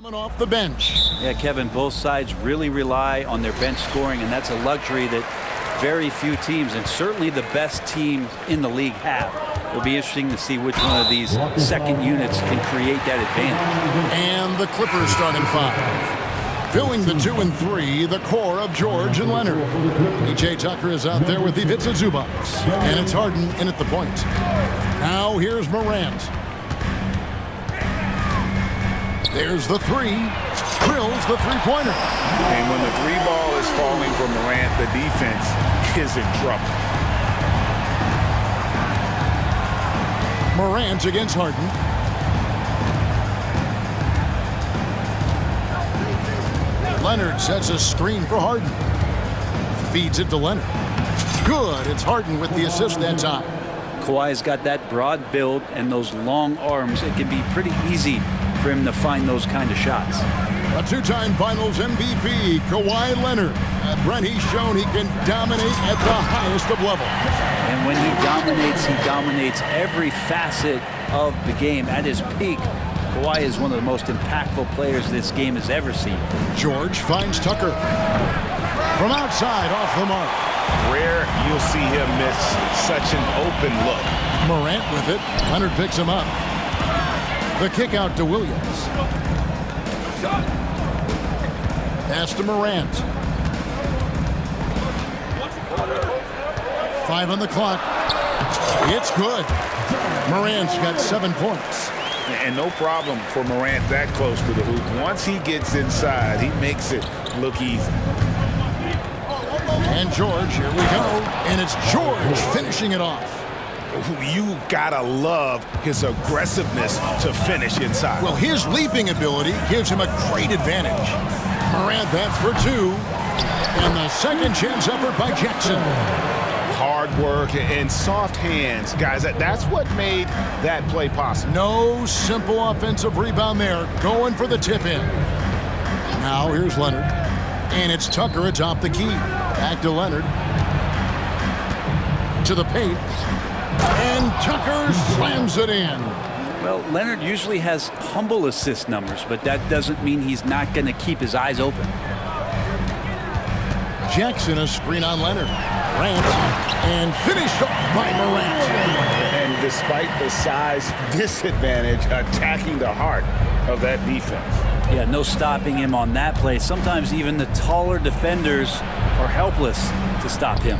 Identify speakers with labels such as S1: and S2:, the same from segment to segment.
S1: Coming off the bench.
S2: Yeah, Kevin, both sides really rely on their bench scoring, and that's a luxury that very few teams, and certainly the best teams in the league, have. It'll be interesting to see which one of these second units can create that advantage.
S1: And the Clippers starting five. Filling the 2 and 3, the core of George and Leonard. P.J. Tucker is out there with Ivica Zubac. And it's Harden in at the point. Now here's Morant. There's the three. Drills the three-pointer.
S3: And when the three ball is falling from Morant, the defense is in trouble.
S1: Morant against Harden. Leonard sets a screen for Harden. Feeds it to Leonard. Good. It's Harden with the assist that time.
S2: Kawhi's got that broad build and those long arms. It can be pretty easy for him to find those kind of shots.
S1: A two-time Finals MVP, Kawhi Leonard. Brent, he's shown he can dominate at the highest of levels.
S2: And when he dominates every facet of the game. At his peak, Kawhi is one of the most impactful players this game has ever seen.
S1: George finds Tucker. From outside, off the mark.
S3: Rare you'll see him miss such an open look.
S1: Morant with it. Leonard picks him up. The kick out to Williams. Pass to Morant. 5 on the clock. It's good. Morant's got 7 points.
S3: And no problem for Morant that close to the hoop. Once he gets inside, he makes it look easy.
S1: And George, here we go. And it's George finishing it off.
S3: You gotta love his aggressiveness to finish inside.
S1: Well, his leaping ability gives him a great advantage. Morant, that's for 2. And the second chance effort by Jackson.
S3: Hard work and soft hands, guys. That's what made that play possible.
S1: No simple offensive rebound there. Going for the tip-in. Now here's Leonard. And it's Tucker atop the key. Back to Leonard. To the paint. And Tucker slams it in.
S2: Well, Leonard usually has humble assist numbers, but that doesn't mean he's not going to keep his eyes open.
S1: Jackson, a screen on Leonard. Morant, and finished off by Morant.
S3: And despite the size disadvantage, attacking the heart of that defense.
S2: Yeah, no stopping him on that play. Sometimes even the taller defenders are helpless to stop him.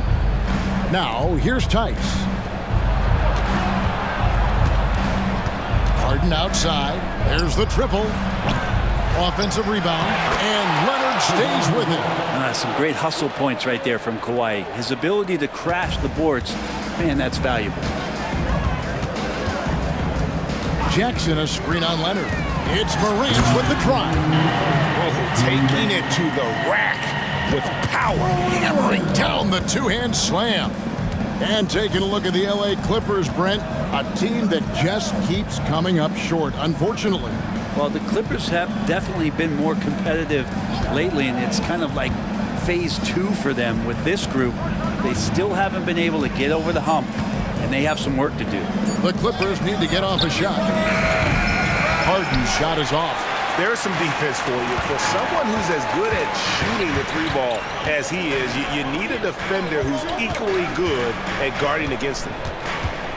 S1: Now, here's Tice. Harden outside. There's the triple. Offensive rebound. And Leonard stays with it.
S2: Some great hustle points right there from Kawhi. His ability to crash the boards, man, that's valuable.
S1: Jackson, a screen on Leonard. It's Morant with the drive.
S3: Oh, taking it to the rack with power.
S1: Hammering down the two-hand slam. And taking a look at the LA Clippers, Brent, a team that just keeps coming up short, unfortunately.
S2: Well, the Clippers have definitely been more competitive lately, and it's kind of like phase 2 for them with this group. They still haven't been able to get over the hump, and they have some work to do.
S1: The Clippers need to get off a shot. Harden's shot is off.
S3: There's some defense for you. For someone who's as good at shooting the three ball as he is, you need a defender who's equally good at guarding against him.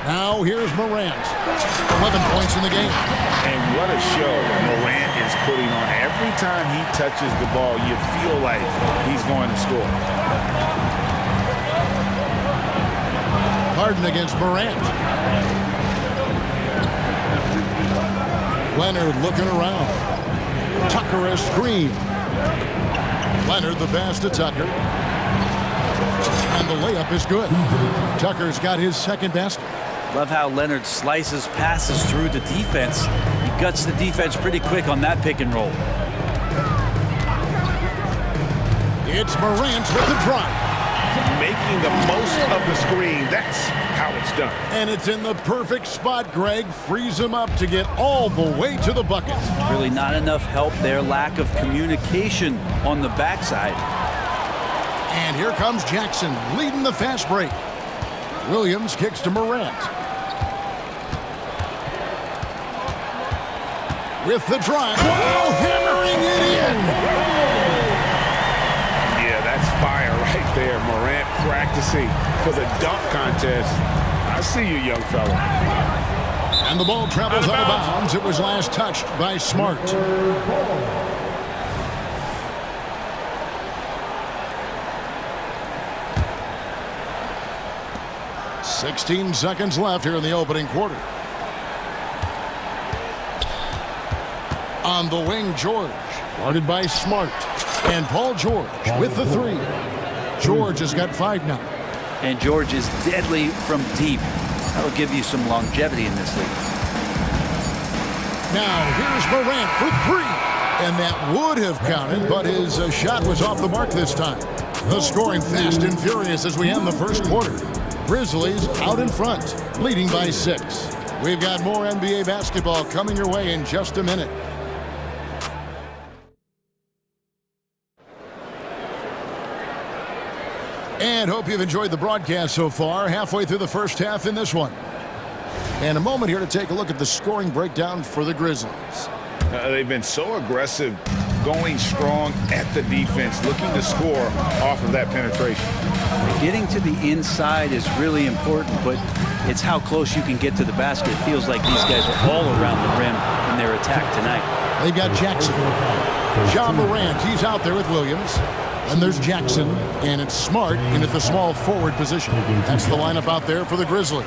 S1: Now here's Morant. 11 points in the game.
S3: And what a show Morant is putting on. Every time he touches the ball, you feel like he's going to score.
S1: Harden against Morant. Leonard looking around. Tucker a screen. Leonard the pass to Tucker. And the layup is good. Tucker's got his second basket.
S2: Love how Leonard slices passes through the defense. He guts the defense pretty quick on that pick and roll.
S1: It's Morant with the drive.
S3: Making the most of the screen. That's how it's done.
S1: And it's in the perfect spot, Greg. Frees him up to get all the way to the bucket.
S2: Really not enough help there. Lack of communication on the backside.
S1: And here comes Jackson leading the fast break. Williams kicks to Morant. With the drive. Wow, hammer in.
S3: Yeah, that's fire right there. Morant practicing for the dunk contest. I see you, young fella.
S1: And the ball travels out of bounds. It was last touched by Smart. 16 seconds left here in the opening quarter. On the wing, George, guarded by Smart. And Paul George with the three. George has got 5 now.
S2: And George is deadly from deep. That'll give you some longevity in this league.
S1: Now here's Morant for 3. And that would have counted, but his shot was off the mark this time. The scoring fast and furious as we end the first quarter. Grizzlies out in front, leading by 6. We've got more NBA basketball coming your way in just a minute. And hope you've enjoyed the broadcast so far. Halfway through the first half in this one. And a moment here to take a look at the scoring breakdown for the Grizzlies.
S3: They've been so aggressive, going strong at the defense, looking to score off of that penetration.
S2: Getting to the inside is really important, but it's how close you can get to the basket. It feels like these guys are all around the rim in their attack tonight.
S1: They've got Jackson. John Morant, he's out there with Williams. And there's Jackson, and it's Smart in at the small forward position. That's the lineup out there for the Grizzlies.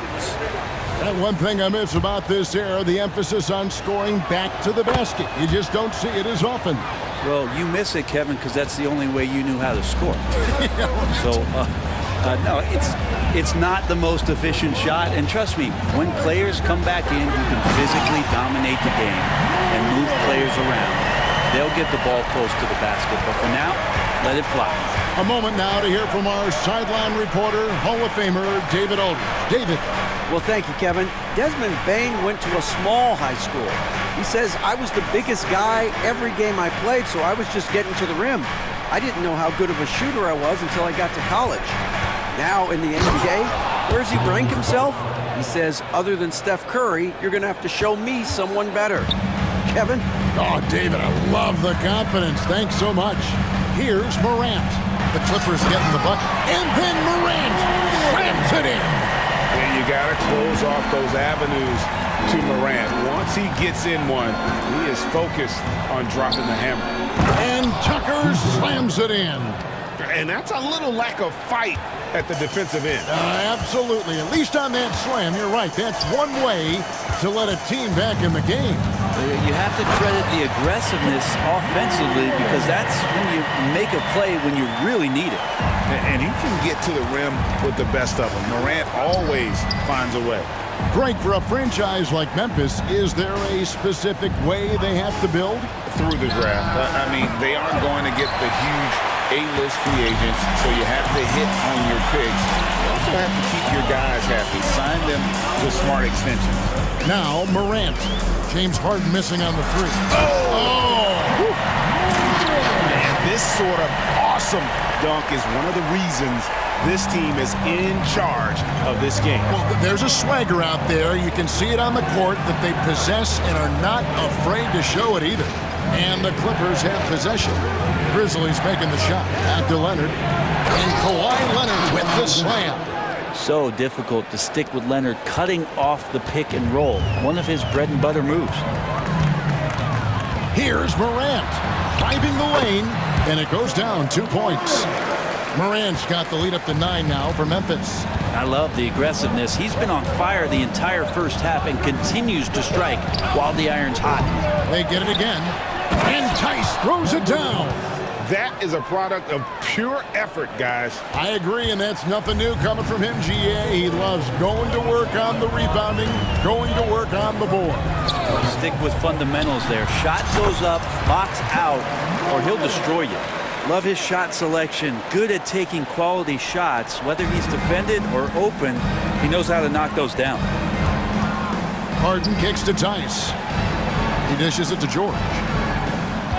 S1: And one thing I miss about this era, the emphasis on scoring back to the basket. You just don't see it as often.
S2: Well, you miss it, Kevin, because that's the only way you knew how to score. So, no, it's not the most efficient shot. And trust me, when players come back in who can physically dominate the game and move players around, they'll get the ball close to the basket. But for now, let it fly.
S1: A moment now to hear from our sideline reporter, Hall of Famer David Aldridge. David.
S4: Well, thank you, Kevin. Desmond Bain went to a small high school. He says, I was the biggest guy every game I played, so I was just getting to the rim. I didn't know how good of a shooter I was until I got to college. Now in the NBA, where does he rank himself? He says, other than Steph Curry, you're going to have to show me someone better. Kevin?
S1: Oh, David, I love the confidence. Thanks so much. Here's Morant. The Clippers getting the bucket. And then Morant slams it in.
S3: And you got to close off those avenues to Morant. Once he gets in one, he is focused on dropping the hammer.
S1: And Tucker slams it in.
S3: And that's a little lack of fight at the defensive end.
S1: Absolutely. At least on that slam, you're right. That's one way to let a team back in the game.
S2: You have to credit the aggressiveness offensively because that's when you make a play when you really need it.
S3: And he can get to the rim with the best of them. Morant always finds a way.
S1: Greg, for a franchise like Memphis, is there a specific way they have to build?
S3: Through the draft. I mean, they aren't going to get the huge A-list free agents, so you have to hit on your picks. You also have to keep your guys happy. Sign them to smart extensions.
S1: Now, Morant. James Harden missing on the three. Oh!
S3: And this sort of awesome dunk is one of the reasons this team is in charge of this game.
S1: Well, there's a swagger out there. You can see it on the court that they possess and are not afraid to show it either. And the Clippers have possession. Grizzlies making the shot. Back to Leonard. And Kawhi Leonard with the slam.
S2: So difficult to stick with Leonard cutting off the pick and roll. One of his bread and butter moves.
S1: Here's Morant. Driving the lane. And it goes down 2 points. Morant's got the lead up to 9 now for Memphis.
S2: I love the aggressiveness. He's been on fire the entire first half and continues to strike while the iron's hot.
S1: They get it again. And Tice throws it down.
S3: That is a product of pure effort, guys.
S1: I agree, and that's nothing new coming from him, GA. He loves going to work on the rebounding, going to work on the board.
S2: Stick with fundamentals there. Shot goes up, box out, or he'll destroy you. Love his shot selection. Good at taking quality shots. Whether he's defended or open, he knows how to knock those down.
S1: Harden kicks to Tice. He dishes it to George.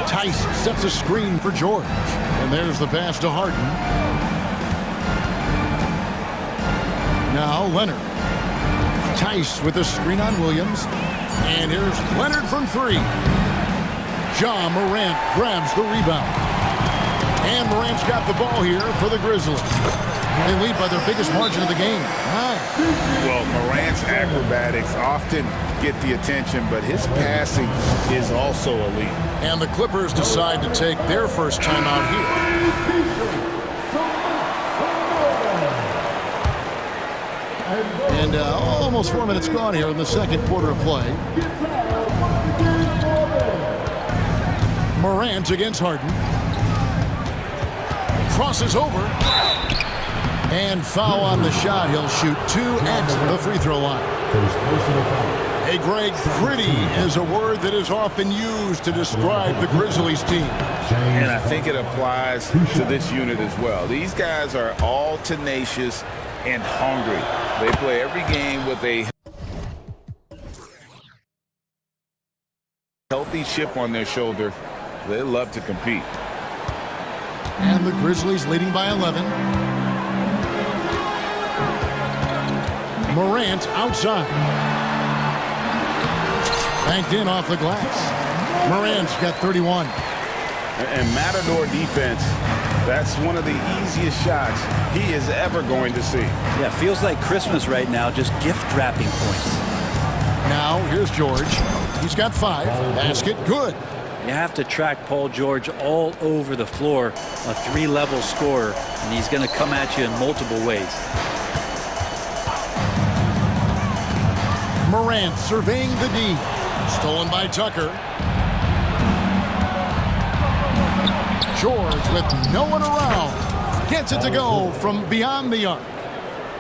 S1: Tice sets a screen for George. And there's the pass to Harden. Now Leonard. Tice with a screen on Williams. And here's Leonard from 3. Ja Morant grabs the rebound. And Morant's got the ball here for the Grizzlies. They lead by their biggest margin of the game, 9.
S3: Well, Morant's acrobatics often get the attention, but his passing is also elite.
S1: And the Clippers decide to take their first timeout here. And almost 4 minutes gone here in the second quarter of play. Morant against Harden. Crosses over. And foul on the shot. He'll shoot 2 at the free throw line. Hey, Greg, pretty is a word that is often used to describe the Grizzlies team.
S3: And I think it applies to this unit as well. These guys are all tenacious and hungry. They play every game with a healthy chip on their shoulder. They love to compete.
S1: And the Grizzlies leading by 11. Morant outside. Banked in off the glass. Morant's got 31.
S3: And Matador defense, that's one of the easiest shots he is ever going to see.
S2: Yeah, feels like Christmas right now, just gift wrapping points.
S1: Now, here's George. He's got 5. Basket, good.
S2: You have to track Paul George all over the floor, a 3-level scorer, and he's going to come at you in multiple ways.
S1: Morant surveying the D. Stolen by Tucker. George with no one around. Gets it to go from beyond the arc.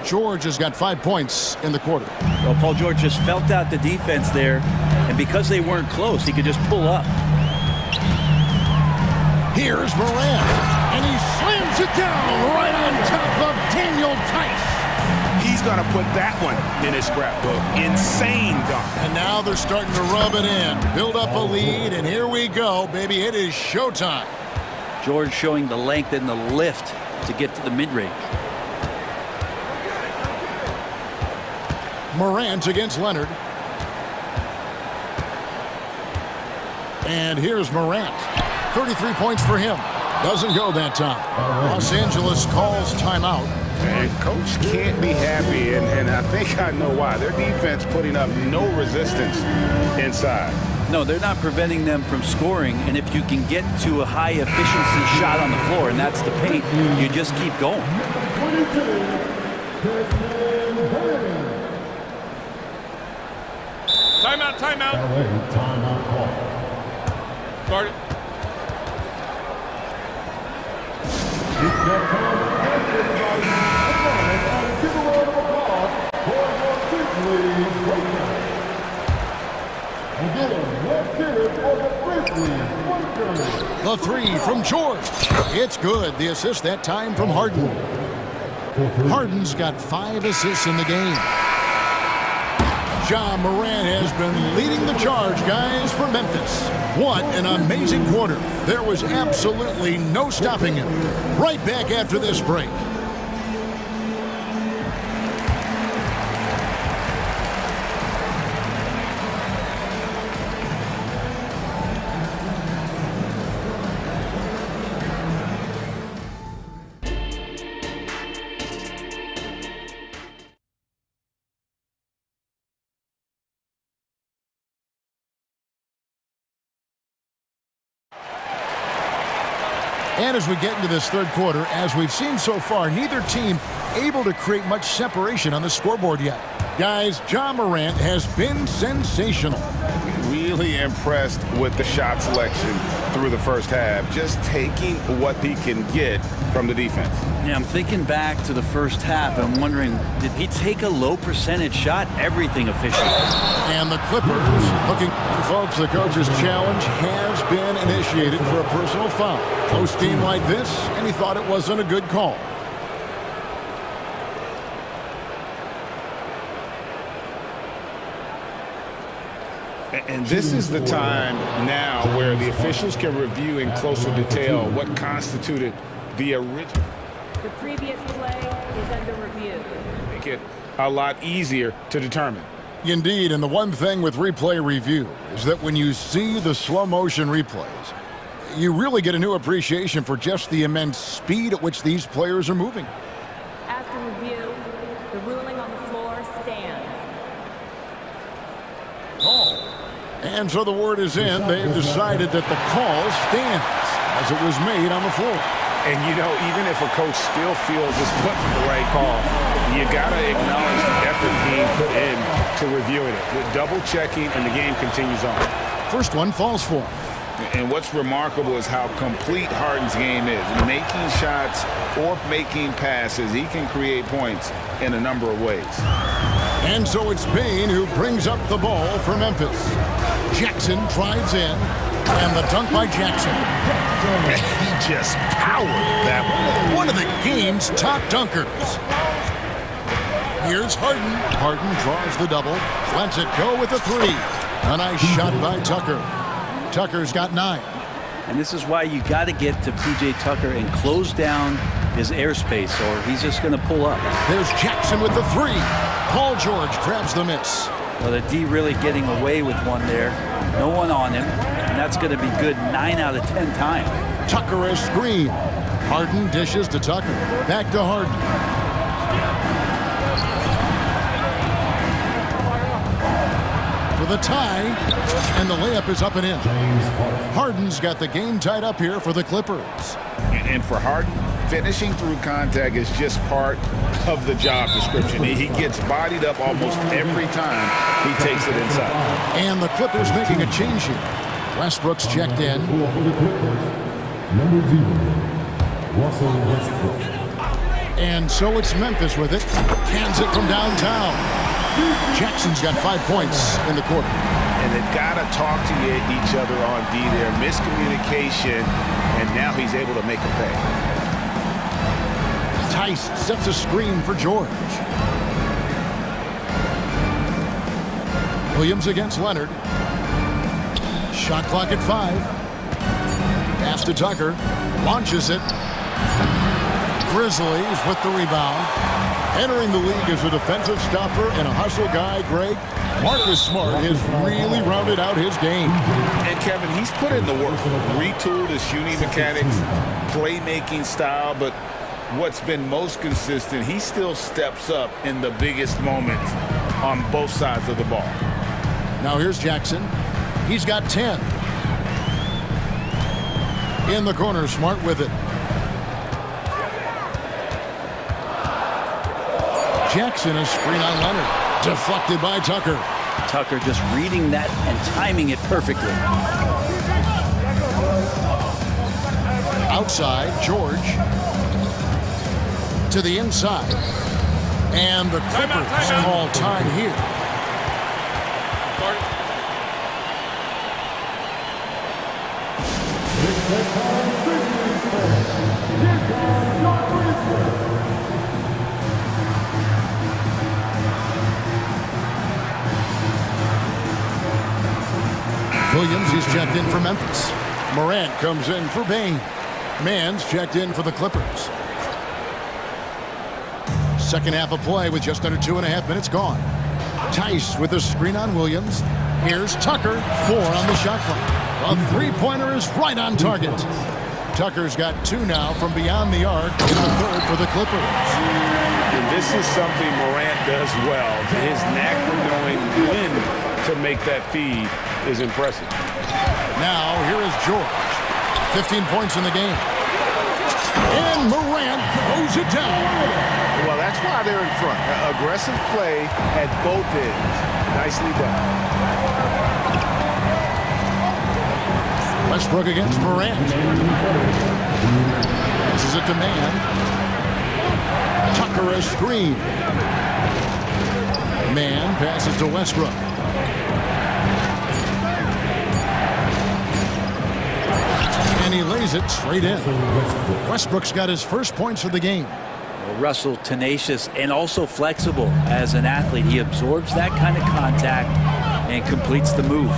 S1: George has got 5 points in the quarter.
S2: Well, Paul George just felt out the defense there, and because they weren't close, he could just pull up.
S1: Here's Morant, and he slams it down right on top of Daniel Tice.
S3: He's going to put that one in his scrapbook. Insane dunk.
S1: And now they're starting to rub it in, build up a lead, and here we go, baby. It is showtime.
S2: George showing the length and the lift to get to the mid-range.
S1: Morant against Leonard. And here's Morant. 33 points for him. Doesn't go that time. Los Angeles calls timeout.
S3: And coach can't be happy, and I think I know why. Their defense putting up no resistance inside.
S2: No, they're not preventing them from scoring, and if you can get to a high-efficiency shot on the floor, and that's the paint, you just keep going.
S5: Timeout, timeout. Start it.
S1: The 3 from George. It's good. The assist that time from Harden. Harden's got 5 assists in the game. Ja Morant has been leading the charge, guys, for Memphis. What an amazing quarter. There was absolutely no stopping him. Right back after this break. And as we get into this third quarter, as we've seen so far, neither team able to create much separation on the scoreboard yet. Guys, Ja Morant has been sensational.
S3: Really impressed with the shot selection through the first half, just taking what he can get from the defense.
S2: Yeah, I'm thinking back to the first half. I'm wondering, did he take a low percentage shot? Everything efficient.
S1: And the Clippers looking, folks, the coach's challenge has been initiated for a personal foul. Close game like this, and he thought it wasn't a good call.
S3: And this is the time now where the officials can review in closer detail what constituted the original.
S6: The previous play is under review.
S3: Make it a lot easier to determine.
S1: Indeed, and the one thing with replay review is that when you see the slow motion replays, you really get a new appreciation for just the immense speed at which these players are moving.
S6: After review, the ruling on the floor stands.
S1: And so the word is in. They've decided that the call stands as it was made on the floor.
S3: And, you know, even if a coach still feels this wasn't the right call, you got to acknowledge the effort being put in to reviewing it. With double checking, and the game continues on.
S1: First one falls for him.
S3: And what's remarkable is how complete Harden's game is. Making shots or making passes, he can create points in a number of ways.
S1: And so it's Bane who brings up the ball for Memphis. Jackson drives in, and the dunk by Jackson.
S3: He just powered that one.
S1: One of the game's top dunkers. Here's Harden. Harden draws the double, lets it go with a three. A nice shot by Tucker. Tucker's got 9.
S2: And this is why you got to get to P.J. Tucker and close down his airspace, or he's just going to pull up.
S1: There's Jackson with the 3. Paul George grabs the miss.
S2: Well, the D really getting away with one there. No one on him, and that's going to be good 9 out of 10 times.
S1: Tucker a screen. Harden dishes to Tucker. Back to Harden. For the tie, and the layup is up and in. Harden's got the game tied up here for the Clippers.
S3: And for Harden, finishing through contact is just part of the job description. He gets bodied up almost every time he takes it inside.
S1: And the Clippers making a change here. Westbrook's checked in. And so it's Memphis with it. Cans it from downtown. Jackson's got 5 points in the quarter.
S3: And they've got to talk to each other on D there. Miscommunication, and now he's able to make a pay.
S1: Tice sets a screen for George. Williams against Leonard. Shot clock at 5. Pass to Tucker. Launches it. Grizzlies with the rebound. Entering the league as a defensive stopper and a hustle guy, Greg, Marcus Smart has really rounded out his game.
S3: And Kevin, he's put in the work. Retooled his shooting mechanics, playmaking style, but what's been most consistent, he still steps up in the biggest moments on both sides of the ball.
S1: Now here's Jackson. He's got 10. In the corner, Smart with it. Jackson, a screen on Leonard. Deflected by Tucker.
S2: Tucker just reading that and timing it perfectly.
S1: Outside, George. To the inside. And the Clippers call time here. Williams is checked in for Memphis. Morant comes in for Bane. Mann's checked in for the Clippers. Second half of play with just under 2.5 minutes gone. Tice with a screen on Williams. Here's Tucker. 4 on the shot clock. A three-pointer is right on target. Tucker's got 2 now from beyond the arc in the third for the Clippers.
S3: And this is something Morant does well. His knack for knowing when to make that feed is impressive.
S1: Now here is George. 15 points in the game. And Morant throws it down.
S3: Well, that's why they're in front. Aggressive play at both ends. Nicely done.
S1: Westbrook against Morant. This is a demand. Tucker a screen. Man passes to Westbrook. And he lays it straight in. Westbrook's got his first points of the game.
S2: Russell, tenacious and also flexible as an athlete. He absorbs that kind of contact and completes the move.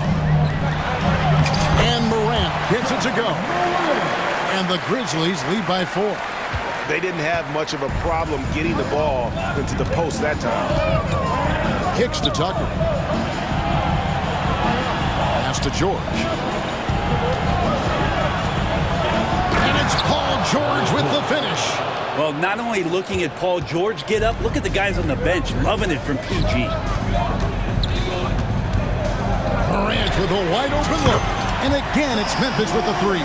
S1: And Morant gets it to go. And the Grizzlies lead by 4.
S3: They didn't have much of a problem getting the ball into the post that time.
S1: Kicks to Tucker. pass to George. And it's Paul George with the finish.
S2: Well, not only looking at Paul George get up, look at the guys on the bench loving it from PG.
S1: Morant with a wide open look. And again, it's Memphis with the three.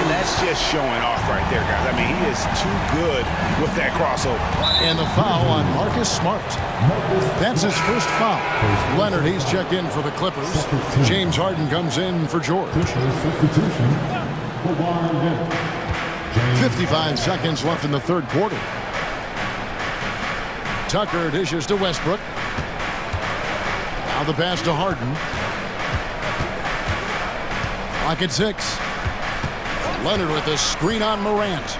S3: And that's just showing off right there, guys. I mean, he is too good with that crossover.
S1: And the foul on Marcus Smart. That's his first foul. Leonard, he's checked in for the Clippers. James Harden comes in for George. 55 seconds left in the third quarter. Tucker dishes to Westbrook. Now the pass to Harden. Clock at 6. Leonard with a screen on Morant.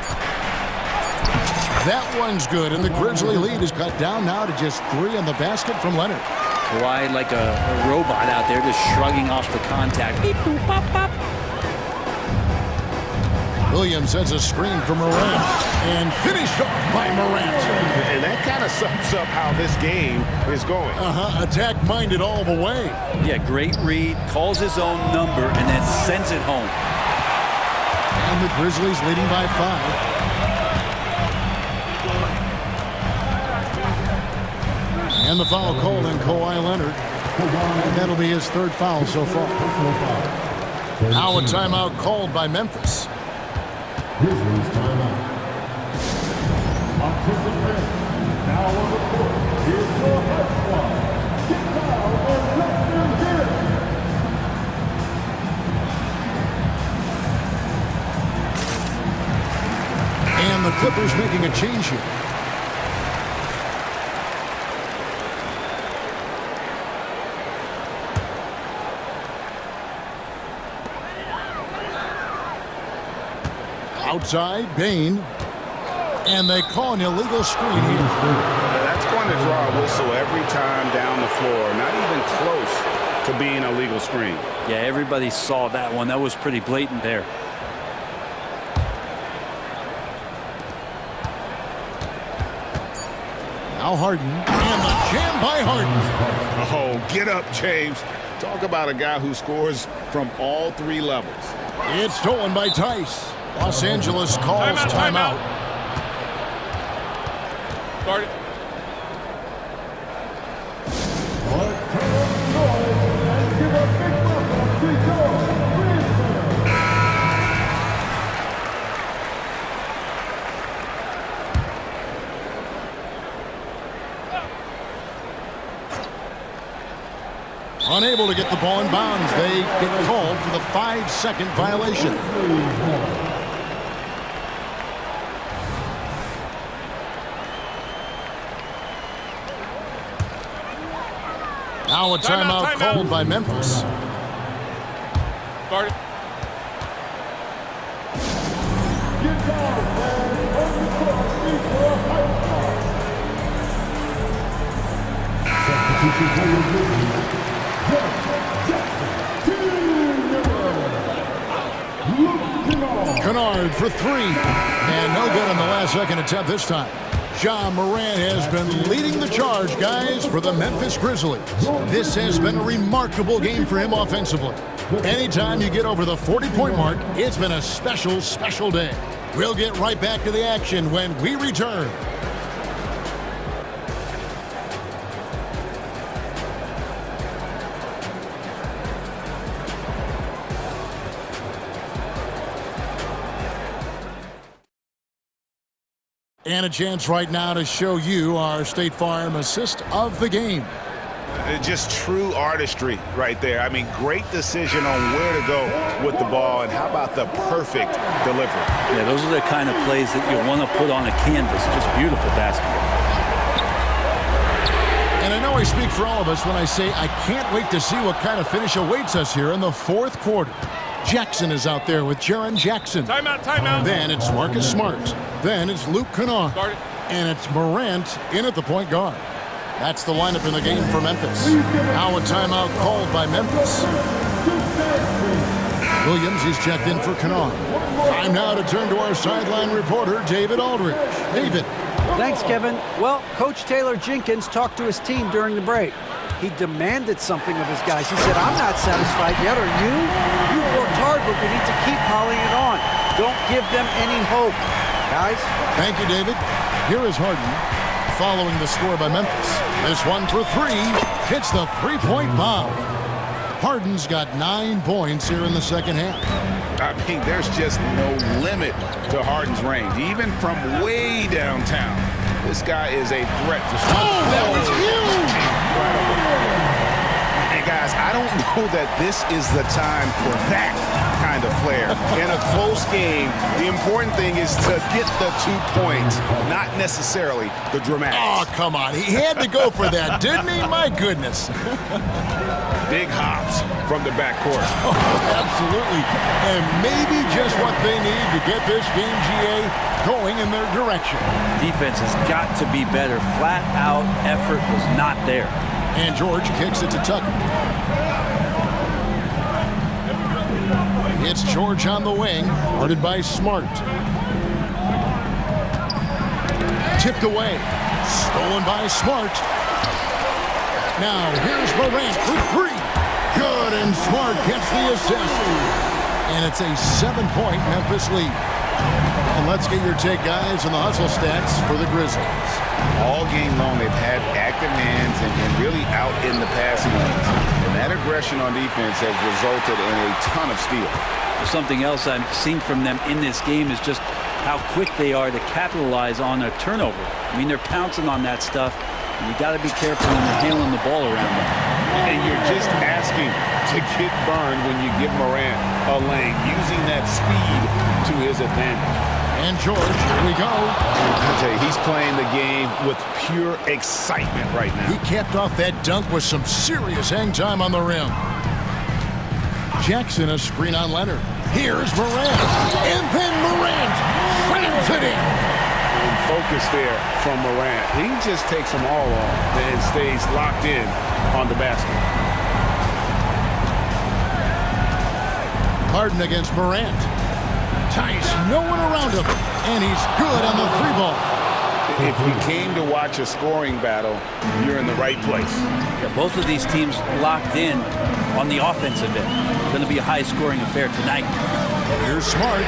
S1: That one's good, and the Grizzly lead is cut down now to just 3 on the basket from Leonard.
S2: Kawhi like a robot out there, just shrugging off the contact. Beep, boop, pop, pop.
S1: Williams sets a screen for Morant, and finished off by Morant.
S3: And that kind of sums up how this game is going.
S1: Attack-minded all the way.
S2: Yeah, great read, calls his own number, and then sends it home.
S1: And the Grizzlies leading by 5. And the foul called on Kawhi Leonard. And that'll be his third foul so far. Now a timeout called by Memphis.
S7: Grizzlies timeout. Now on the court, here's your head squad. Get down and let them get it.
S1: And the Clippers making a change here. Outside, Bain. And they call an illegal screen here.
S3: That's going to draw a whistle every time down the floor. Not even close to being a legal screen.
S2: Yeah, everybody saw that one. That was pretty blatant there.
S1: Now Harden. And the jam by Harden.
S3: Oh, get up, James. Talk about a guy who scores from all 3 levels.
S1: It's stolen by Tice. Los Angeles calls timeout.
S5: Guard it.
S1: Unable to get the ball in bounds. They get called for the 5-second violation. Now a timeout called by Memphis.
S5: Guard it.
S1: Kennard for 3. And no good on the last second attempt this time. Ja Morant has been leading the charge, guys, for the Memphis Grizzlies. This has been a remarkable game for him offensively. Anytime you get over the 40-point mark, it's been a special, special day. We'll get right back to the action when we return. And a chance right now to show you our State Farm assist of the game.
S3: Just true artistry right there. I mean, great decision on where to go with the ball, and how about the perfect delivery?
S2: Yeah, those are the kind of plays that you'll want to put on a canvas. Just beautiful basketball.
S1: And I know I speak for all of us when I say I can't wait to see what kind of finish awaits us here in the fourth quarter. Jackson is out there with Jaren Jackson.
S5: Timeout, timeout.
S1: Then it's Marcus Smart. Then it's Luke Kennard.
S5: Guard it.
S1: And it's Morant in at the point guard. That's the lineup in the game for Memphis. Now a timeout called by Memphis. Williams is checked in for Kennard. Time now to turn to our sideline reporter, David Aldridge. David.
S4: Thanks, Kevin. Well, Coach Taylor Jenkins talked to his team during the break. He demanded something of his guys. He said, I'm not satisfied yet, are you? You've worked hard, but we need to keep piling it on. Don't give them any hope, guys.
S1: Thank you, David. Here is Harden following the score by Memphis. This one for three. Hits the three-point bomb. Harden's got 9 points here in the second half.
S3: I mean, there's just no limit to Harden's range, even from way downtown. This guy is a threat to start.
S1: Oh, that was huge!
S3: And guys, I don't know that this is the time for that kind of flair. In a close game, the important thing is to get the 2 points, not necessarily the dramatics.
S1: Oh, come on. He had to go for that, didn't he? My goodness.
S3: Big hops from the backcourt.
S1: Oh, absolutely. And maybe just what they need to get this game, GA, going in their direction.
S2: Defense has got to be better. Flat out effort was not there.
S1: And George kicks it to Tucker. It's George on the wing, guarded by Smart. Tipped away. Stolen by Smart. Now here's Morant for three. Good, and Smart gets the assist. And it's a 7-point Memphis lead. And let's get your take, guys, on the hustle stats for the Grizzlies.
S3: All game long, they've had active hands and really out in the passing lanes. And that aggression on defense has resulted in a ton of steals.
S2: Something else I've seen from them in this game is just how quick they are to capitalize on a turnover. I mean, they're pouncing on that stuff, and you got to be careful when you're handling the ball around them.
S3: And you're just asking to get burned when you give Morant a lane, using that speed to his advantage.
S1: And George, here we go.
S3: I tell you, he's playing the game with pure excitement right now.
S1: He capped off that dunk with some serious hang time on the rim. Jackson, a screen on Leonard. Here's Morant. And then Morant slams it in.
S3: And focus there from Morant. He just takes them all on and stays locked in on the basket.
S1: Harden against Morant. Tice, no one around him. And he's good on the three ball.
S3: If you came to watch a scoring battle, you're in the right place.
S2: Yeah, both of these teams locked in on the offensive end. Going to be a high-scoring affair tonight.
S1: Here's Smart.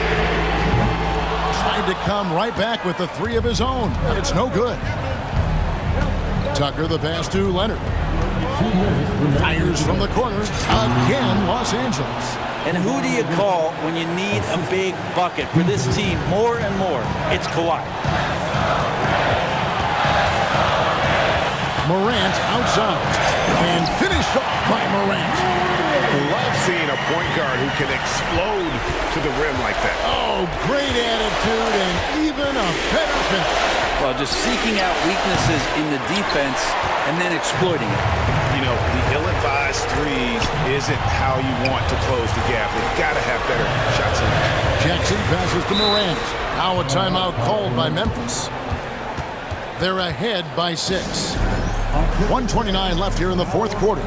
S1: Trying to come right back with the three of his own, but it's no good. Tucker the pass to Leonard. Fires from the corner. Again, Los Angeles.
S2: And who do you call when you need a big bucket for this team more and more? It's Kawhi.
S1: Morant outside. And finished off by Morant.
S3: Love seeing a point guard who can explode to the rim like that.
S1: Oh, great attitude and even a better finish.
S2: Well, just seeking out weaknesses in the defense and then exploiting it.
S3: You know, the ill-advised threes isn't how you want to close the gap. They've got to have better shot selection.
S1: Jackson passes to Morant. Now a timeout called by Memphis. They're ahead by 6. 1:29 left here in the fourth quarter.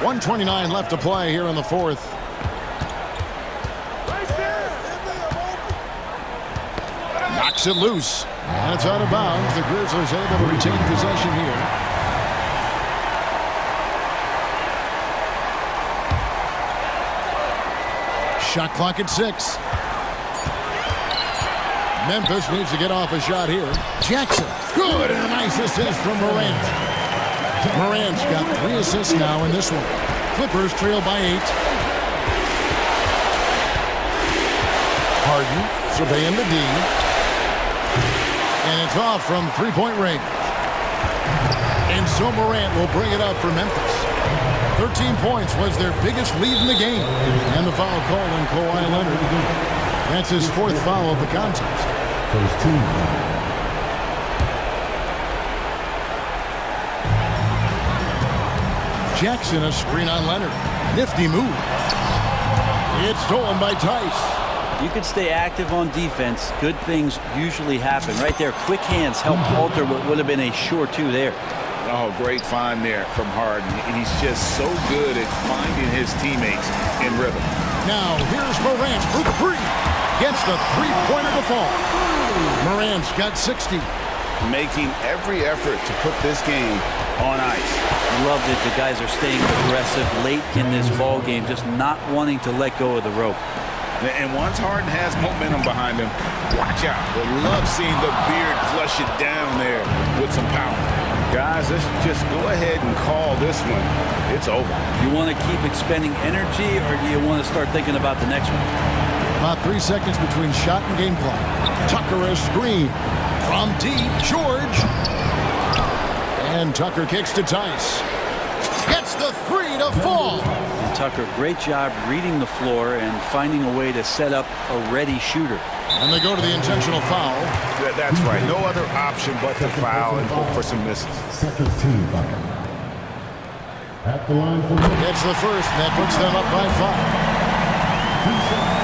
S1: 1:29 left to play here in the fourth. Knocks it loose. And it's out of bounds. The Grizzlies able to retain possession here. Shot clock at 6. Memphis needs to get off a shot here. Jackson. Good, and a nice assist from Morant. Morant's got 3 assists now in this one. Clippers trail by 8. Harden surveying the D. And it's off from three-point range. And so Morant will bring it up for Memphis. 13 points was their biggest lead in the game. And the foul call on Kawhi Leonard. That's his 4th foul of the contest.
S7: First team foul.
S1: Jackson, a screen on Leonard. Nifty move. It's stolen by Tice.
S2: You can stay active on defense. Good things usually happen. Right there, quick hands help alter what would have been a sure 2 there.
S3: Oh, great find there from Harden. He's just so good at finding his teammates in rhythm.
S1: Now, here's Morant for 3. Gets the three-pointer to fall. Morant's got 60.
S3: Making every effort to put this game on ice.
S2: Love that the guys are staying aggressive late in this ball game, just not wanting to let go of the rope.
S3: And once Harden has momentum behind him, watch out. They love seeing the beard flush it down there with some power. Guys, let's just go ahead and call this one. It's over.
S2: You want to keep expending energy, or do you want to start thinking about the next one?
S1: About 3 seconds between shot and game clock. Tucker a screen. From deep, George. And Tucker kicks to Tice. Gets the three to fall.
S2: And Tucker, great job reading the floor and finding a way to set up a ready shooter.
S1: And they go to the intentional foul.
S3: That's right. No other option but to foul and hope for some misses.
S7: Second team foul. At the line for
S1: Gets the first, and that puts them up by 5.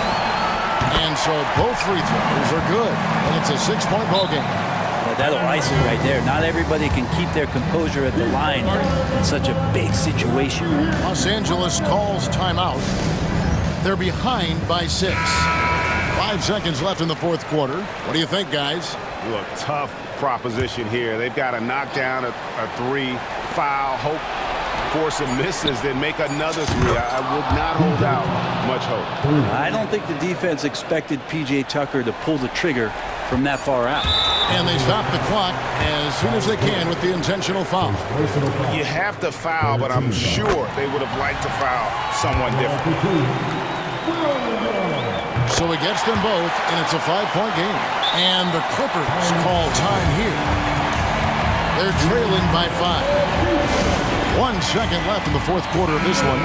S1: And so both free throws are good. And it's a 6-point ball game.
S2: Well, that'll ice it right there. Not everybody can keep their composure at the line in such a big situation.
S1: Los Angeles calls timeout. They're behind by 6. 5 seconds left in the fourth quarter. What do you think, guys?
S3: Look, tough proposition here. They've got to knock down a three, foul, hope for some misses, then make another three. I would not hold out much hope.
S2: I don't think the defense expected P.J. Tucker to pull the trigger from that far out.
S1: And they stop the clock as soon as they can with the intentional foul.
S3: You have to foul, but I'm sure they would have liked to foul someone different.
S1: So he gets them both, and it's a 5-point game. And the Clippers call time here. They're trailing by 5. 1 second left in the fourth quarter of this one.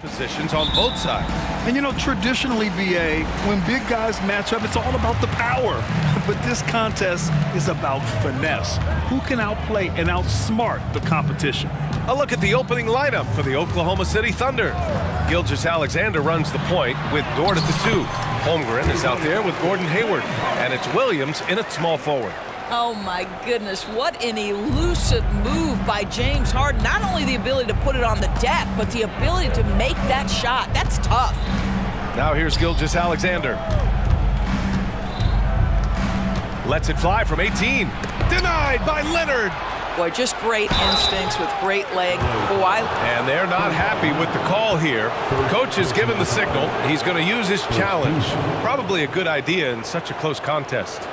S8: positions on both sides.
S9: And you know, traditionally, BA, when big guys match up, it's all about the power. But this contest is about finesse. Who can outplay and outsmart the competition?
S8: A look at the opening lineup for the Oklahoma City Thunder. Gilgeous-Alexander runs the point with Dort at the 2. Holmgren is out there with Gordon Hayward. And it's Williams in at small forward.
S10: Oh my goodness, what an elusive move by James Harden. Not only the ability to put it on the deck, but the ability to make that shot. That's tough.
S8: Now here's Gilgeous-Alexander. Lets it fly from 18. Denied by Leonard.
S10: Boy, just great instincts with great leg.
S8: And they're not happy with the call here. Coach has given the signal. He's going to use his challenge. Probably a good idea in such a close contest.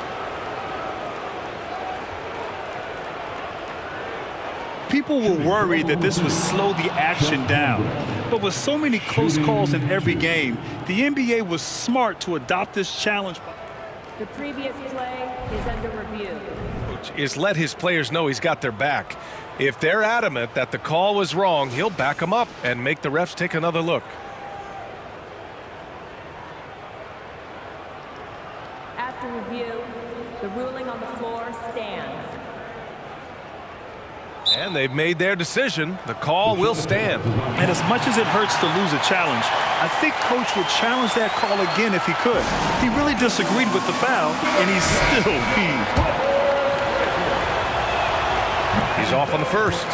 S9: People were worried that this would slow the action down. But with so many close calls in every game, the NBA was smart to adopt this challenge.
S6: The previous play is under review.
S8: Is let his players know he's got their back. If they're adamant that the call was wrong, he'll back them up and make the refs take another look.
S6: After review, the ruling on the floor stands.
S8: And they've made their decision. The call will stand.
S9: And as much as it hurts to lose a challenge, I think Coach would challenge that call again if he could. He really disagreed with the foul, and he's still peeved.
S8: He's off on the first.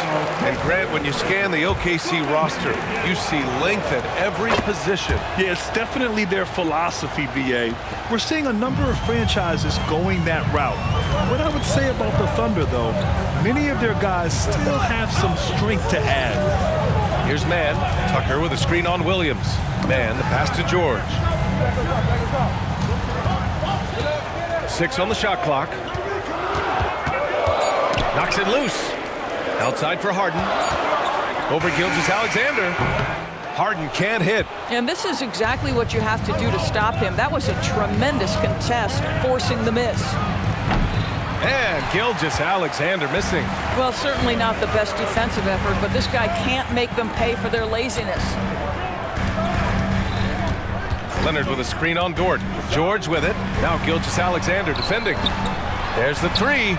S8: And Grant, when you scan the OKC roster, you see length at every position.
S9: Yeah, it's definitely their philosophy, BA. We're seeing a number of franchises going that route. What I would say about the Thunder, though, many of their guys still have some strength to add.
S8: Here's Mann. Tucker with a screen on Williams. Mann, the pass to George. 6 on the shot clock. Knocks it loose. Outside for Harden. Over Gilgeous-Alexander. Harden can't hit.
S10: And this is exactly what you have to do to stop him. That was a tremendous contest, forcing the miss.
S8: And Gilgeous-Alexander missing.
S10: Well, certainly not the best defensive effort, but this guy can't make them pay for their laziness.
S8: Leonard with a screen on Dort. George with it. Now Gilgeous-Alexander defending. There's the 3.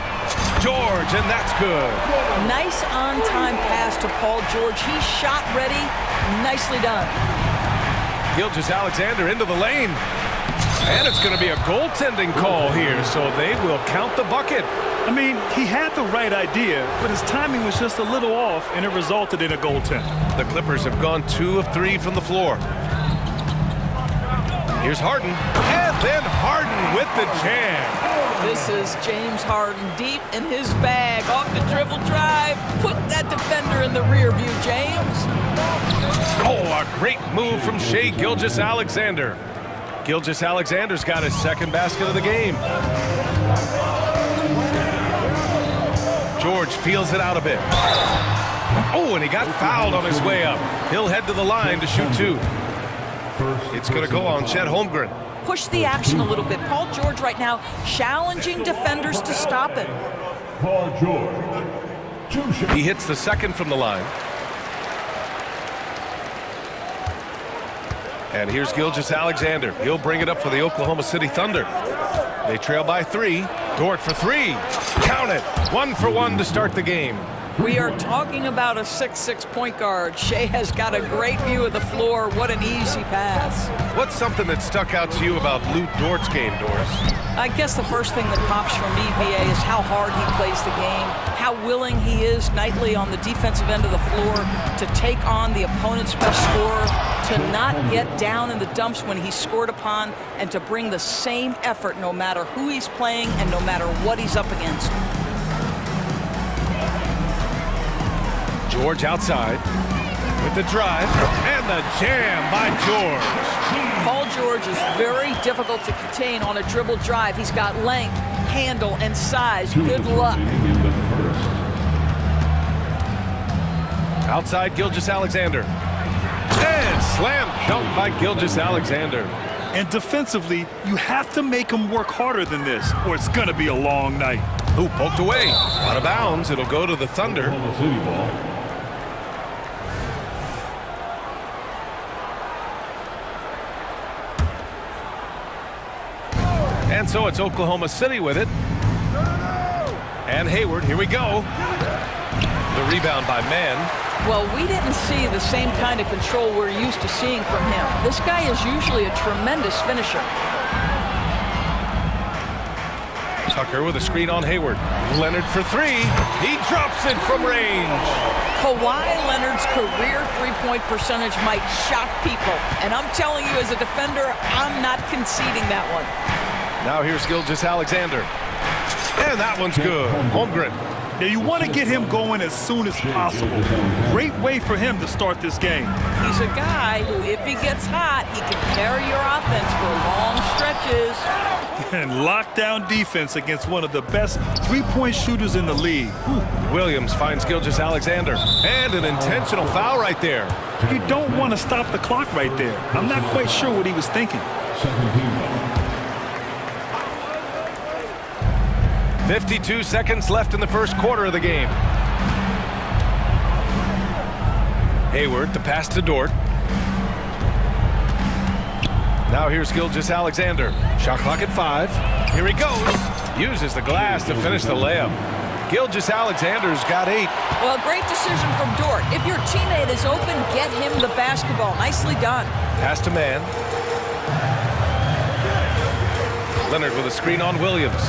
S8: George, and that's good.
S10: Nice on-time pass to Paul George. He's shot ready. Nicely done.
S8: Gilgeous-Alexander into the lane. And it's going to be a goaltending call here, so they will count the bucket.
S9: I mean, he had the right idea, but his timing was just a little off, and it resulted in a goaltend.
S8: The Clippers have gone 2 of 3 from the floor. Here's Harden, and then Harden with the jam.
S10: This is James Harden deep in his bag, off the dribble drive. Put that defender in the rear view, James.
S8: Oh, a great move from Shai Gilgeous-Alexander. Gilgeous-Alexander's got his second basket of the game. George feels it out a bit. Oh, and he got fouled on his way up. He'll head to the line to shoot 2. It's going to go on Chet Holmgren.
S10: Push the action a little bit. Paul George right now challenging defenders to stop him.
S7: Paul George.
S8: He hits the second from the line. And here's Gilgeous-Alexander. He'll bring it up for the Oklahoma City Thunder. They trail by 3. Dort for 3. Count it. 1 for 1 to start the game.
S10: We are talking about a 6'6" point guard. Shai has got a great view of the floor. What an easy pass.
S8: What's something that stuck out to you about Lou Dort's game, Doris?
S10: I guess the first thing that pops from me, BA, is how hard he plays the game, how willing he is nightly on the defensive end of the floor to take on the opponent's best scorer, to not get down in the dumps when he's scored upon, and to bring the same effort no matter who he's playing and no matter what he's up against.
S8: George outside with the drive and the jam by George.
S10: Paul George is very difficult to contain on a dribble drive. He's got length, handle, and size. Good luck.
S8: Outside Gilgeous-Alexander. And slam dunk by Gilgeous-Alexander.
S9: And defensively, you have to make him work harder than this, or it's going to be a long night.
S8: Ooh, poked away. Out of bounds. It'll go to the Thunder. And so it's Oklahoma City with it. And Hayward, here we go. The rebound by Mann.
S10: Well, we didn't see the same kind of control we're used to seeing from him. This guy is usually a tremendous finisher.
S8: Tucker with a screen on Hayward. Leonard for three. He drops it from range.
S10: Kawhi Leonard's career three-point percentage might shock people. And I'm telling you, as a defender, I'm not conceding that one.
S8: Now here's Gilgeous-Alexander. And that one's good. Holmgren.
S9: Now you want to get him going as soon as possible. Great way for him to start this game.
S10: He's a guy who, if he gets hot, he can carry your offense for long stretches.
S9: And lockdown defense against one of the best three-point shooters in the league.
S8: Williams finds Gilgeous-Alexander. And an intentional foul right there.
S9: You don't want to stop the clock right there. I'm not quite sure what he was thinking.
S8: 52 seconds left in the first quarter of the game. Hayward, the pass to Dort. Now here's Gilgeous-Alexander. Shot clock at 5. Here he goes. Uses the glass to finish the layup. Gilgeous-Alexander's got 8.
S10: Well, great decision from Dort. If your teammate is open, get him the basketball. Nicely done.
S8: Pass to Mann. Leonard with a screen on Williams.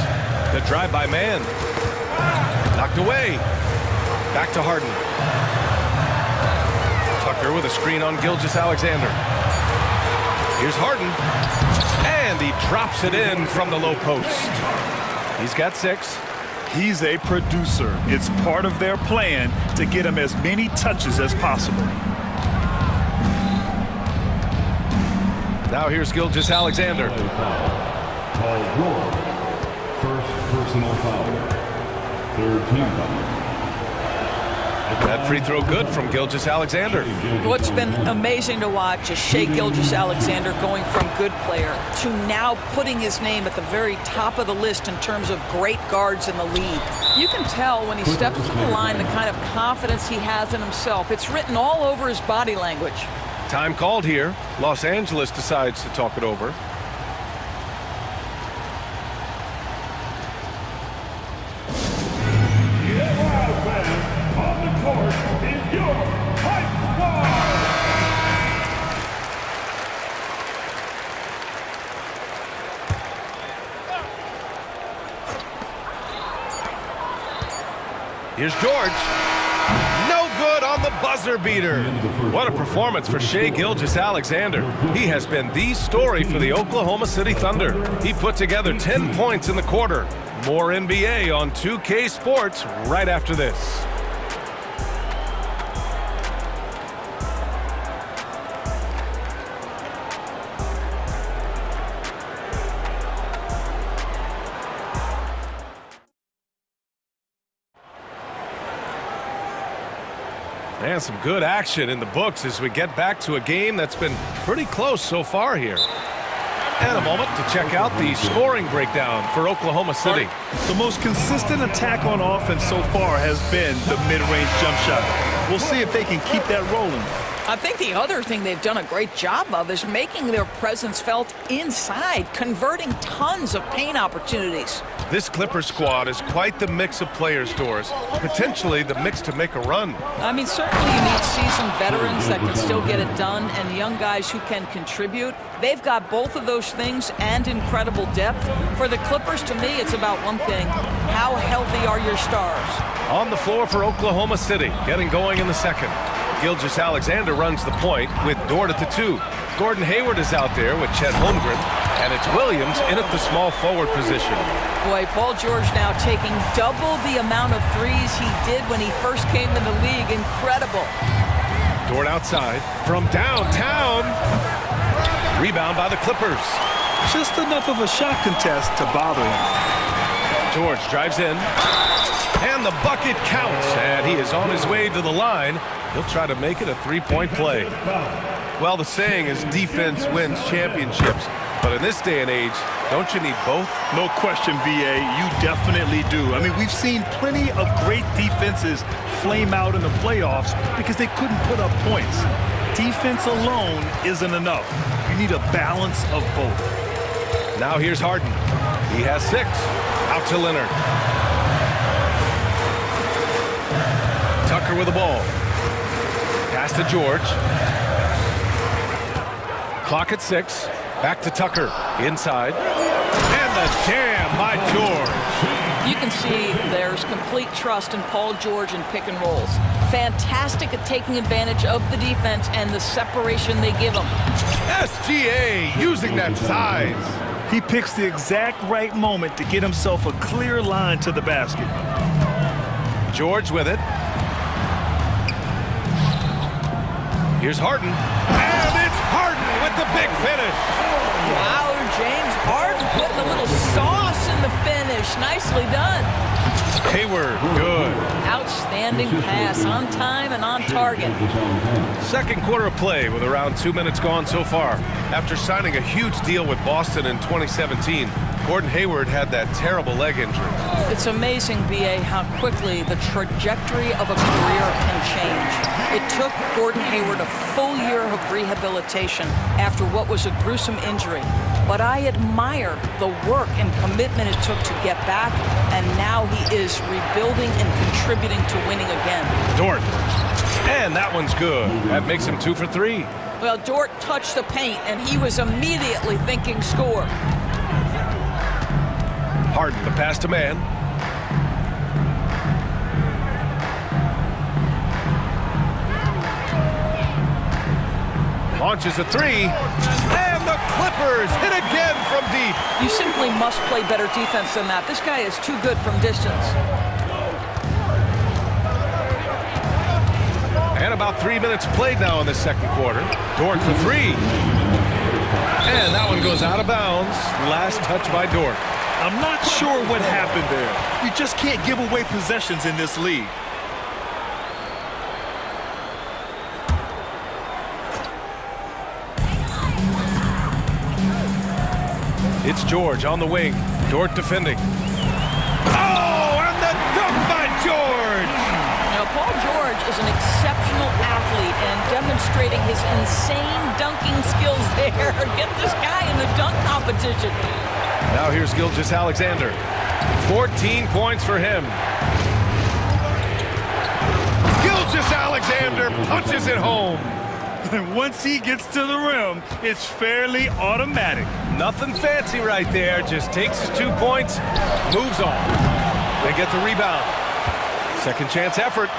S8: The drive by Mann. Knocked away. Back to Harden. Tucker with a screen on Gilgeous-Alexander. Here's Harden. And he drops it in from the low post. He's got 6.
S9: He's a producer. It's part of their plan to get him as many touches as possible.
S8: Now here's Gilgeous-Alexander.
S7: First personal foul. Third team foul.
S8: That free throw good from Gilgeous-Alexander.
S10: What's been amazing to watch is Shai Gilgeous-Alexander going from good player to now putting his name at the very top of the list in terms of great guards in the league. You can tell when he steps to the line the kind of confidence he has in himself. It's written all over his body language.
S8: Time called here. Los Angeles decides to talk it over. Here's George. No good on the buzzer beater. What a performance for Shai Gilgeous-Alexander. He has been the story for the Oklahoma City Thunder. He put together 10 points in the quarter. More NBA on 2K Sports right after this. And some good action in the books as we get back to a game that's been pretty close so far here. And a moment to check out the scoring breakdown for Oklahoma City.
S9: The most consistent attack on offense so far has been the mid-range jump shot. We'll see if they can keep that rolling.
S10: I think the other thing they've done a great job of is making their presence felt inside, converting tons of paint opportunities.
S8: This Clippers squad is quite the mix of players, Doris. Potentially the mix to make a run.
S10: I mean, certainly you need seasoned veterans that can still get it done and young guys who can contribute. They've got both of those things and incredible depth. For the Clippers, to me, it's about one thing. How healthy are your stars?
S8: On the floor for Oklahoma City, getting going in the second. Gilgeous-Alexander runs the point with Dort at the 2. Gordon Hayward is out there with Chet Holmgren, and it's Williams in at the small forward position.
S10: Boy, Paul George now taking double the amount of threes he did when he first came in the league. Incredible.
S8: Dort outside from downtown. Rebound by the Clippers.
S9: Just enough of a shot contest to bother him.
S8: George drives in, and the bucket counts, and he is on his way to the line. He'll try to make it a three-point play. Well, the saying is defense wins championships, but in this day and age, don't you need both?
S9: No question, BA, you definitely do. I mean, we've seen plenty of great defenses flame out in the playoffs because they couldn't put up points. Defense alone isn't enough. You need a balance of both.
S8: Now here's Harden. He has 6. Out to Leonard. Tucker with the ball. Pass to George. Clock at 6. Back to Tucker. Inside. And the jam by George.
S10: You can see there's complete trust in Paul George in pick and rolls. Fantastic at taking advantage of the defense and the separation they give him.
S8: SGA using that size.
S9: He picks the exact right moment to get himself a clear line to the basket.
S8: George with it. Here's Harden. And it's Harden with the big finish.
S10: Wow, James Harden putting a little sauce in the finish. Nicely done.
S8: Hayward, good.
S10: Outstanding pass, on time and on target.
S8: Second quarter of play with around 2 minutes gone so far. After signing a huge deal with Boston in 2017, Gordon Hayward had that terrible leg injury.
S10: It's amazing, BA, how quickly the trajectory of a career can change. It took Gordon Hayward a full year of rehabilitation after what was a gruesome injury. But I admire the work and commitment it took to get back, and now he is rebuilding and contributing to winning again.
S8: Dort. And that one's good. That makes him 2 for 3.
S10: Well, Dort touched the paint, and he was immediately thinking score.
S8: Harden, the pass to man. Launches a 3. And the Clippers hit again from deep.
S10: You simply must play better defense than that. This guy is too good from distance.
S8: And about 3 minutes played now in the second quarter. Dort for 3. And that one goes out of bounds. Last touch by Dort.
S9: I'm not sure what happened there. You just can't give away possessions in this league.
S8: It's George on the wing. Dort defending. Oh, and the dunk by George!
S10: Now, Paul George is an exceptional athlete and demonstrating his insane dunking skills there. Get this guy in the dunk competition.
S8: Now here's Gilgeous-Alexander. 14 points for him. Gilgeous-Alexander punches it home.
S9: And once he gets to the rim, it's fairly automatic.
S8: Nothing fancy right there. Just takes his 2 points, moves on. They get the rebound. Second chance effort.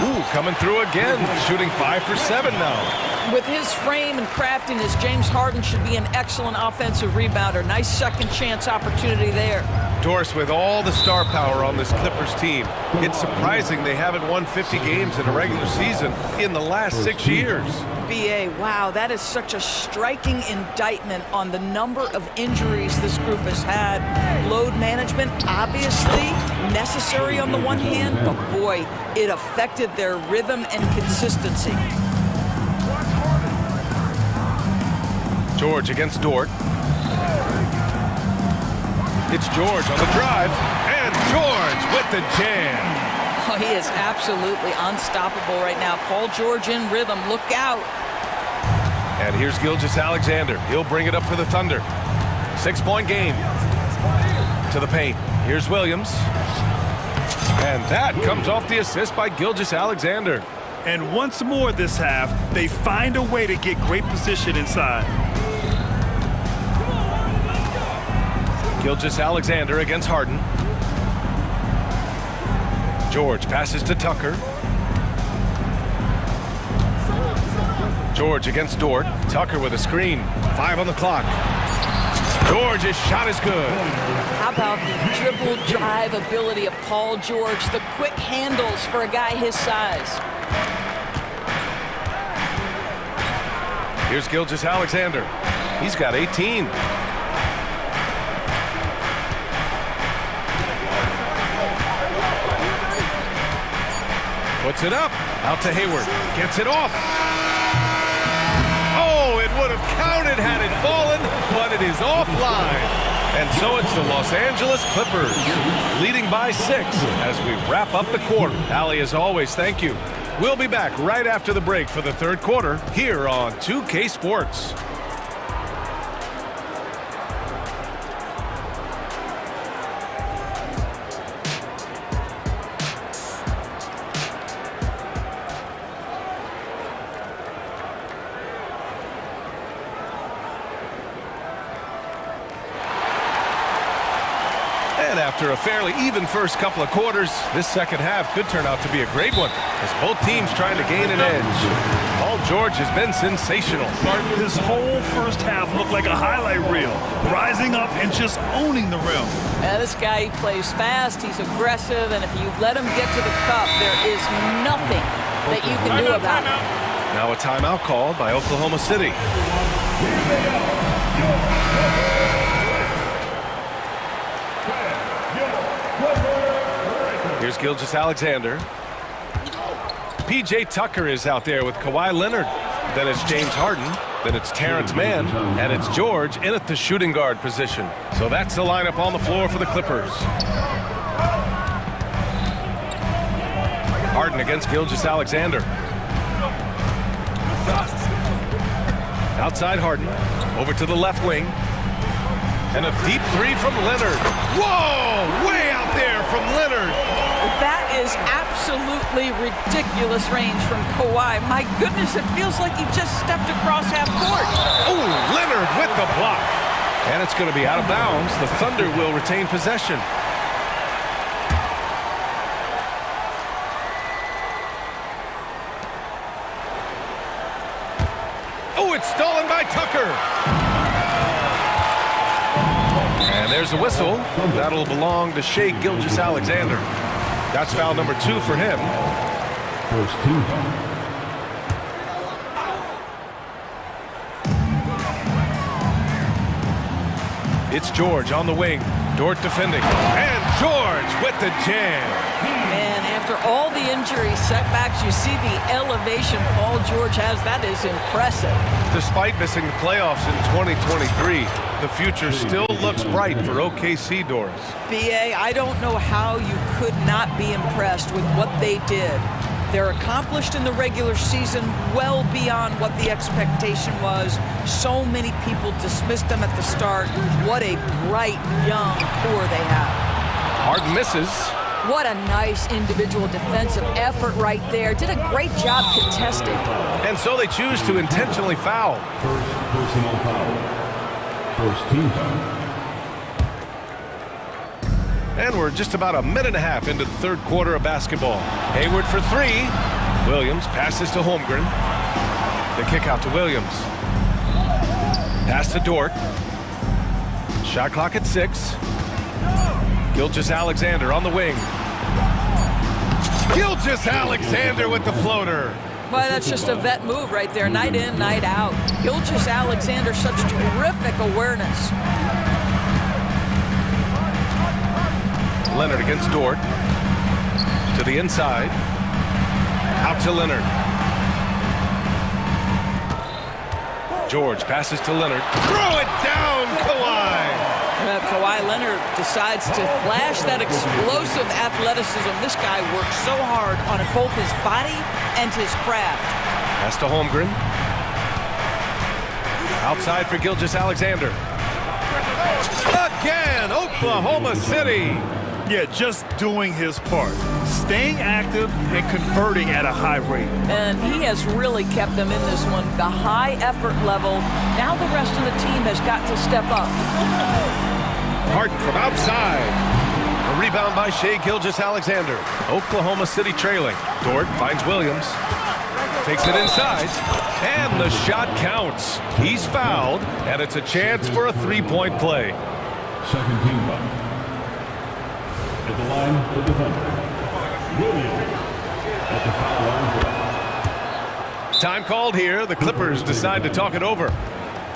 S8: Ooh, coming through again. Shooting 5 for 7 now.
S10: With his frame and craftiness, James Harden should be an excellent offensive rebounder. Nice second chance opportunity there.
S8: Doris with all the star power on this Clippers team. It's surprising they haven't won 50 games in a regular season in the last 6 years.
S10: BA, wow, that is such a striking indictment on the number of injuries this group has had. Load management, obviously necessary on the one hand, but boy, it affected their rhythm and consistency.
S8: George against Dort. It's George on the drive, and George with the jam.
S10: Oh, he is absolutely unstoppable right now. Paul George in rhythm. Look out.
S8: And here's Gilgeous-Alexander. He'll bring it up for the Thunder. 6-point game. To the paint. Here's Williams. And that comes off the assist by Gilgeous-Alexander.
S9: And once more this half, they find a way to get great position inside.
S8: Gilgeous-Alexander against Harden. George passes to Tucker. George against Dort. Tucker with a screen. 5 on the clock. George's shot is good.
S10: How about the dribble drive ability of Paul George? The quick handles for a guy his size.
S8: Here's Gilgeous-Alexander. He's got 18. Puts it up. Out to Hayward. Gets it off. Oh, it would have counted had it fallen, but it is offline. And so it's the Los Angeles Clippers leading by 6 as we wrap up the quarter. Allie, as always, thank you. We'll be back right after the break for the third quarter here on 2K Sports. After a fairly even first couple of quarters, this second half could turn out to be a great one, as both teams trying to gain an edge. Paul George has been sensational.
S9: His whole first half looked like a highlight reel, rising up and just owning the rim.
S10: This guy, he plays fast, he's aggressive, and if you let him get to the cup, there is nothing that you can do about it.
S8: Now a timeout called by Oklahoma City. Here's Gilgeous-Alexander. P.J. Tucker is out there with Kawhi Leonard. Then it's James Harden. Then it's Terrence Mann. And it's George in at the shooting guard position. So that's the lineup on the floor for the Clippers. Harden against Gilgeous-Alexander. Outside Harden. Over to the left wing. And a deep three from Leonard. Whoa! Way out there from Leonard.
S10: That is absolutely ridiculous range from Kawhi. My goodness, it feels like he just stepped across half court.
S8: Oh, Leonard with the block. And it's going to be out of bounds. The Thunder will retain possession. Oh, it's stolen by Tucker. And there's a whistle. That'll belong to Shai Gilgeous-Alexander. That's foul number 2 for him.
S7: First team.
S8: It's George on the wing. Dort defending. And George with the jam.
S10: Man, after all the injury setbacks, you see the elevation Paul George has. That is impressive.
S8: Despite missing the playoffs in 2023, the future still looks bright for OKC, Doris.
S10: B.A., I don't know how you could not be impressed with what they did. They're accomplished in the regular season well beyond what the expectation was. So many people dismissed them at the start. What a bright, young core they have.
S8: Harden misses.
S10: What a nice individual defensive effort right there. Did a great job contesting.
S8: And so they choose to intentionally foul.
S7: First personal foul. First team foul.
S8: And we're just about a minute and a half into the third quarter of basketball. Hayward for 3. Williams passes to Holmgren. The kick out to Williams. Pass to Dort. Shot clock at 6. Gilgeous-Alexander on the wing. Gilgeous-Alexander with the floater.
S10: Well, that's just a vet move right there. Night in, night out. Gilgeous-Alexander, such terrific awareness.
S8: Leonard against Dort. To the inside. Out to Leonard. George passes to Leonard. Throw it down, Kawhi!
S10: Kawhi Leonard decides to flash that explosive athleticism. This guy works so hard on both his body and his craft.
S8: Pass to Holmgren. Outside for Gilgeous-Alexander. Again, Oklahoma City.
S9: Yeah, just doing his part. Staying active and converting at a high rate.
S10: And he has really kept them in this one. The high effort level. Now the rest of the team has got to step up.
S8: Harden from outside. A rebound by Shai Gilgeous-Alexander. Oklahoma City trailing. Dort finds Williams. Takes it inside. And the shot counts. He's fouled. And it's a chance for a three-point play.
S7: Second team foul. At the line for defender. Williams. At the foul line for.
S8: Time called here. The Clippers decide to talk it over.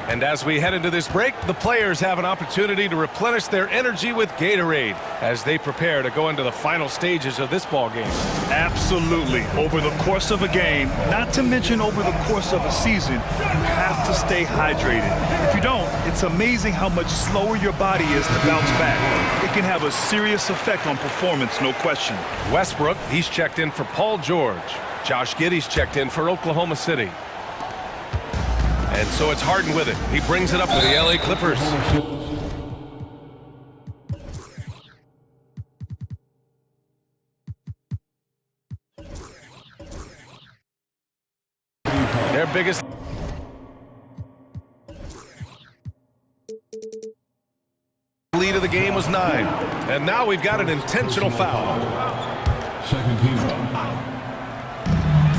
S8: And as we head into this break, the players have an opportunity to replenish their energy with Gatorade as they prepare to go into the final stages of this ball game.
S9: Absolutely. Over the course of a game, not to mention over the course of a season, you have to stay hydrated. If you don't, it's amazing how much slower your body is to bounce back. It can have a serious effect on performance, no question.
S8: Westbrook, he's checked in for Paul George. Josh Giddey's checked in for Oklahoma City. And so it's Harden with it. He brings it up for the LA Clippers. Their biggest lead of the game was 9. And now we've got an intentional foul.
S7: Second team foul.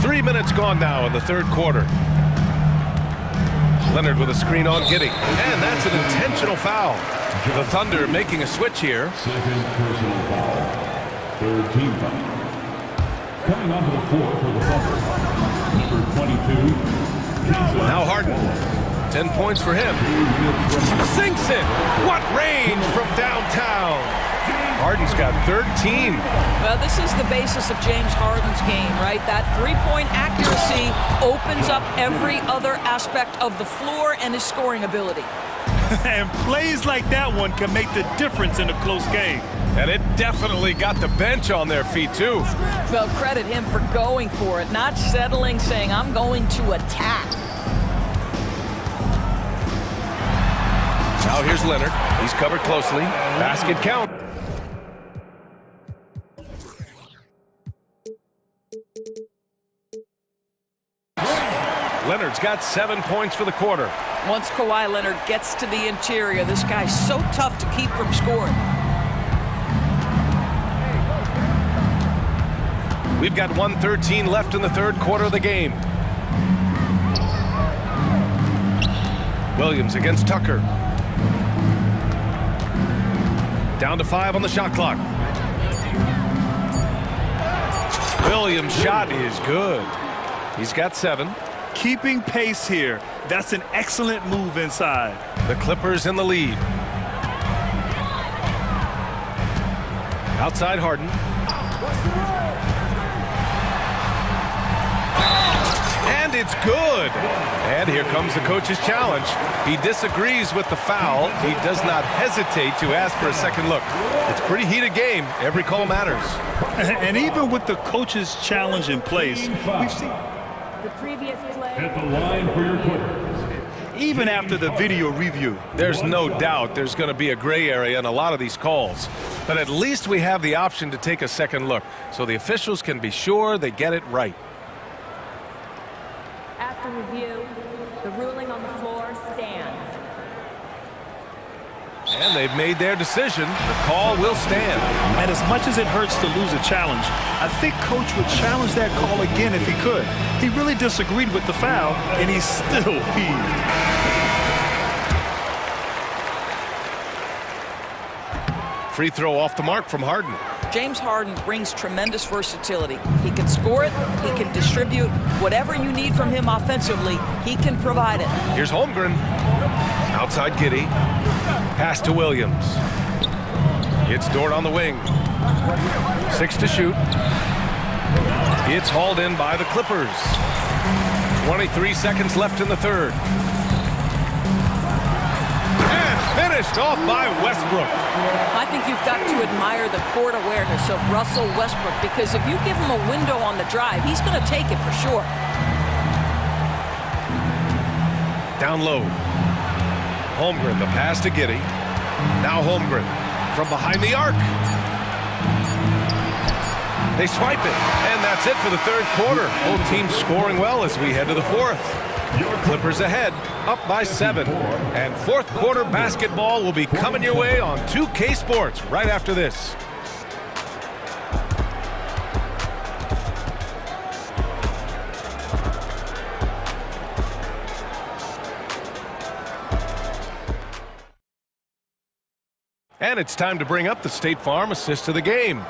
S8: 3 minutes gone now in the third quarter. Leonard with a screen on Giddey. And that's an intentional foul. The Thunder making a switch here.
S7: Second personal foul. Third team foul. Coming onto the floor for the Thunder. Number 22.
S8: Now Harden. 10 points for him. Sinks it. What range from downtown. Harden's got 13.
S10: Well, this is the basis of James Harden's game, right? That three-point accuracy opens up every other aspect of the floor and his scoring ability.
S9: And plays like that one can make the difference in a close game.
S8: And it definitely got the bench on their feet, too.
S10: Well, credit him for going for it, not settling, saying, I'm going to attack.
S8: Now here's Leonard. He's covered closely. Basket count. Leonard's got 7 points for the quarter.
S10: Once Kawhi Leonard gets to the interior, this guy's so tough to keep from scoring.
S8: We've got 1:13 left in the third quarter of the game. Williams against Tucker. Down to 5 on the shot clock. Williams' shot is good. He's got 7.
S9: Keeping pace here. That's an excellent move inside.
S8: The Clippers in the lead. Outside Harden. And it's good. And here comes the coach's challenge. He disagrees with the foul. He does not hesitate to ask for a second look. It's a pretty heated game. Every call matters.
S9: And even with the coach's challenge in place, we've seen
S6: The previous play.
S7: At the line for your Clippers.
S9: even after the video review.
S8: There's no doubt there's going to be a gray area in a lot of these calls. But at least we have the option to take a second look, so the officials can be sure they get it right.
S6: After review, the ruling on the floor stands.
S8: And they've made their decision. The call will stand.
S9: And as much as it hurts to lose a challenge, I think Coach would challenge that call again if he could. He really disagreed with the foul, and he's still peeved.
S8: Free throw off the mark from Harden.
S10: James Harden brings tremendous versatility. He can score it, he can distribute. Whatever you need from him offensively, he can provide it.
S8: Here's Holmgren. Outside Giddey. Pass to Williams. It's Dort on the wing. 6 to shoot. It's hauled in by the Clippers. 23 seconds left in the third. And finished off by Westbrook.
S10: I think you've got to admire the court awareness of Russell Westbrook, because if you give him a window on the drive, he's going to take it for sure.
S8: Down low. Holmgren, the pass to Giddey. Now Holmgren from behind the arc. They swipe it, and that's it for the third quarter. Both teams scoring well as we head to the fourth. Clippers ahead, up by 7. And fourth quarter basketball will be coming your way on 2K Sports right after this. And it's time to bring up the State Farm assist of the game.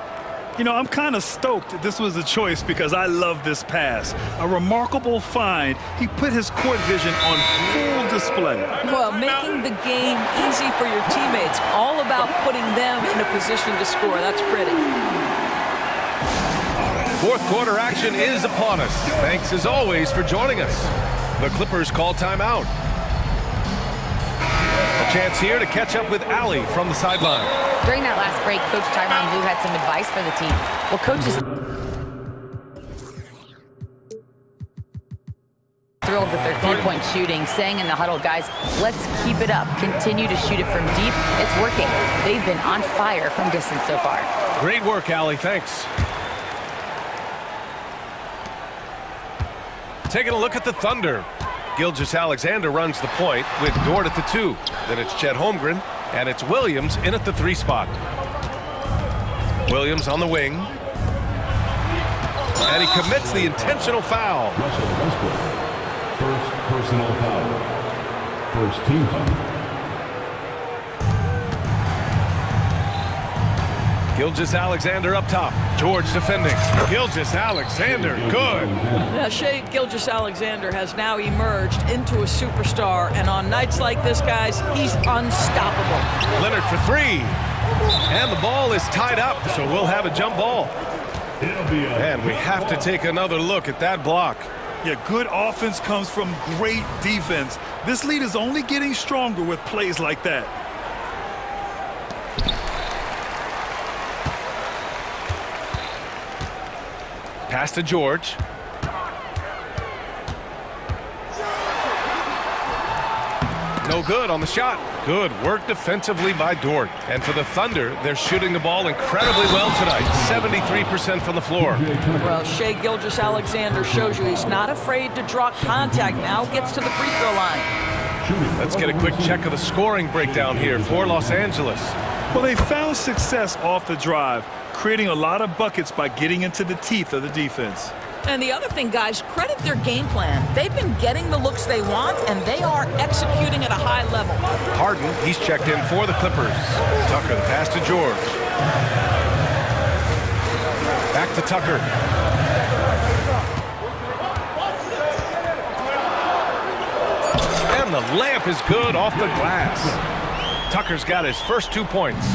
S9: You know, I'm kind of stoked this was a choice because I love this pass. A remarkable find. He put his court vision on full display.
S10: Well, making the game easy for your teammates. All about putting them in a position to score. That's pretty.
S8: Fourth quarter action is upon us. Thanks as always for joining us. The Clippers call timeout. A chance here to catch up with Allie from the sideline.
S11: During that last break, Coach Tyronn Lue had some advice for the team. Well, coaches thrilled with their three-point shooting, saying in the huddle, guys, let's keep it up. Continue to shoot it from deep. It's working. They've been on fire from distance so far.
S8: Great work, Allie. Thanks. Taking a look at the Thunder. Gilgeous-Alexander runs the point with Dort at the 2. Then it's Chet Holmgren, and it's Williams in at the 3 spot. Williams on the wing. And he commits the intentional foul.
S7: Russell Westbrook. First personal foul. First team foul.
S8: Gilgeous-Alexander up top. George defending. Gilgeous-Alexander, good.
S10: Now, Shai Gilgeous-Alexander has now emerged into a superstar, and on nights like this, guys, he's unstoppable.
S8: Leonard for three. And the ball is tied up, so we'll have a jump ball. And we have to take another look at that block.
S9: Yeah, good offense comes from great defense. This lead is only getting stronger with plays like that.
S8: Pass to George. No good on the shot. Good work defensively by Dort. And for the Thunder, they're shooting the ball incredibly well tonight. 73% from the floor.
S10: Well, Shai Gilgeous-Alexander shows you he's not afraid to draw contact. Now gets to the free throw line.
S8: Let's get a quick check of the scoring breakdown here for Los Angeles.
S9: Well, they found success off the drive, creating a lot of buckets by getting into the teeth of the defense.
S10: And the other thing, guys, credit their game plan. They've been getting the looks they want, and they are executing at a high level.
S8: Harden, he's checked in for the Clippers. Tucker, the pass to George. Back to Tucker. And the layup is good off the glass. Tucker's got his first 2 points.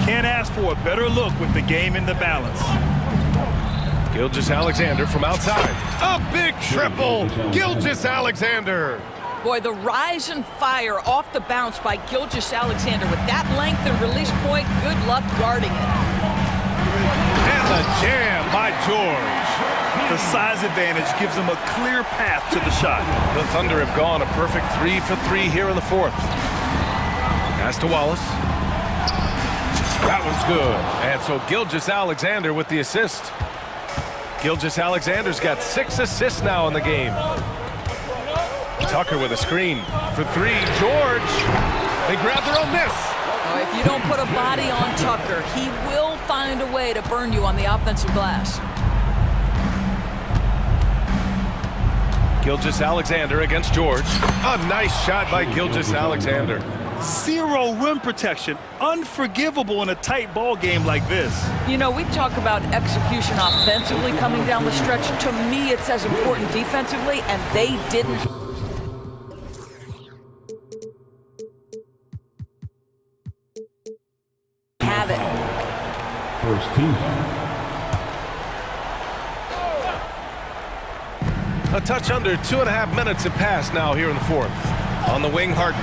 S9: Can't ask for a better look with the game in the balance.
S8: Gilgeous-Alexander from outside. A big triple. Gilgeous-Alexander.
S10: Boy, the rise and fire off the bounce by Gilgeous-Alexander. With that length and release point, good luck guarding it.
S8: And the jam by George.
S9: The size advantage gives him a clear path to the shot.
S8: The Thunder have gone a perfect 3 for 3 here in the fourth. Pass to Wallace. That one's good. And so Gilgeous-Alexander with the assist. Gilgeous-Alexander's got 6 assists now in the game. Tucker with a screen for three. George. They grab their own miss.
S10: Oh, if you don't put a body on Tucker, he will find a way to burn you on the offensive glass.
S8: Gilgeous-Alexander against George. A nice shot by Gilgeous-Alexander.
S9: Zero rim protection. Unforgivable in a tight ball game like this.
S10: You know, we talk about execution offensively coming down the stretch. To me, it's as important defensively, and they didn't. Have it.
S7: First team.
S8: A touch under 2.5 minutes have passed now here in the fourth. On the wing, Harden.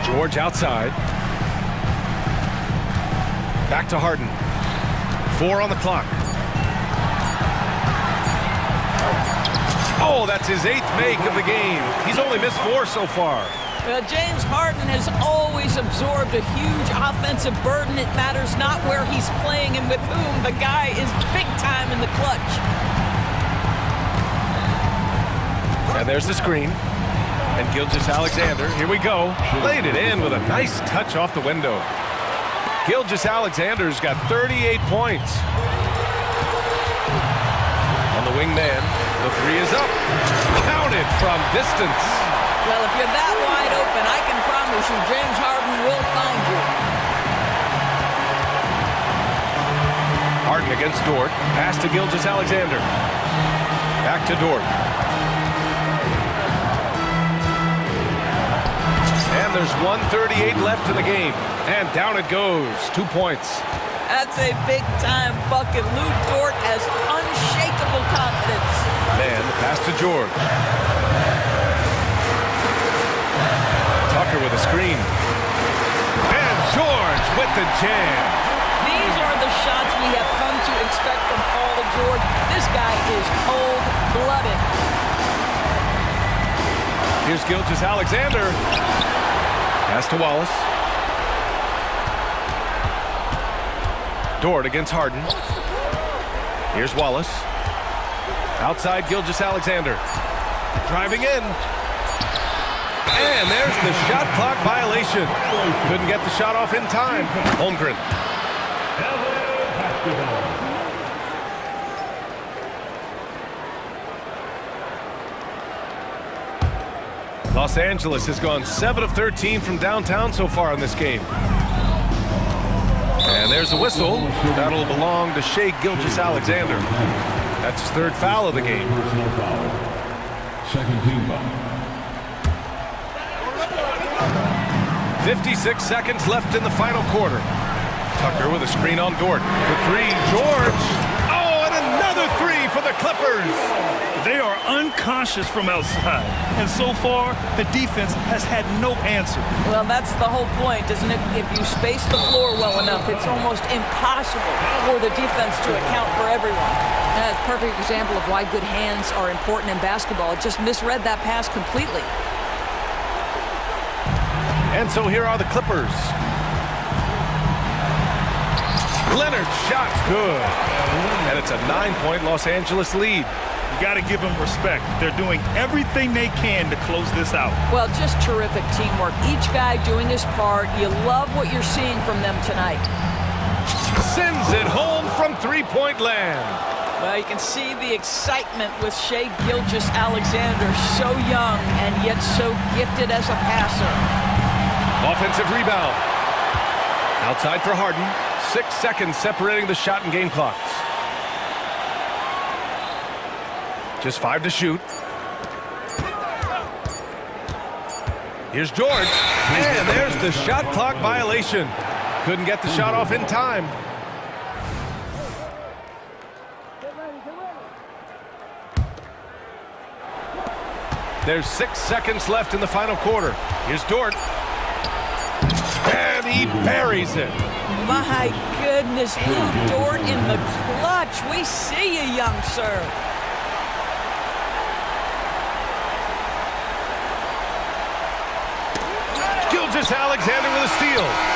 S8: George outside. Back to Harden. 4 on the clock. Oh, that's his 8th make of the game. He's only missed 4 so far.
S10: James Harden has always absorbed a huge offensive burden. It matters not where he's playing and with whom. The guy is big time in the clutch.
S8: And there's the screen. And Gilgeous-Alexander, here we go, laid it in with a nice touch off the window. Gilgeous-Alexander's got 38 points. On the wingman, the 3 is up. Counted from distance.
S10: Well, if you're that wide open, I can promise you James Harden will find you.
S8: Harden against Dort. Pass to Gilgeous-Alexander. Back to Dort. And there's 1:38 left in the game. And down it goes. 2 points.
S10: That's a big-time bucket. Lou Dort has unshakable confidence.
S8: Man, the pass to George. Tucker with a screen. And George with the jam.
S10: These are the shots we have come to expect from Paul George. This guy is cold-blooded.
S8: Here's Gilgeous-Alexander. Pass to Wallace. Dort against Harden. Here's Wallace. Outside Gilgeous-Alexander. Driving in. And there's the shot clock violation. Couldn't get the shot off in time. Holmgren. Los Angeles has gone 7 of 13 from downtown so far in this game. And there's a whistle. That'll belong to Shai Gilgeous-Alexander. That's his third foul of the game.
S7: Personal foul. Second team foul.
S8: 56 seconds left in the final quarter. Tucker with a screen on Dort. For three, George. Oh, and another three for the Clippers.
S9: They are unconscious from outside, and so far, the defense has had no answer.
S10: Well, that's the whole point, isn't it? If you space the floor well enough, it's almost impossible for the defense to account for everyone. That's a perfect example of why good hands are important in basketball. It just misread that pass completely.
S8: And so here are the Clippers. Leonard's shot's good. And it's a 9-point Los Angeles lead.
S9: You got to give them respect. They're doing everything they can to close this out.
S10: Well, just terrific teamwork. Each guy doing his part. You love what you're seeing from them tonight.
S8: Sends it home from three-point land.
S10: Well, you can see the excitement with Shai Gilgeous-Alexander, so young and yet so gifted as a passer.
S8: Offensive rebound. Outside for Harden. 6 seconds separating the shot and game clocks. Just 5 to shoot. Here's George. And there's the shot clock violation. Couldn't get the shot off in time. There's 6 seconds left in the final quarter. Here's Dort. And he buries it.
S10: My goodness, Lou Dort in the clutch. We see you, young sir.
S8: Gilgeous-Alexander with a steal.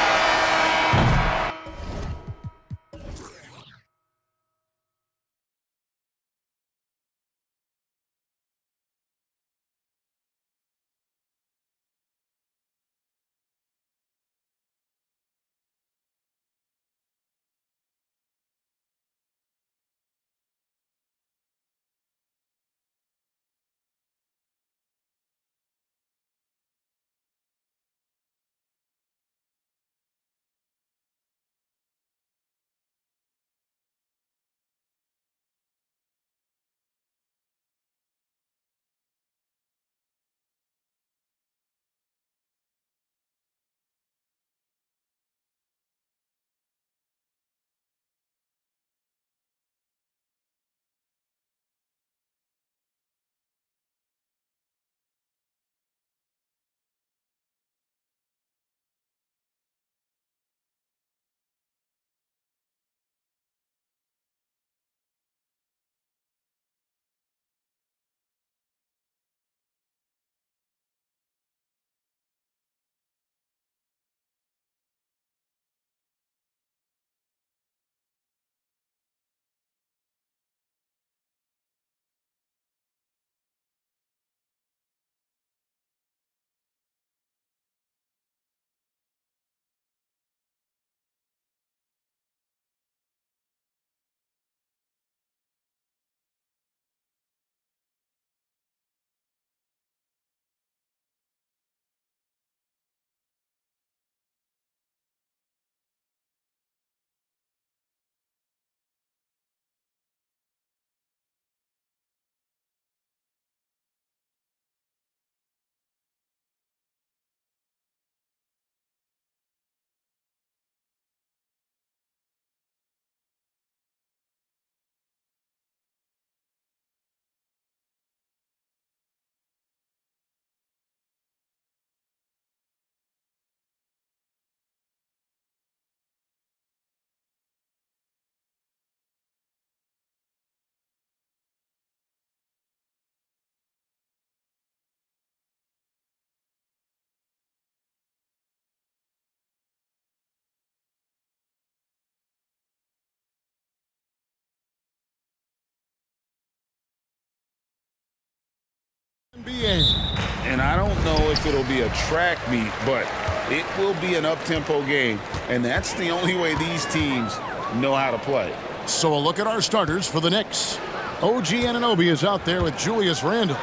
S3: And I don't know if it'll be a track meet, but it will be an up-tempo game. And that's the only way these teams know how to play.
S1: So a look at our starters for the Knicks. OG Anunoby is out there with Julius Randle.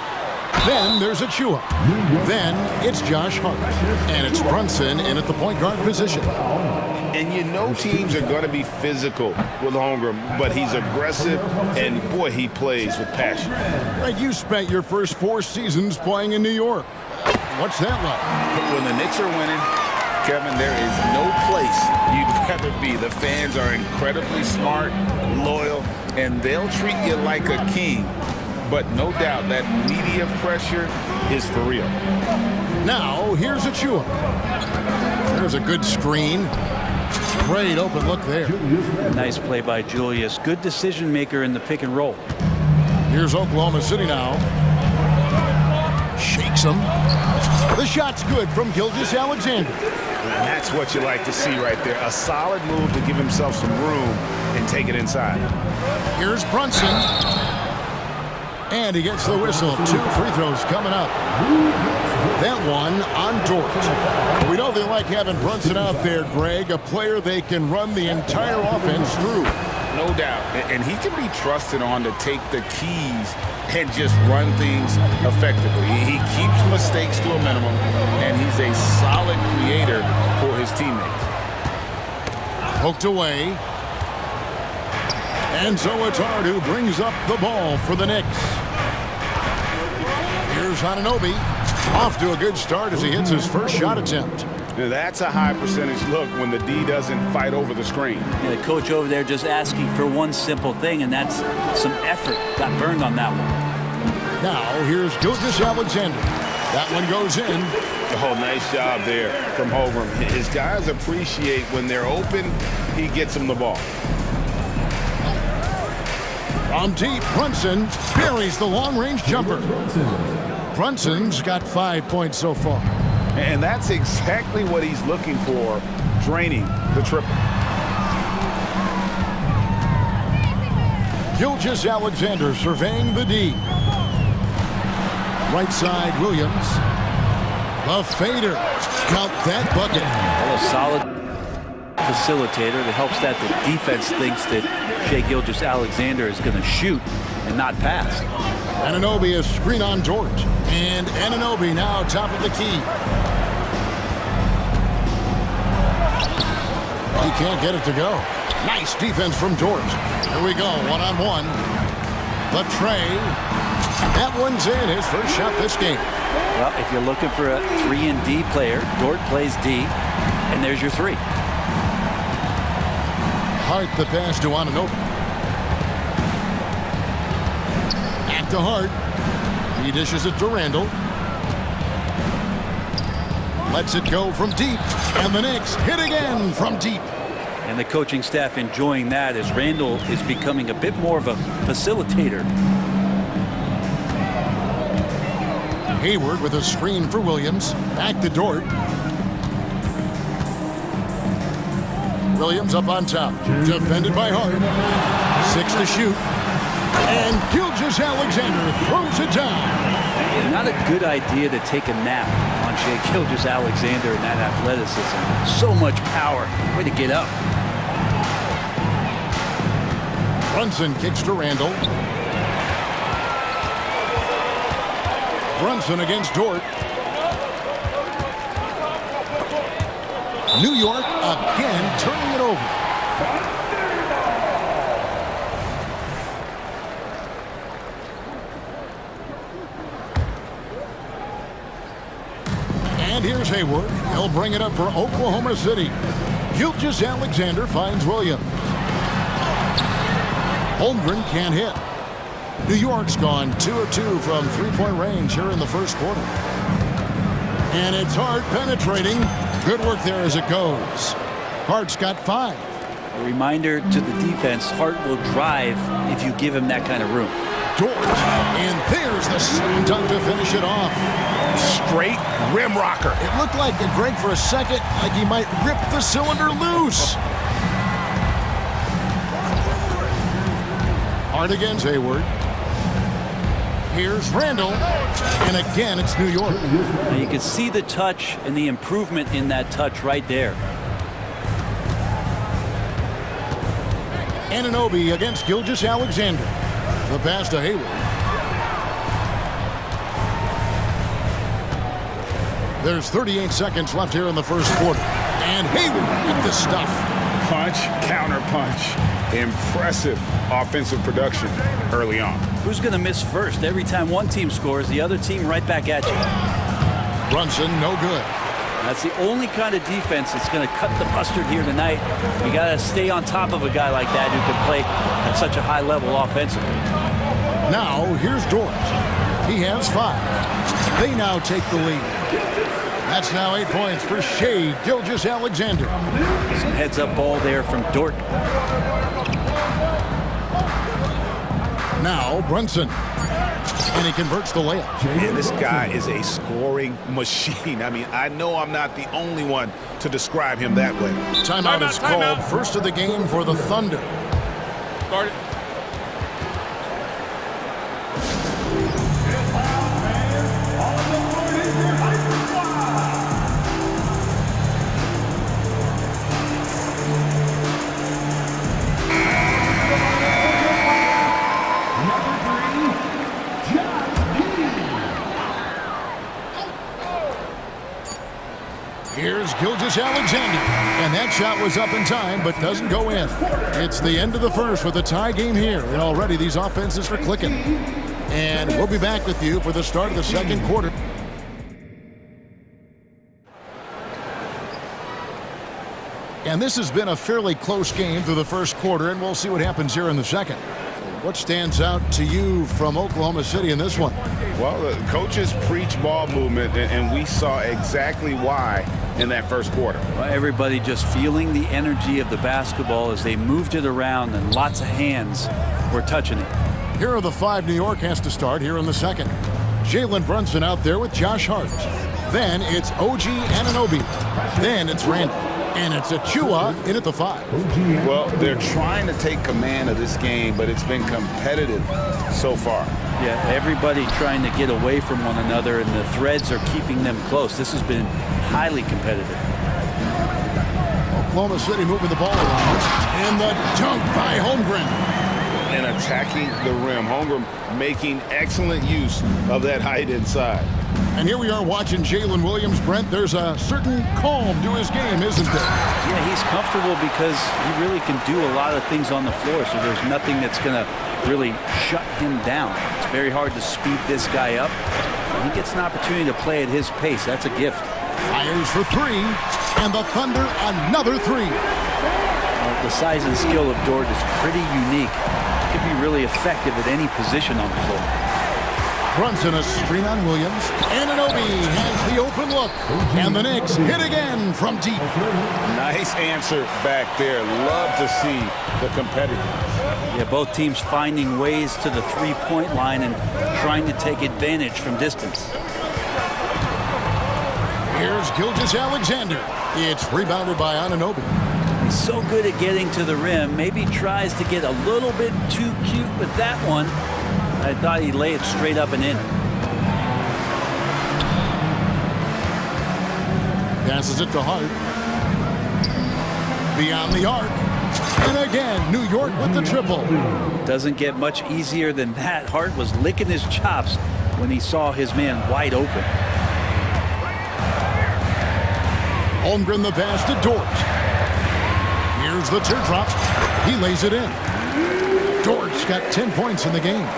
S1: Then there's Achua. Then it's Josh Hart. And it's Brunson in at the point guard position.
S3: And you know teams are going to be physical with Holmgren, but he's aggressive, and boy, he plays with passion.
S1: Right, you spent your first 4 seasons playing in New York. What's that like?
S3: When the Knicks are winning, Kevin, there is no place you'd rather be. The fans are incredibly smart, loyal, and they'll treat you like a king. But no doubt that media pressure is for real.
S1: Now, here's Achua. There's a good screen. Great open look there.
S2: Nice play by Julius. Good decision maker in the pick and roll.
S1: Here's Oklahoma City now. Shakes him. The shot's good from Gilgeous Alexander.
S3: And that's what you like to see right there. A solid move to give himself some room and take it inside.
S1: Here's Brunson. And he gets the whistle. 2 free throws coming up. That one on Dort. We know they like having Brunson out there, Greg, a player they can run the entire offense through.
S3: No doubt. And he can be trusted on to take the keys and just run things effectively. He keeps mistakes to a minimum, and he's a solid creator for his teammates.
S1: Poked away. And so it's Hart who brings up the ball for the Knicks. Here's Anunoby. Off to a good start as he hits his first shot attempt.
S3: Now that's a high percentage look when the D doesn't fight over the screen.
S2: Yeah, the coach over there just asking for one simple thing, and that's some effort. Got burned on that one.
S1: Now here's Gilgeous Alexander. That one goes in.
S3: Oh, nice job there from Holmgren. His guys appreciate when they're open, he gets them the ball.
S1: From deep, Brunson buries the long-range jumper. Brunson's got 5 points so far.
S3: And that's exactly what he's looking for, draining the triple.
S1: Gilgeous Alexander surveying the D. Right side, Williams. The fader. Count that bucket.
S2: A solid facilitator that helps that the defense thinks that Shai Gilgeous-Alexander is going to shoot and not pass.
S1: Anunoby is screen on Dort. And Anunoby now top of the key. He can't get it to go. Nice defense from Dort. Here we go, one-on-one. The tray. That one's in, his first shot this game.
S2: Well, if you're looking for a 3-and-D player, Dort plays D, and there's your 3.
S1: Hart the pass to Anunoby. Back to Hart. He dishes it to Randle. Lets it go from deep. And the Knicks hit again from deep.
S2: And the coaching staff enjoying that as Randle is becoming a bit more of a facilitator.
S1: Hayward with a screen for Williams. Back to Dort. Williams up on top. Defended by Hart. 6 to shoot. And Gilgeous-Alexander throws it down.
S2: Not a good idea to take a nap on Shai Gilgeous-Alexander and that athleticism. So much power. Way to get up.
S1: Brunson kicks to Randle. Brunson against Dort. New York again turning it over. And here's Hayward. He'll bring it up for Oklahoma City. Gilgeous-Alexander finds Williams. Holmgren can't hit. New York's gone 2 of 2 from three-point range here in the first quarter. And it's Hart penetrating. Good work there as it goes. Hart's got 5.
S2: A reminder to the defense, Hart will drive if you give him that kind of room.
S1: Dort, and there's the slam dunk to finish it off.
S8: Straight rim rocker.
S1: It looked like, Greg, for a second, like he might rip the cylinder loose. Hart against Hayward. Here's Randall. And again, it's New York.
S2: Now you can see the touch and the improvement in that touch right there.
S1: Anunoby against Gilgeous-Alexander. The pass to Hayward. There's 38 seconds left here in the first quarter. And Hayward with the stuff.
S3: Punch, counter punch. Impressive offensive production early on.
S2: Who's going to miss first? Every time one team scores, the other team right back at you.
S1: Brunson, no good.
S2: That's the only kind of defense that's going to cut the mustard here tonight. You got to stay on top of a guy like that who can play at such a high level offensively.
S1: Now, here's George. He has 5. They now take the lead. That's now 8 points for Shea Gilgeous-Alexander.
S2: Some heads-up ball there from Dort.
S1: Now, Brunson. And he converts the layup.
S3: Man, this guy is a scoring machine. I mean, I know I'm not the only one to describe him that way.
S1: Timeout is called. First of the game for the Thunder.
S5: Start it.
S1: Here's Gilgeous-Alexander. And that shot was up in time, but doesn't go in. It's the end of the first with a tie game here. And already these offenses are clicking. And we'll be back with you for the start of the second quarter. And this has been a fairly close game through the first quarter, and we'll see what happens here in the second. What stands out to you from Oklahoma City in this one?
S3: Well, the coaches preach ball movement, and we saw exactly why in that first quarter.
S2: Well, everybody just feeling the energy of the basketball as they moved it around, and lots of hands were touching it.
S1: Here are the 5 New York has to start here in the second. Jalen Brunson out there with Josh Hart. Then it's OG Anunoby. Then it's Randall. And it's Achua in at the 5.
S3: Well, they're trying to take command of this game, but it's been competitive so far.
S2: Yeah, everybody trying to get away from one another, and the threads are keeping them close. This has been highly competitive.
S1: Oklahoma City moving the ball around. And the dunk by Holmgren.
S3: And attacking the rim. Holmgren making excellent use of that height inside.
S1: And here we are watching Jalen Williams. Brent, there's a certain calm to his game, isn't there?
S2: Yeah, he's comfortable because he really can do a lot of things on the floor, so there's nothing that's going to really shut him down. It's very hard to speed this guy up. He gets an opportunity to play at his pace. That's a gift.
S1: Fires for 3, and the Thunder another 3.
S2: The size and skill of Dort is pretty unique. He can be really effective at any position on the floor.
S1: Brunson a screen on Williams. Anunoby has the open look. And the Knicks hit again from deep.
S3: Nice answer back there. Love to see the competitiveness.
S2: Yeah, both teams finding ways to the three-point line and trying to take advantage from distance.
S1: Here's Gilgeous-Alexander. It's rebounded by Anunoby.
S2: He's so good at getting to the rim. Maybe tries to get a little bit too cute with that one. I thought he'd lay it straight up and in.
S1: Passes it to Hart. Beyond the arc. And again, New York with the triple.
S2: Doesn't get much easier than that. Hart was licking his chops when he saw his man wide open.
S1: Holmgren the pass to Dort. Here's the teardrop. He lays it in. Dort's got 10 points in the game.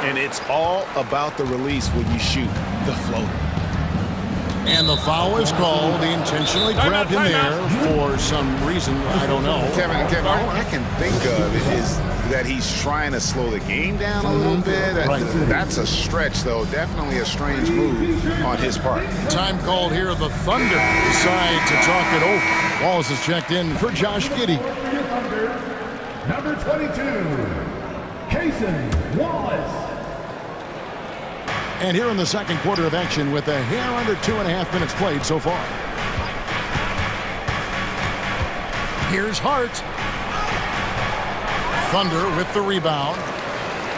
S3: And it's all about the release when you shoot the floater.
S1: And the foul is called. He intentionally grabbed him there for some reason. I don't know.
S3: Kevin, all I can think of is that he's trying to slow the game down a little bit.
S1: Right.
S3: That's a stretch, though. Definitely a strange move on his part.
S1: Time called here. The Thunder decide to talk it over. Wallace is checked in for Josh Giddey.
S7: Number 22, Cason Wallace.
S1: And here in the second quarter of action with a hair under 2.5 minutes played so far. Here's Hart. Thunder with the rebound.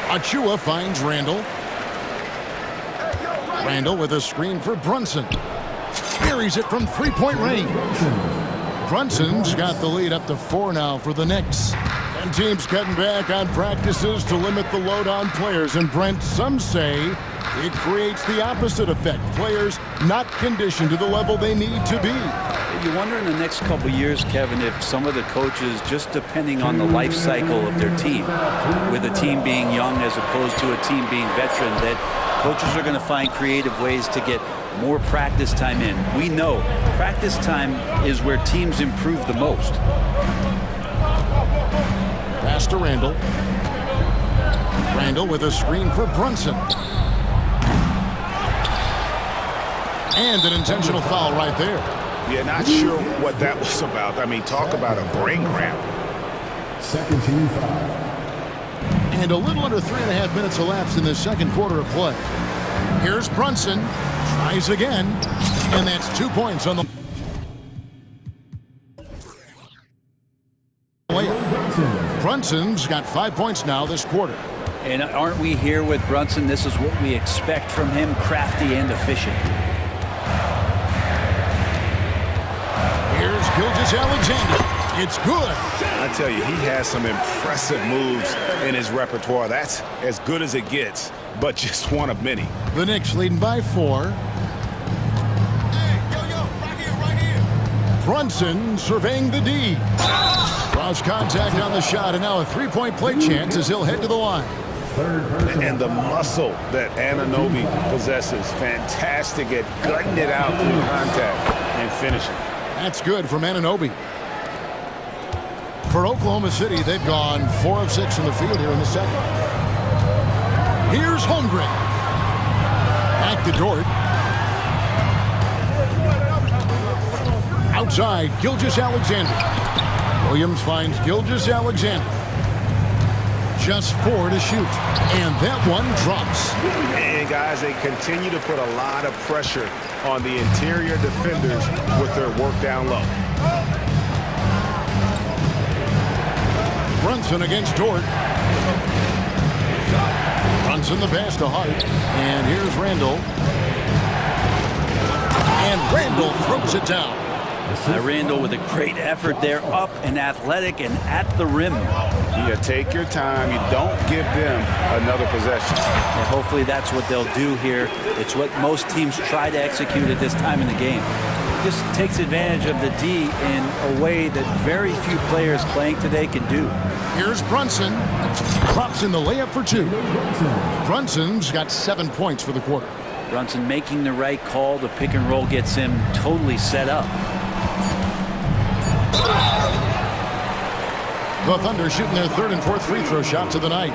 S1: Achua finds Randall. Randall with a screen for Brunson. Buries it from three-point range. Brunson's got the lead up to 4 now for the Knicks. And teams cutting back on practices to limit the load on players. And Brent, some say it creates the opposite effect. Players not conditioned to the level they need to be.
S2: You wonder in the next couple years, Kevin, if some of the coaches, just depending on the life cycle of their team, with a team being young as opposed to a team being veteran, that coaches are going to find creative ways to get more practice time in. We know practice time is where teams improve the most.
S1: Pass to Randall. Randall with a screen for Brunson. And an intentional foul right there.
S3: Yeah, not sure what that was about. I mean, talk about a brain cramp.
S7: Second team foul.
S1: And a little under 3.5 minutes elapsed in the second quarter of play. Here's Brunson. Tries again. And that's 2 points on the layup. Brunson's got 5 points now this quarter.
S2: And aren't we here with Brunson? This is what we expect from him, crafty and efficient.
S1: Here's Gilgeous-Alexander. It's good.
S3: I tell you, he has some impressive moves in his repertoire. That's as good as it gets, but just one of many.
S1: The Knicks leading by 4.
S5: Right here.
S1: Brunson surveying the D. Cross contact on the shot, and now a three-point play chance as he'll head to the line.
S3: And the muscle that Anunoby possesses, fantastic at gutting it out through contact and finishing.
S1: That's good from Anunoby. For Oklahoma City, they've gone 4 of 6 from the field here in the second. Here's Holmgren. Back to Dort. Outside, Gilgeous-Alexander. Williams finds Gilgeous-Alexander. Just 4 to shoot. And that one drops.
S3: And guys, they continue to put a lot of pressure on the interior defenders with their work down low.
S1: Brunson against Dort. Brunson the pass to Hart. And here's Randall. And Randall throws it down.
S2: Randall with a great effort there, up and athletic and at the rim.
S3: You take your time. You don't give them another possession.
S2: And hopefully that's what they'll do here. It's what most teams try to execute at this time in the game. Just takes advantage of the D in a way that very few players playing today can do.
S1: Here's Brunson. Drops in the layup for 2. Brunson's got 7 points for the quarter.
S2: Brunson making the right call. The pick and roll gets him totally set up.
S1: The Thunder shooting their 3rd and 4th free throw shots of the night.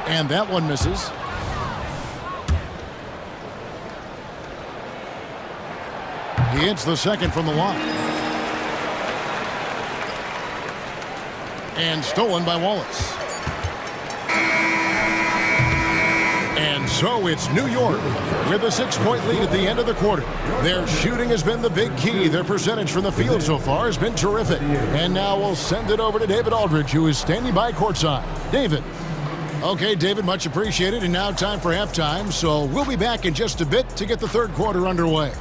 S1: And that one misses. He hits the second from the line. And stolen by Wallace. And so it's New York with a 6-point lead at the end of the quarter. Their shooting has been the big key. Their percentage from the field so far has been terrific. And now we'll send it over to David Aldridge, who is standing by courtside. David. Okay, David, much appreciated. And now time for halftime. So we'll be back in just a bit to get the third quarter underway.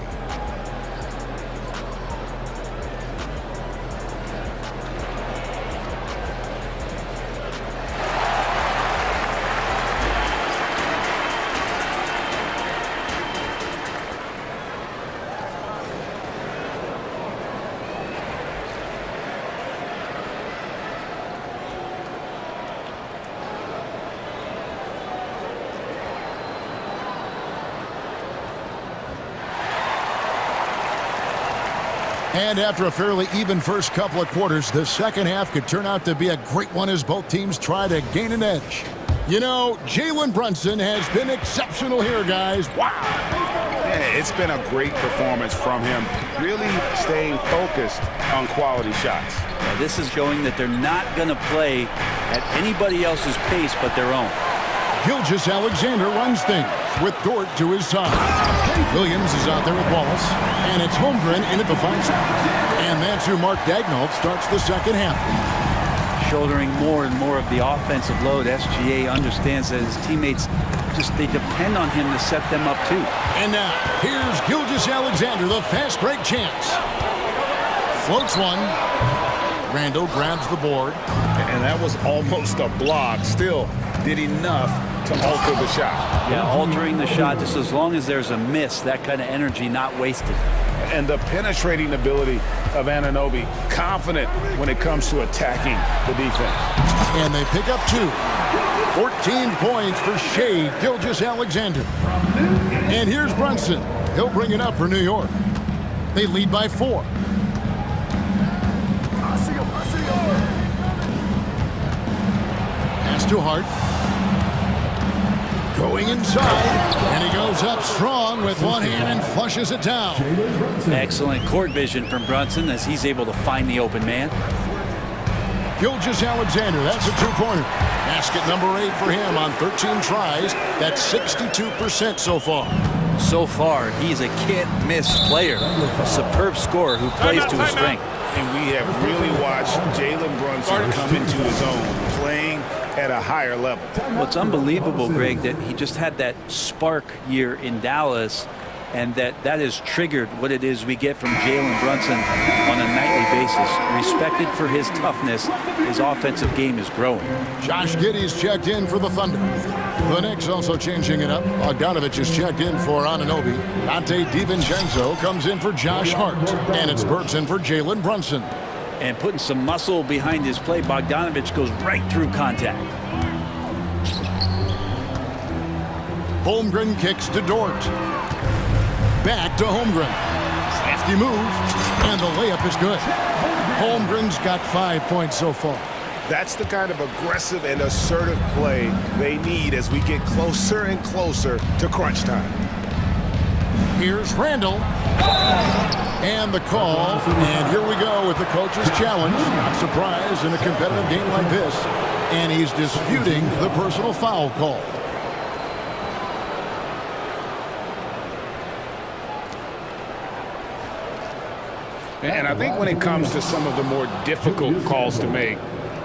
S1: And after a fairly even first couple of quarters, the second half could turn out to be a great one as both teams try to gain an edge. You know, Jalen Brunson has been exceptional here, guys. Wow.
S3: Yeah, it's been a great performance from him, really staying focused on quality shots.
S2: Now, this is showing that they're not going to play at anybody else's pace but their own.
S1: Gilgeous-Alexander runs things with Dort to his side. Williams is out there with Wallace, and it's Holmgren in at the 5 spot. And that's who Mark Daignault starts the second half.
S2: shouldering more and more of the offensive load. SGA understands that his teammates they depend on him to set them up too.
S1: And now, here's Gilgeous-Alexander, the fast break chance. Floats one. Randall grabs the board.
S3: And that was almost a block. Still did enough to alter the shot.
S2: Yeah, altering the shot just as long as there's a miss, that kind of energy not wasted.
S3: And the penetrating ability of Anunoby, confident when it comes to attacking the defense.
S1: And they pick up 2. 14 points for Shea Gilgeous-Alexander. And here's Brunson. He'll bring it up for New York. They lead by 4. Pass to Hart. Going inside, and he goes up strong with one hand and flushes it down.
S2: Excellent court vision from Brunson as he's able to find the open man.
S1: Gilgeous-Alexander, that's a 2-pointer. Basket number 8 for him on 13 tries. That's 62% so far.
S2: So far, he's a can't-miss player. A superb scorer who plays to his strength.
S3: And we have really watched Jalen Brunson come into his own, playing at a higher level.
S2: Well, it's unbelievable, Greg, that he just had that spark year in Dallas, and that has triggered what it is we get from Jalen Brunson on a nightly basis. Respected for his toughness, his offensive game is growing.
S1: Josh Giddey's checked in for the Thunder. The Knicks also changing it up. Bogdanovich is checked in for Anunoby. Dante DiVincenzo comes in for Josh Hart. And it's Burks in for Jalen Brunson.
S2: And putting some muscle behind his play, Bogdanovich goes right through contact.
S1: Holmgren kicks to Dort. Back to Holmgren. Crafty move, and the layup is good. Holmgren's got 5 points so far.
S3: That's the kind of aggressive and assertive play they need as we get closer and closer to crunch time.
S1: Here's Randall. And the call. And here we go with the coach's challenge. Not surprised in a competitive game like this. And he's disputing the personal foul call.
S3: And I think when it comes to some of the more difficult calls to make,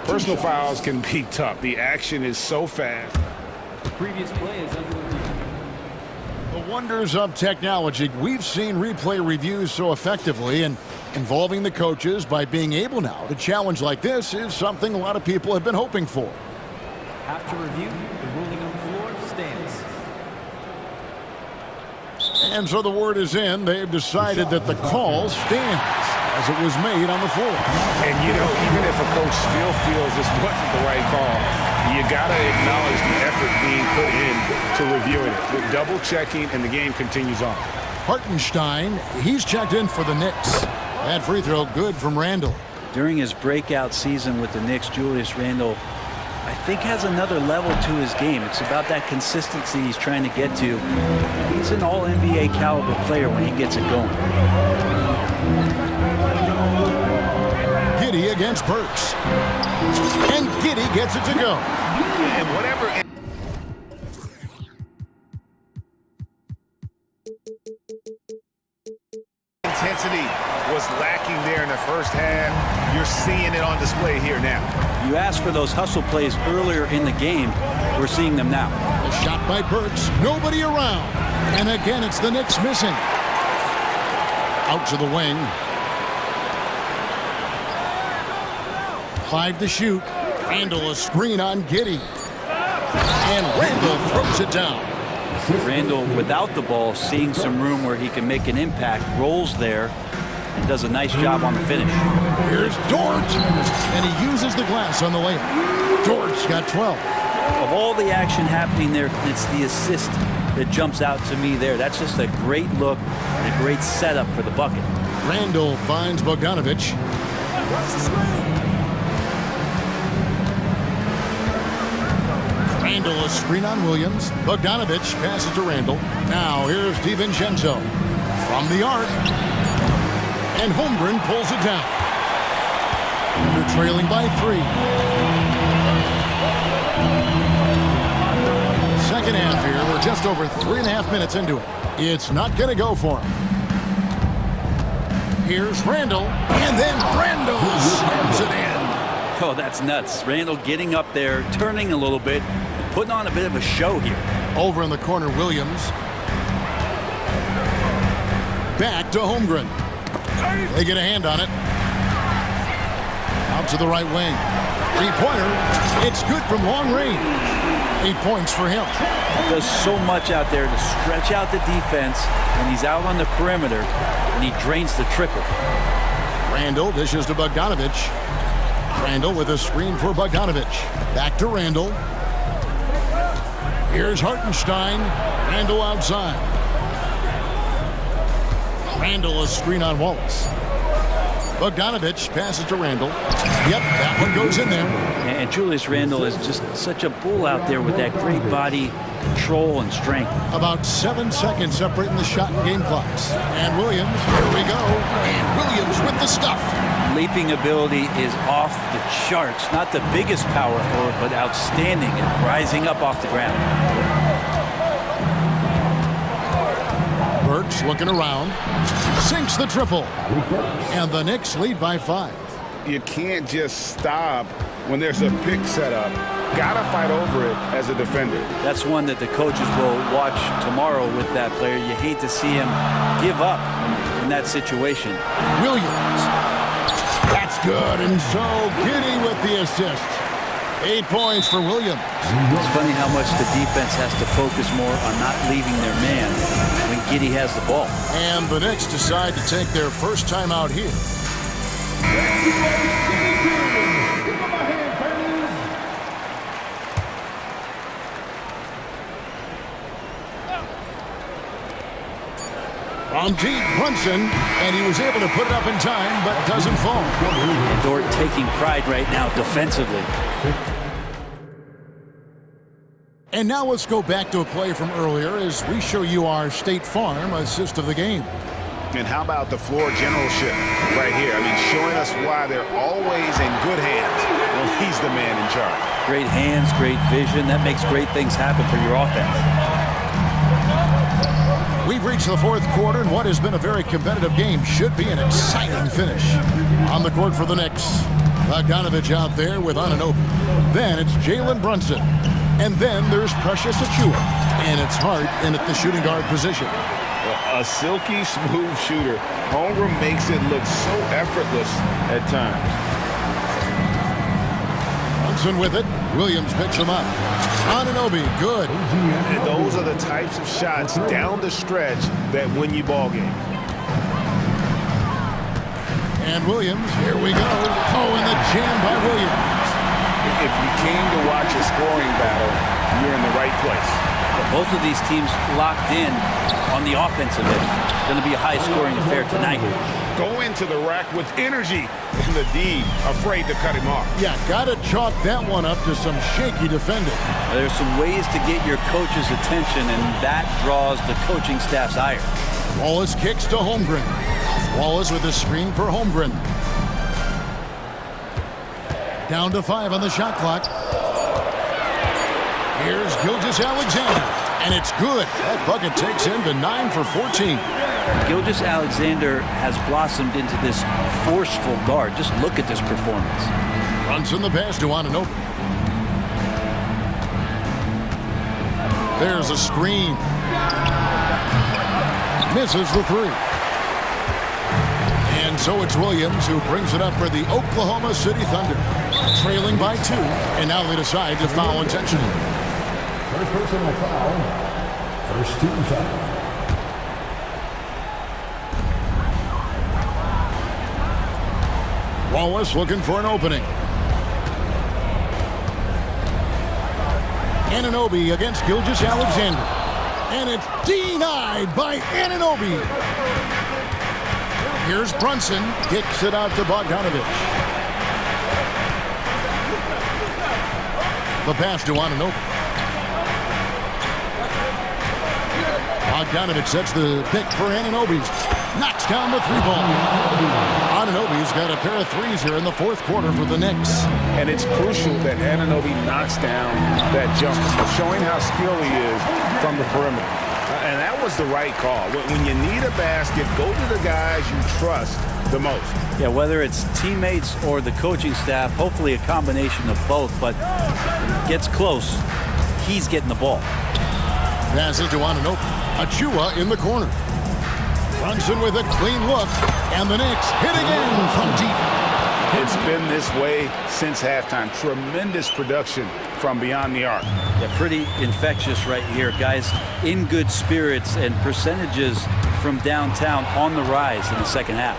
S3: personal fouls can be tough. The action is so fast.
S12: The previous play is under review.
S1: The wonders of technology. We've seen replay reviews so effectively, and involving the coaches by being able now to challenge like this is something a lot of people have been hoping for.
S12: After review, the ruling on the floor stands.
S1: And so the word is in. They've decided that the call stands as it was made on the floor.
S3: And, you know, even if a coach still feels this wasn't the right call, you got to acknowledge the effort being put in to reviewing it. With double checking, and the game continues on.
S1: Hartenstein, he's checked in for the Knicks. That free throw good from Randall.
S2: During his breakout season with the Knicks, Julius Randle, I think, has another level to his game. It's about that consistency he's trying to get to. He's an all-NBA caliber player when he gets it going.
S1: Giddey against Burks. And Giddey gets it to go.
S3: And whatever intensity was lacking there in the first half, you're seeing it on display here now.
S2: You asked for those hustle plays earlier in the game. We're seeing them now.
S1: A shot by Burks. Nobody around. And again, it's the Knicks missing. Out to the wing. 5 to shoot. Randall a screen on Giddey. And Randall throws it down.
S2: Randall, without the ball, seeing some room where he can make an impact, rolls there, and does a nice job on the finish.
S1: Here's Dort. And he uses the glass on the layup. Dort's got 12.
S2: Of all the action happening there, it's the assist that jumps out to me there. That's just a great look and a great setup for the bucket.
S1: Randall finds Bogdanovich. Randall a screen on Williams. Bogdanovich passes to Randall. Now here's DiVincenzo from the arc. And Holmgren pulls it down. And they're trailing by 3. Second half here. We're just over 3.5 minutes into it. It's not going to go for him. Here's Randall. And then Randall slams it in.
S2: Oh, that's nuts. Randall getting up there, turning a little bit, putting on a bit of a show here.
S1: Over in the corner, Williams. Back to Holmgren. They get a hand on it. Out to the right wing. Three-pointer. It's good from long range. 8 points for him.
S2: Does so much out there to stretch out the defense when he's out on the perimeter, and he drains the triple.
S1: Randall dishes to Bogdanovich. Randall with a screen for Bogdanovich. Back to Randall. Here's Hartenstein. Randall outside. Randall a screen on Wallace. Bogdanovich passes to Randall. Yep, that one goes in there.
S2: And Julius Randall is just such a bull out there with that great body control and strength.
S1: About 7 seconds separating the shot and game clocks. And Williams, here we go. And Williams with the stuff.
S2: Leaping ability is off the charts. Not the biggest power forward, but outstanding and rising up off the ground.
S1: Burks looking around. Sinks the triple. And the Knicks lead by 5.
S3: You can't just stop when there's a pick set up. Gotta fight over it as a defender.
S2: That's one that the coaches will watch tomorrow with that player. You hate to see him give up in that situation.
S1: Williams. That's good, and so Giddey with the assist. 8 points for Williams.
S2: It's funny how much the defense has to focus more on not leaving their man when Giddey has the ball.
S1: And the Knicks decide to take their first time out here. From deep, Brunson, and he was able to put it up in time, but doesn't fall.
S2: And Dort taking pride right now defensively.
S1: And now let's go back to a play from earlier as we show you our State Farm assist of the game.
S3: And how about the floor generalship right here? I mean, showing us why they're always in good hands when he's the man in charge.
S2: Great hands, great vision. That makes great things happen for your offense.
S1: We've reached the fourth quarter, and what has been a very competitive game should be an exciting finish. On the court for the Knicks, Bogdanovich out there with Anunoby. Then it's Jalen Brunson. And then there's Precious Achiuwa. And it's Hart in at the shooting guard position.
S3: A silky smooth shooter. Holmgren makes it look so effortless at times.
S1: Brunson with it. Williams picks him up. Anunoby, good.
S3: And those are the types of shots down the stretch that win you ball games.
S1: And Williams, here we go. Oh, and the jam by Williams.
S3: If you came to watch a scoring battle, you're in the right place.
S2: Both of these teams locked in on the offensive end. It's going to be a high-scoring affair tonight.
S3: Go into the rack with energy, and the D afraid to cut him off.
S1: Yeah, got to chalk that one up to some shaky defending.
S2: There's some ways to get your coach's attention, and that draws the coaching staff's ire.
S1: Wallace kicks to Holmgren. Wallace with a screen for Holmgren. Down to 5 on the shot clock. Here's Gilgeous-Alexander, and it's good. That bucket takes him to 9 for 14.
S2: Gilgeous-Alexander has blossomed into this forceful guard. Just look at this performance.
S1: Brunson the pass to Anunoby. There's a screen. Misses the 3. And so it's Williams who brings it up for the Oklahoma City Thunder. Trailing by 2, and now they decide to foul intentionally.
S7: First personal foul. First team foul.
S1: Wallace looking for an opening. Anunoby against Gilgeous-Alexander. And it's denied by Anunoby. Here's Brunson. Kicks it out to Bogdanovich. The pass to Anunoby. Bogdanovich sets the pick for Anunoby. Knocks down the 3-ball. Anunoby's got a pair of threes here in the fourth quarter for the Knicks.
S3: And it's crucial that Anunoby knocks down that jumper, showing how skilled he is from the perimeter. And that was the right call. When you need a basket, go to the guys you trust the most.
S2: Yeah, whether it's teammates or the coaching staff, hopefully a combination of both, but gets close, he's getting the ball.
S1: Passes to Ananobi. Achua in the corner. Brunson with a clean look, and the Knicks hit again from deep.
S3: It's been this way since halftime. Tremendous production from beyond the arc.
S2: Yeah, pretty infectious right here. Guys in good spirits, and percentages from downtown on the rise in the second half.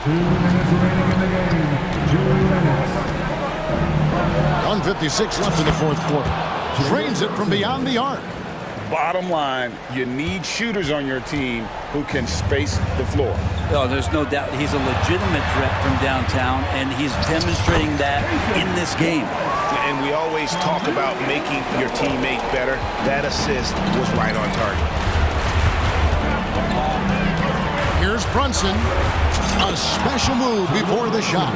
S1: 1:56 left in the fourth quarter. Drains it from beyond the arc.
S3: Bottom line, you need shooters on your team who can space the floor.
S2: Oh, there's no doubt he's a legitimate threat from downtown, and he's demonstrating that in this game.
S3: And we always talk about making your teammate better. That assist was right on target.
S1: Here's Brunson. A special move before the shot.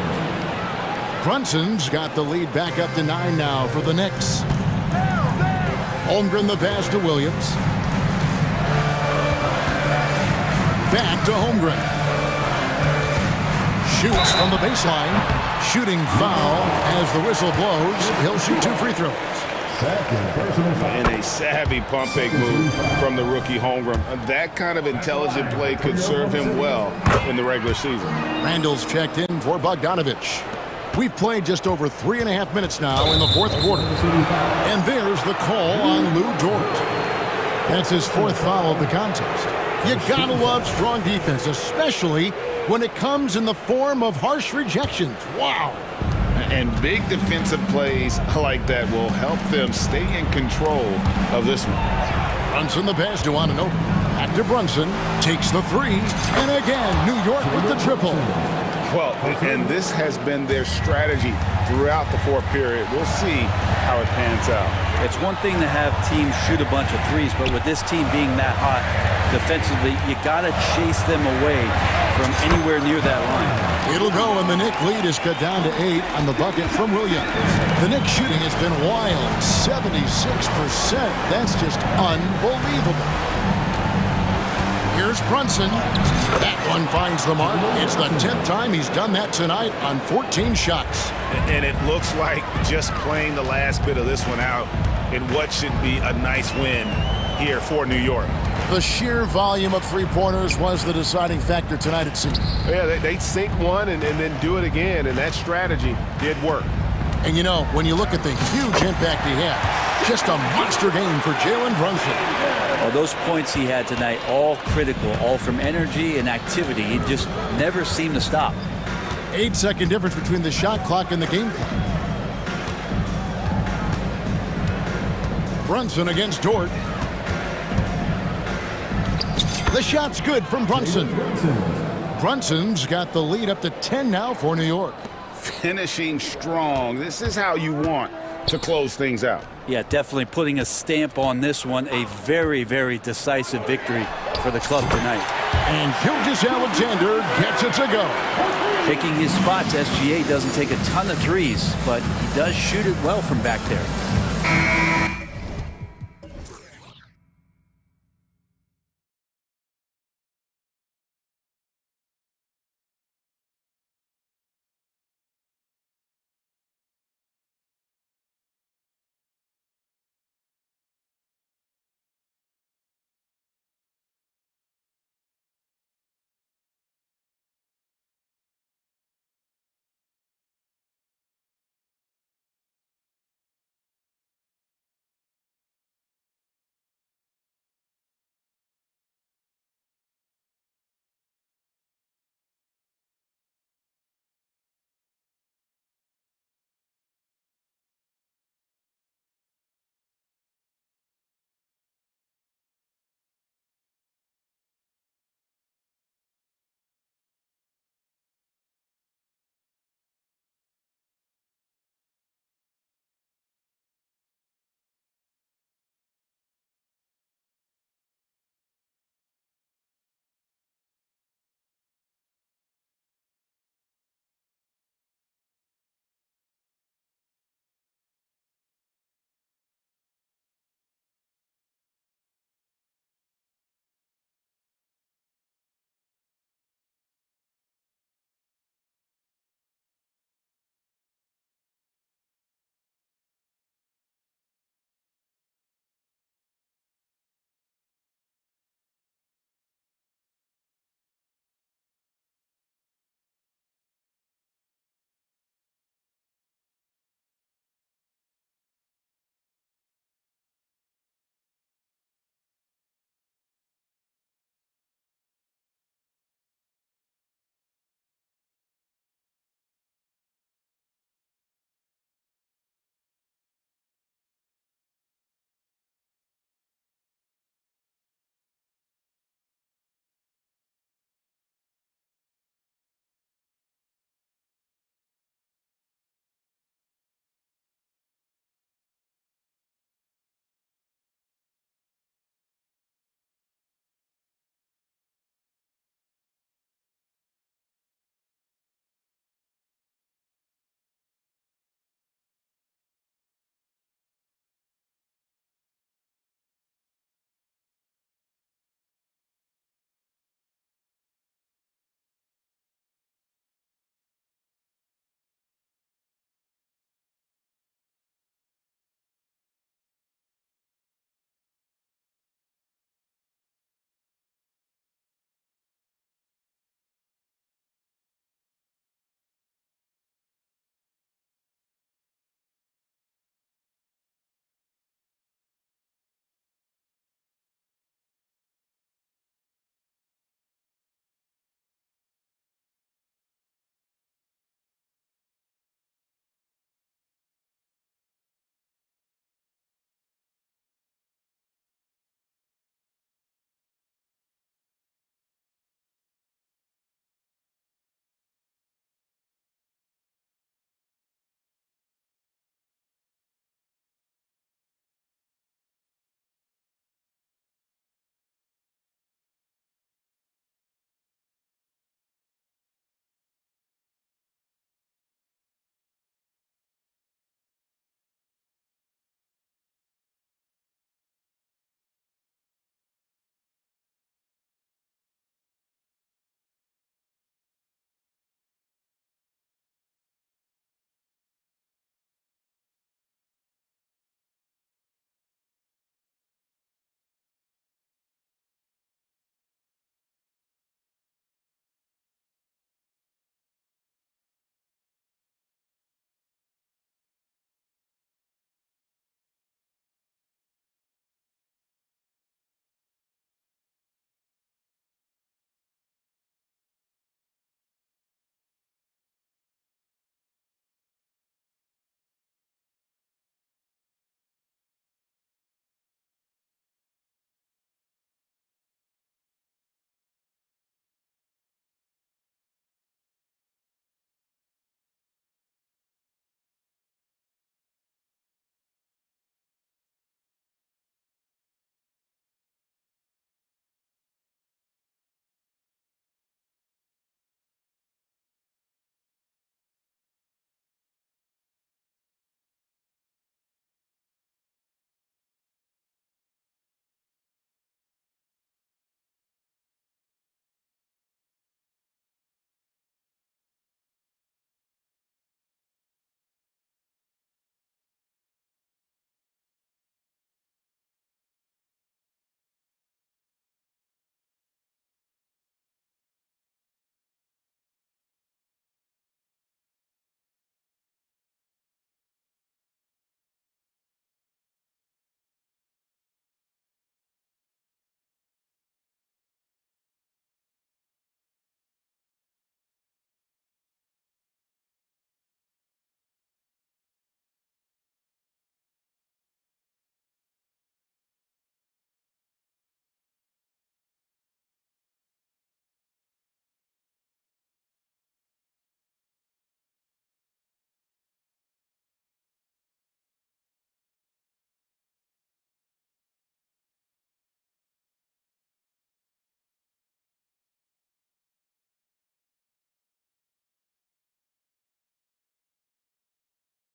S1: Brunson's got the lead back up to 9 now for the Knicks. Holmgren the pass to Williams. Back to Holmgren. Shoots from the baseline. Shooting foul as the whistle blows. He'll shoot 2 free throws.
S3: And a savvy pump fake move from the rookie Holmgren. That kind of intelligent play could serve him well in the regular season.
S1: Randall's checked in for Bogdanovich. We've played just over 3.5 minutes now in the fourth quarter. And there's the call on Lou Dort. That's his 4th foul of the contest. You gotta love strong defense, especially when it comes in the form of harsh rejections. Wow.
S3: And big defensive plays like that will help them stay in control of this one.
S1: Brunson the pass to Ananobi. Back to Brunson. Takes the 3. And again, New York with the triple.
S3: Well, and this has been their strategy throughout the fourth period. We'll see how it pans out.
S2: It's one thing to have teams shoot a bunch of threes, but with this team being that hot defensively, you got to chase them away from anywhere near that line.
S1: It'll go, and the Knicks lead is cut down to 8 on the bucket from Williams. The Knicks shooting has been wild, 76%. That's just unbelievable. Here's Brunson. That one finds the mark. It's the 10th time he's done that tonight on 14 shots.
S3: And it looks like just playing the last bit of this one out in what should be a nice win here for New York.
S1: The sheer volume of three-pointers was the deciding factor tonight, it seems.
S8: Yeah, they sink one and then do it again, and that strategy did work.
S1: And you know, when you look at the huge impact he had, just a monster game for Jalen Brunson.
S2: Well, those points he had tonight, all critical, all from energy and activity. He just never seemed to stop.
S1: 8-second difference between the shot clock and the game clock. Brunson against Dort. The shot's good from Brunson. Brunson's got the lead up to 10 now for New York.
S3: Finishing strong. This is how you want to close things out.
S2: Yeah, definitely putting a stamp on this one. A very, very decisive victory for the club tonight.
S1: And Gilgeous-Alexander gets it to go.
S2: Picking his spots, SGA doesn't take a ton of threes, but he does shoot it well from back there.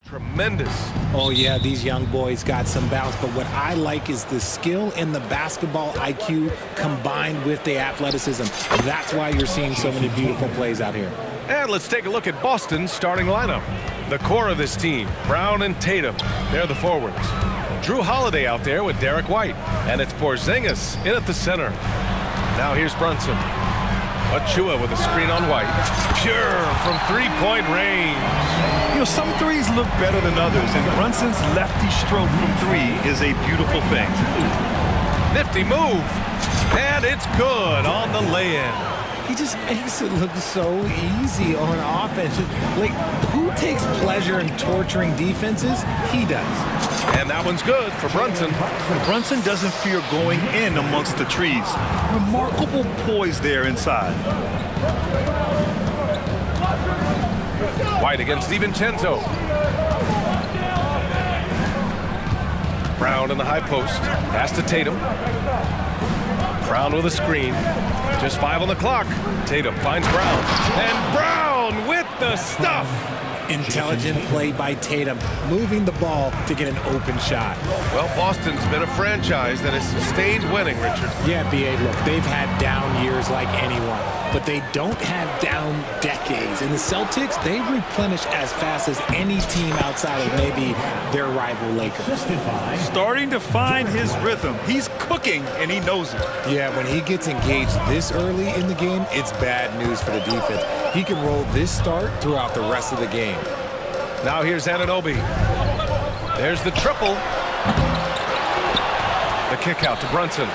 S8: Tremendous.
S13: Oh, yeah, these young boys got some bounce, but what I like is the skill and the basketball IQ combined with the athleticism. That's why you're seeing so many beautiful plays out here.
S8: And let's take a look at Boston's starting lineup. The core of this team, Brown and Tatum, they're the forwards. Drew Holiday out there with Derek White, and it's Porzingis in at the center. Now here's Brunson. Achua with a screen on White. Pure from three-point range.
S9: You know, some threes look better than others, and Brunson's lefty stroke from three is a beautiful thing.
S8: Nifty move, and it's good on the lay-in.
S13: He just makes it look so easy on offense. Like, who takes pleasure in torturing defenses? He does.
S8: And that one's good for Brunson.
S9: Brunson doesn't fear going in amongst the trees. Remarkable poise there inside.
S8: White against DiVincenzo. Brown in the high post. Pass to Tatum. Brown with a screen. Just 5 on the clock. Tatum finds Brown. And Brown with the stuff.
S13: Intelligent play by Tatum, moving the ball to get an open shot.
S8: Well, Boston's been a franchise that has sustained winning, Richard.
S13: Yeah, B.A., look, they've had down years like anyone, but they don't have down decades. And the Celtics, they replenish as fast as any team outside of maybe their rival Lakers.
S9: Starting to find his rhythm. He's cooking, and he knows it.
S13: Yeah, when he gets engaged this early in the game, it's bad news for the defense. He can roll this start throughout the rest of the game.
S8: Now here's Anunoby. There's the triple. The kick out to Brunson.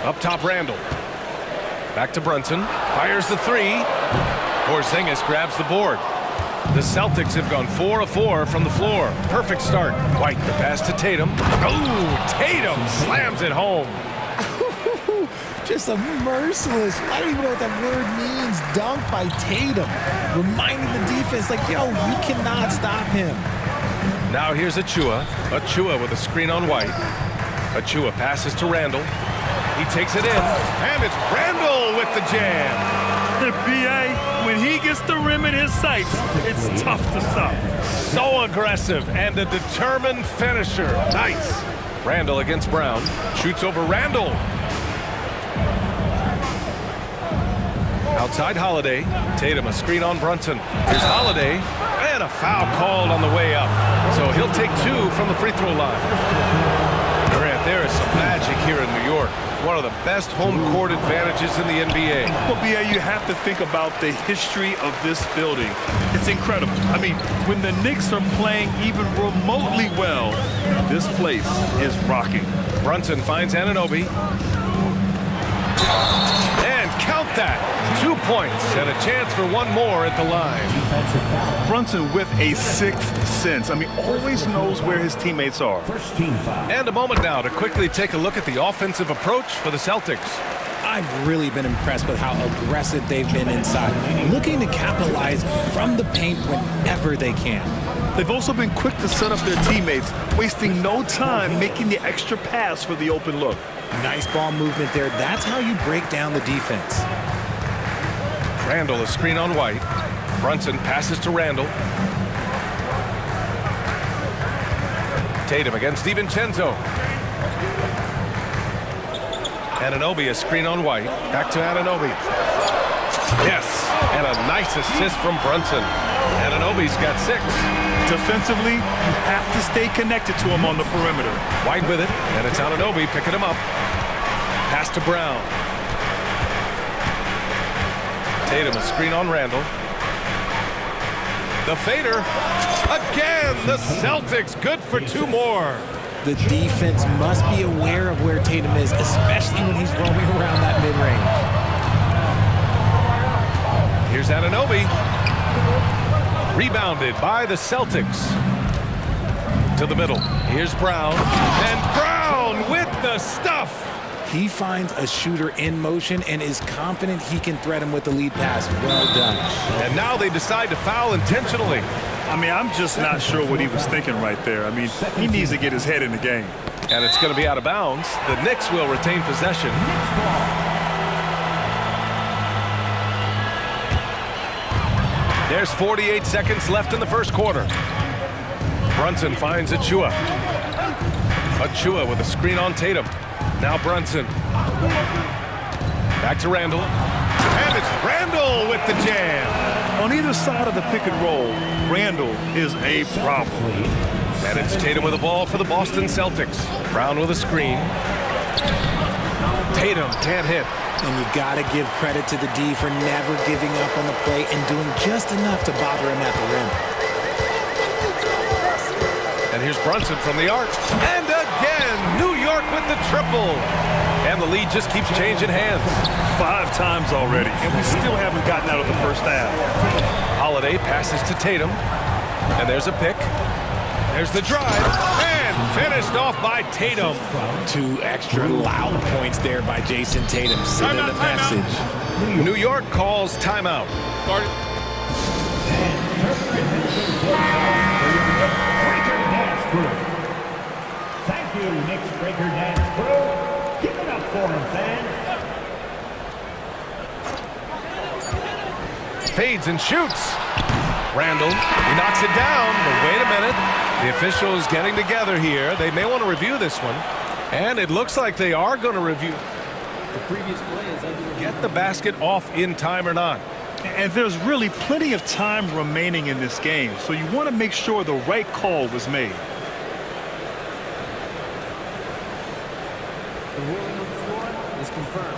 S8: Up top, Randall. Back to Brunson. Fires the three. Porzingis grabs the board. The Celtics have gone 4 of 4 from the floor. Perfect start. White, the pass to Tatum. Oh, Tatum slams it home.
S13: Just a merciless, I don't even know what that word means, dunk by Tatum. Reminding the defense, like, yo, you cannot stop him.
S8: Now here's Achua. Achua with a screen on White. Achua passes to Randall. He takes it in, and it's Randall with the jam.
S9: The B.A., when he gets the rim in his sights, it's tough to stop.
S8: So aggressive and a determined finisher. Nice. Randall against Brown. Shoots over Randall. Outside Holiday. Tatum a screen on Brunson. Here's Holiday. And a foul called on the way up. So he'll take 2 from the free throw line. Grant, there is some magic here in New York. One of the best home court advantages in the NBA.
S9: Well, B.A., you have to think about the history of this building. It's incredible. I mean, when the Knicks are playing even remotely well, this place is rocking.
S8: Brunson finds Anunoby. And count that. 2 points and a chance for one more at the line.
S9: Brunson with a sixth sense. I mean, always knows where his teammates are.
S8: And a moment now to quickly take a look at the offensive approach for the Celtics.
S13: I've really been impressed with how aggressive they've been inside, looking to capitalize from the paint whenever they can.
S9: They've also been quick to set up their teammates, wasting no time making the extra pass for the open look.
S13: Nice ball movement there. That's how you break down the defense.
S8: Randall a screen on White. Brunson passes to Randall. Tatum against DiVincenzo. Anunoby a screen on White. Back to Anunoby. Yes, and a nice assist from Brunson. Anunoby's got 6.
S9: Defensively, you have to stay connected to him on the perimeter.
S8: White with it, and it's Anunoby picking him up. Pass to Brown. Tatum a screen on Randall. The fader. Again, the Celtics good for 2 more.
S13: The defense must be aware of where Tatum is, especially when he's roaming around that mid-range.
S8: Here's Anunoby. Rebounded by the Celtics. To the middle. Here's Brown. And Brown with the stuff.
S13: He finds a shooter in motion and is confident he can threat him with the lead pass. Well done.
S8: And now they decide to foul intentionally.
S9: I mean, I'm just not sure what he was thinking right there. I mean, he needs to get his head in the game.
S8: And it's going to be out of bounds. The Knicks will retain possession. There's 48 seconds left in the first quarter. Brunson finds Achua. Achua with a screen on Tatum. Now Brunson. Back to Randall. And it's Randall with the jam.
S9: On either side of the pick and roll, Randall is a problem.
S8: And it's Tatum with the ball for the Boston Celtics. Brown with a screen. Tatum can't hit.
S13: And you got to give credit to the D for never giving up on the play and doing just enough to bother him at the rim.
S8: And here's Brunson from the arc. And again, New York with the triple. And the lead just keeps changing hands.
S9: 5 times already, and we still haven't gotten out of the first half.
S8: Holiday passes to Tatum. And there's a pick. There's the drive. And finished off by Tatum.
S13: 2 extra loud points there by Jason Tatum. Sending the message.
S8: New York calls timeout.
S7: Thank you, Knicks Breaker Dance Crew. Give it up for him, fans.
S8: Fades and shoots. Randall, he knocks it down, but wait a minute. The officials getting together here. They may want to review this one. And it looks like they are going to review.
S12: The previous play is under
S8: Get the basket off in time or not.
S9: And there's really plenty of time remaining in this game, so you want to make sure the right call was made.
S12: the ruling on the floor is confirmed.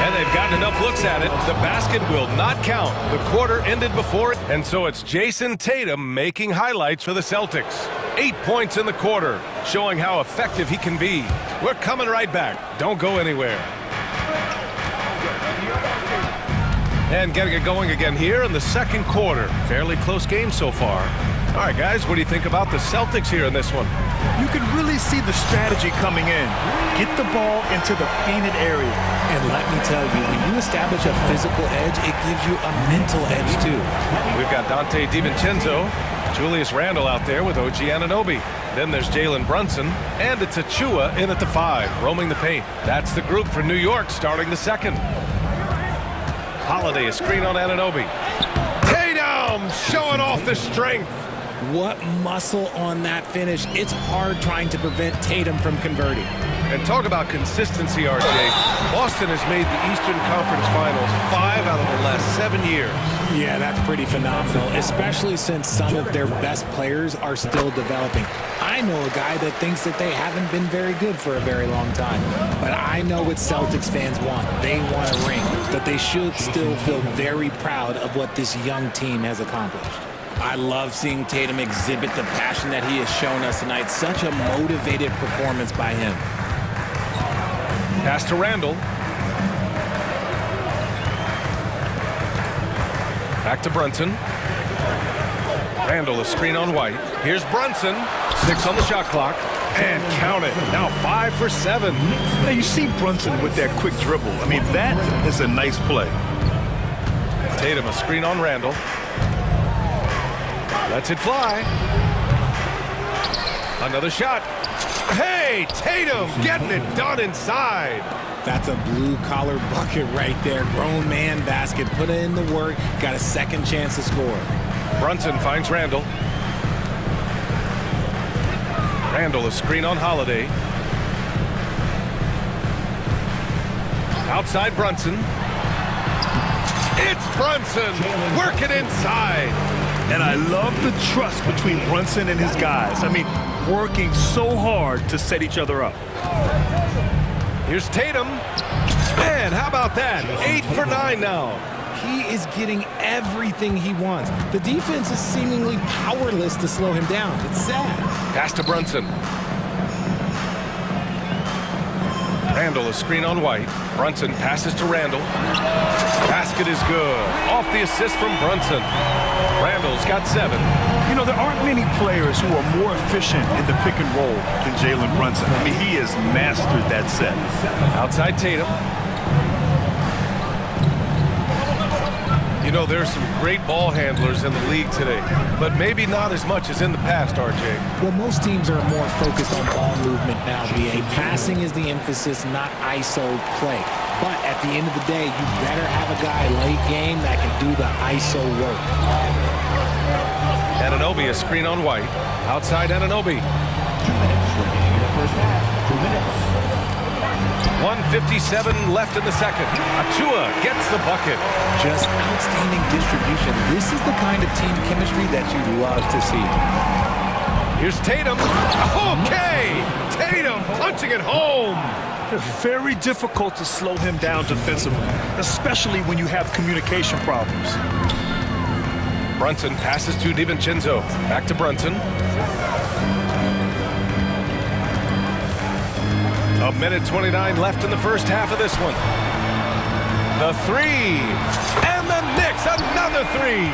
S8: And they've gotten enough looks at it. The basket will not count. The quarter ended before it. And so it's Jason Tatum making highlights for the Celtics. 8 points in the quarter, showing how effective he can be. We're coming right back. Don't go anywhere. And getting it going again here in the second quarter. Fairly close game so far. All right, guys, what do you think about the Celtics here in this one?
S9: You can really see the strategy coming in. Get the ball into the painted area.
S13: And let me tell you, when you establish a physical edge, it gives you a mental edge, too.
S8: We've got Dante DiVincenzo, Julius Randle out there with OG Anunoby. Then there's Jalen Brunson, and it's Achua in at the 5, roaming the paint. That's the group for New York starting the second. Holiday, a screen on Anunoby. Tatum showing off the strength.
S13: What muscle on that finish. It's hard trying to prevent Tatum from converting.
S8: And talk about consistency, RJ. Boston has made the Eastern Conference Finals 5 out of the last 7 years.
S13: Yeah, that's pretty phenomenal, especially since some of their best players are still developing. I know a guy that thinks that they haven't been very good for a very long time. But I know what Celtics fans want. They want a ring. But they should still feel very proud of what this young team has accomplished. I love seeing Tatum exhibit the passion that he has shown us tonight. Such a motivated performance by him.
S8: Pass to Randle. Back to Brunson. Randle, a screen on White. Here's Brunson. 6 on the shot clock. And count it. Now 5 for 7.
S9: Now you see Brunson with that quick dribble. I mean, that is a nice play.
S8: Tatum, a screen on Randle. Lets it fly. Another shot. Hey, Tatum getting it done inside.
S13: That's a blue-collar bucket right there. Grown man basket. Put in the work. Got a second chance to score.
S8: Brunson finds Randle. Randle, a screen on Holiday. Outside Brunson. It's Brunson working inside.
S9: And I love the trust between Brunson and his guys. I mean, working so hard to set each other up.
S8: Here's Tatum. Man, how about that? 8 for 9 now.
S13: He is getting everything he wants. The defense is seemingly powerless to slow him down. It's sad.
S8: Pass to Brunson. Randle, a screen on White. Brunson passes to Randle. Basket is good. Off the assist from Brunson. Randle's got 7.
S9: You know, there aren't many players who are more efficient in the pick and roll than Jalen Brunson. I mean, he has mastered that set. Outside
S8: Tatum. You know, there's some great ball handlers in the league today, but maybe not as much as in the past, RJ.
S13: Well, most teams are more focused on ball movement now, BA. Passing is the emphasis, not ISO play. But at the end of the day, you better have a guy late game that can do the ISO work.
S8: Anunoby, a screen on White. Outside Anunoby.
S7: 2 minutes.
S8: 1:57 left in the second. Achua gets the bucket.
S13: Just outstanding distribution. This is the kind of team chemistry that you love to see.
S8: Here's Tatum. Okay! Tatum punching it home.
S9: Very difficult to slow him down defensively, especially when you have communication problems.
S8: Brunson passes to DiVincenzo. Back to Brunson. 1:29 left in the first half of this one. The three. And the Knicks, another three.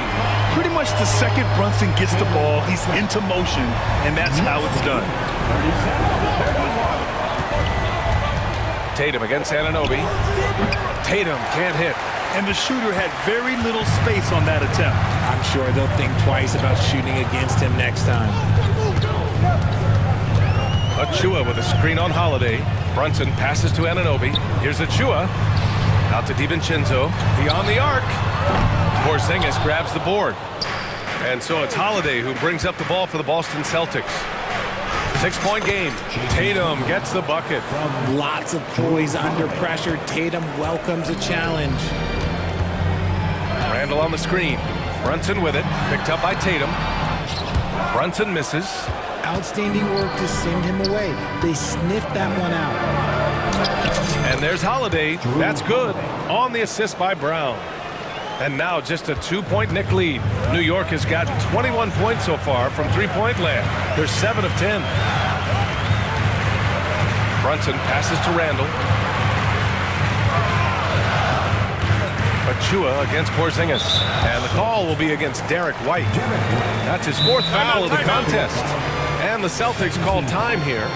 S9: Pretty much the second Brunson gets the ball, he's into motion, and that's how it's done.
S8: Tatum against Anunoby. Tatum can't hit.
S9: And the shooter had very little space on that attempt.
S13: I'm sure they'll think twice about shooting against him next time.
S8: Achua with a screen on Holiday. Brunson passes to Anunoby. Here's Achua. Out to DiVincenzo. Beyond the arc. Porzingis grabs the board. And so it's Holiday who brings up the ball for the Boston Celtics. 6-point game. Tatum gets the bucket.
S13: Lots of poise under pressure. Tatum welcomes a challenge.
S8: Randall on the screen. Brunson with it. Picked up by Tatum. Brunson misses.
S13: Outstanding work to send him away. They sniffed that one out.
S8: And there's Holiday. That's good. On the assist by Brown. And now just a 2-point Knick lead. New York has gotten 21 points so far from three-point land. They're 7 of 10. Brunson passes to Randall. Achua against Porzingis. And the call will be against Derek White. That's his 4th foul of the contest. And the Celtics call time here.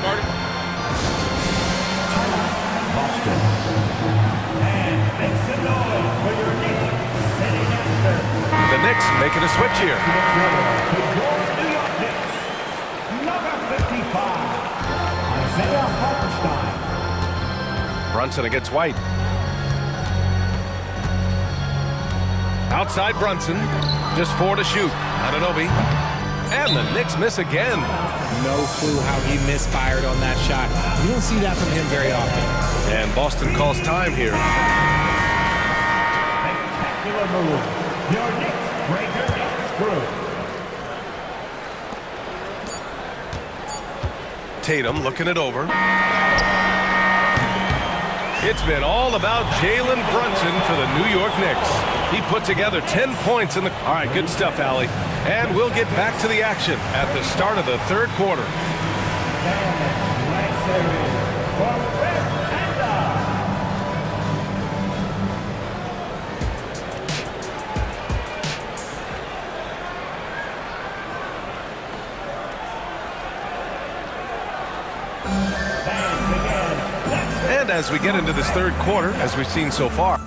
S8: The Knicks making a switch here. Brunson against White. Outside Brunson. Just 4 to shoot. Anunoby. And the Knicks miss again.
S13: No clue how he misfired on that shot. You don't see that from him very often.
S8: And Boston calls time here.
S7: Spectacular move. Your Knicks breaker is through.
S8: Tatum looking it over. It's been all about Jalen Brunson for the New York Knicks. He put together 10 points in the... All right, good stuff, Allie. And we'll get back to the action at the start of the third quarter. And as we get into this third quarter, as we've seen so far,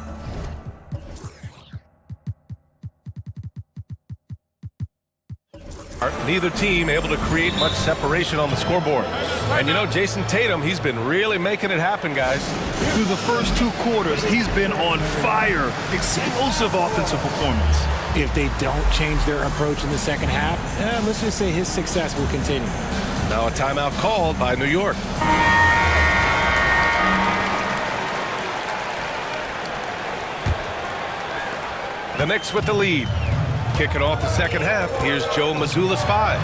S8: neither team able to create much separation on the scoreboard. And you know, Jason Tatum, he's been really making it happen, guys.
S9: Through the first 2 quarters, he's been on fire. Explosive offensive performance.
S13: If they don't change their approach in the second half, let's just say his success will continue.
S8: Now a timeout called by New York. The Knicks with the lead. Kicking off the second half, here's Joe Mazzulla's 5.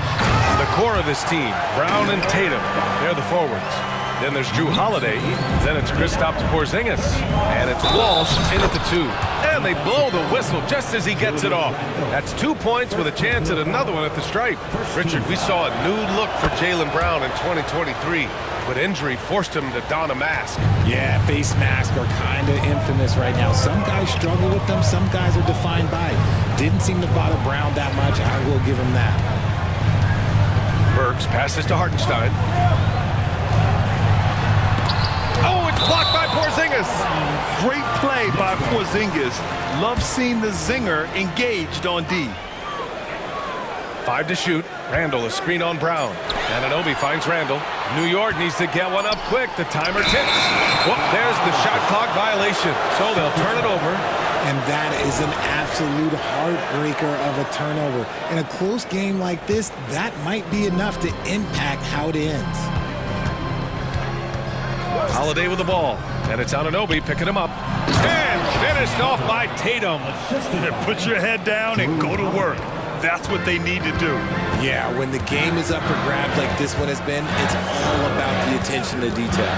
S8: The core of this team, Brown and Tatum, they're the forwards. Then there's Drew Holiday. Then it's Kristaps Porzingis. And it's Walsh in at the 2. And they blow the whistle just as he gets it off. That's 2 points with a chance at another one at the stripe. Richard, we saw a new look for Jaylen Brown in 2023. But injury forced him to don a mask.
S13: Yeah, face masks are kind of infamous right now. Some guys struggle with them. Some guys are defined by it. Didn't seem to bother Brown that much. I will give him that.
S8: Burks passes to Hartenstein. Oh, it's blocked by Porzingis.
S9: Great play by by Porzingis. Love seeing the zinger engaged on D.
S8: 5 to shoot. Randall, a screen on Brown. Anunoby finds Randall. New York needs to get one up quick. The timer ticks. Whoop, there's the shot clock violation. So they'll turn it over.
S13: And that is an absolute heartbreaker of a turnover. In a close game like this, that might be enough to impact how it ends.
S8: Holiday with the ball. And it's Anunoby picking him up. And finished off by Tatum.
S9: Put your head down and go to work. That's what they need to do.
S13: Yeah, when the game is up for grabs like this one has been, it's all about the attention to detail.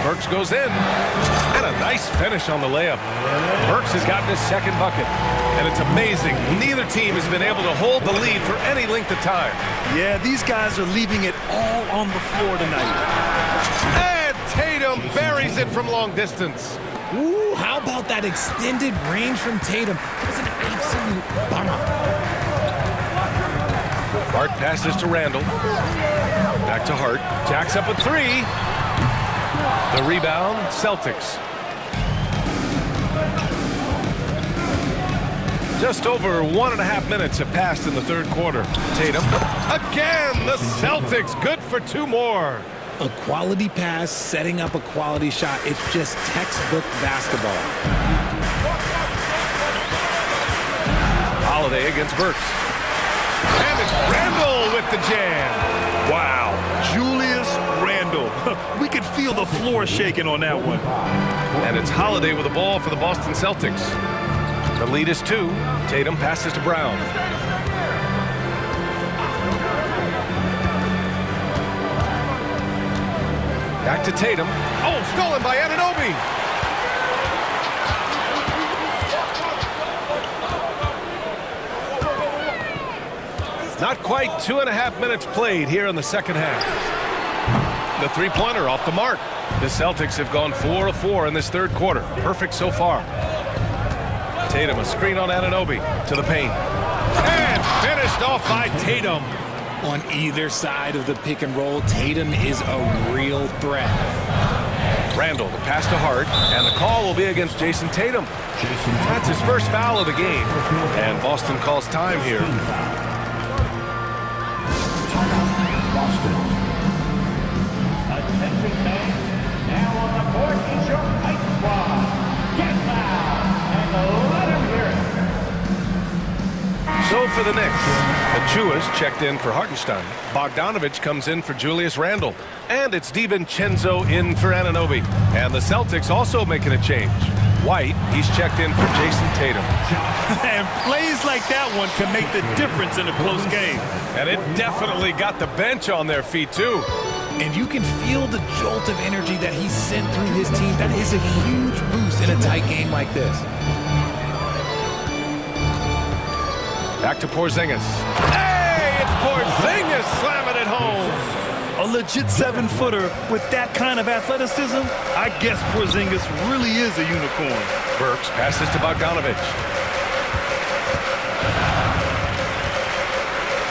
S8: Burks goes in. And a nice finish on the layup. Burks has gotten his second bucket. And it's amazing. Neither team has been able to hold the lead for any length of time.
S9: Yeah, these guys are leaving it all on the floor tonight.
S8: And Tatum buries it from long distance.
S13: Ooh, how about that extended range from Tatum? It's an absolute bomb.
S8: Hart passes to Randall. Back to Hart. Jacks up a 3. The rebound, Celtics. Just over 1.5 minutes have passed in the third quarter. Tatum. Again, the Celtics good for 2 more.
S13: A quality pass, setting up a quality shot. It's just textbook basketball.
S8: Holiday against Burks. And it's Randall with the jam.
S9: Wow, Julius Randall. We could feel the floor shaking on that one.
S8: And it's Holiday with the ball for the Boston Celtics. The lead is 2. Tatum passes to Brown. Back to Tatum. Oh, stolen by Anunoby. Not quite 2.5 minutes played here in the second half. The three-pointer off the mark. The Celtics have gone 4 of 4 in this third quarter. Perfect so far. Tatum, a screen on Anunoby to the paint. And finished off by Tatum.
S13: On either side of the pick and roll, Tatum is a real threat.
S8: Randall, the pass to Hart, and the call will be against Jason Tatum. That's his first foul of the game. And Boston calls time here.
S7: Boston. Attention fans, now on the court is your fight squad. Get loud and let them hear it.
S8: So for the Knicks, Achua's checked in for Hartenstein. Bogdanovich comes in for Julius Randle. And it's DiVincenzo in for Anunoby. And the Celtics also making a change. White, he's checked in for Jason Tatum.
S9: And plays like that one can make the difference in a close game.
S8: And it definitely got the bench on their feet, too.
S13: And you can feel the jolt of energy that he sent through his team. That is a huge boost in a tight game like this.
S8: Back to Porzingis. Hey, it's Porzingis slamming it home.
S9: A legit 7-footer with that kind of athleticism, I guess Porzingis really is a unicorn.
S8: Burks passes to Bogdanovich.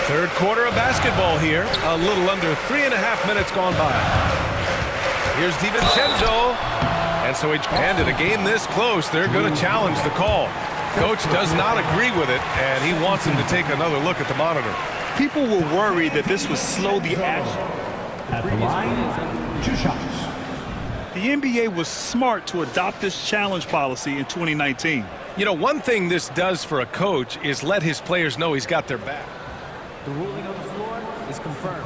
S8: Third quarter of basketball here. A little under 3.5 minutes gone by. Here's DiVincenzo. And so and in a game this close, they're going to challenge the call. Coach does not agree with it, and he wants him to take another look at the monitor.
S9: People were worried that this would slow the action.
S7: At the line, 2 shots.
S9: The NBA was smart to adopt this challenge policy in 2019.
S8: You know, one thing this does for a coach is let his players know he's got their back.
S12: The ruling on the floor is confirmed.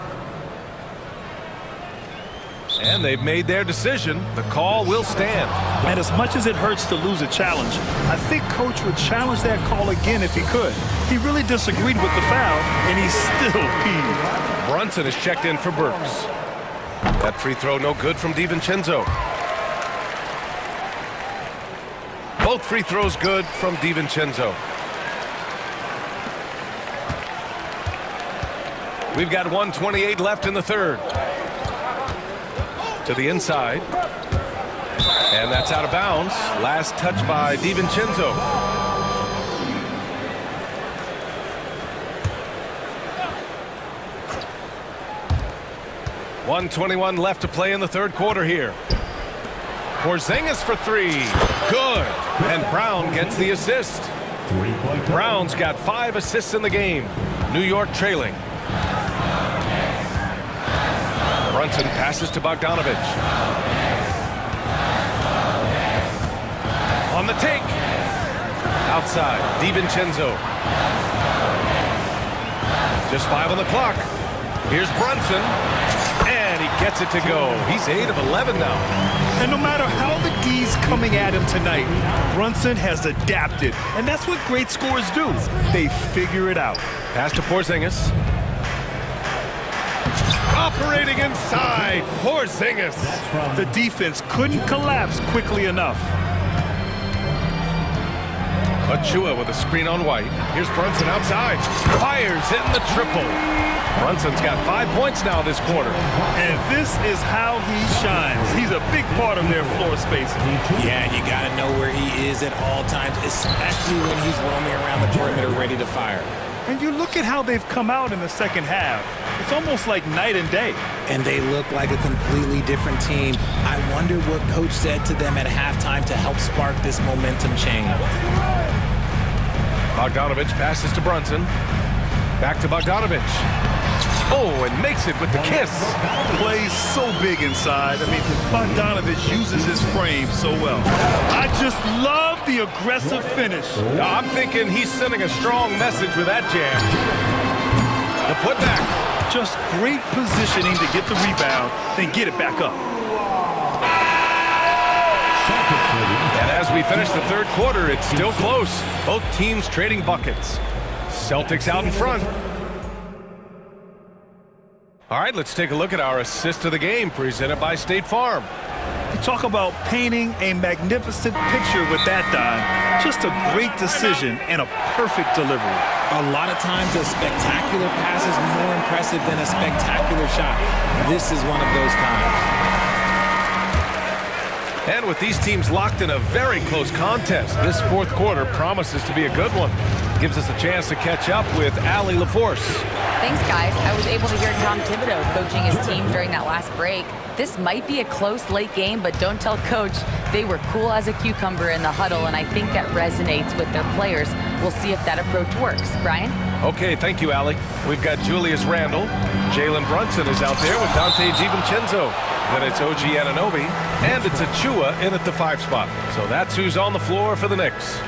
S8: And they've made their decision. The call will stand.
S9: And as much as it hurts to lose a challenge, I think Coach would challenge that call again if he could. He really disagreed with the foul, and he's still peeved.
S8: Brunson is checked in for Burks. That free throw no good from DiVincenzo. Both free throws good from DiVincenzo. We've got 1:28 left in the third. To the inside. And that's out of bounds. Last touch by DiVincenzo. .121 left to play in the third quarter here. Porzingis for three. Good. And Brown gets the assist. Brown's got 5 assists in the game. New York trailing. Brunson passes to Bogdanovich. On the take. Outside, DiVincenzo. Just 5 on the clock. Here's Brunson. And he gets it to go. He's 8 of 11 now.
S9: And no matter how the D's coming at him tonight, Brunson has adapted. And that's what great scorers do. They figure it out.
S8: Pass to Porzingis. Operating inside, Porzingis.
S9: The defense couldn't collapse quickly enough.
S8: Achua with a screen on White. Here's Brunson outside. Fires, hitting the triple. Brunson's got 5 points now this quarter.
S9: And this is how he shines. He's a big part of their floor spacing.
S13: Yeah, and you got to know where he is at all times, especially when he's roaming around the perimeter ready to fire.
S9: And you look at how they've come out in the second half. It's almost like night and day.
S13: And they look like a completely different team. I wonder what coach said to them at halftime to help spark this momentum change.
S8: Bogdanovich passes to Brunson. Back to Bogdanovich. Oh, and makes it with the kiss.
S9: Plays so big inside. I mean, Bogdanovich uses his frame so well. I just love the aggressive finish.
S8: I'm thinking he's sending a strong message with that jam. The putback.
S9: Just great positioning to get the rebound, then get it back up.
S8: And as we finish the third quarter, it's still close. Both teams trading buckets. Celtics out in front. All right, let's take a look at our assist of the game presented by State Farm.
S9: You talk about painting a magnificent picture with that dime. Just a great decision and a perfect delivery.
S13: A lot of times a spectacular pass is more impressive than a spectacular shot. This is one of those times.
S8: And with these teams locked in a very close contest, this fourth quarter promises to be a good one. Gives us a chance to catch up with Allie LaForce.
S11: Thanks, guys. I was able to hear Tom Thibodeau coaching his team during that last break. This might be a close late game, but don't tell Coach. They were cool as a cucumber in the huddle, and I think that resonates with their players. We'll see if that approach works. Brian?
S8: Okay, thank you, Allie. We've got Julius Randle. Jalen Brunson is out there with Dante DiVincenzo. Then it's OG Anunoby, and it's Achua in at the 5 spot. So that's who's on the floor for the Knicks.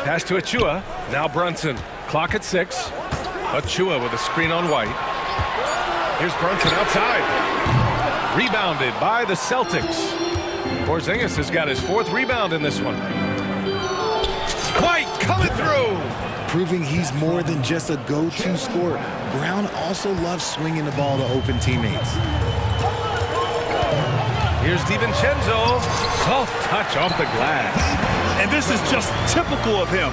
S8: Pass to Achua. Now Brunson. Clock at 6. Achua with a screen on White. Here's Brunson outside. Rebounded by the Celtics. Porzingis has got his 4th rebound in this one. White coming through.
S13: Proving he's more than just a go-to scorer. Brown also loves swinging the ball to open teammates.
S8: Here's DiVincenzo. Soft touch off the glass.
S9: And this is just typical of him.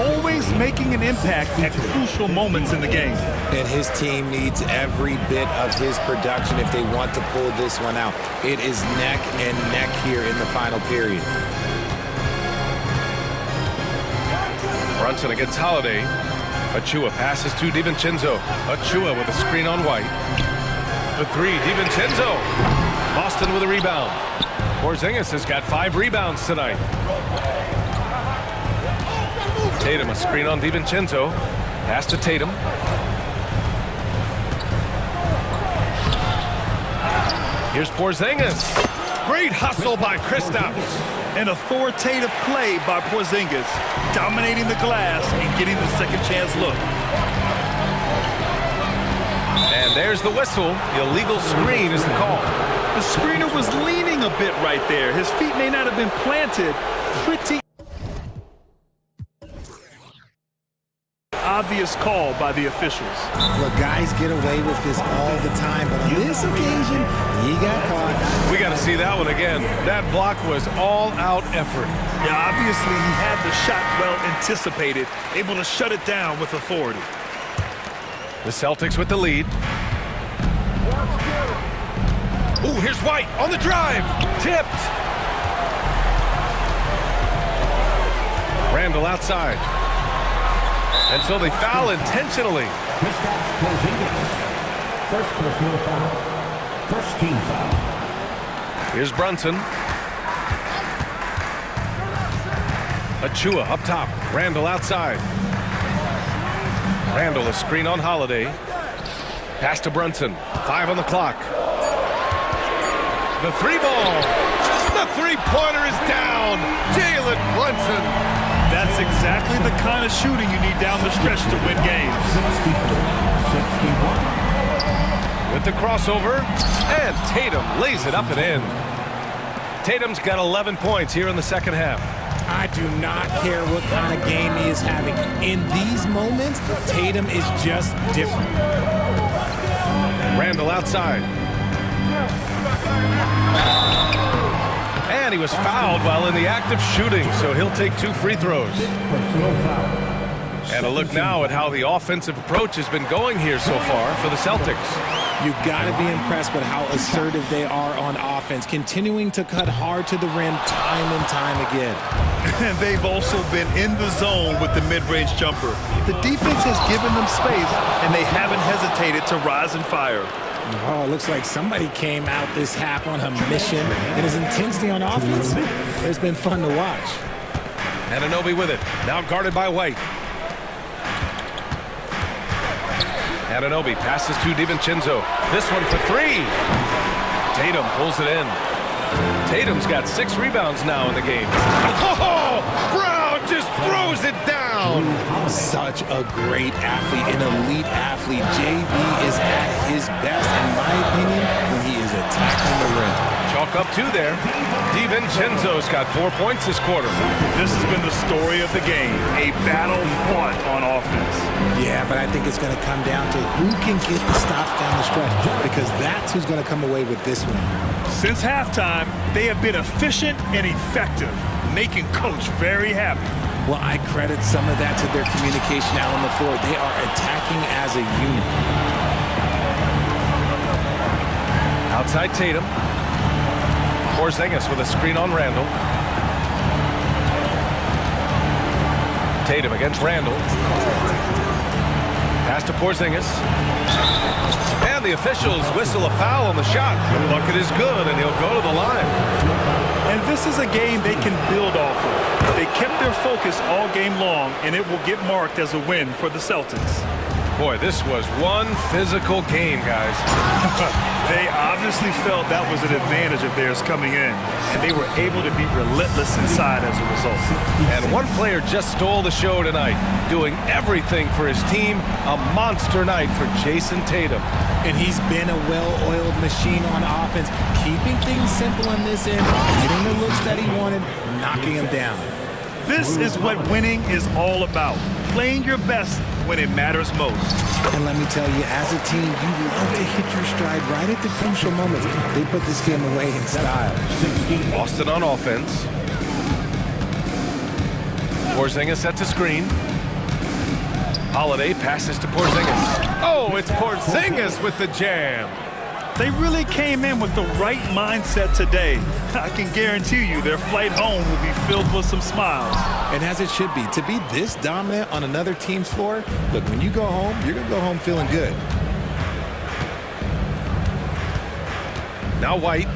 S9: Always making an impact at crucial moments in the game.
S13: And his team needs every bit of his production if they want to pull this one out. It is neck and neck here in the final period.
S8: Brunson against Holiday. Achua passes to DiVincenzo. Achua with a screen on White. The 3, DiVincenzo. Boston with a rebound. Porzingis has got 5 rebounds tonight. Tatum, a screen on DiVincenzo. Pass to Tatum. Here's Porzingis. Great hustle by Kristaps.
S9: An authoritative play by Porzingis, dominating the glass and getting the second chance look.
S8: And there's the whistle. The illegal screen is the call.
S9: The screener was leaning a bit right there. His feet may not have been planted. Pretty obvious call by the officials.
S13: Look, guys get away with this all the time, but on this occasion, he got caught.
S8: We got to see that one again. That block was all-out effort.
S9: Yeah, obviously he had the shot well anticipated, able to shut it down with authority.
S8: The Celtics with the lead. Ooh, here's White on the drive. Tipped. Randle outside. And so they foul intentionally.
S7: First personal foul. First team foul.
S8: Here's Brunson. Achua up top. Randall outside. Randall a screen on Holiday. Pass to Brunson. 5 on the clock. The three ball. The three-pointer is down. Jalen Brunson.
S9: That's exactly the kind of shooting you need down the stretch to win games.
S7: 61.
S8: With the crossover, and Tatum lays it up and in. Tatum's got 11 points here in the second half.
S13: I do not care what kind of game he is having. In these moments, Tatum is just different.
S8: Randall outside. And he was fouled while in the act of shooting, so he'll take 2 free throws.
S7: Personal foul.
S8: And a look now at how the offensive approach has been going here so far for the Celtics.
S13: You've got to be impressed with how assertive they are on offense, continuing to cut hard to the rim time and time again.
S9: And they've also been in the zone with the mid-range jumper. The defense has given them space, and they haven't hesitated to rise and fire.
S13: Oh, it looks like somebody came out this half on a mission, and his intensity on offense has been fun to watch.
S8: Anunoby with it, now guarded by White. Anunoby passes to DiVincenzo. This one for 3. Tatum pulls it in. Tatum's got 6 rebounds now in the game. Oh, Brown just throws it down.
S13: Such a great athlete, an elite athlete. JB is at his best, in my opinion, when he is attacking the rim.
S8: Chalk up 2 there. DiVincenzo's got 4 points this quarter.
S9: This has been the story of the game, a battle fought on offense.
S13: Yeah, but I think it's going to come down to who can get the stops down the stretch, because that's who's going to come away with this one.
S9: Since halftime, they have been efficient and effective, making Coach very happy.
S13: Well, I credit some of that to their communication out on the floor. They are attacking as a unit.
S8: Outside Tatum. Porzingis with a screen on Randall. Tatum against Randall. Pass to Porzingis. And the officials whistle a foul on the shot. The bucket is good, and he'll go to the line.
S9: And this is a game they can build off of. They kept their focus all game long, and it will get marked as a win for the Celtics.
S8: Boy, this was one physical game, guys.
S9: They obviously felt that was an advantage of theirs coming in, and they were able to be relentless inside as a result.
S8: And one player just stole the show tonight, doing everything for his team. A monster night for Jason Tatum.
S13: And he's been a well-oiled machine on offense, keeping things simple on this end, getting the looks that he wanted, knocking him down.
S9: This is what winning is all about, playing your best when it matters most.
S13: And let me tell you, as a team, you love to hit your stride right at the crucial moments. They put this game away in style.
S8: Boston on offense. Porzingis sets a screen. Holiday passes to Porzingis. Oh, it's Porzingis with the jam.
S9: They really came in with the right mindset today. I can guarantee you their flight home will be filled with some smiles.
S13: And as it should be, to be this dominant on another team's floor, look, when you go home, you're going to go home feeling good.
S8: Now White.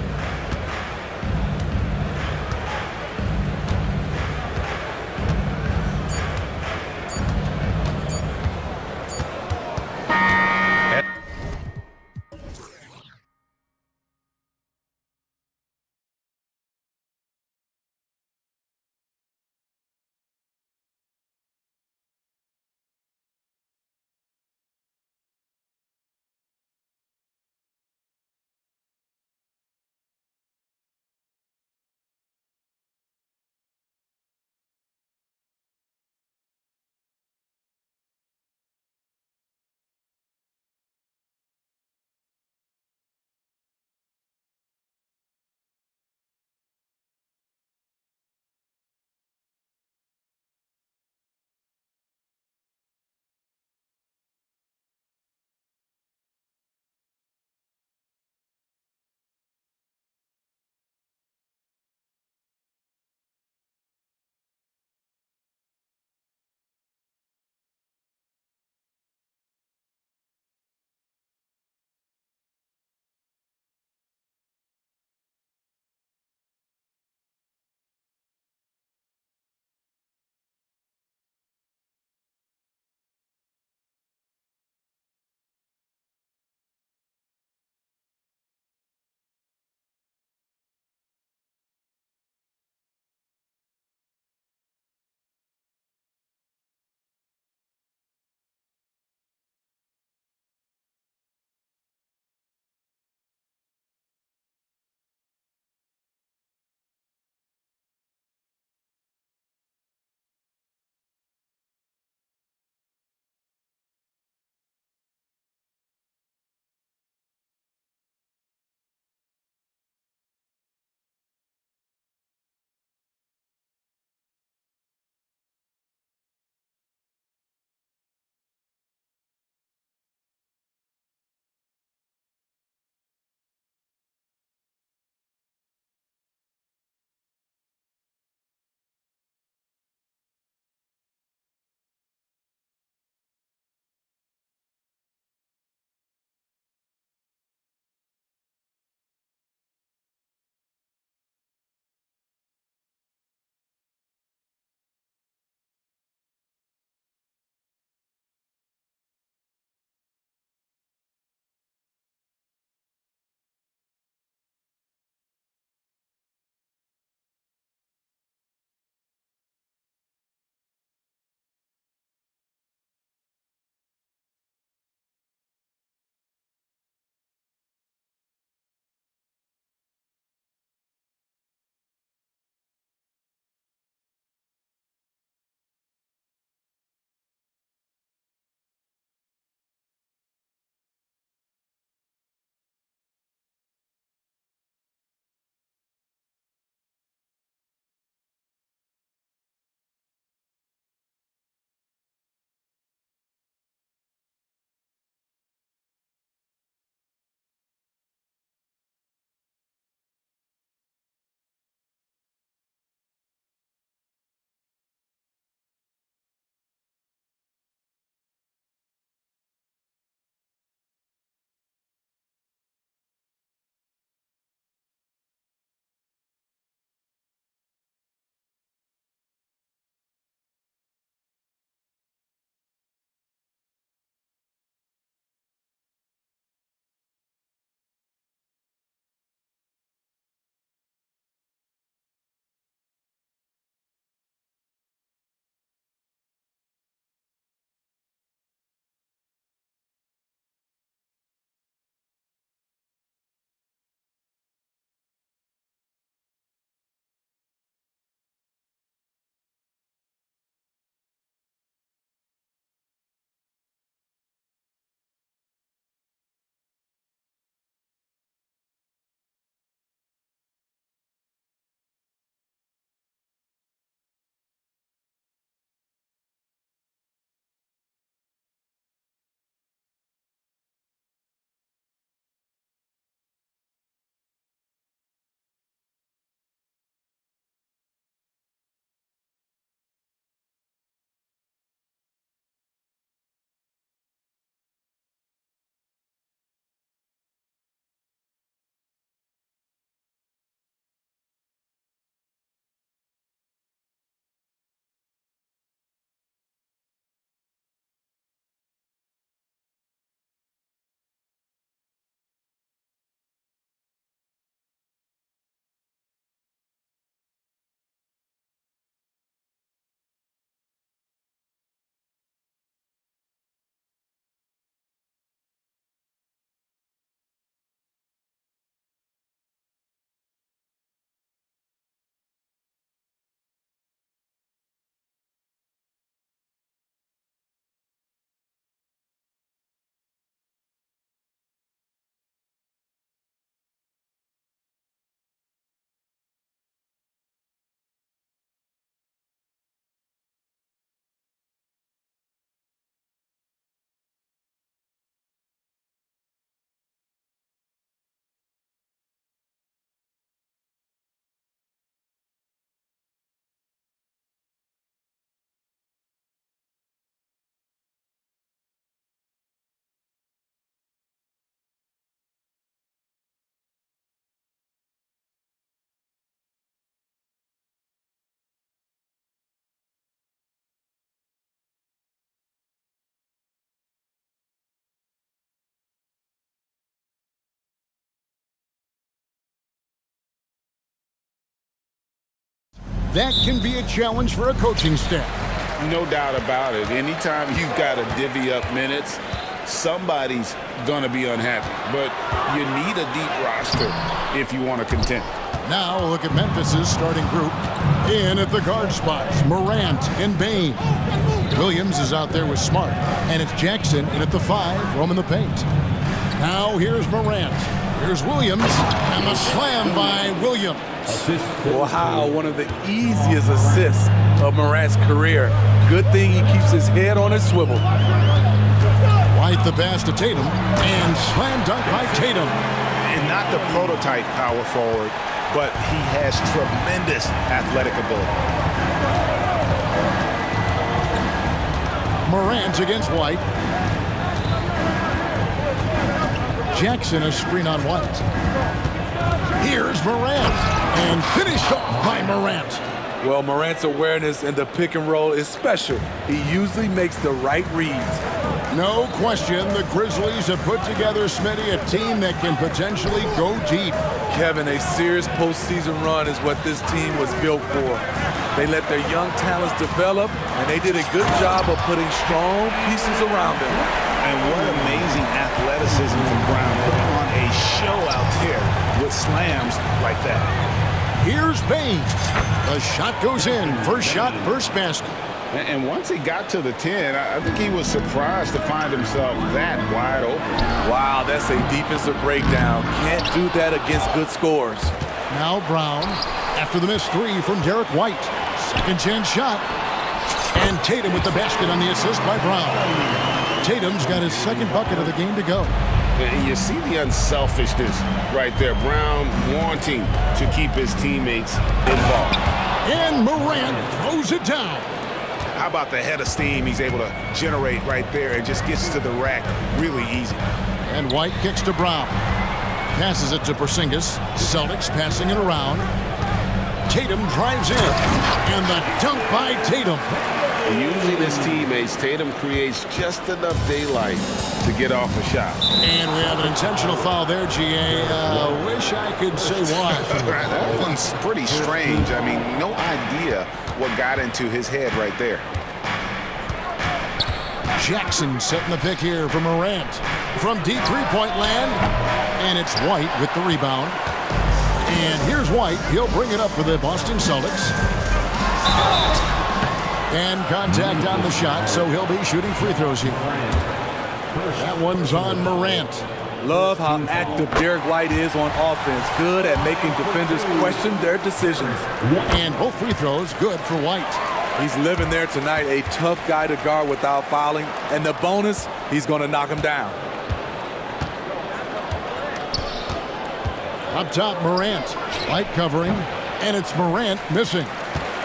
S1: that can be a challenge for a coaching staff.
S3: No doubt about it. Anytime you've got to divvy up minutes, somebody's going to be unhappy. But you need a deep roster if you want to contend.
S1: Now a look at Memphis's starting group. In at the guard spots, Morant and Bain. Williams is out there with Smart, and it's Jackson in at the 5, roaming the paint. Now here's Morant. Here's Williams, and the slam by Williams.
S14: Wow, one of the easiest assists of Morant's career. Good thing he keeps his head on his swivel.
S1: White the pass to Tatum, and slam dunk by Tatum.
S3: And not the prototype power forward, but he has tremendous athletic ability.
S1: Morant against White. Jackson a screen on White. Here's Morant, and finished off by Morant.
S14: Well, Morant's awareness in the pick and roll is special. He usually makes the right reads.
S1: No question, the Grizzlies have put together, Smitty, a team that can potentially go deep.
S14: Kevin, a serious postseason run is what this team was built for. They let their young talents develop, and they did a good job of putting strong pieces around them.
S3: And what amazing athleticism from Brown, putting on a show out there with slams like that.
S1: Here's Bain. The shot goes in. First shot, first basket.
S3: And once he got to the 10, I think he was surprised to find himself that wide open.
S14: Wow, that's a defensive breakdown. Can't do that against good scores.
S1: Now Brown, after the missed 3 from Derek White. Second chance shot. And Tatum with the basket on the assist by Brown. Tatum's got his second bucket of the game to go.
S3: And you see the unselfishness right there. Brown wanting to keep his teammates involved.
S1: And Morant throws it down.
S3: How about the head of steam he's able to generate right there and just gets to the rack really easy.
S1: And White kicks to Brown. Passes it to Porzingis. Celtics passing it around. Tatum drives in. And the dunk by Tatum.
S3: Using his teammates, Tatum creates just enough daylight to get off a shot.
S1: And we have an intentional foul there, GA. Wish I could say why.
S3: That one's pretty strange. I mean, no idea what got into his head right there.
S1: Jackson setting the pick here for Morant. From deep three-point land. And it's White with the rebound. And here's White. He'll bring it up for the Boston Celtics. And contact on the shot, so he'll be shooting free throws here. That one's on Morant.
S14: Love how active Derek White is on offense. Good at making defenders question their decisions.
S1: And both free throws good for White.
S14: He's living there tonight, a tough guy to guard without fouling. And the bonus, he's going to knock him down.
S1: Up top, Morant. White covering, and it's Morant missing.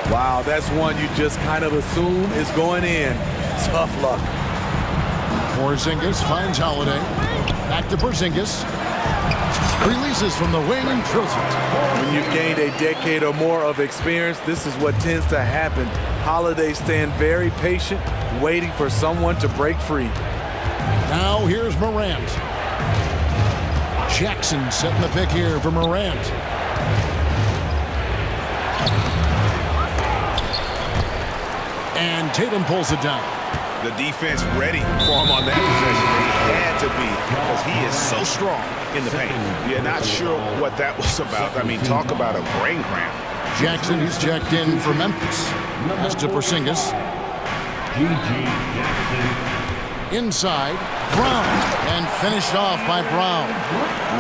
S14: Wow, that's one you just kind of assume is going in. Tough luck.
S1: Porzingis finds Holiday. Back to Porzingis. Releases from the wing and drills it.
S14: When you've gained a decade or more of experience, this is what tends to happen. Holiday staying very patient, waiting for someone to break free.
S1: Now here's Morant. Jackson setting the pick here for Morant. And Tatum pulls it down.
S3: The defense ready for him on that possession. He had to be because he is so strong in the paint. You're not sure what that was about. I mean, talk about a brain cramp.
S1: Jackson, he's checked in for Memphis. Pass to Porzingis. Inside, Brown. And finished off by Brown.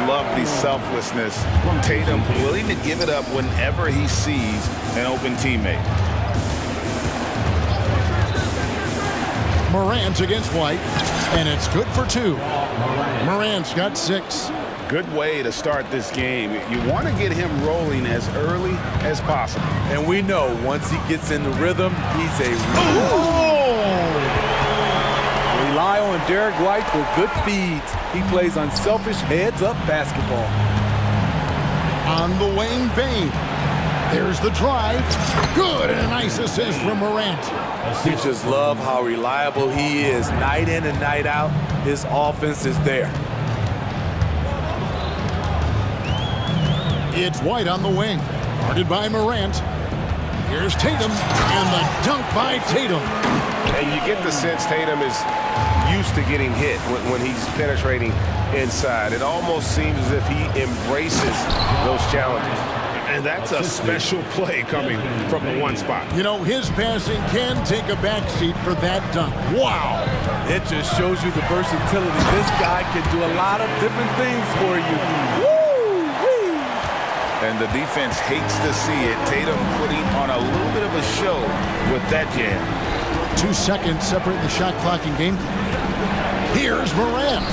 S3: Love the selflessness. Tatum willing to give it up whenever he sees an open teammate.
S1: Morant against White, and it's good for 2. Morant's got 6.
S3: Good way to start this game. You want to get him rolling as early as possible.
S14: And we know once he gets in the rhythm, he's a Rely on Derek White for good feeds. He plays unselfish heads-up basketball.
S1: On the wing, Bain. There's the drive. Good, and a nice assist from Morant.
S14: We just love how reliable he is. Night in and night out, his offense is there.
S1: It's White on the wing. Guarded by Morant. Here's Tatum, and the dunk by Tatum.
S15: And you get the sense Tatum is used to getting hit when he's penetrating inside. It almost seems as if he embraces those challenges.
S16: And that's a special play coming from the one spot.
S1: You know, his passing can take a backseat for that dunk. Wow.
S14: It just shows you the versatility. This guy can do a lot of different things for you. Woo-wee.
S3: And the defense hates to see it. Tatum putting on a little bit of a show with that jam.
S1: 2 seconds separate the shot clock and game clock. Here's Morant.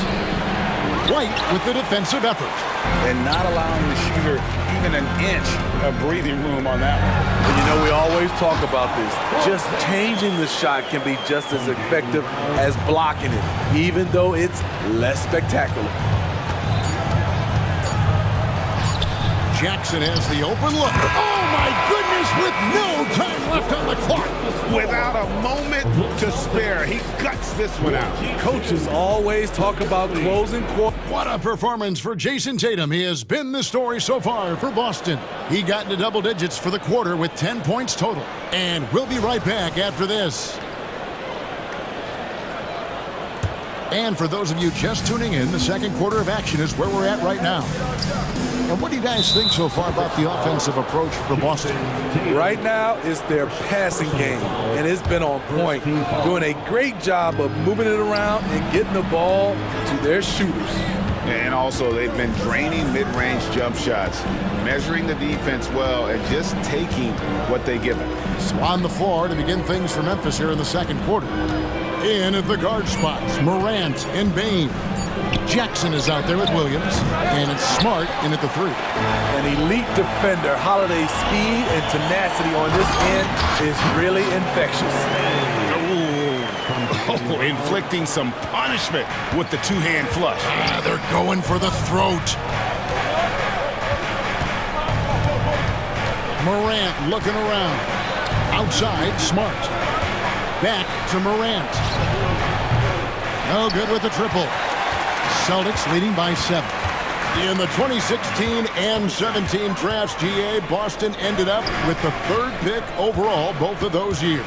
S1: White with the defensive effort.
S3: And not allowing the shooter even an inch of breathing room on that one.
S14: And you know, we always talk about this. Just changing the shot can be just as effective as blocking it, even though it's less spectacular.
S1: Jackson has the open look. Oh, my goodness, with no time left on the clock.
S16: Without a moment to spare, he guts this one out.
S14: Coaches always talk about closing quarter.
S1: What a performance for Jason Tatum. He has been the story so far for Boston. He got into double digits for the quarter with 10 points total. And we'll be right back after this. And for those of you just tuning in, the second quarter of action is where we're at right now. And what do you guys think so far about the offensive approach for Boston?
S14: Right now, it's their passing game, and it's been on point. Doing a great job of moving it around and getting the ball to their shooters.
S3: And also, they've been draining mid-range jump shots, measuring the defense well, and just taking what they give them.
S1: So on the floor to begin things for Memphis here in the second quarter. In at the guard spots, Morant and Bain. Jackson is out there with Williams, and it's Smart in at the 3.
S14: An elite defender. Holiday's speed and tenacity on this end is really infectious.
S16: Oh, inflicting some punishment with the two-hand flush.
S1: They're going for the throat. Morant looking around. Outside, Smart. Back to Morant. No good with the triple. Celtics leading by 7. In the 2016 and 17 drafts, GA, Boston ended up with the 3rd pick overall both of those years.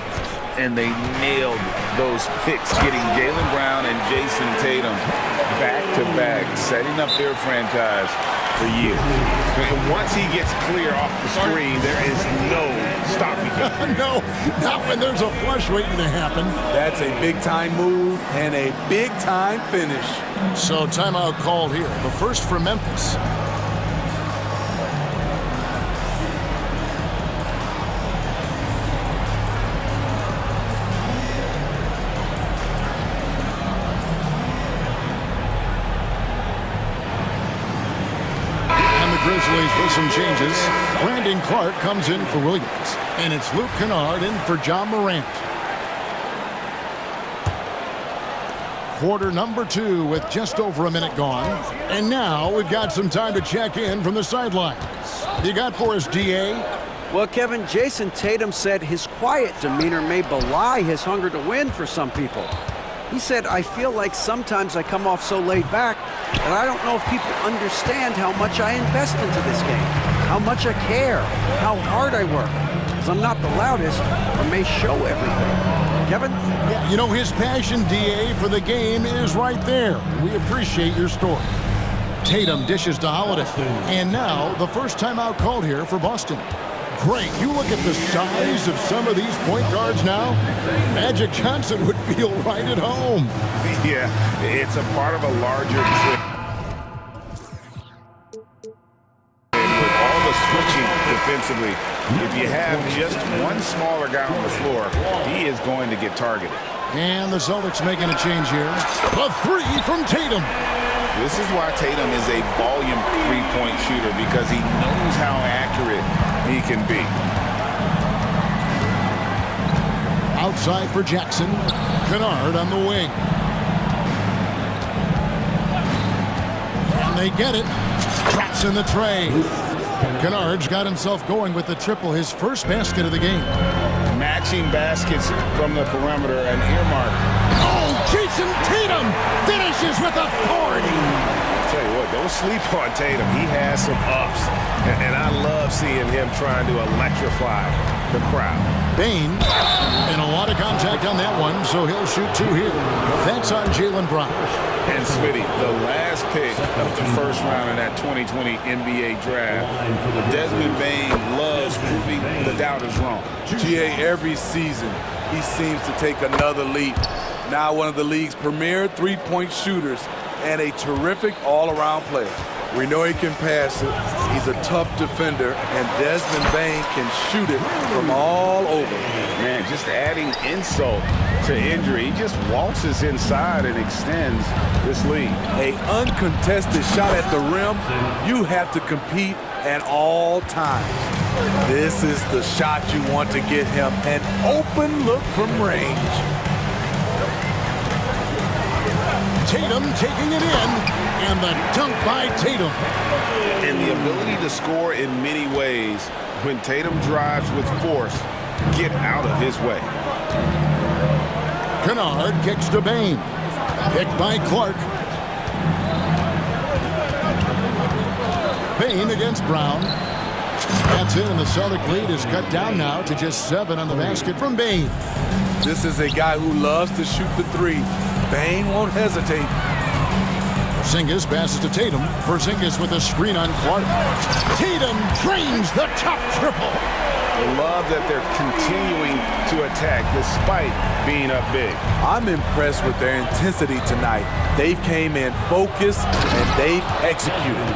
S3: And they nailed those picks, getting Jaylen Brown and Jason Tatum back-to-back, setting up their franchise for years. And once he gets clear off the screen, there is no stopping him.
S1: No, not when there's a flush waiting to happen.
S14: That's a big-time move and a big-time finish.
S1: So timeout called here, the first for Memphis. Grizzlies with some changes. Brandon Clark comes in for Williams. And it's Luke Kennard in for John Morant. Quarter number 2 with just over a minute gone. And now we've got some time to check in from the sidelines. You got for us, DA?
S4: Well, Kevin, Jason Tatum said his quiet demeanor may belie his hunger to win for some people. He said, I feel like sometimes I come off so laid back that I don't know if people understand how much I invest into this game, how much I care, how hard I work, because I'm not the loudest or may show everything. Kevin?
S1: Yeah, you know, his passion, DA, for the game is right there. We appreciate your story. Tatum dishes to Holiday. And now the first timeout called here for Boston. Great. You look at the size of some of these point guards now. Magic Johnson would feel right at home.
S3: Yeah, it's a part of a larger trip. With all the switching defensively, if you have just one smaller guy on the floor, he is going to get targeted.
S1: And the Celtics making a change here. A 3 from Tatum.
S3: This is why Tatum is a volume three-point shooter, because he knows how accurate he can be.
S1: Outside for Jackson. Kennard on the wing. And they get it. Traps in the tray. Kennard's got himself going with the triple, his first basket of the game.
S3: Matching baskets from the perimeter and earmark.
S1: Oh, Jason Tatum finishes with authority.
S15: I'll tell you what, don't sleep on Tatum. He has some ups, and I love seeing him trying to electrify
S3: the crowd.
S1: Bain, and a lot of contact on that one, so he'll shoot 2 here. That's on Jaylen Brown.
S3: And Smitty, the last pick of the first round in that 2020 NBA draft, Desmond Bain loves proving the doubters wrong.
S14: GA, every season, he seems to take another leap. Now one of the league's premier three-point shooters and a terrific all-around player. We know he can pass it. He's a tough defender, and Desmond Bain can shoot it from all over.
S3: Man, just adding insult to injury. He just waltzes inside and extends this lead.
S14: An uncontested shot at the rim, you have to compete at all times. This is the shot you want to get him, an open look from range.
S1: Tatum taking it in, and the dunk by Tatum.
S3: And the ability to score in many ways. When Tatum drives with force, get out of his way.
S1: Kennard kicks to Bain. Picked by Clark. Bain against Brown. That's it, and the Celtic lead is cut down now to just 7 on the basket from Bain.
S14: This is a guy who loves to shoot the three. Bain won't hesitate.
S1: Porzingis passes to Tatum. Porzingis with a screen on Clark. Tatum drains the top triple.
S3: I love that they're continuing to attack despite being up big.
S14: I'm impressed with their intensity tonight. They've came in focused and they've executed.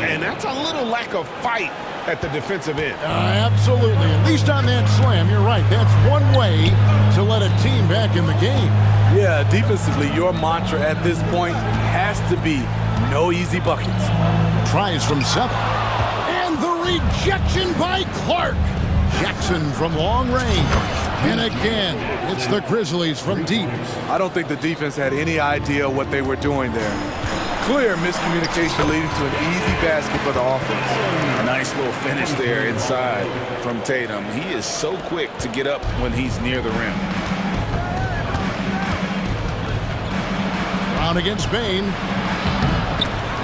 S3: And that's a little lack of fight at the defensive end.
S1: Absolutely. At least on that slam, you're right. That's one way to let a team back in the game.
S14: Yeah, defensively, your mantra at this point has to be no easy buckets.
S1: Tries from 7. And the rejection by Clark. Jackson from long range. And again, it's the Grizzlies from deep.
S14: I don't think the defense had any idea what they were doing there. Clear miscommunication leading to an easy basket for the offense.
S3: Nice little finish there inside from Tatum. He is so quick to get up when he's near the rim.
S1: Brown against Bain.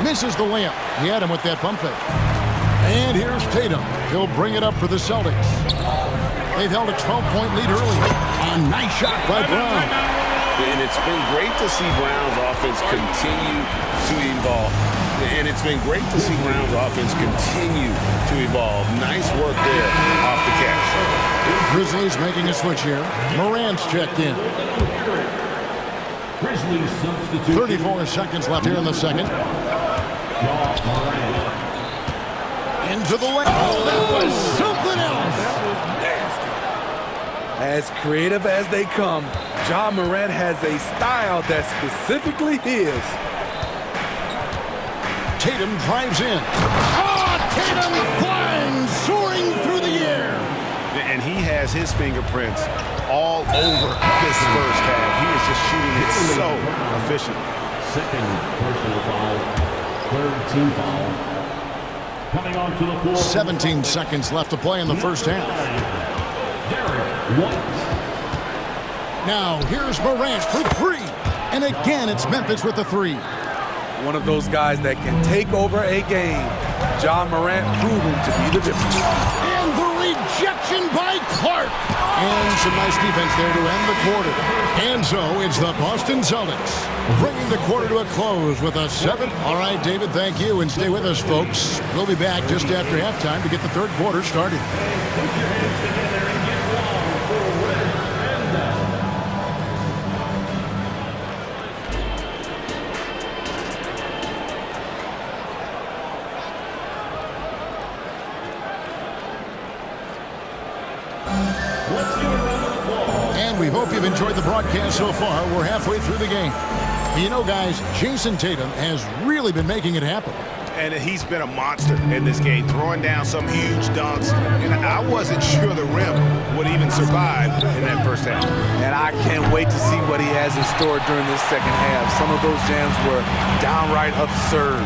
S1: Misses the layup. He had him with that pump fake. And here's Tatum. He'll bring it up for the Celtics. They've held a 12-point lead early. A nice shot by Brown.
S3: And it's been great to see Brown's offense continue to evolve. And it's been great to see Brown's offense continue to evolve. Nice work there off the catch.
S1: Grizzlies making a switch here. Morant's checked in. 34 seconds left here in the second. Into the lane. Oh, that was something else.
S14: As creative as they come, Ja Morant has a style that's specifically his.
S1: Tatum drives in. Oh, Tatum flying, soaring through the air.
S3: And he has his fingerprints all over this first half. He is just shooting it so efficient.
S7: Second personal foul, third team foul. Coming on to the floor.
S1: 17 seconds left to play in the first half. Now, here's Morant for 3. And again, it's Memphis with the 3.
S14: One of those guys that can take over a game. Ja Morant proven to be the difference.
S1: And the rejection by Clark. And some nice defense there to end the quarter. And so it's the Boston Celtics bringing the quarter to a close with a 7. All right, David, thank you. And stay with us, folks. We'll be back just after halftime to get the third quarter started. We hope you've enjoyed the broadcast so far. We're halfway through the game. You know, guys, Jason Tatum has really been making it happen.
S3: And he's been a monster in this game, throwing down some huge dunks. And I wasn't sure the rim would even survive in that first half.
S14: And I can't wait to see what he has in store during this second half. Some of those jams were downright absurd.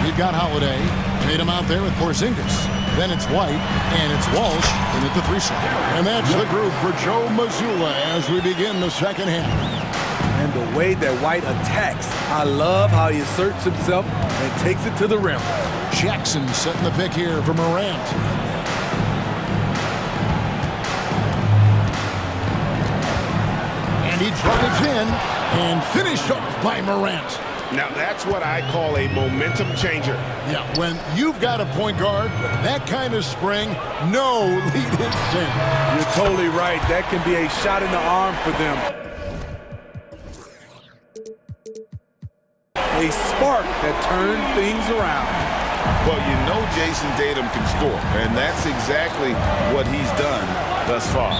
S1: You've got Holiday. Tatum out there with Porzingis. Then it's White, and it's Walsh, and at the 3 slot. And that's the group for Joe Mazzulla as we begin the second half.
S14: And the way that White attacks, I love how he asserts himself and takes it to the rim.
S1: Jackson setting the pick here for Morant. drives in and finished off by Morant.
S16: Now, that's what I call a momentum changer.
S1: Yeah, when you've got a point guard with that kind of spring, no lead is sin.
S14: You're totally right. That can be a shot in the arm for them. A spark that turned things around.
S3: Well, you know Jason Tatum can score, and that's exactly what he's done thus far.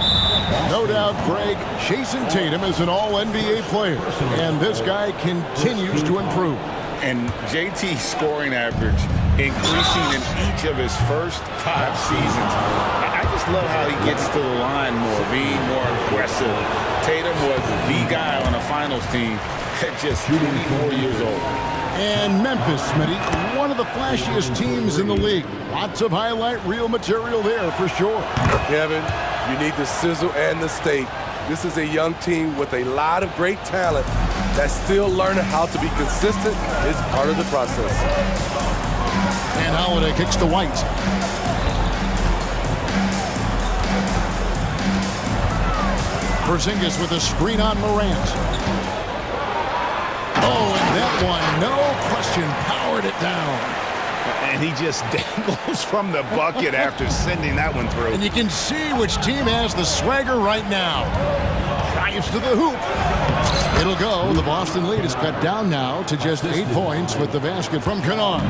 S1: No doubt, Greg, Jason Tatum is an all-NBA player, and this guy continues to improve.
S3: And JT's scoring average increasing in each of his first 5 seasons. I just love how he gets to the line more, being more aggressive. Tatum was the guy on a finals team at just 24 years old.
S1: And Memphis, Smitty, one of the flashiest teams in the league. Lots of highlight reel material there for sure.
S14: Kevin, you need the sizzle and the steak. This is a young team with a lot of great talent that's still learning how to be consistent. It's part of the process.
S1: And Holiday kicks to White. Porzingis with a screen on Morant. Oh, and that one, no question, powered it down.
S16: And he just dangles from the bucket after sending that one through.
S1: And you can see which team has the swagger right now. Drives to the hoop. It'll go. The Boston lead is cut down now to just 8 points with the basket from Kennard.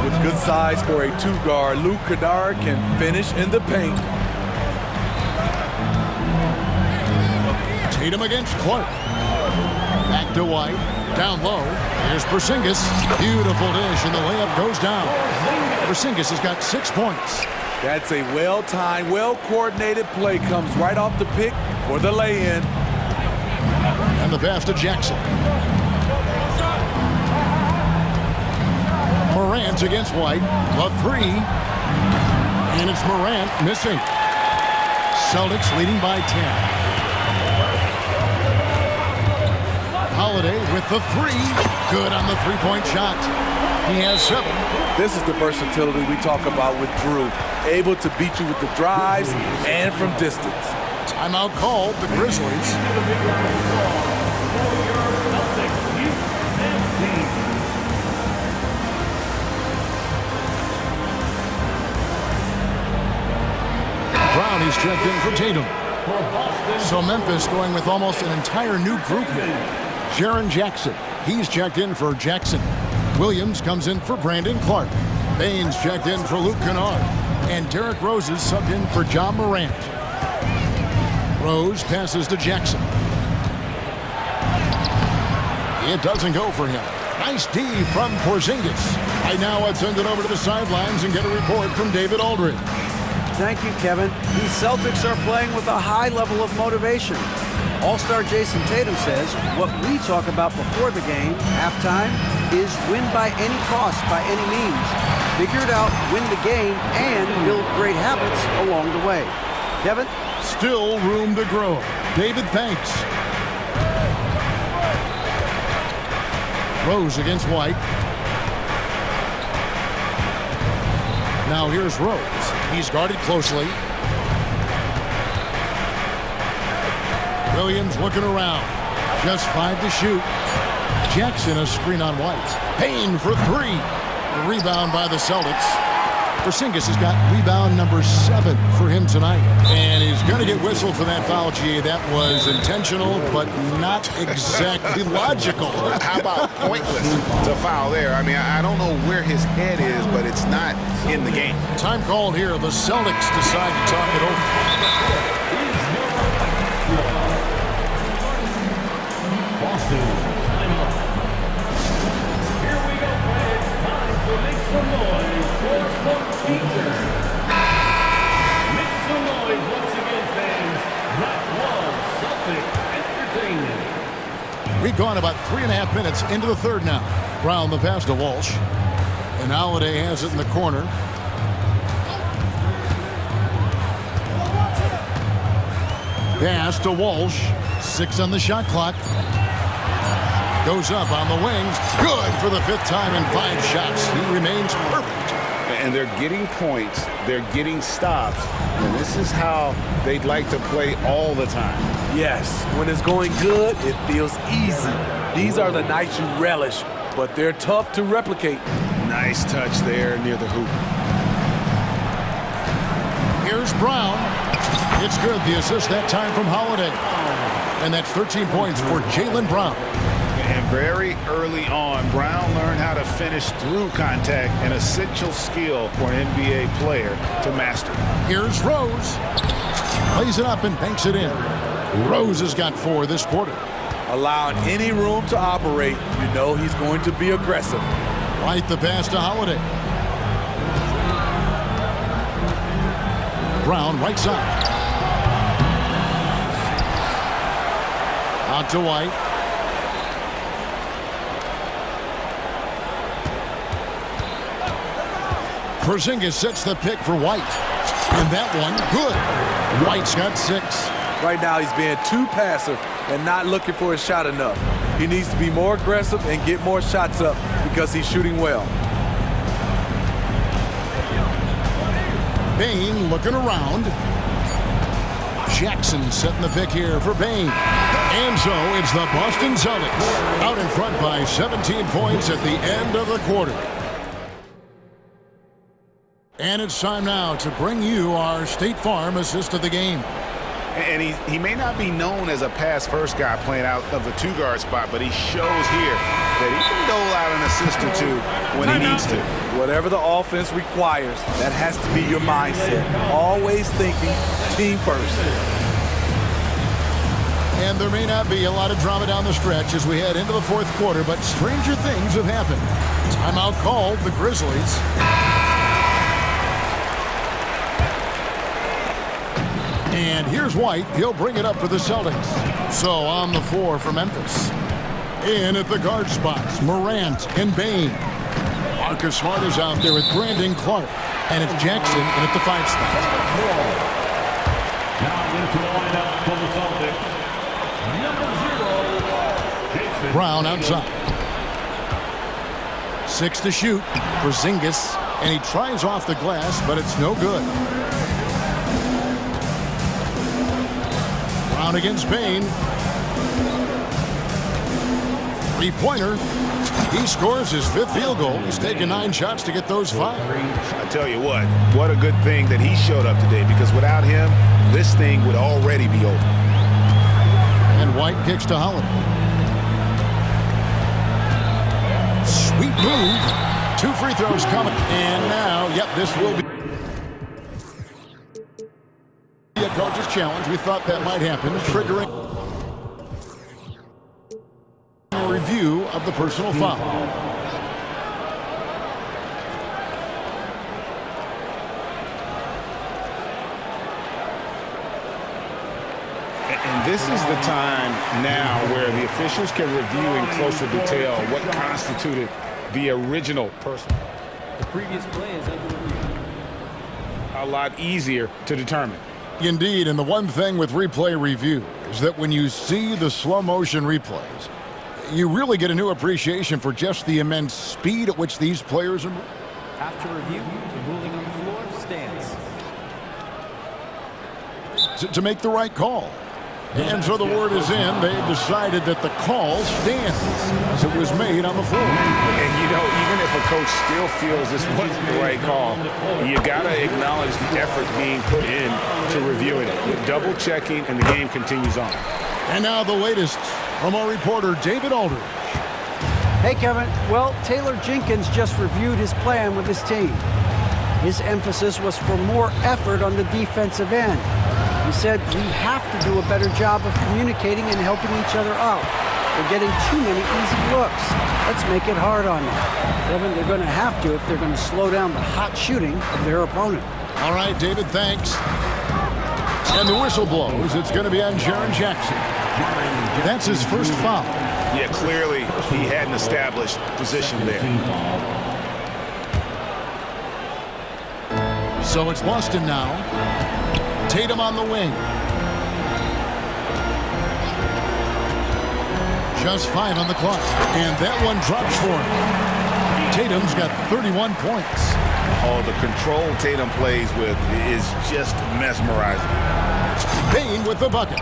S14: With good size for a 2-guard, Luke Kennard can finish in the paint.
S1: Tatum against Clark. Back to White. Down low. Here's Porzingis. Beautiful dish, and the layup goes down. Porzingis has got 6 points.
S14: That's a well-timed, well-coordinated play. Comes right off the pick for the lay-in.
S1: And the pass to Jackson. Morant against White. The 3. And it's Morant missing. Celtics leading by 10. Holiday with the 3. Good on the 3-point shot. He has 7.
S14: This is the versatility we talk about with Drew. Able to beat you with the drives and from distance.
S1: Timeout called, the Grizzlies. Brownie's checked in for Tatum. So Memphis going with almost an entire new group here. Jaren Jackson, he's checked in for Jackson. Williams comes in for Brandon Clark. Baines checked in for Luke Kennard. And Derrick Rose is subbed in for John Morant. Rose passes to Jackson. It doesn't go for him. Nice D from Porzingis. Right now, let's send it over to the sidelines and get a report from David Aldridge.
S4: Thank you, Kevin. These Celtics are playing with a high level of motivation. All-star Jason Tatum says what we talk about before the game, halftime, is win by any cost, by any means. Figure it out, win the game, and build great habits along the way. Kevin?
S1: Still room to grow. David, thanks. Rose against White. Now here's Rose. He's guarded closely. Williams looking around. Just 5 to shoot. Jackson a screen on White. Payne for 3. The rebound by the Celtics. Porzingis has got rebound number 7 for him tonight. And he's going to get whistled for that foul, G. That was intentional, but not exactly logical.
S16: How about pointless to foul there? I mean, I don't know where his head is, but it's not in the game.
S1: Time called here. The Celtics decide to talk it over.
S7: Boston, timeout. Here we go, fans. Time to make some noise for the teacher. Make some noise once again, fans. That was Celtic entertainment.
S1: We've gone about 3.5 minutes into the third now. Brown the pass to Walsh. And Holiday has it in the corner. Pass to Walsh. 6 on the shot clock. Goes up on the wings. Good for the 5th time in 5 shots. He remains perfect.
S3: And they're getting points. They're getting stops. And this is how they'd like to play all the time.
S14: Yes, when it's going good, it feels easy. These are the nights you relish, but they're tough to replicate.
S15: Nice touch there near the hoop.
S1: Here's Brown. It's good. The assist that time from Holiday. And that's 13 points for Jaylen Brown.
S16: And very early on, Brown learned how to finish through contact, an essential skill for an NBA player to master.
S1: Here's Rose. Plays it up and banks it in. Rose has got 4 this quarter.
S14: Allowing any room to operate, you know he's going to be aggressive.
S1: Right the pass to Holiday. Brown right side. Out to White. Porzingis sets the pick for White. And that one, good. White's got 6.
S14: Right now he's being too passive and not looking for his shot enough. He needs to be more aggressive and get more shots up because he's shooting well.
S1: Bane looking around. Jackson setting the pick here for Bane. And so it's the Boston Celtics out in front by 17 points at the end of the quarter. And it's time now to bring you our State Farm assist of the game.
S16: And he may not be known as a pass-first guy playing out of the 2-guard spot, but he shows here that he can dole out an assist or 2 when he needs to.
S14: Whatever the offense requires, that has to be your mindset. Always thinking team first.
S1: And there may not be a lot of drama down the stretch as we head into the 4th quarter, but stranger things have happened. Timeout called the Grizzlies. And here's White. He'll bring it up for the Celtics. So on the floor for Memphis. In at the guard spots, Morant and Bane. Marcus Smart is out there with Brandon Clark. And it's Jackson in at the 5 spot.
S7: Now into the lineup for the Celtics. Number 0, Jason.
S1: Brown outside. 6 to shoot. Porzingis. And he tries off the glass, but it's no good. Brown against Bane. 3-pointer. He scores his 5th field goal. He's taken 9 shots to get those 5.
S16: I tell you what a good thing that he showed up today, because without him, this thing would already be over.
S1: And White kicks to Holiday. Sweet move. 2 free throws coming. And now, yep, this will be a coach's challenge. We thought that might happen, triggering a review of the personal foul.
S16: And this is the time now where the officials can review in closer detail what constituted the original personal.
S12: The previous play is under review.
S16: A lot easier to determine.
S1: Indeed, and the one thing with replay review is that when you see the slow motion replays, you really get a new appreciation for just the immense speed at which these players are moving.
S12: After review, the ruling on the floor stands.
S1: To make the right call. And so the word is in. They've decided that the call stands as it was made on the floor.
S16: And, you know, even if a coach still feels this wasn't the right call, you got to acknowledge the effort being put in to reviewing it. With double checking, and the game continues on.
S1: And now the latest from our reporter, David Aldridge.
S4: Hey, Kevin. Well, Taylor Jenkins just reviewed his plan with his team. His emphasis was for more effort on the defensive end. He said we have to do a better job of communicating and helping each other out. They're getting too many easy looks. Let's make it hard on them. Kevin, they're going to have to if they're going to slow down the hot shooting of their opponent.
S1: All right, David, thanks. And the whistle blows. It's going to be on Jaren Jackson. That's his first foul.
S16: Yeah, clearly he hadn't established position there.
S1: So it's Boston now. Tatum on the wing. Just 5 on the clock. And that one drops for him. Tatum's got 31 points.
S16: Oh, the control Tatum plays with is just mesmerizing.
S1: Bain with the bucket.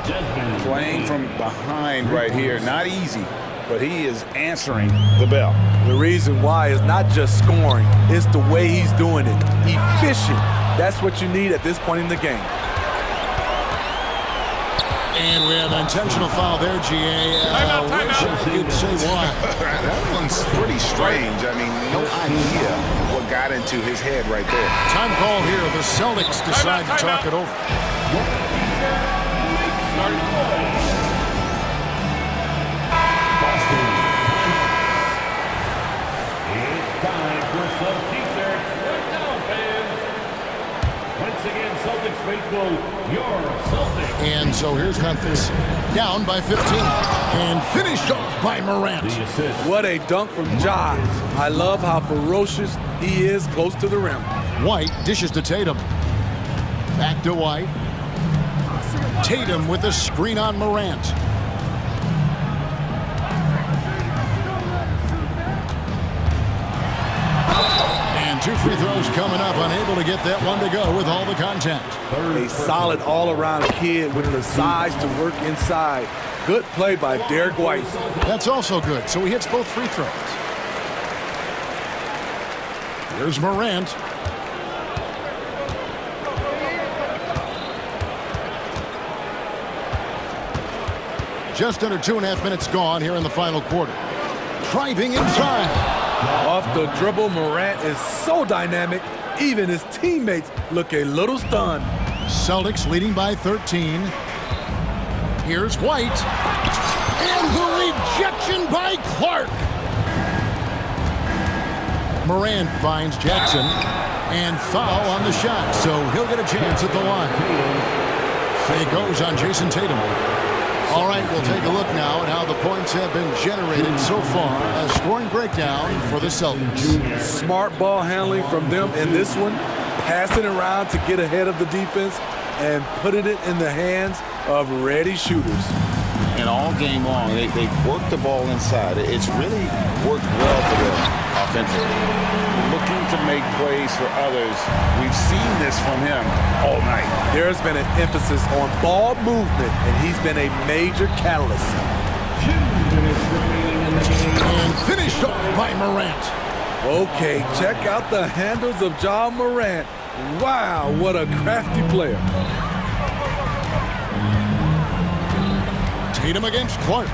S3: Playing from behind right here, not easy, but he is answering the bell.
S14: The reason why is not just scoring, it's the way he's doing it. Efficient. That's what you need at this point in the game.
S1: And we have an intentional foul there, GA. You'd say why?
S15: That one's pretty strange. I mean, no idea what got into his head right there.
S1: Time call here. The Celtics decide to talk it over. And so here's Memphis, down by 15, and finished off by Morant.
S14: What a dunk from Ja. I love how ferocious he is close to the rim.
S1: White dishes to Tatum. Back to White. Tatum with a screen on Morant. And 2 free throws coming up, unable to get that one to go with all the contact.
S14: A solid all-around kid with the size to work inside. Good play by Derek White.
S1: That's also good, so he hits both free throws. Here's Morant. Just under 2.5 minutes gone here in the final quarter. Driving inside.
S14: Off the dribble, Morant is so dynamic, even his teammates look a little stunned.
S1: Celtics leading by 13. Here's White. And the rejection by Clark. Morant finds Jackson. And foul on the shot, so he'll get a chance at the line. It goes on Jason Tatum. All right, we'll take a look now at how the points have been generated so far. A scoring breakdown for the Celtics.
S14: Smart ball handling from them in this one. Passing around to get ahead of the defense and putting it in the hands of ready shooters.
S3: And all game long, they've worked the ball inside. It's really worked well for them offensively. Looking to make plays for others. We've seen this from him all night.
S14: There's been an emphasis on ball movement, and he's been a major catalyst.
S1: And finished off by Morant.
S14: Okay, check out the handles of Ja Morant. Wow, what a crafty player.
S1: Tatum against Clark.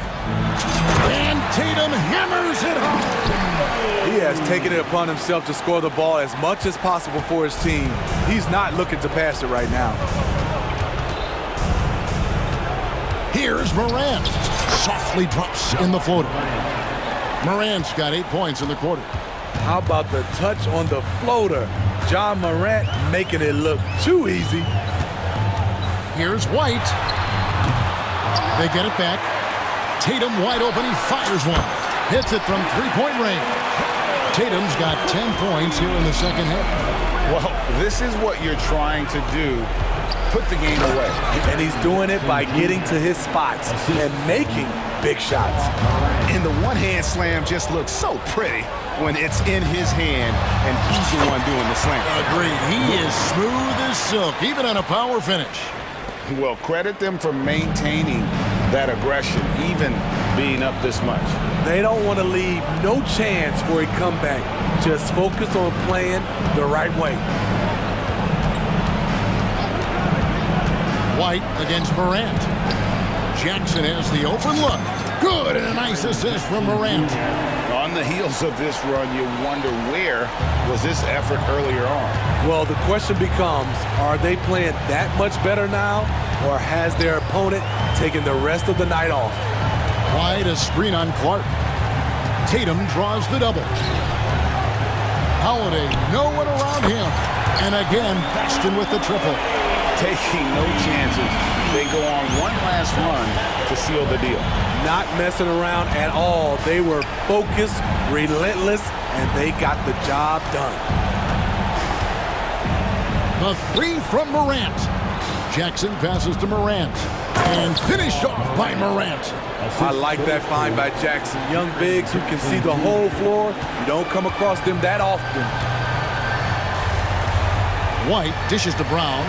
S1: And Tatum hammers it home.
S14: He has taken it upon himself to score the ball as much as possible for his team. He's not looking to pass it right now.
S1: Here's Morant. Softly drops in the floater. Morant's got 8 points in the quarter.
S14: How about the touch on the floater? Ja Morant making it look too easy.
S1: Here's White. They get it back. Tatum wide open. He fires one. Hits it from three-point range. Tatum's got 10 points here in the second half.
S3: Well, this is what you're trying to do. Put the game away.
S14: And he's doing it by getting to his spots and making big shots.
S15: And the one-hand slam just looks so pretty when it's in his hand and he's the one doing the slam.
S1: Agreed. He is smooth as silk, even on a power finish.
S3: Well, credit them for maintaining that aggression, even being up this much.
S14: They don't want to leave no chance for a comeback. Just focus on playing the right way.
S1: White against Morant. Jackson has the open look. Good, and a nice assist from Morant.
S3: On the heels of this run, you wonder where was this effort earlier on?
S14: Well, the question becomes, are they playing that much better now, or has their opponent taken the rest of the night off?
S1: White, a screen on Clark. Tatum draws the double. Holiday, no one around him. And again, Baston with the triple.
S3: Taking no chances. They go on one last run to seal the deal.
S14: Not messing around at all. They were focused, relentless, and they got the job done.
S1: The three from Morant. Jackson passes to Morant. And finished off by Morant.
S14: I like that find by Jackson. Young bigs who can see the whole floor. You don't come across them that often.
S1: White dishes to Brown.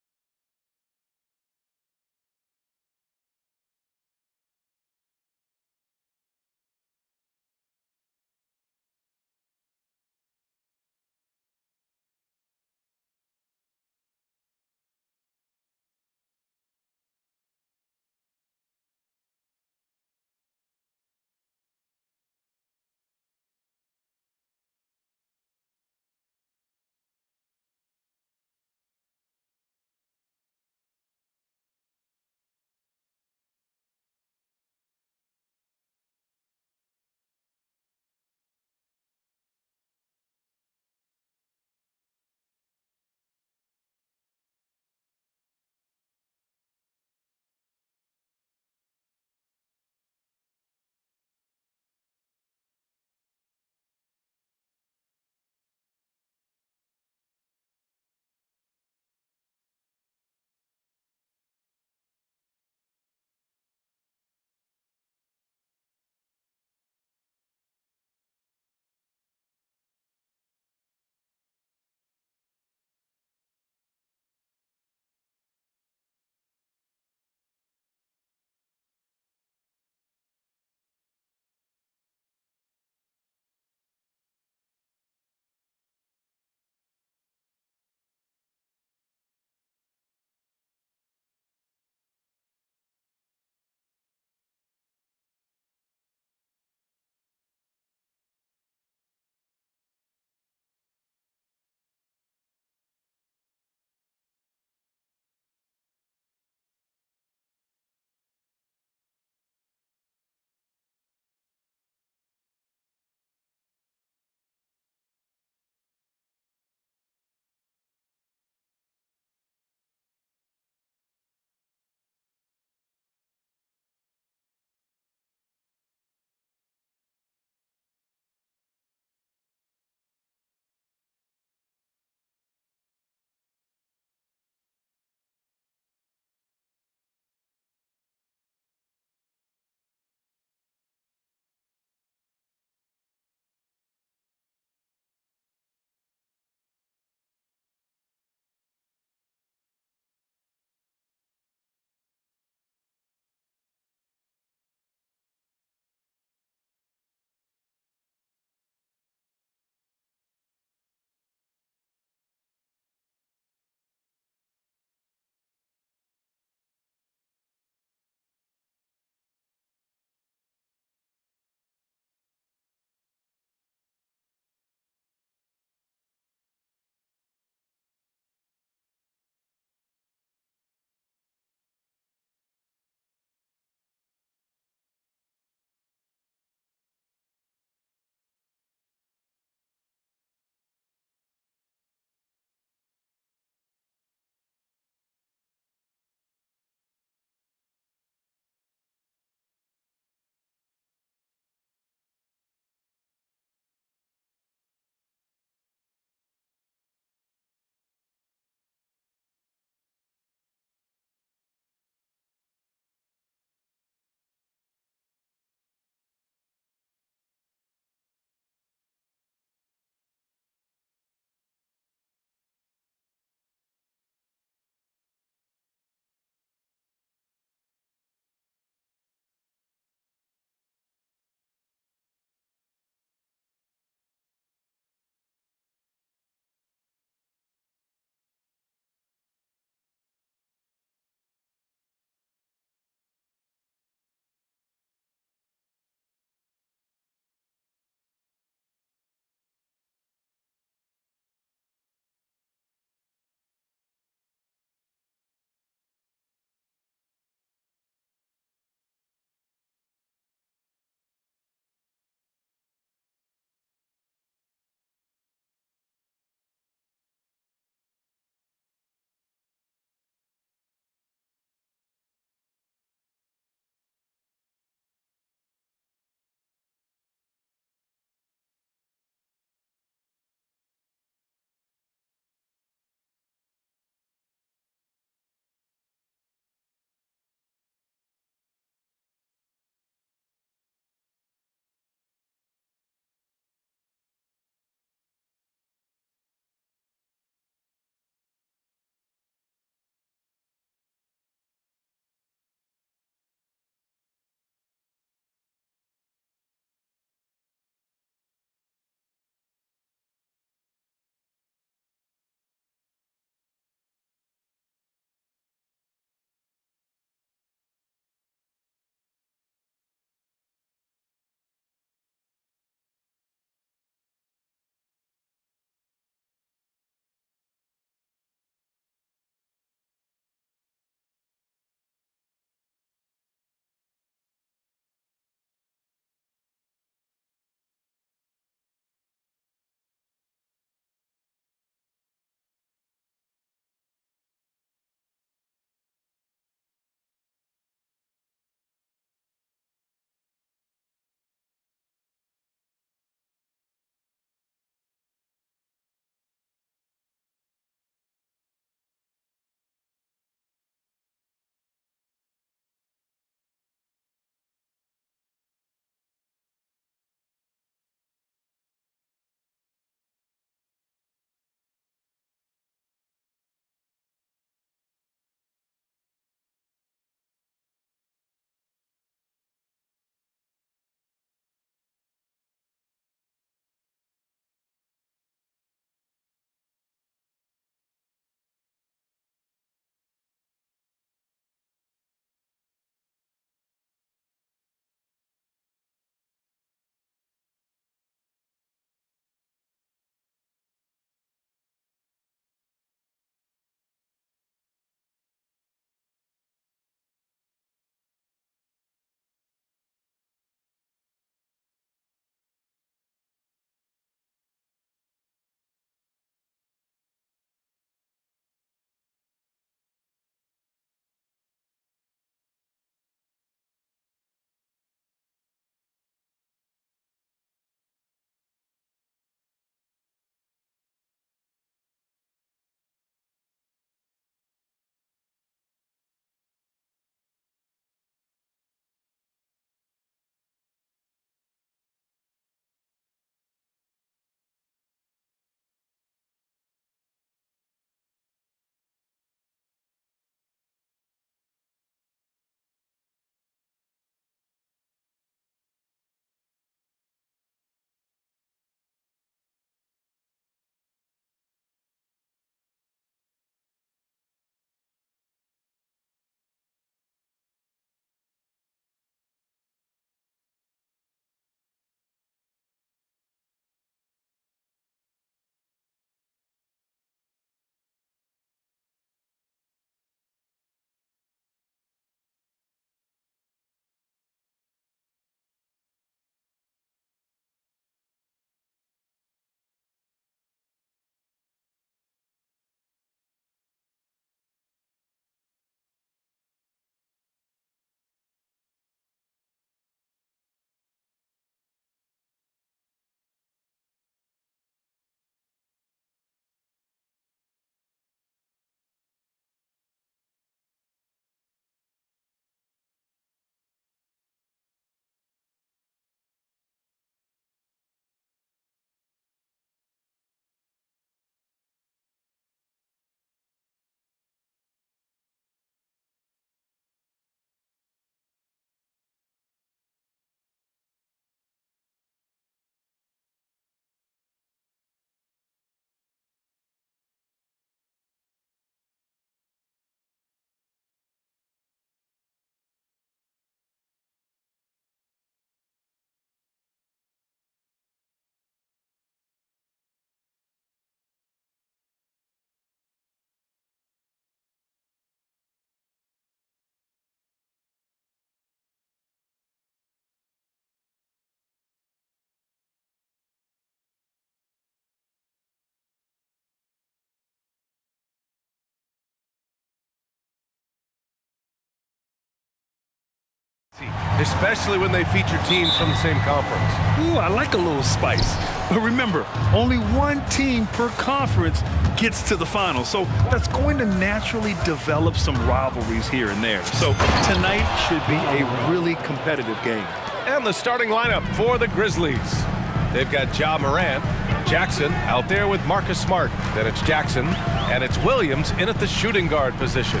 S8: especially when they feature teams from the same conference.
S9: Ooh, I like a little spice. But remember, only one team per conference gets to the final. So that's going to naturally develop some rivalries here and there. So tonight should be a really competitive game.
S8: And the starting lineup for the Grizzlies. They've got Ja Morant, Jackson out there with Marcus Smart. Then it's Jackson, and it's Williams in at the shooting guard position.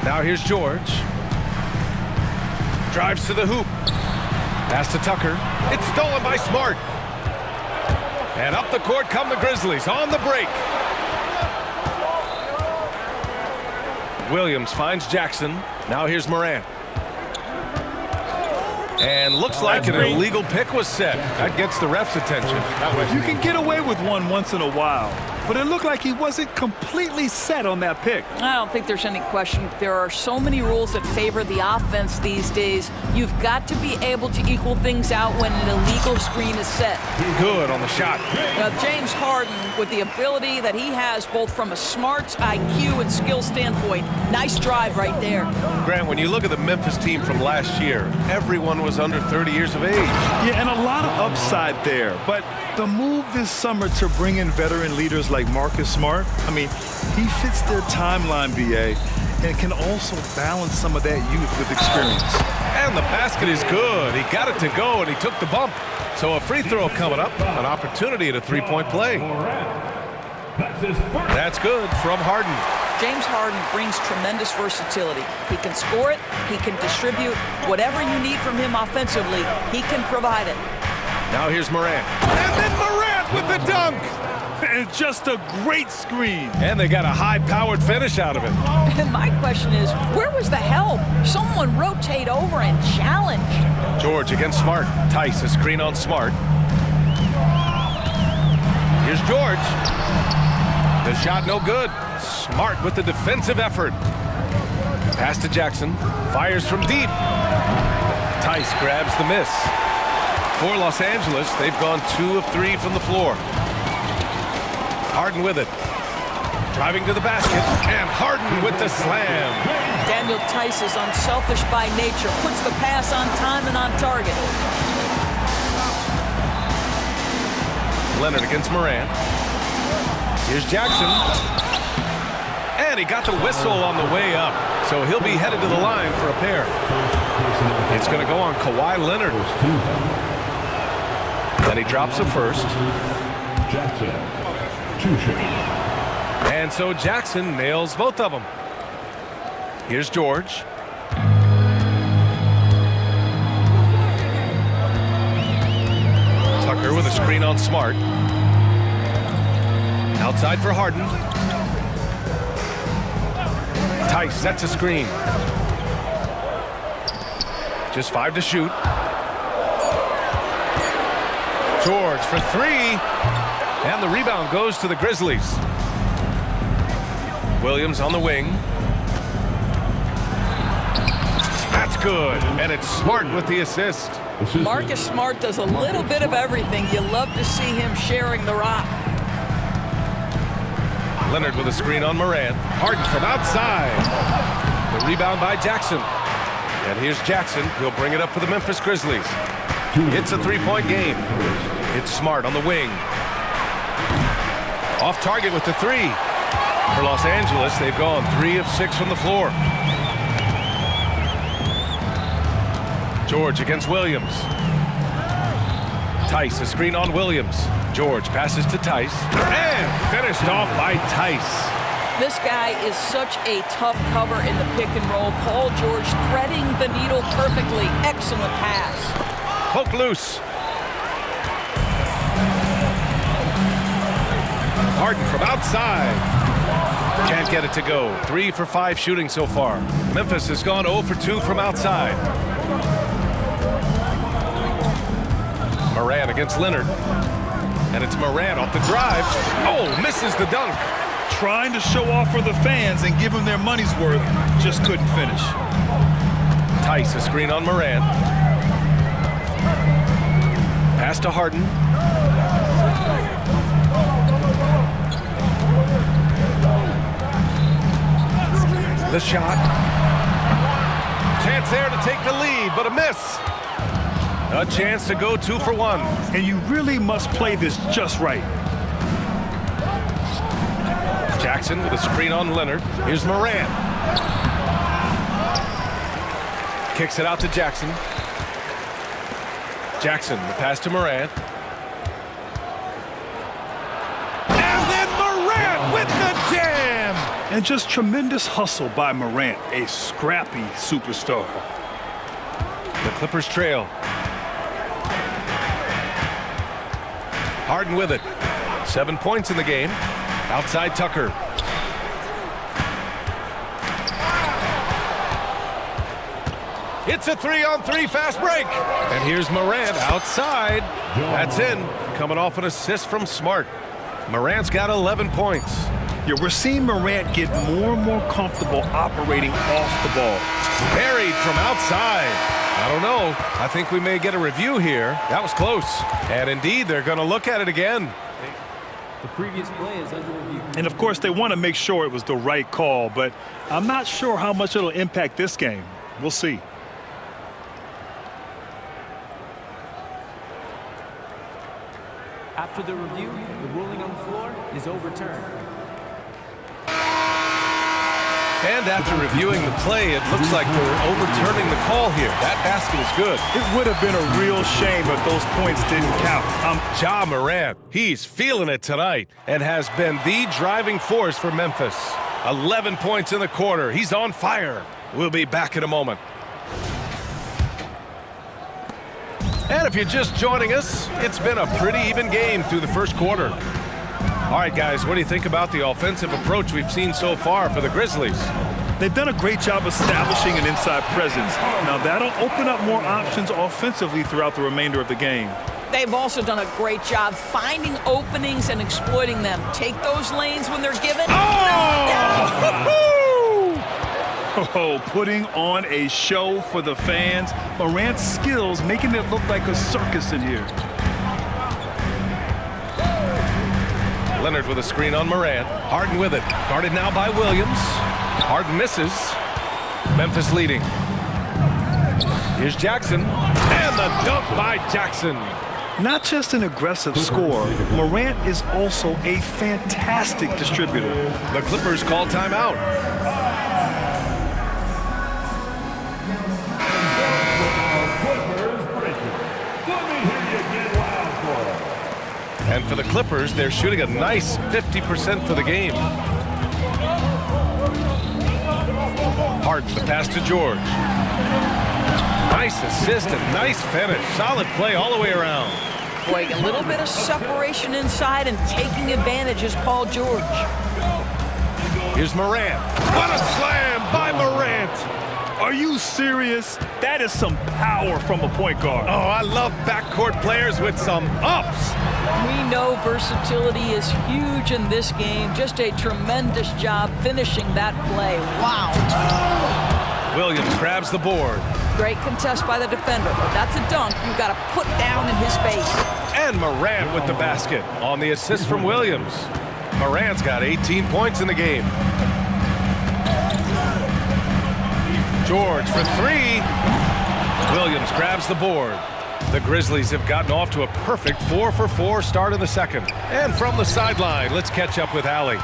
S8: Now here's George. Drives to the hoop. Pass to Tucker. It's stolen by Smart. And up the court come the Grizzlies on the break. Williams finds Jackson. Now here's Morant. And looks like an illegal pick was set. That gets the ref's attention.
S9: You can get away with one once in a while, but it looked like he wasn't completely set on that pick.
S10: I don't think there's any question. There are so many rules that favor the offense these days. You've got to be able to equal things out when an illegal screen is set.
S8: Good on the shot.
S10: Now, James Harden, with the ability that he has both from a smarts, IQ, and skill standpoint, nice drive right there.
S8: Grant, when you look at the Memphis team from last year, everyone was under 30 years of age.
S9: Yeah, and a lot of upside there. But the move this summer to bring in veteran leaders like Marcus Smart, I mean, he fits their timeline, BA, and can also balance some of that youth with experience.
S8: And the basket is good. He got it to go, and he took the bump. So a free throw coming up, an opportunity at a three-point play. That's good from Harden.
S10: James Harden brings tremendous versatility. He can score it, he can distribute. Whatever you need from him offensively, he can provide it.
S8: Now here's Morant. And then Morant with the dunk!
S9: And just a great screen.
S8: And they got a high-powered finish out of it.
S10: And my question is, where was the help? Someone rotate over and challenge.
S8: George against Smart. Tice, a screen on Smart. Here's George. The shot no good. Smart with the defensive effort. Pass to Jackson. Fires from deep. Tice grabs the miss. For Los Angeles, they've gone 2 of 3 from the floor. Harden with it. Driving to the basket. And Harden with the slam.
S10: Daniel Tice is unselfish by nature. Puts the pass on time and on target.
S8: Leonard against Morant. Here's Jackson. And he got the whistle on the way up. So he'll be headed to the line for a pair. It's going to go on Kawhi Leonard. Then he drops the first. And so Jackson nails both of them. Here's George. Tucker with a screen on Smart. Outside for Harden. Tice sets a screen. Just 5 to shoot. George for 3. And the rebound goes to the Grizzlies. Williams on the wing. That's good. And it's Smart with the assist.
S10: Marcus Smart does a little bit of everything. You love to see him sharing the rock.
S8: Leonard with a screen on Morant. Harden from outside. The rebound by Jackson. And here's Jackson. He'll bring it up for the Memphis Grizzlies. It's a three-point game. It's Smart on the wing. Off target with the 3. For Los Angeles, they've gone 3 of 6 from the floor. George against Williams. Tice, a screen on Williams. George passes to Tice. And finished off by Tice.
S10: This guy is such a tough cover in the pick and roll. Paul George threading the needle perfectly. Excellent pass.
S8: Poke loose. Harden from outside. Can't get it to go. 3 for 5 shooting so far. Memphis has gone 0 for 2 from outside. Morant against Leonard. And it's Morant off the drive. Oh, misses the dunk.
S9: Trying to show off for the fans and give them their money's worth. Just couldn't finish.
S8: Tice, a screen on Morant. Pass to Harden. The shot. Chance there to take the lead, but a miss. A chance to go 2 for 1.
S9: And you really must play this just right.
S8: Jackson with a screen on Leonard. Here's Morant. Kicks it out to Jackson. Jackson, the pass to Morant. And then Morant with the jam!
S9: And just tremendous hustle by Morant, a scrappy superstar.
S8: The Clippers trail. Harden with it. 7 points in the game. Outside Tucker. It's a 3-on-3 fast break. And here's Morant outside. That's in. Coming off an assist from Smart. Morant's got 11 points.
S9: Yeah, we're seeing Morant get more and more comfortable operating off the ball.
S8: Buried from outside. I don't know. I think we may get a review here. That was close. And indeed, they're going to look at it again.
S12: The previous play is under review.
S9: And of course, they want to make sure it was the right call, but I'm not sure how much it'll impact this game. We'll see.
S12: After the review, the ruling on the floor is overturned.
S8: And after reviewing the play, it looks like they're overturning the call here. That basket is good.
S9: It would have been a real shame if those points didn't count.
S8: Ja Morant, he's feeling it tonight and has been the driving force for Memphis. 11 points in the quarter. He's on fire. We'll be back in a moment. And if you're just joining us, it's been a pretty even game through the first quarter. All right, guys, what do you think about the offensive approach we've seen so far for the Grizzlies?
S9: They've done a great job establishing an inside presence. Now, that'll open up more options offensively throughout the remainder of the game.
S10: They've also done a great job finding openings and exploiting them. Take those lanes when they're given.
S9: Oh, putting on a show for the fans. Morant's skills making it look like a circus in here.
S8: Leonard with a screen on Morant. Harden with it. Guarded now by Williams. Harden misses. Memphis leading. Here's Jackson. And the dunk by Jackson.
S9: Not just an aggressive scorer, Morant is also a fantastic distributor.
S8: The Clippers call timeout. And for the Clippers, they're shooting a nice 50% for the game. Harden, the pass to George. Nice assist and nice finish. Solid play all the way around.
S10: Boy, a little bit of separation inside and taking advantage is Paul George.
S8: Here's Morant. What a slam by Morant.
S9: Are you serious? That is some power from a point guard.
S8: Oh, I love backcourt players with some ups.
S10: We know versatility is huge in this game. Just a tremendous job finishing that play. Wow.
S8: Williams grabs the board.
S10: Great contest by the defender, but that's a dunk you've got to put down in his face.
S8: And Morant with the basket on the assist from Williams. Morant's got 18 points in the game. George for three. Williams grabs the board. The Grizzlies have gotten off to a perfect 4-for-4 start in the second. And from the sideline, let's catch up with Allie.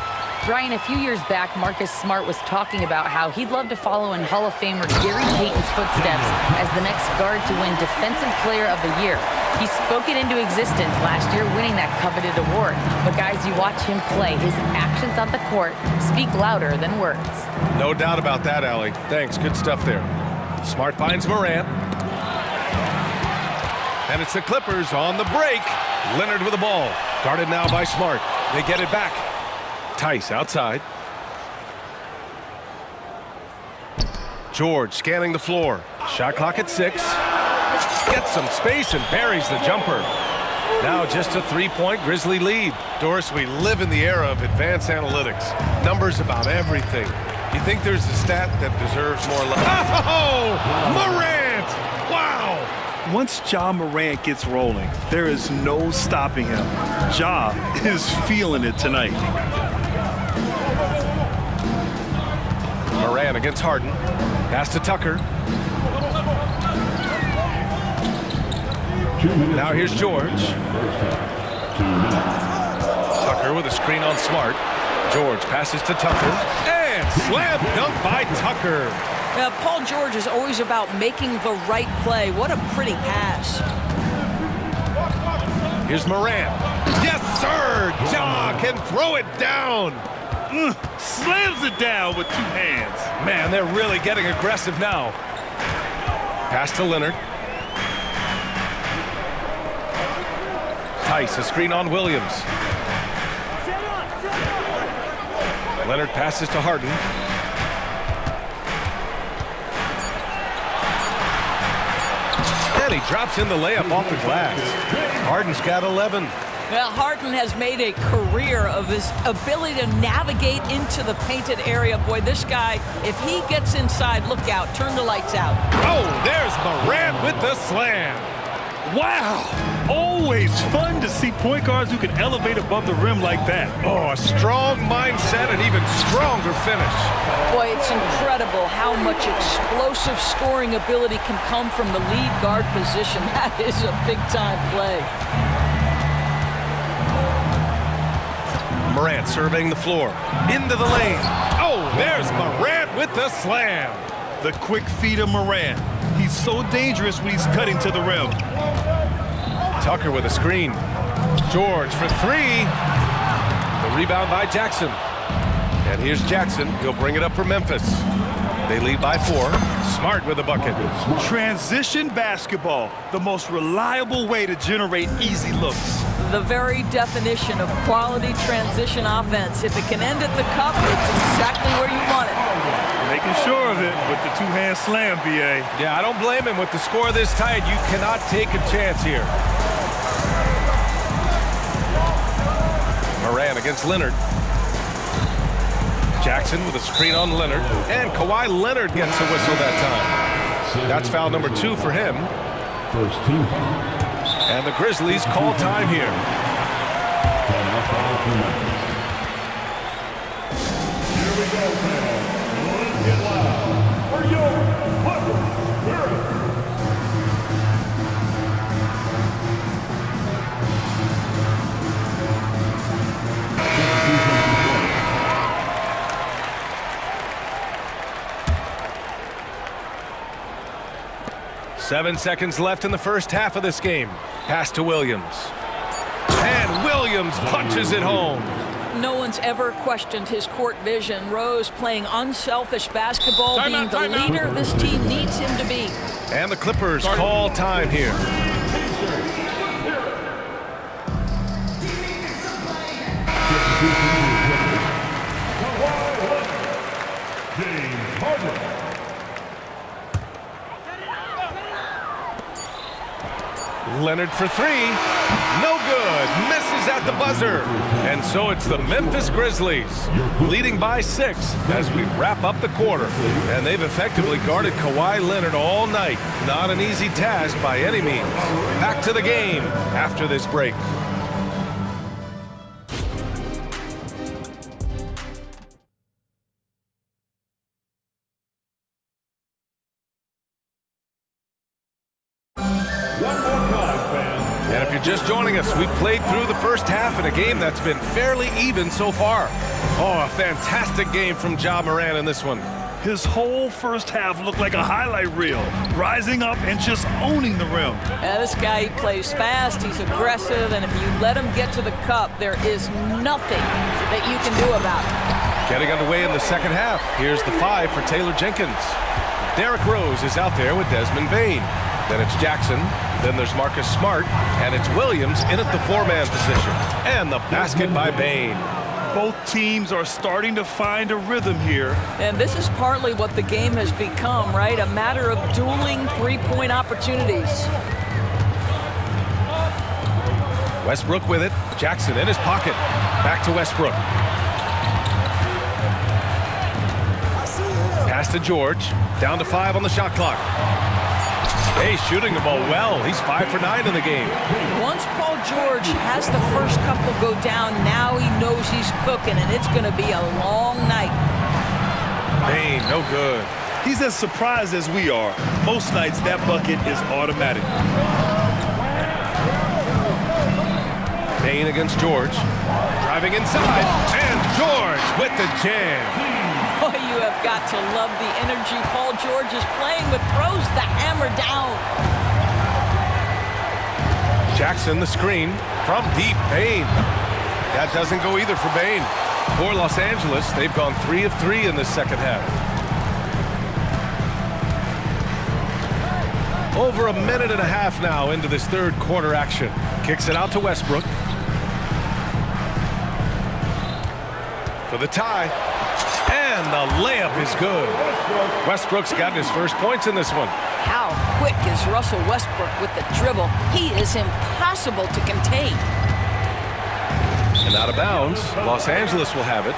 S11: Brian, a few years back, Marcus Smart was talking about how he'd love to follow in Hall of Famer Gary Payton's footsteps as the next guard to win Defensive Player of the Year. He spoke it into existence last year, winning that coveted award. But guys, you watch him play, his actions on the court speak louder than words.
S8: No doubt about that, Allie. Thanks, good stuff there. Smart finds Morant. And it's the Clippers on the break. Leonard with the ball. Guarded now by Smart. They get it back. Tice outside. George scanning the floor. Shot clock at 6. Gets some space and buries the jumper. Now just a 3-point Grizzly lead. Doris, we live in the era of advanced analytics. Numbers about everything. You think there's a stat that deserves more love? Oh! Morant! Wow!
S9: Once Ja Morant gets rolling, there is no stopping him. Ja is feeling it tonight.
S8: Morant against Harden. Pass to Tucker. Now here's George. Tucker with a screen on Smart. George passes to Tucker. And slam dunk by Tucker.
S10: Paul George is always about making the right play. What a pretty pass.
S8: Here's Morant. Yes, sir! Ja can throw it down.
S9: Slams it down with two hands.
S8: Man, they're really getting aggressive now. Pass to Leonard. Tice, a screen on Williams. Leonard passes to Harden. And he drops in the layup off the glass. Harden's got 11.
S10: Well, Harden has made a career of his ability to navigate into the painted area. Boy, this guy, if he gets inside, look out, turn the lights out.
S8: Oh, there's Morant with the slam.
S9: Wow! Always fun to see point guards who can elevate above the rim like that.
S8: Oh, a strong mindset and even stronger finish.
S10: Boy, it's incredible how much explosive scoring ability can come from the lead guard position. That is a big-time play.
S8: Morant surveying the floor. Into the lane. Oh, there's Morant with the slam.
S9: The quick feed of Morant. He's so dangerous when he's cutting to the rim.
S8: Tucker with a screen. George for three. The rebound by Jackson. And here's Jackson. He'll bring it up for Memphis. They lead by 4. Smart with a bucket.
S9: Transition basketball, the most reliable way to generate easy looks.
S10: The very definition of quality transition offense. If it can end at the cup, it's exactly where you want it.
S9: Making sure of it with the two-hand slam, B.A.
S8: Yeah, I don't blame him. With the score this tight, you cannot take a chance here. Morant against Leonard. Jackson with a screen on Leonard. And Kawhi Leonard gets a whistle that time. That's foul number 2 for him.
S7: First team.
S8: And the Grizzlies call time here.
S7: Here we go, fans. Get loud for your partner.
S8: 7 seconds left in the first half of this game. Pass to Williams. And Williams punches it home.
S10: No one's ever questioned his court vision. Rose playing unselfish basketball, being the leader this team needs him to be.
S8: And the Clippers call time here. Leonard for three. No good. Misses at the buzzer. And so it's the Memphis Grizzlies leading by 6 as we wrap up the quarter. And they've effectively guarded Kawhi Leonard all night. Not an easy task by any means. Back to the game after this break. Just joining us, we played through the first half in a game that's been fairly even so far. Oh, a fantastic game from Ja Morant in this one.
S9: His whole first half looked like a highlight reel, rising up and just owning the rim.
S10: This guy, he plays fast, he's aggressive, and if you let him get to the cup, there is nothing that you can do about it.
S8: Getting underway in the second half. Here's the 5 for Taylor Jenkins. Derrick Rose is out there with Desmond Bane. Then it's Jackson. Then there's Marcus Smart. And it's Williams in at the 4-man position. And the basket by Bane.
S9: Both teams are starting to find a rhythm here.
S10: And this is partly what the game has become, right? A matter of dueling three-point opportunities.
S8: Westbrook with it. Jackson in his pocket. Back to Westbrook. Pass to George. Down to 5 on the shot clock. Hey, shooting the ball well. He's 5 for 9 in the game.
S10: Once Paul George has the first couple go down, now he knows he's cooking, and it's going to be a long night.
S8: Bane, no good.
S9: He's as surprised as we are. Most nights, that bucket is automatic.
S8: Bain against George. Driving inside, and George with the jam.
S10: Oh, you have got to love the energy Paul George is playing with. Throws the hammer down.
S8: Jackson, the screen from deep. Bain. That doesn't go either for Bain. For Los Angeles, they've gone 3 of 3 in this second half. Over a minute and a half now into this third quarter action. Kicks it out to Westbrook. For the tie. And the layup is good. Westbrook's gotten his first points in this one.
S10: How quick is Russell Westbrook with the dribble? He is impossible to contain.
S8: And out of bounds, Los Angeles will have it.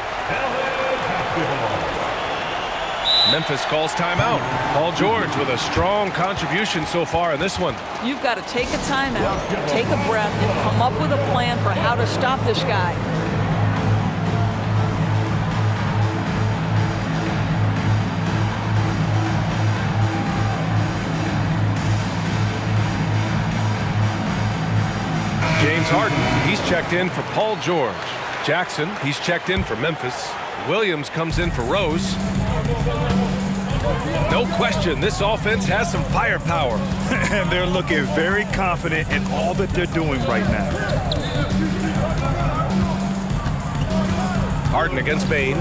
S8: Memphis calls timeout. Paul George with a strong contribution so far in this one.
S10: You've got to take a timeout, take a breath, and come up with a plan for how to stop this guy.
S8: James Harden, he's checked in for Paul George. Jackson, he's checked in for Memphis. Williams comes in for Rose. No question, this offense has some firepower.
S9: And they're looking very confident in all that they're doing right now.
S8: Harden against Bain.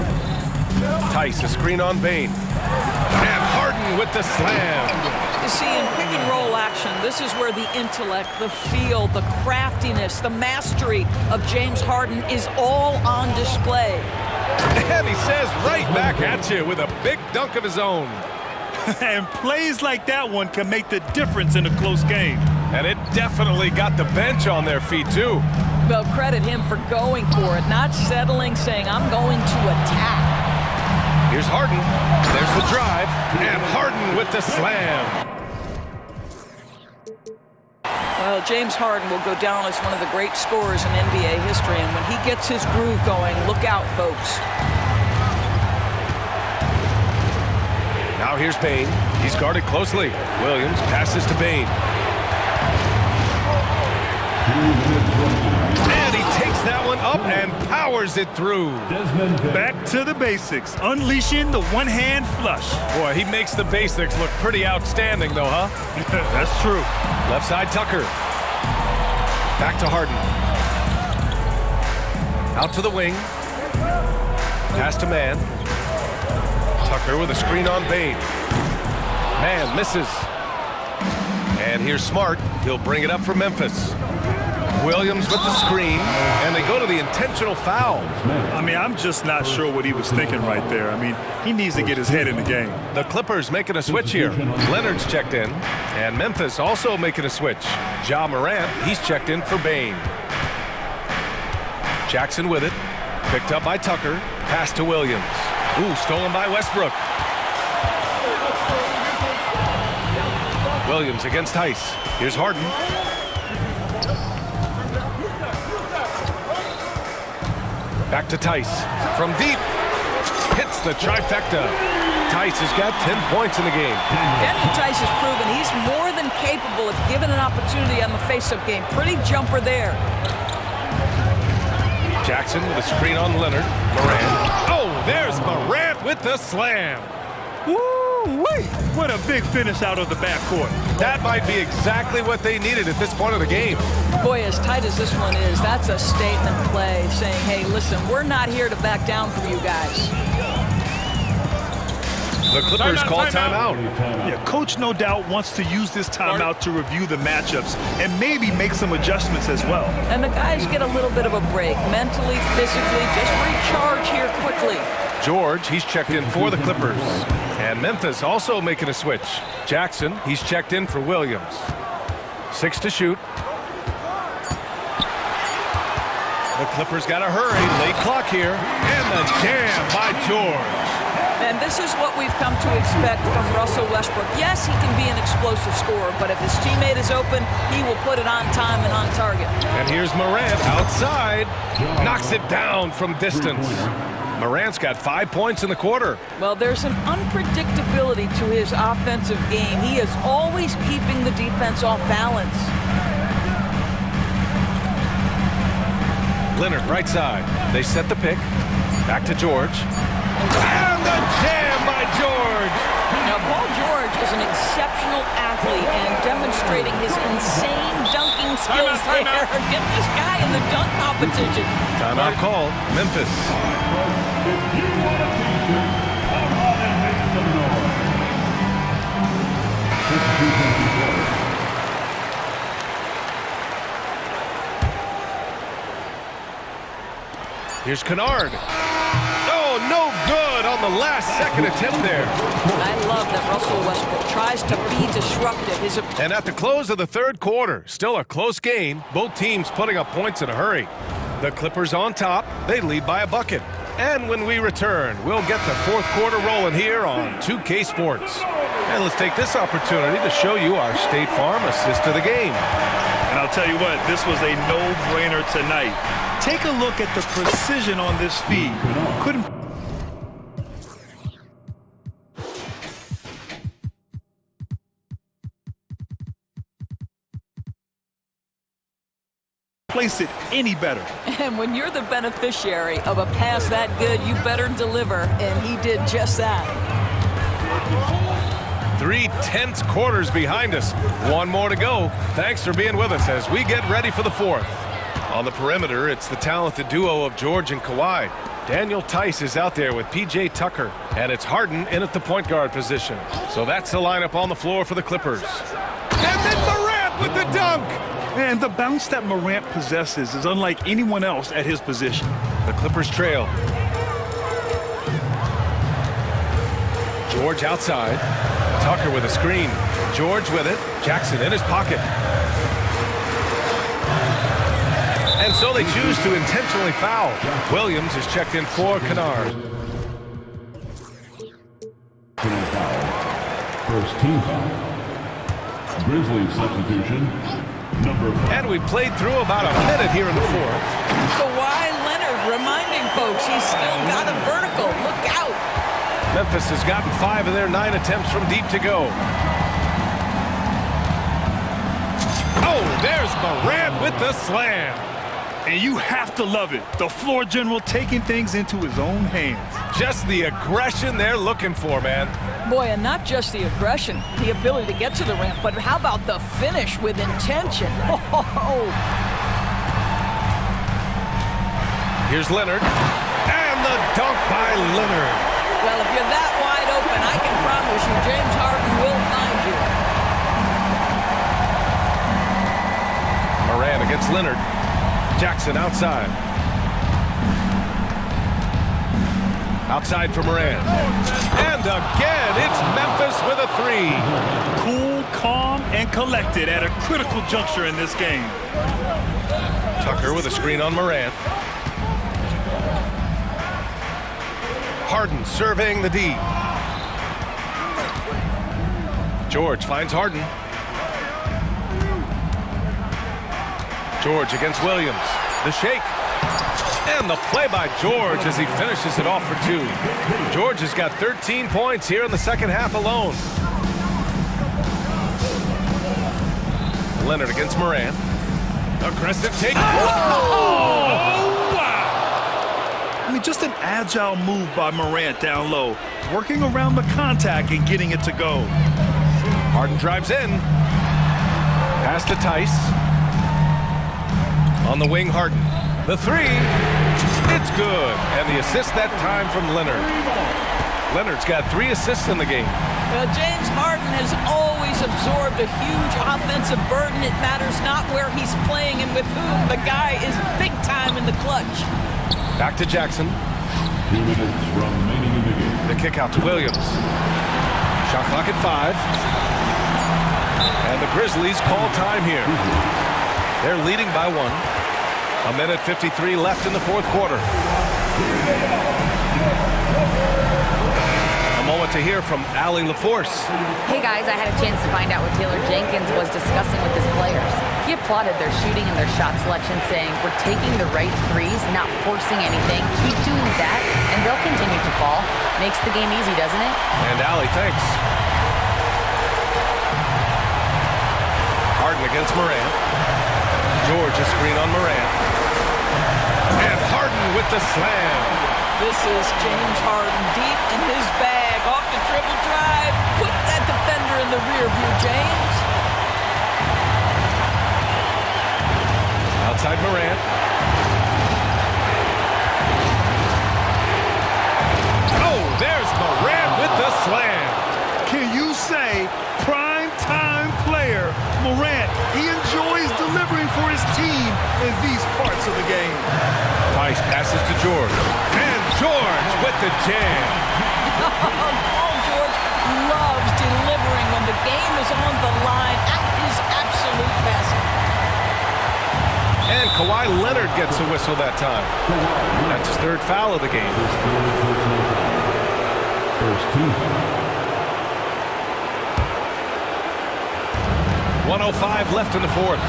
S8: Tice, a screen on Bain. And Harden with the slam.
S10: You see, in pick and roll action, this is where the intellect, the feel, the craftiness, the mastery of James Harden is all on display.
S8: And he says right back at you with a big dunk of his own.
S9: And plays like that one can make the difference in a close game.
S8: And it definitely got the bench on their feet, too.
S10: Well, credit him for going for it, not settling, saying, I'm going to attack.
S8: Here's Harden. There's the drive. And Harden with the slam.
S10: Well, James Harden will go down as one of the great scorers in NBA history, and when he gets his groove going, look out, folks.
S8: Now here's Bain. He's guarded closely. Williams passes to Bain. And he takes that one up and powers it through.
S9: Back to the basics, unleashing the one-hand flush.
S8: Boy, he makes the basics look pretty outstanding, though, huh?
S9: That's true.
S8: Left side, Tucker. Back to Harden. Out to the wing. Pass to Mann. Tucker with a screen on Bain. Mann misses. And here's Smart. He'll bring it up for Memphis. Williams with the screen, and they go to the intentional foul.
S9: I mean, I'm just not sure what he was thinking right there. I mean, he needs to get his head in the game.
S8: The Clippers making a switch here. Leonard's checked in, and Memphis also making a switch. Ja Morant, he's checked in for Bain. Jackson with it. Picked up by Tucker. Pass to Williams. Ooh, stolen by Westbrook. Williams against Tice. Here's Harden. Back to Tice. From deep. Hits the trifecta. Tice has got 10 points in the game.
S10: Daniel Tice has proven he's more than capable if given an opportunity on the face-up game. Pretty jumper there.
S8: Jackson with a screen on Leonard. Morant. Oh, there's Morant with the slam.
S9: Woo-wee! What a big finish out of the backcourt.
S8: That might be exactly what they needed at this point of the game.
S10: Boy, as tight as this one is, that's a statement play saying, hey, listen, we're not here to back down from you guys.
S8: The Clippers call timeout.
S9: Yeah, coach no doubt wants to use this timeout to review the matchups and maybe make some adjustments as well.
S10: And the guys get a little bit of a break, mentally, physically, just recharge here quickly.
S8: George, he's checked in for the Clippers. And Memphis also making a switch. Jackson, he's checked in for Williams. 6 to shoot. The Clippers got to hurry. Late clock here. And the jam by George.
S10: And this is what we've come to expect from Russell Westbrook. Yes, he can be an explosive scorer, but if his teammate is open, he will put it on time and on target.
S8: And here's Morant outside. Knocks it down from distance. Morant's got 5 points in the quarter.
S10: Well, there's an unpredictability to his offensive game. He is always keeping the defense off balance.
S8: Leonard, right side. They set the pick. Back to George. And the jam by George!
S10: Now, Paul George is an exceptional athlete and demonstrating his insane dunking skills there. Get this guy in the dunk competition.
S8: Timeout called. Memphis. Here's Kennard. Oh, no good on the last second attempt there.
S10: I love that Russell Westbrook tries to be disruptive.
S8: And at the close of the third quarter, still a close game, both teams putting up points in a hurry. The Clippers on top, they lead by a bucket. And when we return, we'll get the fourth quarter rolling here on 2K Sports. And let's take this opportunity to show you our State Farm assist of the game.
S9: And I'll tell you what, this was a no-brainer tonight. Take a look at the precision on this feed. Couldn't place it any better.
S10: And when you're the beneficiary of a pass that good, you better deliver, and he did just that.
S8: 3 tense quarters behind us. One more to go. Thanks for being with us as we get ready for the fourth. On the perimeter, it's the talented duo of George and Kawhi. Daniel Tice is out there with P.J. Tucker, and it's Harden in at the point guard position. So that's the lineup on the floor for the Clippers. And then Morant with the dunk!
S9: And the bounce that Morant possesses is unlike anyone else at his position.
S8: The Clippers trail. George outside. Tucker with a screen. George with it. Jackson in his pocket. And so they choose to intentionally foul. Williams is checked in for Kennard.
S7: First team foul. Grizzlies substitution.
S8: And we've played through about a minute here in the fourth.
S10: Kawhi Leonard reminding folks he's still got a vertical. Look out.
S8: Memphis has gotten 5 of their 9 attempts from deep to go. Oh, there's Morant with the slam.
S9: And you have to love it. The floor general taking things into his own hands.
S8: Just the aggression they're looking for, man.
S10: Boy, and not just the aggression, the ability to get to the rim, but how about the finish with intention? Oh.
S8: Here's Leonard. And the dunk by Leonard.
S10: Well, if you're that wide open, I can promise you James Harden will find you.
S8: Morant against Leonard. Jackson outside. Outside for Morant. And again, it's Memphis with a 3.
S9: Cool, calm, and collected at a critical juncture in this game.
S8: Tucker with a screen on Morant. Harden surveying the D. George finds Harden. George against Williams. The shake. And the play by George as he finishes it off for 2. George has got 13 points here in the second half alone. Leonard against Morant. Aggressive take.
S9: Oh, wow! I mean, just an agile move by Morant down low. Working around the contact and getting it to go.
S8: Harden drives in. Pass to Tice. On the wing, Harden. The 3. It's good. And the assist that time from Leonard. Leonard's got 3 assists in the game.
S10: Well, James Harden has always absorbed a huge offensive burden. It matters not where he's playing and with whom. The guy is big time in the clutch.
S8: Back to Jackson.
S7: 2 minutes remaining in the game.
S8: The kick out to Williams. Shot clock at 5. And the Grizzlies call time here. They're leading by 1. 1:53 left in the fourth quarter. A moment to hear from Allie LaForce.
S11: Hey guys, I had a chance to find out what Taylor Jenkins was discussing with his players. He applauded their shooting and their shot selection, saying, "We're taking the right threes, not forcing anything. Keep doing that, and they'll continue to fall." Makes the game easy, doesn't it?
S8: And Allie, thanks. Harden against Morant. George a screen on Morant. with the slam.
S10: This is James Harden deep in his bag. Off the dribble drive. Put that defender in the rear view, James.
S8: Outside Morant. Oh, there's Morant with the slam.
S9: Can you say prime time player Morant? He enjoys delivering for his team in these parts of the game.
S8: Tice passes to George. And George with the jam.
S10: Paul George loves delivering when the game is on the line at his absolute best.
S8: And Kawhi Leonard gets a whistle that time. That's his third foul of the game.
S7: First team.
S8: 1:05 left in the fourth.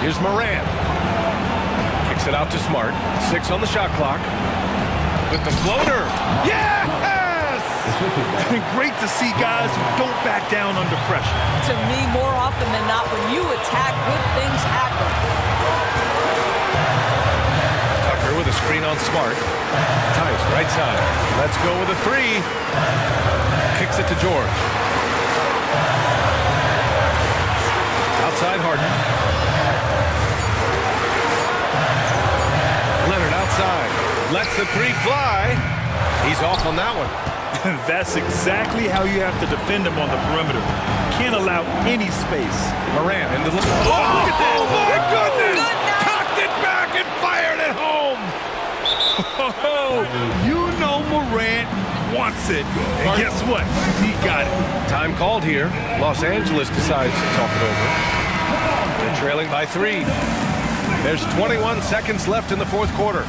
S8: Here's Morant. Kicks it out to Smart. 6 on the shot clock. With the floater. Yes!
S9: Great to see guys who don't back down under pressure.
S10: To me, more often than not, when you attack, good things happen.
S8: Tucker with a screen on Smart. Tice, right side. Let's go with a 3. Kicks it to George. Outside Harden. Leonard outside. Lets the 3 fly. He's off on that one.
S9: That's exactly how you have to defend him on the perimeter. Can't allow any space.
S8: Morant in the... Oh, look at that! Oh, my goodness! Cocked it back and fired it home!
S9: You know Morant wants it. And guess what? He got it.
S8: Time called here. Los Angeles decides to talk it over. They're trailing by 3. There's 21 seconds left in the fourth quarter.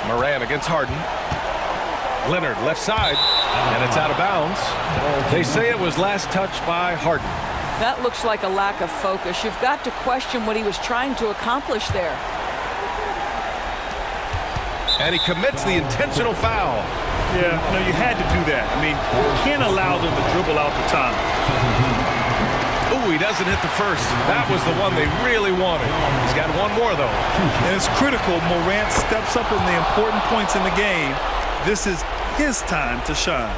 S8: Morant against Harden. Leonard left side, and it's out of bounds. They say it was last touched by Harden.
S10: That looks like a lack of focus. You've got to question what he was trying to accomplish there.
S8: And he commits the intentional foul.
S9: Yeah, no, you had to do that. I mean, you can't allow them to dribble out the time.
S8: Ooh, he doesn't hit the first. That was the one they really wanted. He's got one more, though.
S9: And it's critical. Morant steps up in the important points in the game. This is his time to shine.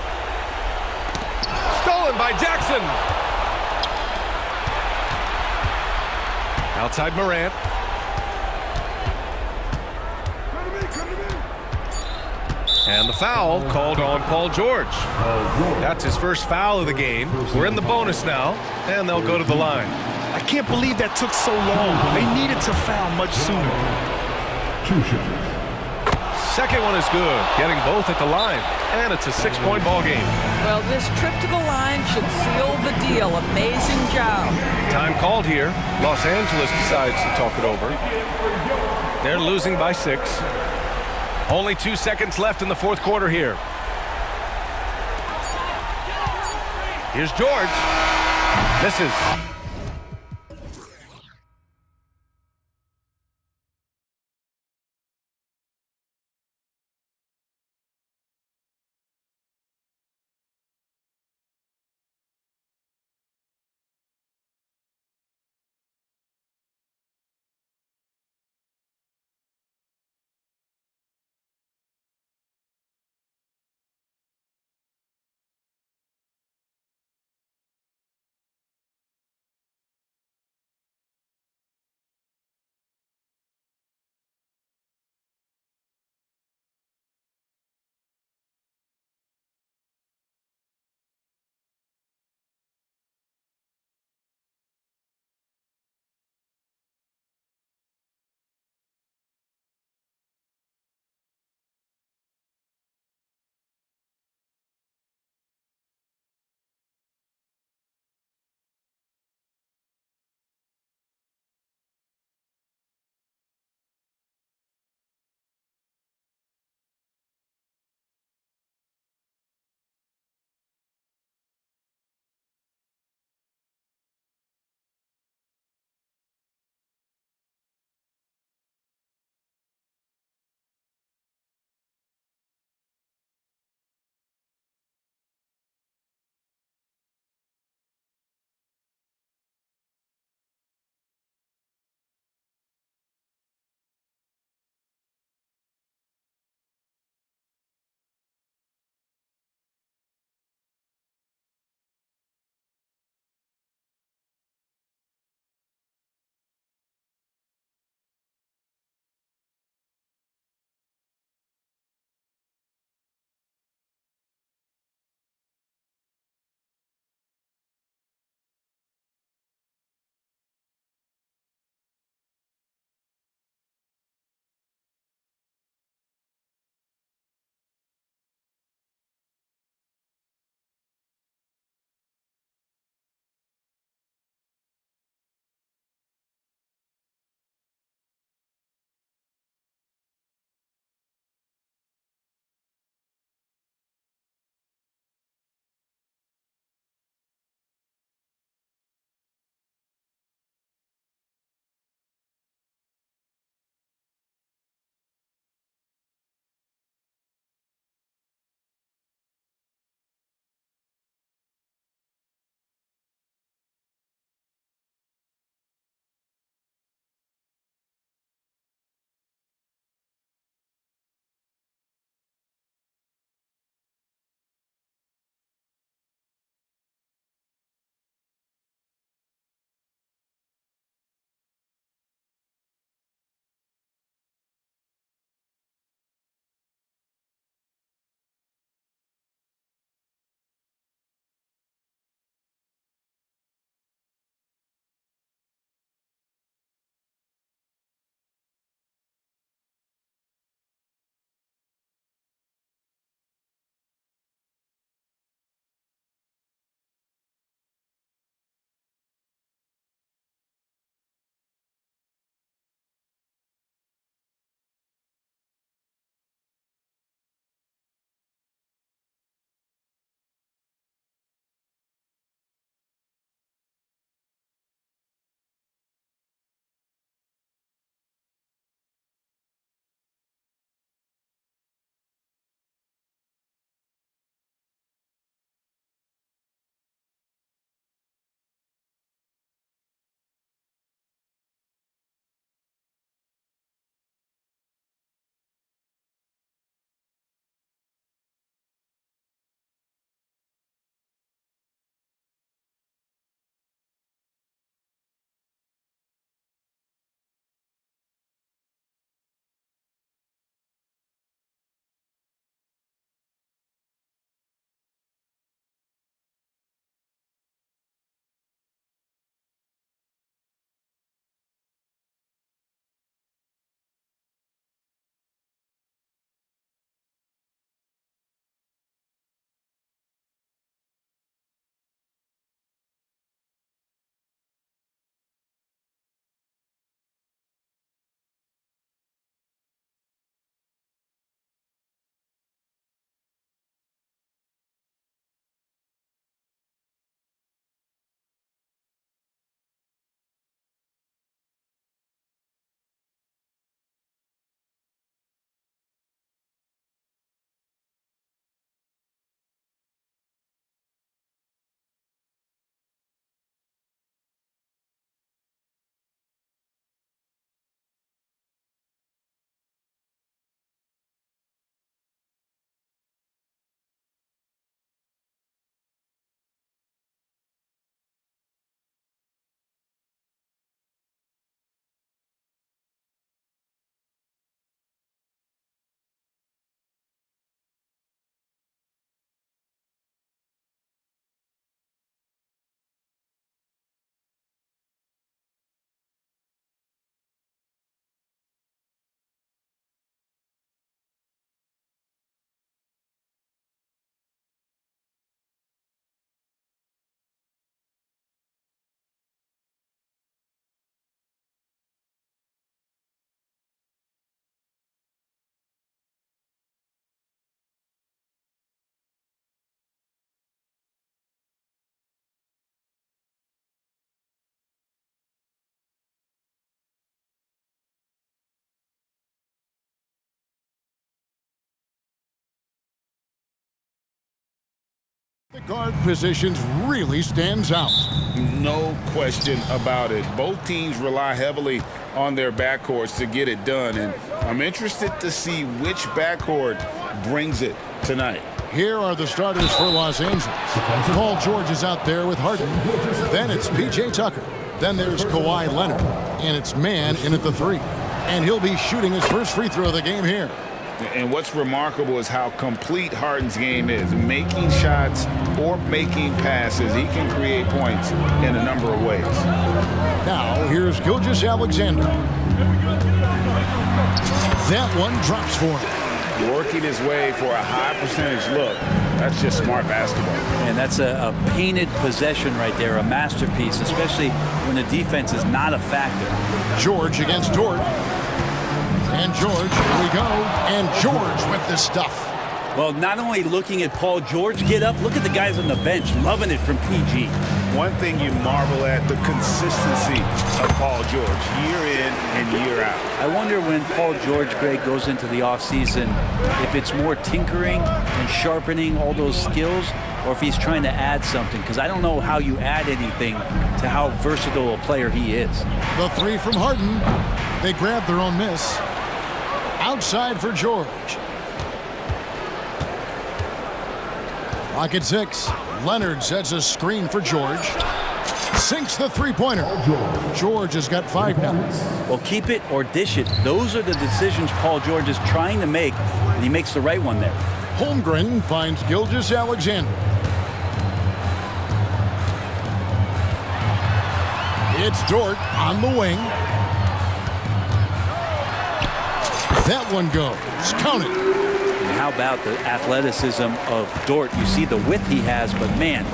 S8: Stolen by Jackson. Outside Morant. And the foul called on Paul George. That's his first foul of the game. We're in the bonus now, and they'll go to the line.
S9: I can't believe that took so long. They needed to foul much sooner.
S7: 2 shots.
S8: Second one is good, getting both at the line, and it's a 6-point ball game.
S10: Well, this trip to the line should seal the deal. Amazing job.
S8: Time called here. Los Angeles decides to talk it over. They're losing by 6. Only 2 seconds left in the fourth quarter here. Here's George. Misses.
S1: The guard positions really stands out.
S3: No question about it. Both teams rely heavily on their backcourts to get it done, and I'm interested to see which backcourt brings it tonight.
S1: Here are the starters for Los Angeles. Paul George is out there with Harden. Then it's P.J. Tucker. Then there's Kawhi Leonard. And it's Mann in at the 3. And he'll be shooting his first free throw of the game here.
S3: And what's remarkable is how complete Harden's game is. Making shots or making passes, he can create points in a number of ways.
S1: Now, here's Gilgeous-Alexander. That one drops for him.
S3: Working his way for a high percentage look. That's just smart basketball.
S2: And that's a painted possession right there, a masterpiece, especially when the defense is not a factor.
S1: George against Dort. And George, here we go. And George with this stuff.
S2: Well, not only looking at Paul George get up, look at the guys on the bench loving it from PG.
S3: One thing you marvel at, the consistency of Paul George, year in and year out.
S2: I wonder when Paul George, Greg, goes into the offseason, if it's more tinkering and sharpening all those skills, or if he's trying to add something, because I don't know how you add anything to how versatile a player he is.
S1: The 3 from Harden. They grab their own miss. Outside for George. Clock at 6. Leonard sets a screen for George. Sinks the three-pointer. George has got 5 now.
S2: Well, keep it or dish it. Those are the decisions Paul George is trying to make, and he makes the right one there.
S1: Holmgren finds Gilgeous-Alexander. It's Dort on the wing. That one goes. Count it.
S2: And how about the athleticism of Dort? You see the width he has, but man,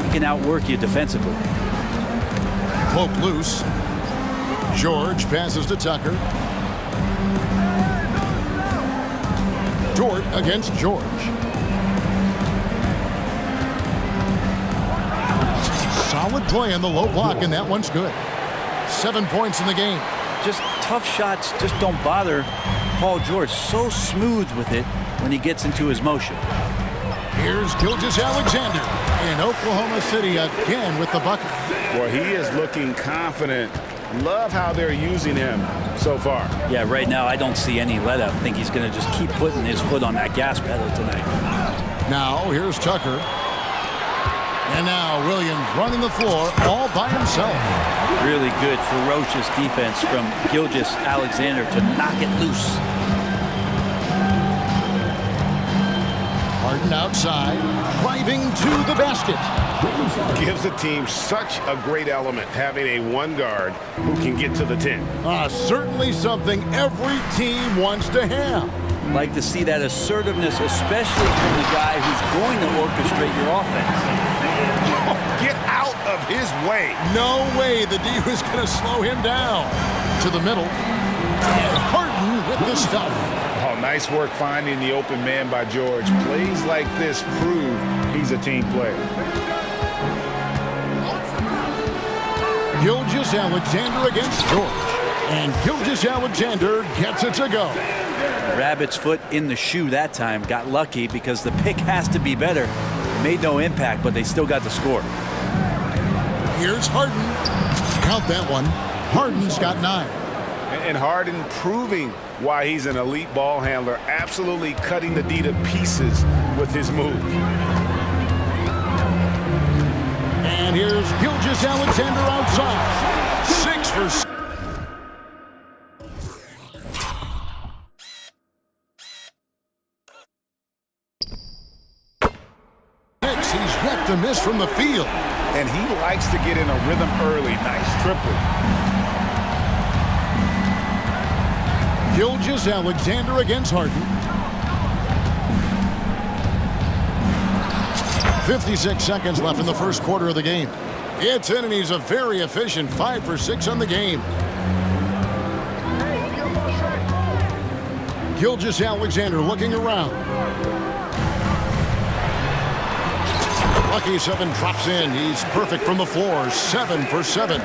S2: he can outwork you defensively.
S1: Poke loose. George passes to Tucker. Dort against George. Solid play on the low block, and that one's good. 7 points in the game.
S2: Just tough shots just don't bother Paul George. So smooth with it when he gets into his motion.
S1: Here's Gilgeous-Alexander in Oklahoma City again with the bucket.
S3: Well, he is looking confident. Love how they're using him so far.
S2: Yeah, right now I don't see any let up. I think he's going to just keep putting his foot on that gas pedal tonight.
S1: Now here's Tucker. And now Williams running the floor all by himself.
S2: Really good, ferocious defense from Gilgeous-Alexander to knock it loose.
S1: Harden outside, driving to the basket.
S15: Gives the team such a great element, having a one guard who can get to the 10.
S1: Certainly something every team wants to have.
S2: Like to see that assertiveness, especially from the guy who's going to orchestrate your offense.
S15: Get out of his way.
S1: No way the D was going to slow him down. To the middle. And Harden with the stuff.
S3: Oh, nice work finding the open man by George. Plays like this prove he's a team player.
S1: Gilgeous-Alexander against George. And Gilgeous-Alexander gets it to go.
S2: Rabbit's foot in the shoe that time. Got lucky because the pick has to be better. Made no impact, but they still got the score.
S1: Here's Harden. Count that one. Harden's got 9.
S15: And Harden proving why he's an elite ball handler, absolutely cutting the D to pieces with his move.
S1: And here's Gilgeous-Alexander outside. 6 for 6. He's yet to miss from the field.
S3: And he likes to get in a rhythm early. Nice triple.
S1: Gilgeous-Alexander against Harden. 56 seconds left in the first quarter of the game. It's in, and he's a very efficient 5 for 6 on the game. Gilgeous-Alexander looking around. Lucky 7 drops in. He's perfect from the floor. 7 for 7.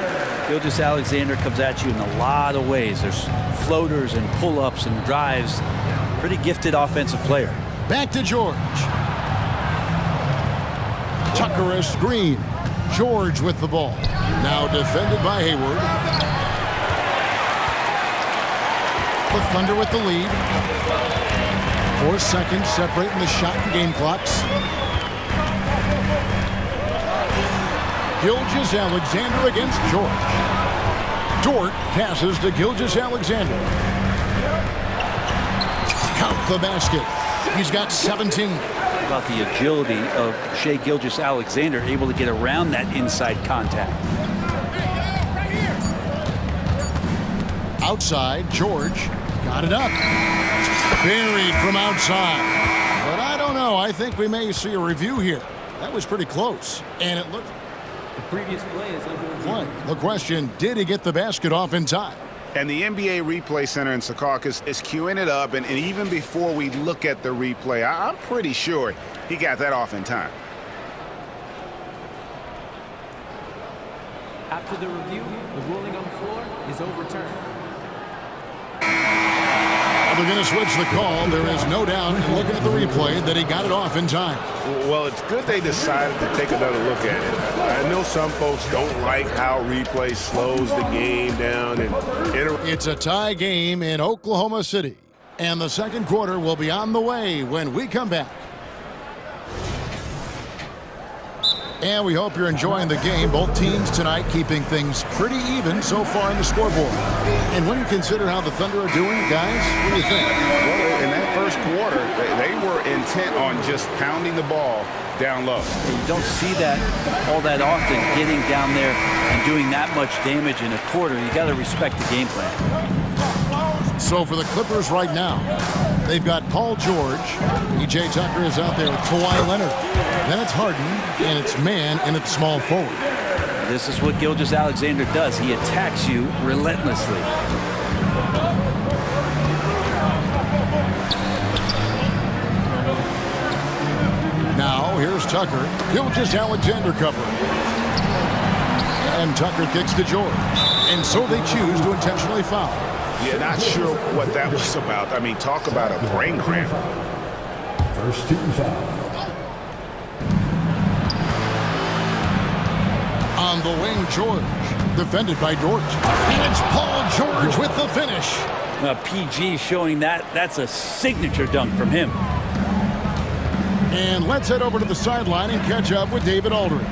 S2: Gilgeous-Alexander comes at you in a lot of ways. There's floaters and pull-ups and drives. Pretty gifted offensive player.
S1: Back to George. Tucker a screen. George with the ball. Now defended by Hayward. The Thunder with the lead. 4 seconds separating the shot and game clocks. Gilgeous-Alexander against George. Dort passes to Gilgeous-Alexander. Count the basket. He's got 17.
S2: About the agility of Shai Gilgeous-Alexander, able to get around that inside contact.
S1: Outside, George got it up. Buried from outside. But I don't know. I think we may see a review here. That was pretty close. And it looked...
S12: The previous play is under review.
S1: The question, did he get the basket off in time?
S16: And the NBA Replay Center in Secaucus is queuing it up, and even before we look at the replay, I'm pretty sure he got that off in time.
S12: After the review, the ruling on the floor is overturned.
S1: They're going to switch the call. There is no doubt in looking at the replay that he got it off in time.
S15: Well, it's good they decided to take another look at it. I know some folks don't like how replay slows the game down.
S1: It's a tie game in Oklahoma City. And the second quarter will be on the way when we come back. And we hope you're enjoying the game. Both teams tonight keeping things pretty even so far in the scoreboard. And when you consider how the Thunder are doing, guys, what do you think?
S16: Well, in that first quarter, they were intent on just pounding the ball down low.
S2: You don't see that all that often, getting down there and doing that much damage in a quarter. You got to respect the game plan.
S1: So for the Clippers right now, they've got Paul George. PJ Tucker is out there with Kawhi Leonard. Then it's Harden, and it's man, and it's small forward.
S2: This is what Gilgeous-Alexander does. He attacks you relentlessly.
S1: Now, here's Tucker. Gilgeous-Alexander covering. And Tucker kicks to George. And so they choose to intentionally foul.
S16: Yeah, not sure what that was about. I mean, talk about a brain cramp.
S7: First team foul.
S1: On the wing, George. Defended by Dort. And it's Paul George with the finish.
S2: PG showing that's a signature dunk from him.
S1: And let's head over to the sideline and catch up with David Aldridge.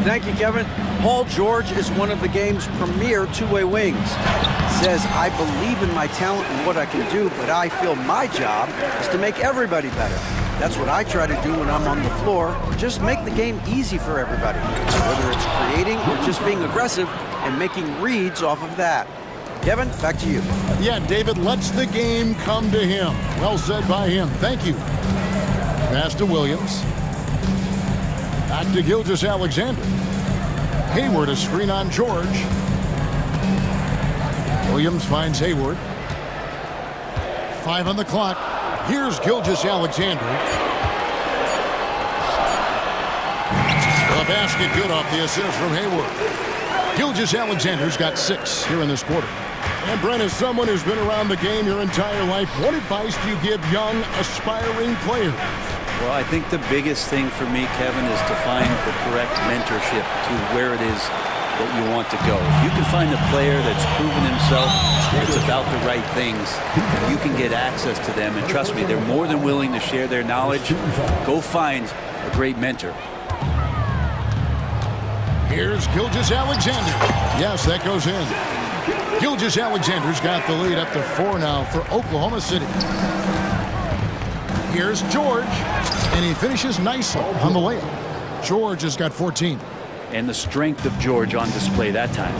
S4: Thank you, Kevin. Paul George is one of the game's premier two-way wings. Says, I believe in my talent and what I can do, but I feel my job is to make everybody better. That's what I try to do when I'm on the floor. Just make the game easy for everybody. Whether it's creating or just being aggressive and making reads off of that. Kevin, back to you.
S1: Yeah, David lets the game come to him. Well said by him. Thank you. Pass to Williams. Back to Gilgeous-Alexander. Hayward a screen on George. Williams finds Hayward. 5 on the clock. Here's Gilgeous-Alexander. The basket good off the assist from Hayward. Gilgeous-Alexander's got 6 here in this quarter. And Brent, as someone who's been around the game your entire life, what advice do you give young, aspiring players?
S2: Well, I think the biggest thing for me, Kevin, is to find the correct mentorship to where it is that you want to go. If you can find a player that's proven himself, that's about the right things, you can get access to them. And trust me, they're more than willing to share their knowledge. Go find a great mentor.
S1: Here's Gilgeous-Alexander. Yes, that goes in. Gilgeous-Alexander's got the lead up to 4 now for Oklahoma City. Here's George, and he finishes nicely on the layup. George has got 14.
S2: And the strength of George on display that time.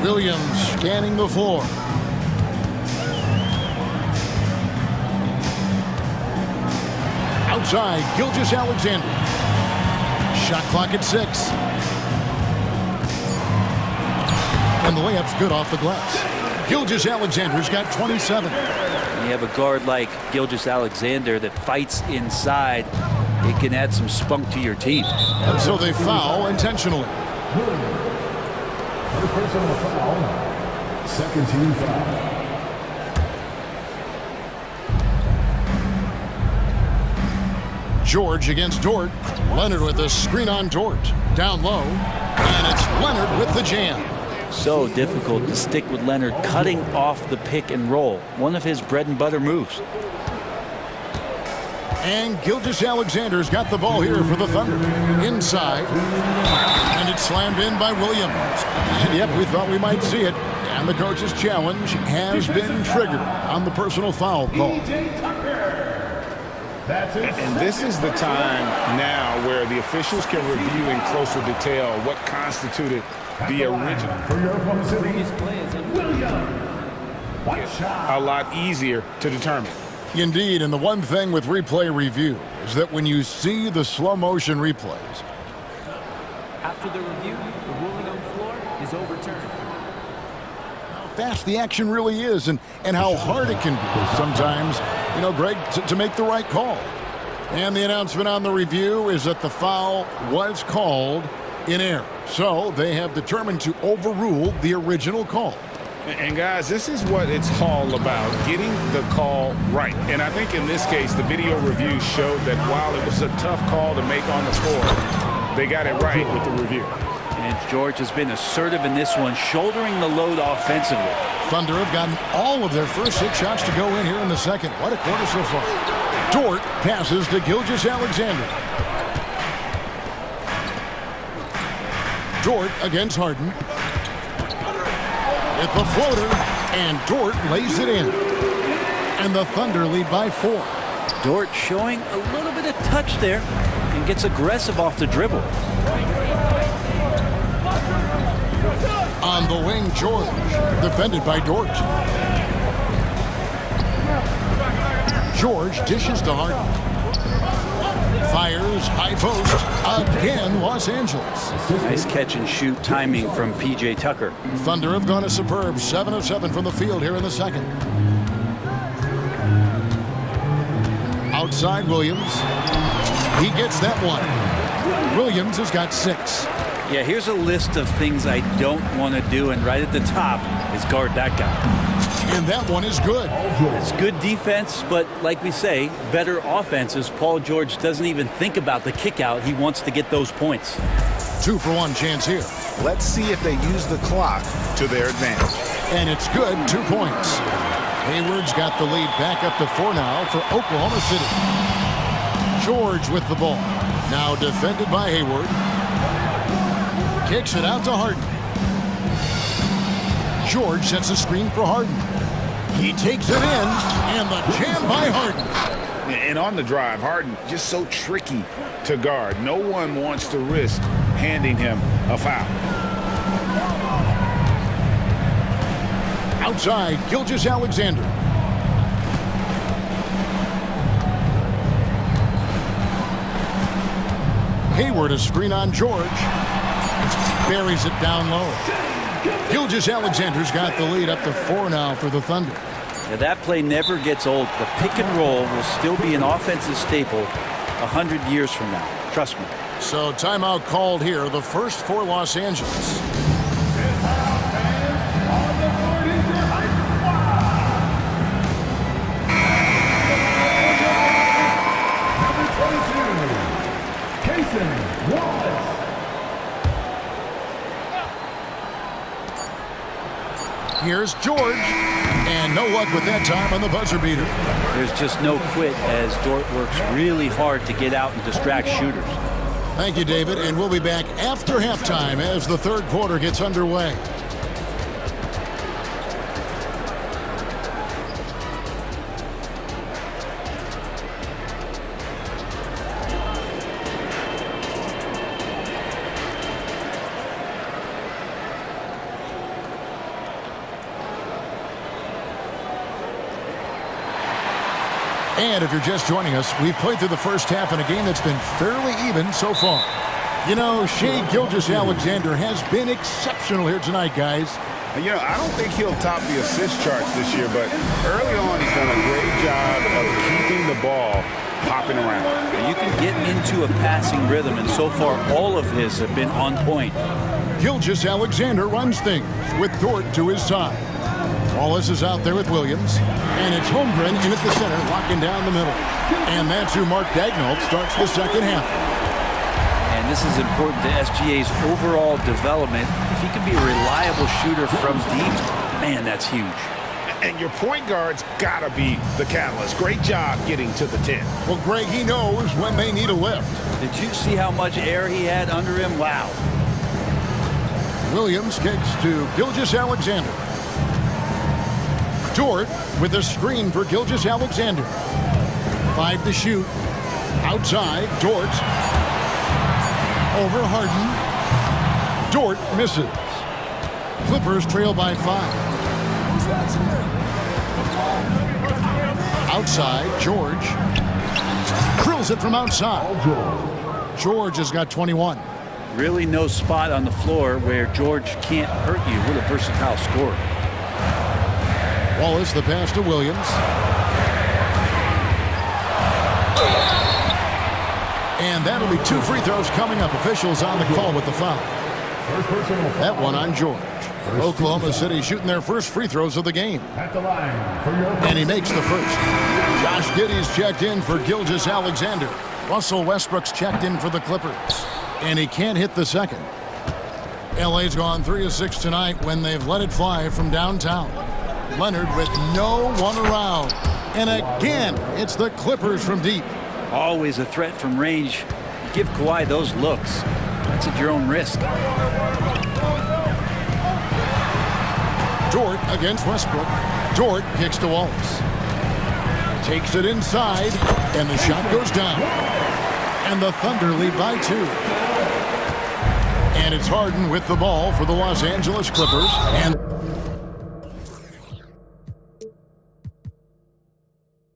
S1: Williams scanning the floor. Outside, Gilgeous-Alexander. Shot clock at 6. And the layup's good off the glass. Gilgeous-Alexander's got 27.
S2: When you have a guard like Gilgeous-Alexander that fights inside, it can add some spunk to your team.
S1: And so they foul intentionally.
S7: First personal foul. Second team foul.
S1: George against Dort. Leonard with a screen on Dort. Down low. And it's Leonard with the jam.
S2: So difficult to stick with Leonard cutting off the pick and roll. One of his bread and butter moves.
S1: And Gilgeous-Alexander's got the ball here for the Thunder. Inside. And it's slammed in by Williams. And yep, we thought we might see it. And the coach's challenge has been triggered on the personal foul call.
S16: And this is the time now where the officials can review in closer detail what constituted the original. A lot easier to determine.
S1: Indeed, and the one thing with replay review is that when you see the slow motion replays,
S12: After the review, the ruling on the floor is overturned.
S1: how fast the action really is and how hard it can be sometimes, you know, Greg, to make the right call. And the announcement on the review is that the foul was called in error. So they have determined to overrule the original call.
S16: And guys, this is what it's all about, getting the call right. And I think in this case, the video review showed that while it was a tough call to make on the floor, they got it right with the review.
S2: And George has been assertive in this one, shouldering the load offensively.
S1: Thunder have gotten all of their first 6 shots to go in here in the second. What a quarter so far. Dort passes to Gilgeous-Alexander. Dort against Harden. With the floater, and Dort lays it in. And the Thunder lead by 4.
S2: Dort showing a little bit of touch there and gets aggressive off the dribble.
S1: On the wing, George, defended by Dort. George dishes to Harden. Fires, high post, again, Los Angeles.
S2: Nice catch and shoot timing from P.J. Tucker.
S1: Thunder have gone a superb 7 of 7 from the field here in the second. Outside Williams. He gets that one. Williams has got 6.
S2: Yeah, here's a list of things I don't want to do, and right at the top is guard that guy.
S1: And that one is good.
S2: It's good defense, but like we say, better offenses. Paul George doesn't even think about the kick out. He wants to get those points.
S1: 2-for-1 chance here.
S16: Let's see if they use the clock to their advantage.
S1: And it's good, 2 points. Hayward's got the lead back up to 4 now for Oklahoma City. George with the ball. Now defended by Hayward. Kicks it out to Harden. George sets a screen for Harden. He takes it in, and the jam by Harden.
S16: And on the drive, Harden just so tricky to guard. No one wants to risk handing him a foul.
S1: Outside, Gilgeous-Alexander. Hayward a screen on George. Buries it down low. Gilgeous-Alexander's got the lead up to 4 now for the Thunder.
S2: Now that play never gets old. The pick and roll will still be an offensive staple 100 years from now. Trust me.
S1: So timeout called here, the first for Los Angeles. Here's George, and no luck with that time on the buzzer beater.
S2: There's just no quit as Dort works really hard to get out and distract shooters.
S1: Thank you, David, and we'll be back after halftime as the third quarter gets underway. And if you're just joining us, we've played through the first half in a game that's been fairly even so far. You know, Shai Gilgeous-Alexander has been exceptional here tonight, guys.
S16: You know, I don't think he'll top the assist charts this year, but early on he's done a great job of keeping the ball popping around.
S2: You can get into a passing rhythm, and so far all of his have been on point.
S1: Gilgeous-Alexander runs things with Dort to his side. Wallace is out there with Williams. And it's Holmgren in at the center, locking down the middle. And that's who Mark Daignault starts the second half.
S2: And this is important to SGA's overall development. If he can be a reliable shooter from deep, man, that's huge.
S15: And your point guard's got to be the catalyst. Great job getting to the 10.
S1: Well, Greg, he knows when they need a lift.
S2: Did you see how much air he had under him? Wow.
S1: Williams kicks to Gilgeous-Alexander. Dort with a screen for Gilgeous-Alexander. 5 to shoot. Outside, Dort. Over Harden. Dort misses. Clippers trail by 5. Outside, George. Drills it from outside. George has got 21.
S2: Really no spot on the floor where George can't hurt you. What a versatile scorer.
S1: Wallace, the pass to Williams. And that'll be 2 free throws coming up. Officials on the call with the foul. That one on George. Oklahoma City shooting their first free throws of the game. And he makes the first. Josh Giddey's checked in for Gilgeous-Alexander. Russell Westbrook's checked in for the Clippers. And he can't hit the second. LA's gone 3 of 6 tonight when they've let it fly from downtown. Leonard with no one around. And again, it's the Clippers from deep.
S2: Always a threat from range. Give Kawhi those looks. That's at your own risk.
S1: Dort against Westbrook. Dort kicks to Wallace. Takes it inside, and the shot goes down. And the Thunder lead by 2. And it's Harden with the ball for the Los Angeles Clippers. And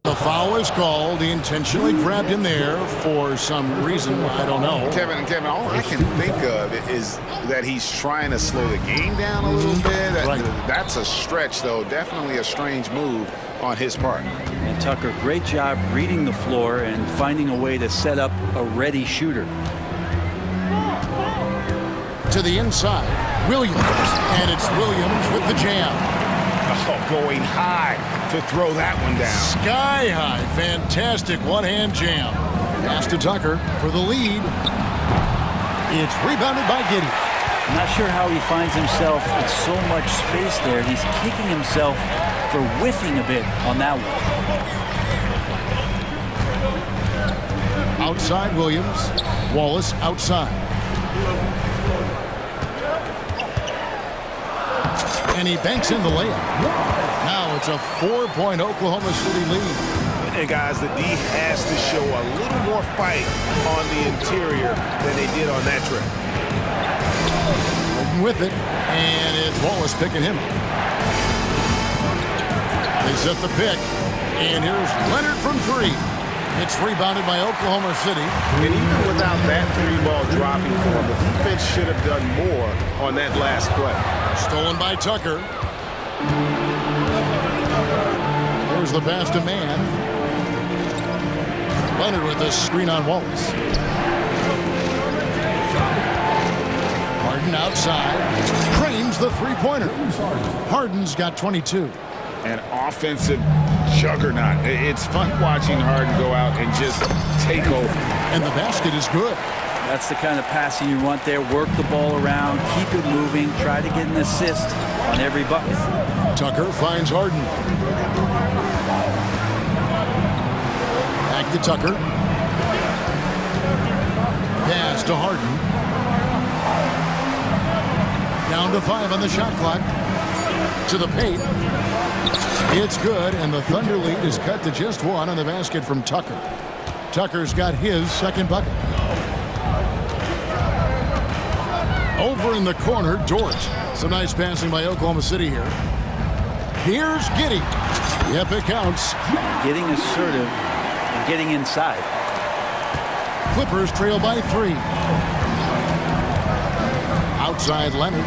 S1: the foul is called. He intentionally grabbed him there for some reason. I don't know.
S3: Kevin, all I can think of is that he's trying to slow the game down a little bit. That's a stretch, though. Definitely a strange move on his part.
S2: And Tucker, great job reading the floor and finding a way to set up a ready shooter.
S1: To the inside, Williams. And it's Williams with the jam.
S15: Oh, going high to throw that one down.
S1: Sky high. Fantastic one-hand jam. Pass to Tucker for the lead. It's rebounded by Giddey.
S2: I'm not sure how he finds himself in so much space there. He's kicking himself for whiffing a bit on that one.
S1: Outside Williams. Wallace outside. And he banks in the layup. Now it's a 4-point Oklahoma City lead.
S15: And guys, the D has to show a little more fight on the interior than they did on that trip.
S1: With it, and it's Wallace picking him up. They set the pick, and here's Leonard from 3. It's rebounded by Oklahoma City.
S15: And even without that 3-ball dropping for him, the defense should have done more on that last play.
S1: Stolen by Tucker. Here's the pass to Mann. Leonard with the screen on Wallace. Harden outside. Cranes the 3-pointer. Harden's got 22.
S3: An offensive juggernaut. It's fun watching Harden go out and just take over.
S1: And the basket is good.
S2: That's the kind of passing you want there. Work the ball around, keep it moving, try to get an assist on every bucket.
S1: Tucker finds Harden. Back to Tucker. Pass to Harden. Down to 5 on the shot clock. To the paint. It's good, and the Thunder lead is cut to just 1 on the basket from Tucker. Tucker's got his second bucket. Over in the corner, Dort. Some nice passing by Oklahoma City here. Here's Giddey. Yep, it counts.
S2: Getting assertive and getting inside.
S1: Clippers trail by 3. Outside Leonard.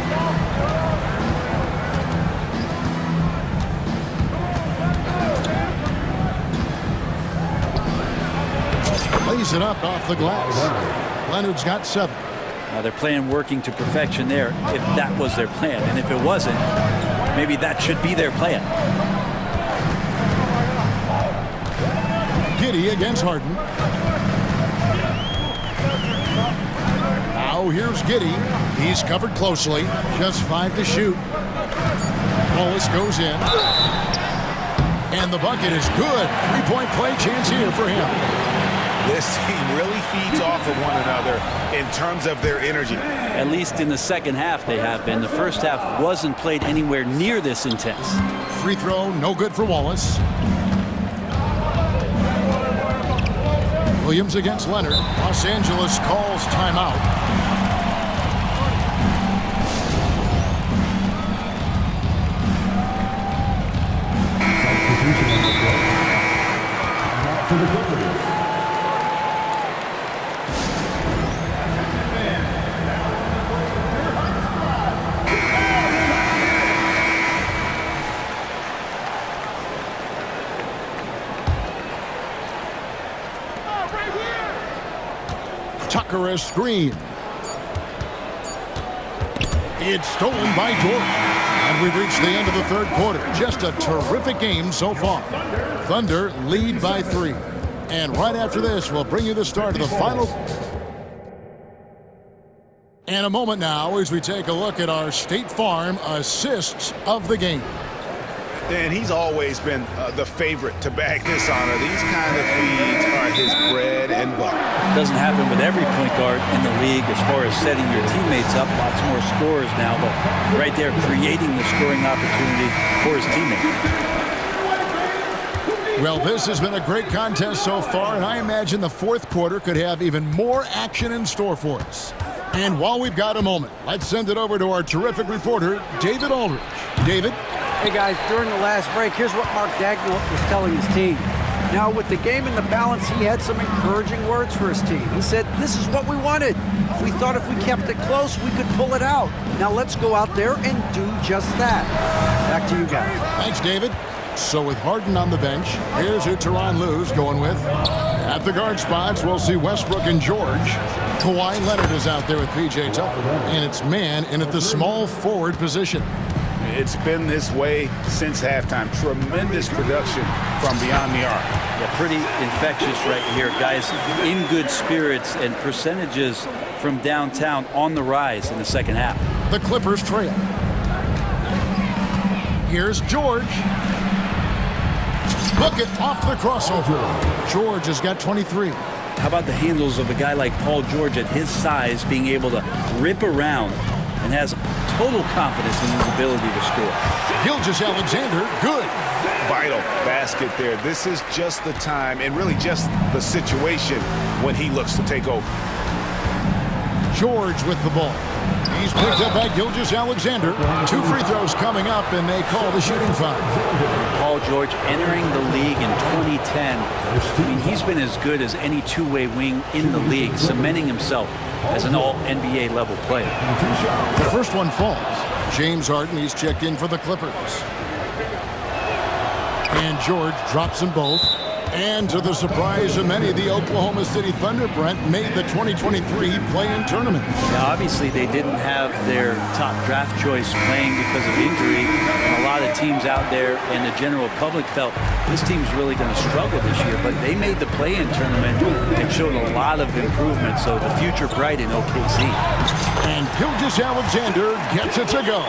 S1: Lays it up off the glass. Leonard's got 7.
S2: Now they're playing working to perfection there, if that was their plan. And if it wasn't, maybe that should be their plan.
S1: Giddey against Harden. Now here's Giddey. He's covered closely. Just 5 to shoot. Wallace goes in. And the bucket is good. 3-point play chance here for him.
S3: This team really feeds off of one another in terms of their energy.
S2: At least in the second half they have been. The first half wasn't played anywhere near this intense.
S1: Free throw, no good for Wallace. Williams against Leonard. Los Angeles calls timeout.
S7: For the Grizzlies.
S1: Tucker a screen. It's stolen by Jordan. And we've reached the end of the third quarter. Just a terrific game so far. Thunder lead by 3. And right after this, we'll bring you the start of the final. And a moment now as we take a look at our State Farm assists of the game.
S3: And he's always been the favorite to bag this honor. These kind of feeds are his bread and butter.
S2: Doesn't happen with every point guard in the league as far as setting your teammates up. Lots more scorers now, but right there creating the scoring opportunity for his teammate.
S1: Well, this has been a great contest so far, and I imagine the fourth quarter could have even more action in store for us. And while we've got a moment, let's send it over to our terrific reporter, David Aldridge. David?
S4: Hey guys, during the last break, here's what Mark Dagnall was telling his team. Now, with the game in the balance, he had some encouraging words for his team. He said, this is what we wanted. We thought if we kept it close, we could pull it out. Now let's go out there and do just that. Back to you guys.
S1: Thanks, David. So with Harden on the bench, here's who Tyronn Lue's going with. At the guard spots, we'll see Westbrook and George. Kawhi Leonard is out there with P.J. Tucker, and it's man in at the small forward position.
S16: It's been this way since halftime. Tremendous production from beyond the arc.
S2: Yeah, pretty infectious right here, guys. In good spirits and percentages from downtown on the rise in the second half.
S1: The Clippers trail. Here's George. Look it off the crossover. George has got 23.
S2: How about the handles of a guy like Paul George at his size being able to rip around and has total confidence in his ability to score.
S1: Gilgeous-Alexander, good.
S15: Vital basket there. This is just the time and really just the situation when he looks to take over.
S1: George with the ball. He's picked up by Gilgeous-Alexander. 2 free throws coming up, and they call the shooting foul.
S2: Paul George entering the league in 2010. I mean, he's been as good as any two-way wing in the league, cementing himself as an all-NBA level player.
S1: The first one falls. James Harden, he's checked in for the Clippers. And George drops them both. And to the surprise of many, the Oklahoma City Thunder, Brent, made the 2023 play-in tournament.
S2: Now, obviously, they didn't have their top draft choice playing because of injury. And a lot of teams out there and the general public felt this team's really going to struggle this year. But they made the play-in tournament and showed a lot of improvement. So the future bright in OKC.
S1: And Gilgeous-Alexander gets it to go.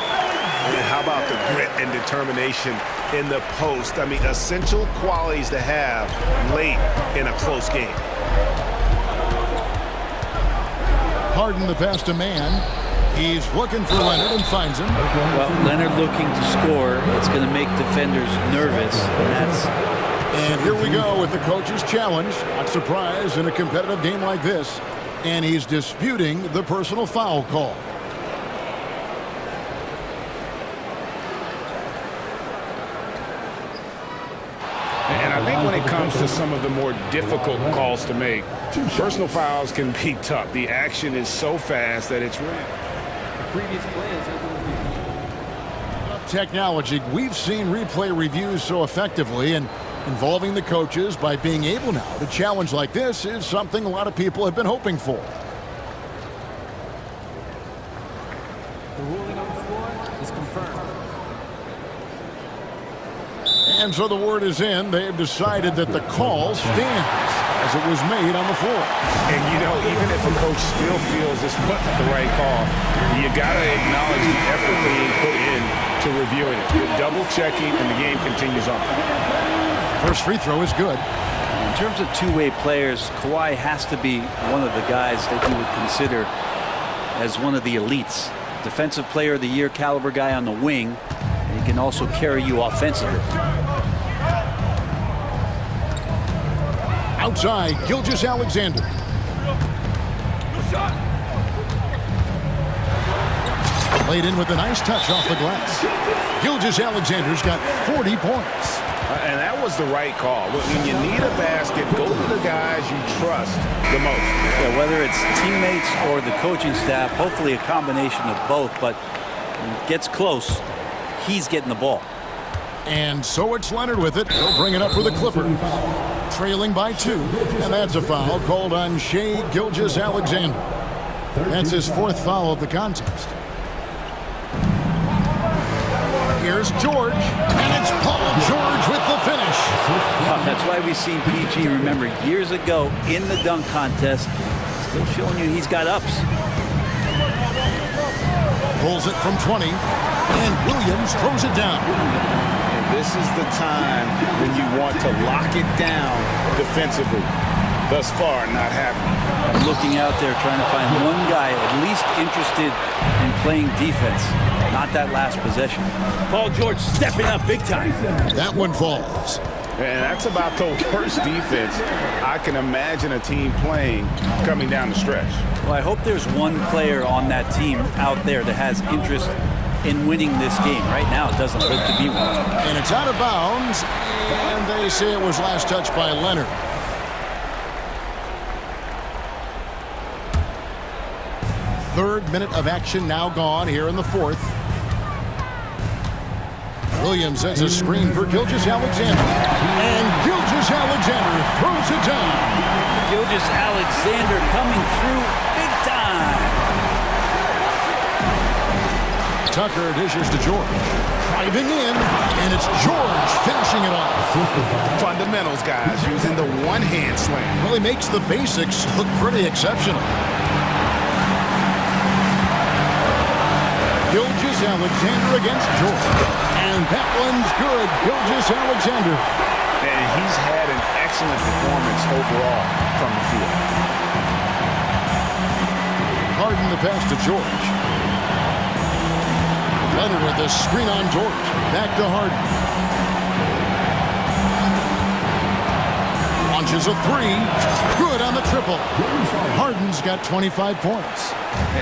S15: And how about the grit and determination in the post? I mean, essential qualities to have late in a close game.
S1: Harden the pass to man. He's looking for Leonard and finds him.
S2: Well, Leonard looking to score. It's going to make defenders nervous, and that's...
S1: And here we go with the coach's challenge. Not surprised in a competitive game like this. And he's disputing the personal foul call.
S16: And I think when it comes to some of the more difficult calls to make, personal fouls can be tough. The action is so fast that it's really...
S12: The previous play is over the
S1: Technology, we've seen replay reviews so effectively, and involving the coaches by being able now to challenge like this is something a lot of people have been hoping for.
S12: The ruling on the floor is confirmed.
S1: And so the word is in. They've decided that the call stands as it was made on the floor.
S16: And, you know, even if a coach still feels this wasn't the right call, you got to acknowledge the effort being put in to reviewing it. You're double-checking, and the game continues on.
S1: First free throw is good.
S2: In terms of two-way players, Kawhi has to be one of the guys that you would consider as one of the elites. Defensive Player of the Year caliber guy on the wing. And he can also carry you offensively.
S1: Outside, Gilgeous-Alexander. Played in with a nice touch off the glass. Gilgeous-Alexander's got 40 points.
S16: And that was the right call. When you need a basket, go to the guys you trust the most.
S2: Yeah, whether it's teammates or the coaching staff, hopefully a combination of both. But when it gets close, he's getting the ball.
S1: And so it's Leonard with it. He'll bring it up for the Clippers. Trailing by 2. And that's a foul called on Shai Gilgeous-Alexander. That's his 4th foul of the contest. Here's George, and it's Paul George with the finish.
S2: That's why we've seen PG, remember, years ago in the dunk contest, still showing you he's got ups.
S1: Pulls it from 20, and Williams throws it down.
S16: And this is the time when you want to lock it down defensively. Thus far, not happening.
S2: I'm looking out there trying to find one guy at least interested in playing defense. Not that last possession. Paul George stepping up big time.
S1: That one falls.
S16: And that's about the worst defense I can imagine a team playing coming down the stretch.
S2: Well, I hope there's one player on that team out there that has interest in winning this game. Right now, it doesn't look to be one.
S1: And it's out of bounds, and they say it was last touched by Leonard. Third minute of action now gone here in the 4th. Williams has a screen for Gilgeous-Alexander. And Gilgeous-Alexander throws it down.
S2: Gilgeous-Alexander coming through big time.
S1: Tucker dishes to George. Driving in, and it's George finishing it off.
S16: Fundamentals, guys, using the one-hand slam.
S1: Well, he makes the basics look pretty exceptional. Gilgeous-Alexander against George. And that one's good. Gilgeous-Alexander.
S16: And he's had an excellent performance overall from the field.
S1: Harden the pass to George. Leonard with the screen on George. Back to Harden. Launches a 3. Good on the triple. Harden's got 25 points.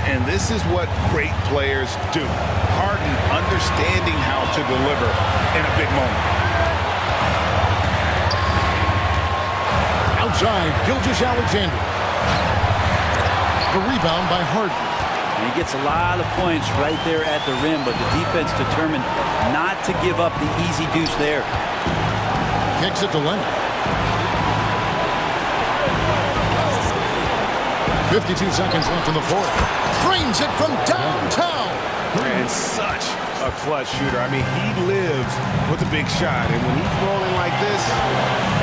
S16: And this is what great players do. Harden understanding how to deliver in a big moment.
S1: Outside, Gilgeous-Alexander. The rebound by Harden.
S2: And he gets a lot of points right there at the rim, but the defense determined not to give up the easy deuce there.
S1: Kicks it to Leonard. 52 seconds left in the 4th. Drains it from downtown.
S16: And such a clutch shooter. I mean, he lives with a big shot. And when he's rolling like this,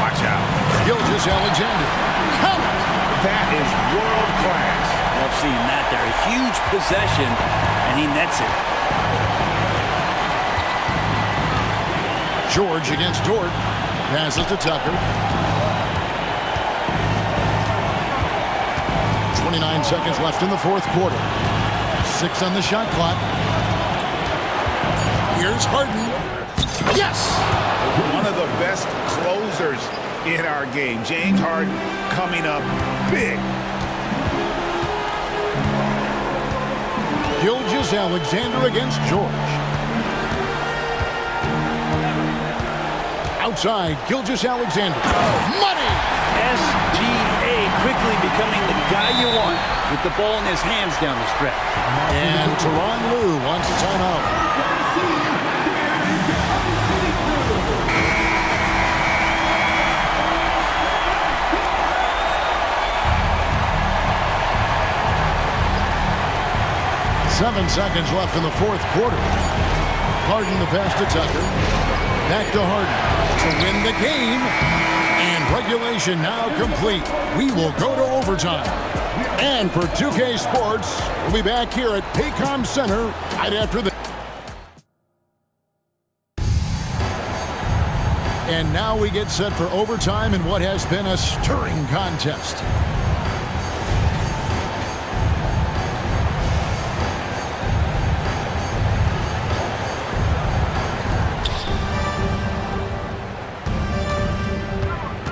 S16: watch out.
S1: Gilgeous-Alexander. Count.
S16: That is world class.
S2: Love seeing that there. A huge possession, and he nets it.
S1: George against Dort. Passes to Tucker. 29 seconds left in the 4th quarter. 6 on the shot clock. Here's Harden. Yes!
S16: One of the best closers in our game. James Harden coming up big.
S1: Gilgeous-Alexander against George. Outside, Gilgeous-Alexander. Money!
S2: SGA quickly becoming the guy you want with the ball in his hands down the stretch.
S1: And Tyronn Lue wants a timeout. Seven seconds left in the 4th quarter. Harden the pass to Tucker. Back to Harden to win the game. And regulation now complete. We will go to overtime. And for 2K Sports, we'll be back here at Paycom Center right after this. And now we get set for overtime in what has been a stirring contest.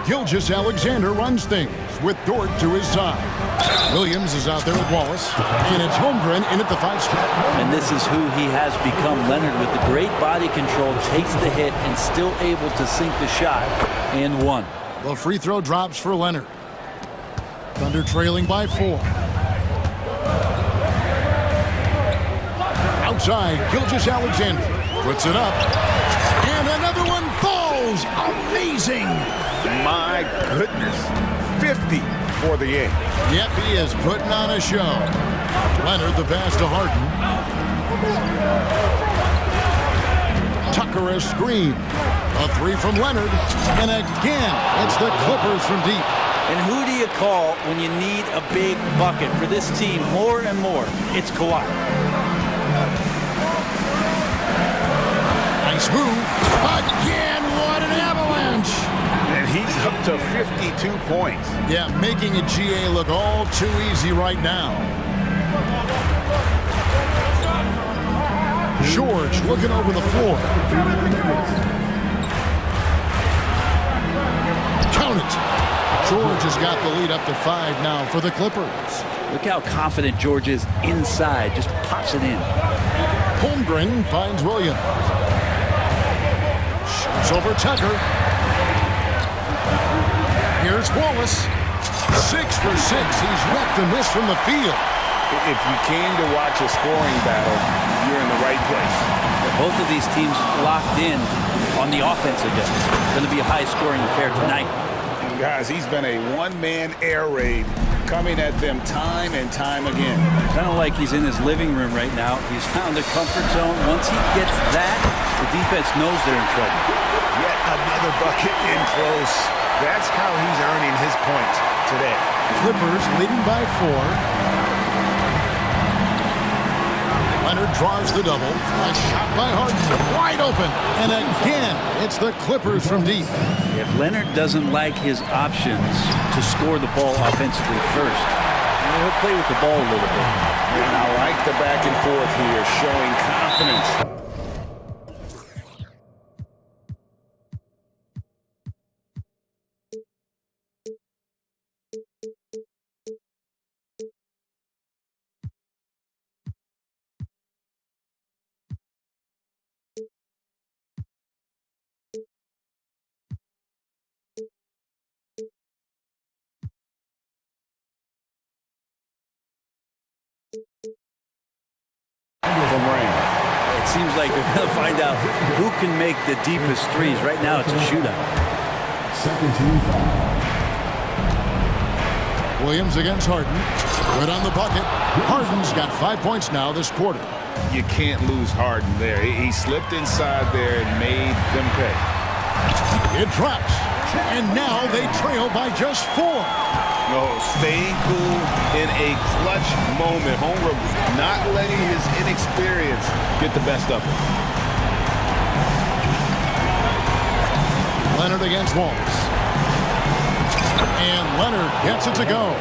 S1: Gilgeous-Alexander runs things with Dort to his side. Williams is out there with Wallace, and it's Holmgren in at the 5 spot.
S2: And this is who he has become. Leonard, with the great body control, takes the hit and still able to sink the shot. And one.
S1: The free throw drops for Leonard. Thunder trailing by 4. Outside, Gilgeous-Alexander puts it up. And another one falls. Amazing.
S15: My goodness. 50 for the game.
S1: Yep, he is putting on a show. Leonard the pass to Harden. Tucker a screen. A 3 from Leonard. And again, it's the Clippers from deep.
S2: And who do you call when you need a big bucket? For this team, more and more, it's Kawhi.
S1: Nice move. Again, what an avalanche.
S15: And he's up to 52 points.
S1: Yeah, making a GA look all too easy right now. George looking over the floor. Count it. George has got the lead up to 5 now for the Clippers.
S2: Look how confident George is inside. Just pops it in.
S1: Holmgren finds Williams. Shoots over Tucker. Here's Wallace. 6 for 6. He's wrecked and missed from the field.
S3: If you came to watch a scoring battle, you're in the right place.
S2: Both of these teams locked in on the offensive end. It's going to be a high-scoring affair tonight.
S3: And guys, he's been a one-man air raid coming at them time and time again.
S2: Kind of like he's in his living room right now. He's found a comfort zone. Once he gets that, the defense knows they're in trouble.
S15: Yet another bucket in close. That's how he's earning his points today.
S1: Clippers leading by 4. Leonard draws the double. A shot by Harden. Wide open. And again, it's the Clippers from deep.
S2: If Leonard doesn't like his options to score the ball offensively first, he'll play with the ball a little bit.
S3: And I like the back and forth here, showing confidence.
S2: It seems like they're going to find out who can make the deepest threes. Right now, it's a shootout.
S1: Second team foul. Williams against Harden. Good on the bucket. Harden's got 5 points now this quarter.
S3: You can't lose Harden there. He slipped inside there and made them pay.
S1: It drops. And now they trail by just 4.
S15: No, staying cool in a clutch moment. Holmgren not letting his inexperience get the best of him.
S1: Leonard against Wallace. And Leonard gets it to go.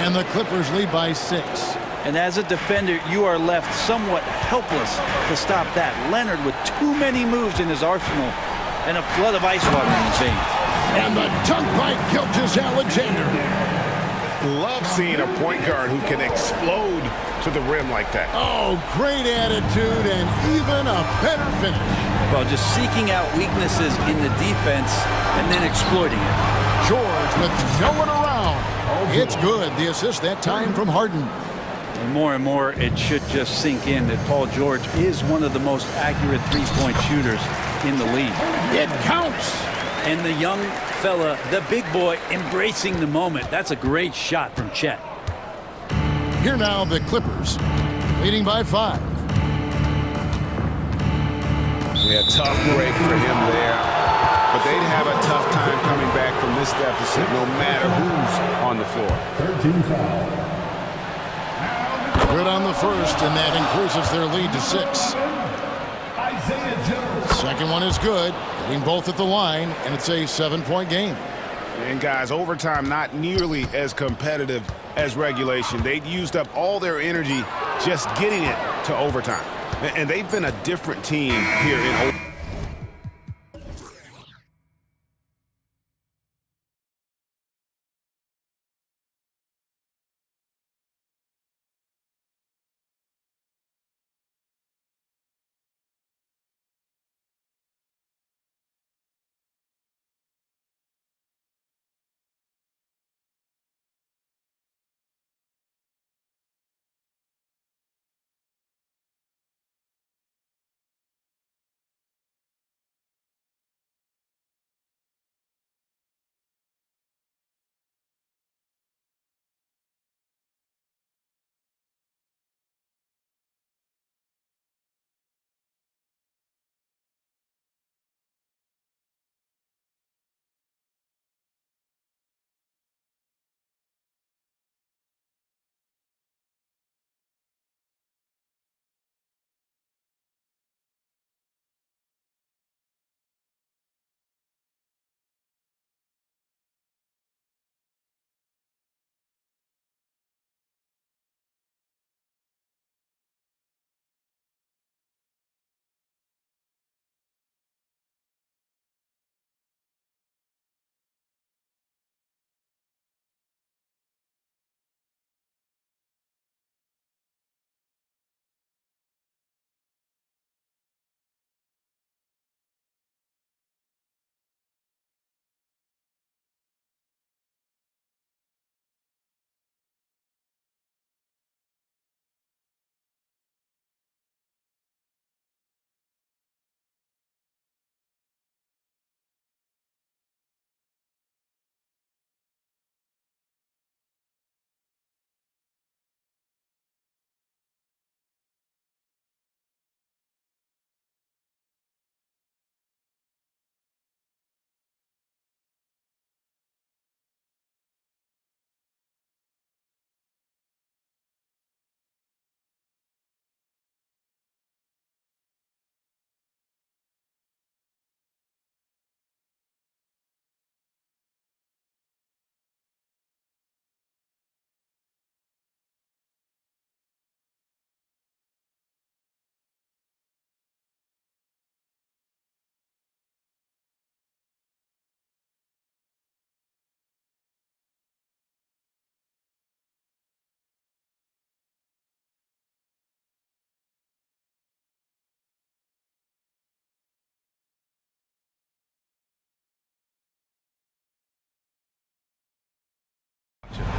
S1: And the Clippers lead by 6.
S2: And as a defender, you are left somewhat helpless to stop that. Leonard with too many moves in his arsenal and a flood of ice water in his veins.
S1: And the dunk by Gilgeous-Alexander.
S15: Love seeing a point guard who can explode to the rim like that.
S1: Oh, great attitude and even a better finish.
S2: Well, just seeking out weaknesses in the defense and then exploiting it.
S1: George with no one around. It's good. The assist that time from Harden.
S2: And more, it should just sink in that Paul George is one of the most accurate three-point shooters in the league.
S1: It counts.
S2: And the young fella, the big boy, embracing the moment. That's a great shot from Chet.
S1: Here now, the Clippers, leading by 5.
S16: Yeah, tough break for him there. But they'd have a tough time coming back from this deficit no matter who's on the floor.
S1: 13 foul. Good on the first, and that increases their lead to 6. Second one is good, hitting both at the line, and it's a 7-point game.
S16: And guys, overtime not nearly as competitive as regulation. They'd used up all their energy just getting it to overtime. And they've been a different team here in overtime.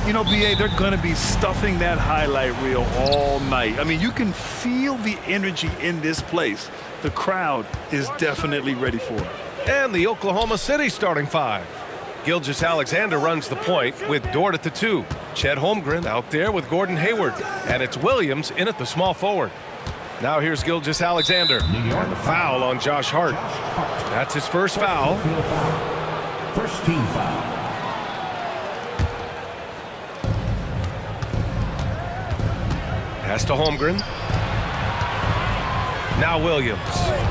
S9: You know, BA, they're going to be stuffing that highlight reel all night. I mean, you can feel the energy in this place. The crowd is definitely ready for it.
S8: And the Oklahoma City starting 5. Gilgeous-Alexander runs the point with Dort at the 2. Chet Holmgren out there with Gordon Hayward. And it's Williams in at the small forward. Now here's Gilgeous-Alexander. And the foul on Josh Hart. That's his first foul.
S7: First team foul.
S8: Pass to Holmgren. Now Williams.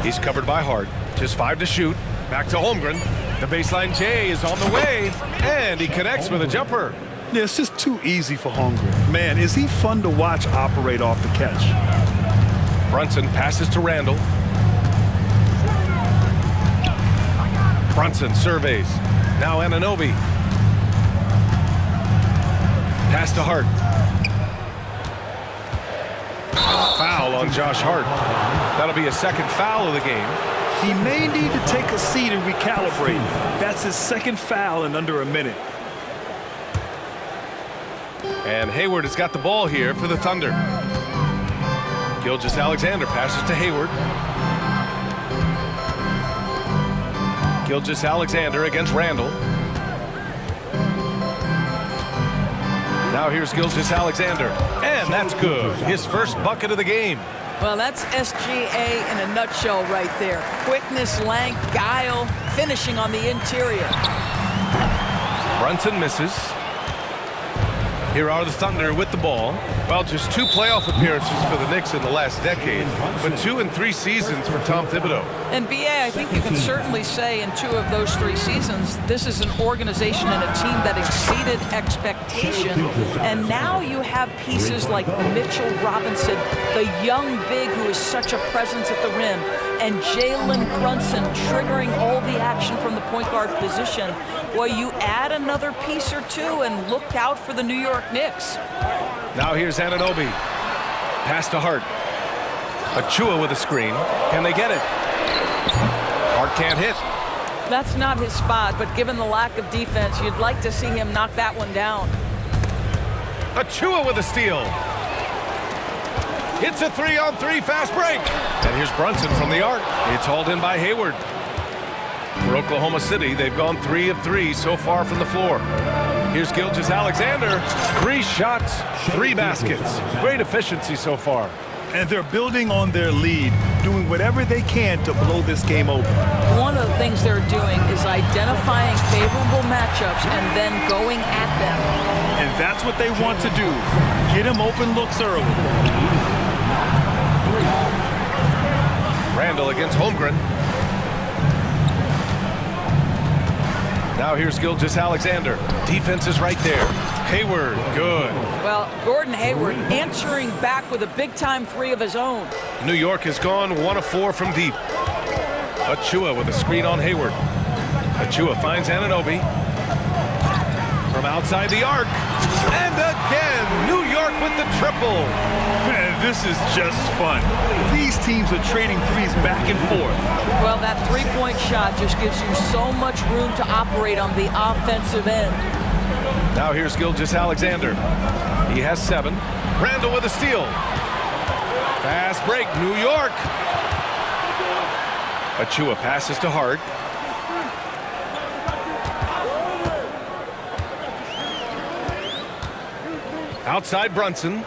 S8: He's covered by Hart. Just 5 to shoot. Back to Holmgren. The baseline J is on the way. And he connects with a jumper.
S9: Yeah, it's just too easy for Holmgren. Man, is he fun to watch operate off the catch.
S8: Brunson passes to Randall. Brunson surveys. Now Anunoby. Pass to Hart. Foul on Josh Hart. That'll be a second foul of the game.
S9: He may need to take a seat and recalibrate. That's his second foul in under a minute.
S8: And Hayward has got the ball here for the Thunder. Gilgeous-Alexander passes to Hayward. Gilgeous-Alexander against Randall. Now here's Gilgeous-Alexander. And that's good. His first bucket of the game.
S10: Well, that's SGA in a nutshell right there. Quickness, length, guile, finishing on the interior.
S8: Brunson misses. Here are the Thunder with the ball. Well, just 2 playoff appearances for the Knicks in the last decade, but 2 in 3 seasons for Tom Thibodeau.
S10: And BA, I think you can certainly say in 2 of those 3 seasons, this is an organization and a team that exceeded expectation. And now you have pieces like Mitchell Robinson, the young big who is such a presence at the rim, and Jalen Brunson triggering all the action from the point guard position. Well, you add another piece or 2 and look out for the New York Knicks.
S8: Now here's Anunoby. Pass to Hart. Achua with a screen. Can they get it? Hart can't hit.
S10: That's not his spot, but given the lack of defense, you'd like to see him knock that one down.
S8: Achua with a steal. It's a 3-on-3 fast break. And here's Brunson from the arc. It's hauled in by Hayward. For Oklahoma City, they've gone 3 of 3 so far from the floor. Here's Gilgeous-Alexander. 3 shots, 3 baskets. Great efficiency so far.
S9: And they're building on their lead, doing whatever they can to blow this game open.
S10: One of the things they're doing is identifying favorable matchups and then going at them.
S9: And that's what they want to do. Get him open looks early.
S8: Randall against Holmgren. Now here's Gilgeous-Alexander. Defense is right there. Hayward, good.
S10: Well, Gordon Hayward answering back with a big-time 3 of his own.
S8: New York has gone 1 of 4 from deep. Achua with a screen on Hayward. Achua finds Anunoby. From outside the arc. And again, New York with the triple.
S9: Man, this is just fun. These teams are trading threes back and forth.
S10: Well, that 3-point shot just gives you so much room to operate on the offensive end.
S8: Now here's Gilgeous-Alexander. He has 7. Randall with a steal. Fast break, New York. Achua passes to Hart. Outside Brunson.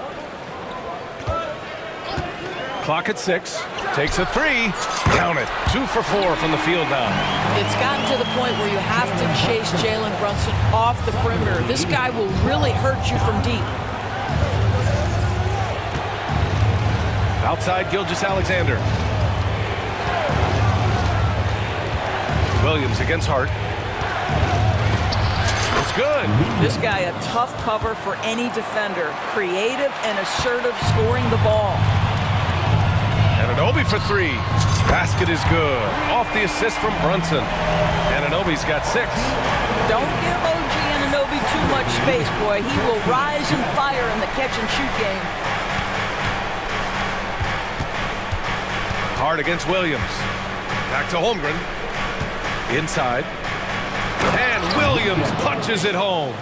S8: Clock at 6. Takes a 3. Count it. 2 for 4 from the field now.
S10: It's gotten to the point where you have to chase Jalen Brunson off the perimeter. This guy will really hurt you from deep.
S8: Outside Gilgeous-Alexander. Williams against Hart. It's good.
S10: This guy a tough cover for any defender. Creative and assertive scoring the ball.
S8: Anunoby for 3. Basket is good. Off the assist from Brunson. Anunoby's got 6.
S10: Don't give OG Anunoby too much space, boy. He will rise and fire in the catch-and-shoot game.
S8: Hart against Williams. Back to Holmgren. Inside. And Williams punches it home.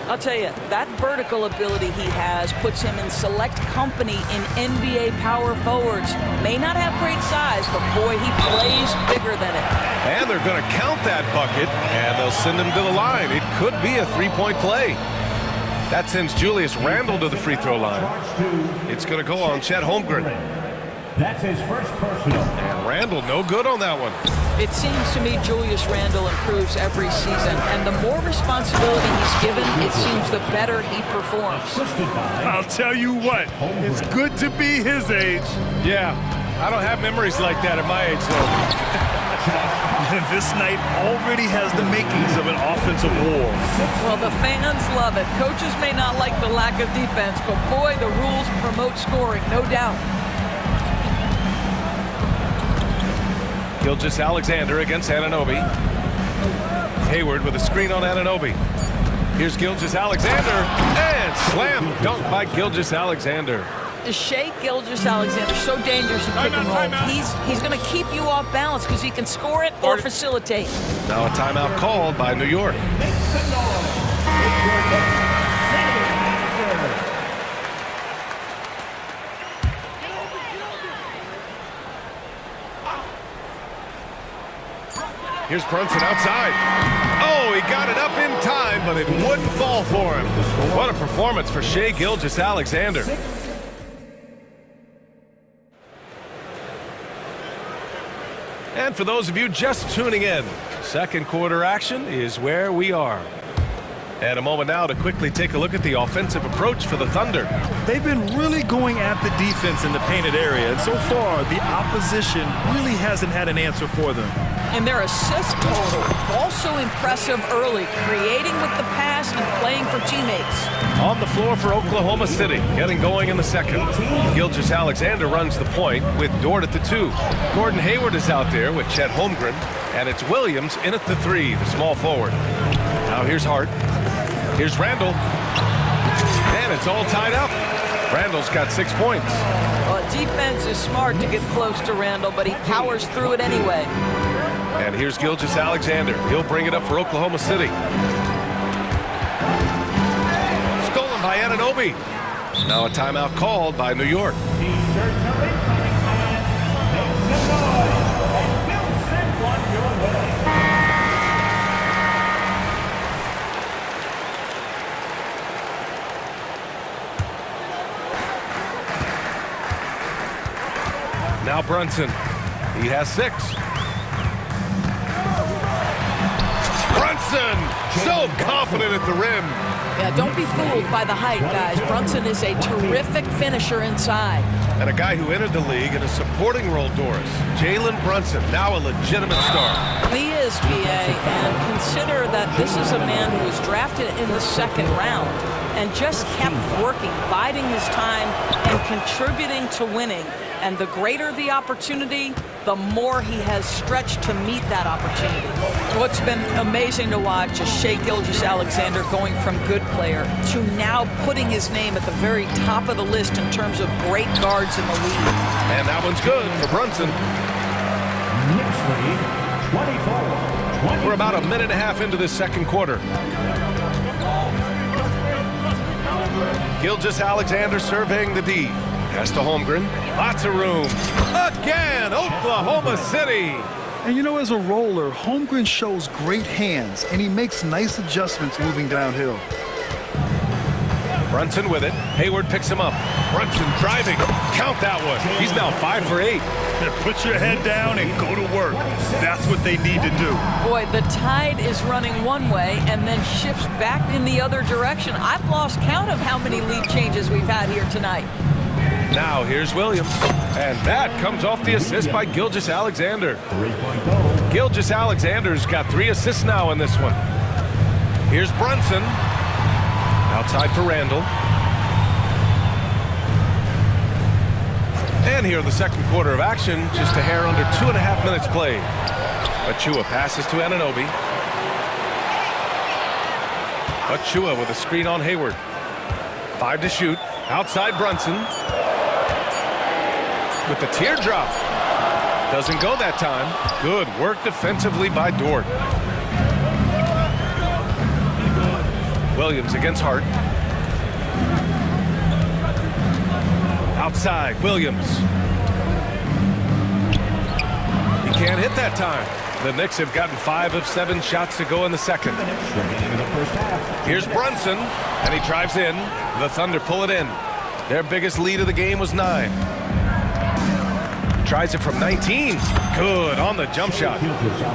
S10: I'll tell you, that vertical ability he has puts him in select company in NBA power forwards. May not have great size, but boy, he plays bigger than it.
S8: And they're going to count that bucket, and they'll send him to the line. It could be a 3-point play. That sends Julius Randle to the free throw line. It's going to go on Chet Holmgren.
S7: That's his first personal.
S8: And Randle no good on that one.
S10: It seems to me Julius Randle improves every season, and the more responsibility he's given, it seems the better he performs.
S9: I'll tell you what, it's good to be his age.
S8: Yeah, I don't have memories like that at my age, though.
S9: This night already has the makings of an offensive war.
S10: Well, the fans love it. Coaches may not like the lack of defense, but boy, the rules promote scoring, no doubt.
S8: Gilgeous-Alexander against Anunoby. Hayward with a screen on Anunoby. Here's Gilgeous-Alexander, and slam dunk by Gilgeous-Alexander.
S10: Shea Gilgeous-Alexander, so dangerous in pick and roll. He's going to keep you off balance because he can score it or facilitate.
S8: Now a timeout called by New York. Here's Brunson outside. Oh, he got it up in time, but it wouldn't fall for him. What a performance for Shea Gilgeous-Alexander. And for those of you just tuning in, second quarter action is where we are. And a moment now to quickly take a look at the offensive approach for the Thunder.
S9: They've been really going at the defense in the painted area, and so far, the opposition really hasn't had an answer for them.
S10: And their assist total, also impressive early, creating with the pass and playing for teammates.
S8: On the floor for Oklahoma City, getting going in the second. Gilgeous-Alexander runs the point with Dort at the 2. Gordon Hayward is out there with Chet Holmgren, and it's Williams in at the 3, the small forward. Now here's Hart. Here's Randall. And it's all tied up. Randall's got 6 points.
S10: Well, defense is smart to get close to Randall, but he powers through it anyway.
S8: And here's Gilgeous-Alexander. He'll bring it up for Oklahoma City. Stolen by Anunoby. Now a timeout called by New York. Now Brunson. He has 6. Brunson! So confident at the rim.
S10: Yeah, don't be fooled by the height, guys. Brunson is a terrific finisher inside.
S8: And a guy who entered the league in a supporting role, Doris. Jalen Brunson, now a legitimate star.
S10: He is, BA, and consider that this is a man who was drafted in the second round and just kept working, biding his time, and contributing to winning. And the greater the opportunity, the more he has stretched to meet that opportunity. What's been amazing to watch is Shai Gilgeous-Alexander going from good player to now putting his name at the very top of the list in terms of great guards in the league.
S8: And that one's good for Brunson. We're about a minute and a half into this second quarter. Gilgeous-Alexander surveying the D. Pass to Holmgren. Lots of room. Again, Oklahoma City.
S9: And you know, as a roller, Holmgren shows great hands, and he makes nice adjustments moving downhill.
S8: Brunson with it. Hayward picks him up. Brunson driving. Count that one. He's now 5 for 8.
S9: Put your head down and go to work. That's what they need to do.
S10: Boy, the tide is running one way and then shifts back in the other direction. I've lost count of how many lead changes we've had here tonight.
S8: Now here's Williams, and that comes off the assist by Gilgeous-Alexander. Gilgeous-Alexander's got 3 assists now in this one. Here's Brunson, outside for Randall. And here in the second quarter of action, just a hair under 2.5 minutes played. Achua passes to Anunoby. Achua with a screen on Hayward. 5 to shoot, outside Brunson. With the teardrop. Doesn't go that time. Good work defensively by Dort. Williams against Hart. Outside, Williams. He can't hit that time. The Knicks have gotten 5 of 7 shots to go in the second. Here's Brunson, and he drives in. The Thunder pull it in. Their biggest lead of the game was 9. Tries it from 19. Good on the jump shot.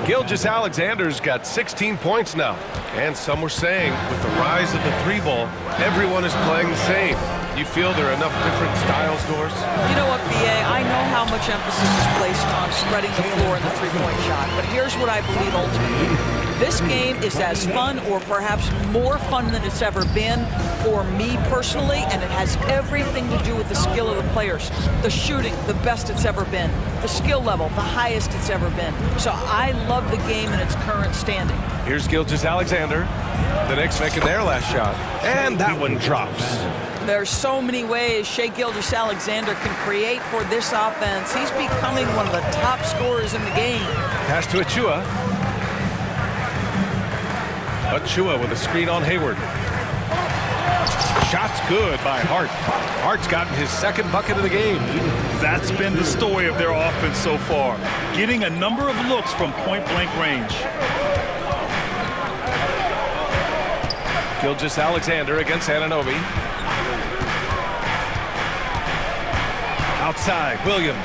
S8: Gilgeous-Alexander's got 16 points now. And some were saying, with the rise of the 3-ball, everyone is playing the same. You feel there are enough different styles, Doris?
S10: You know what, BA? I know how much emphasis is placed on spreading the floor in the three-point shot, but here's what I believe ultimately. This game is as fun or perhaps more fun than it's ever been for me personally, and it has everything to do with the skill of the players. The shooting, the best it's ever been. The skill level, the highest it's ever been. So I love the game in its current standing.
S8: Here's Gilgeous-Alexander. The Knicks making their last shot. And that one drops.
S10: There's so many ways Shai Gilgeous-Alexander can create for this offense. He's becoming one of the top scorers in the game.
S8: Pass to Achua. Achua with a screen on Hayward. Shot's good by Hart. Hart's gotten his second bucket of the game.
S9: That's been the story of their offense so far, getting a number of looks from point-blank range.
S8: Gilgeous-Alexander against Anunoby. Outside, Williams.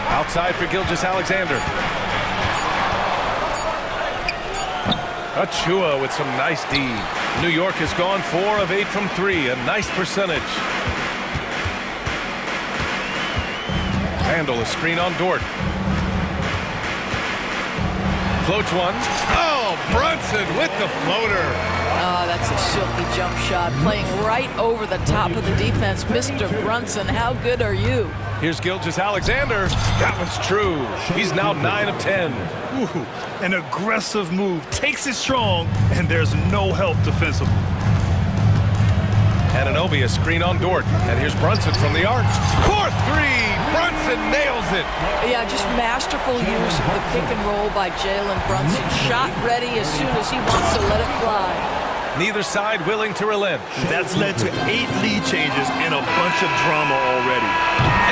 S8: Outside for Gilgeous-Alexander. Achua with some nice D. New York has gone 4 of 8 from 3, a nice percentage. Handle a screen on Dort. Floats one. Oh, Brunson with the floater.
S10: Oh, that's a silky jump shot, playing right over the top of the defense. Mr. Brunson, how good are you?
S8: Here's Gilgeous-Alexander. That was true. He's now 9 of 10.
S9: Ooh, an aggressive move. Takes it strong, and there's no help defensively.
S8: Anunoby, a screen on Dort. And here's Brunson from the arc. 4-3. Brunson nails it.
S10: Yeah, just masterful use of the pick and roll by Jalen Brunson. Shot ready as soon as he wants to let it fly.
S8: Neither side willing to relent.
S9: That's led to 8 lead changes and a bunch of drama already.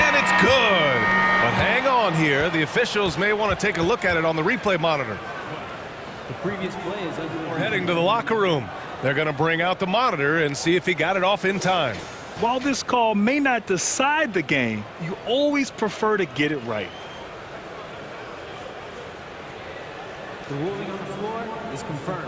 S8: And it's good. But hang on here. The officials may want to take a look at it on the replay monitor.
S12: The previous play is under.
S8: We're heading to the locker room. They're going to bring out the monitor and see if he got it off in time.
S9: While this call may not decide the game, you always prefer to get it right.
S12: The ruling on the floor is confirmed.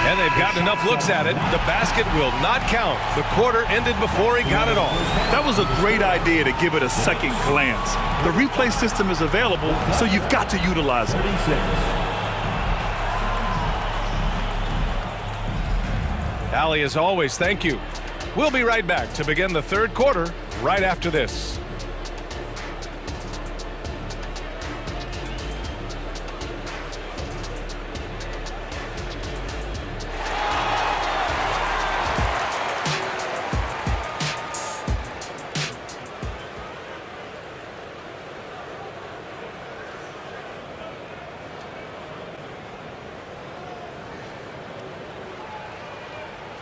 S8: And they've gotten enough looks at it. The basket will not count. The quarter ended before he got it off.
S9: That was a great idea to give it a second glance. The replay system is available, so you've got to utilize it.
S8: Allie, as always, thank you. We'll be right back to begin the third quarter right after this.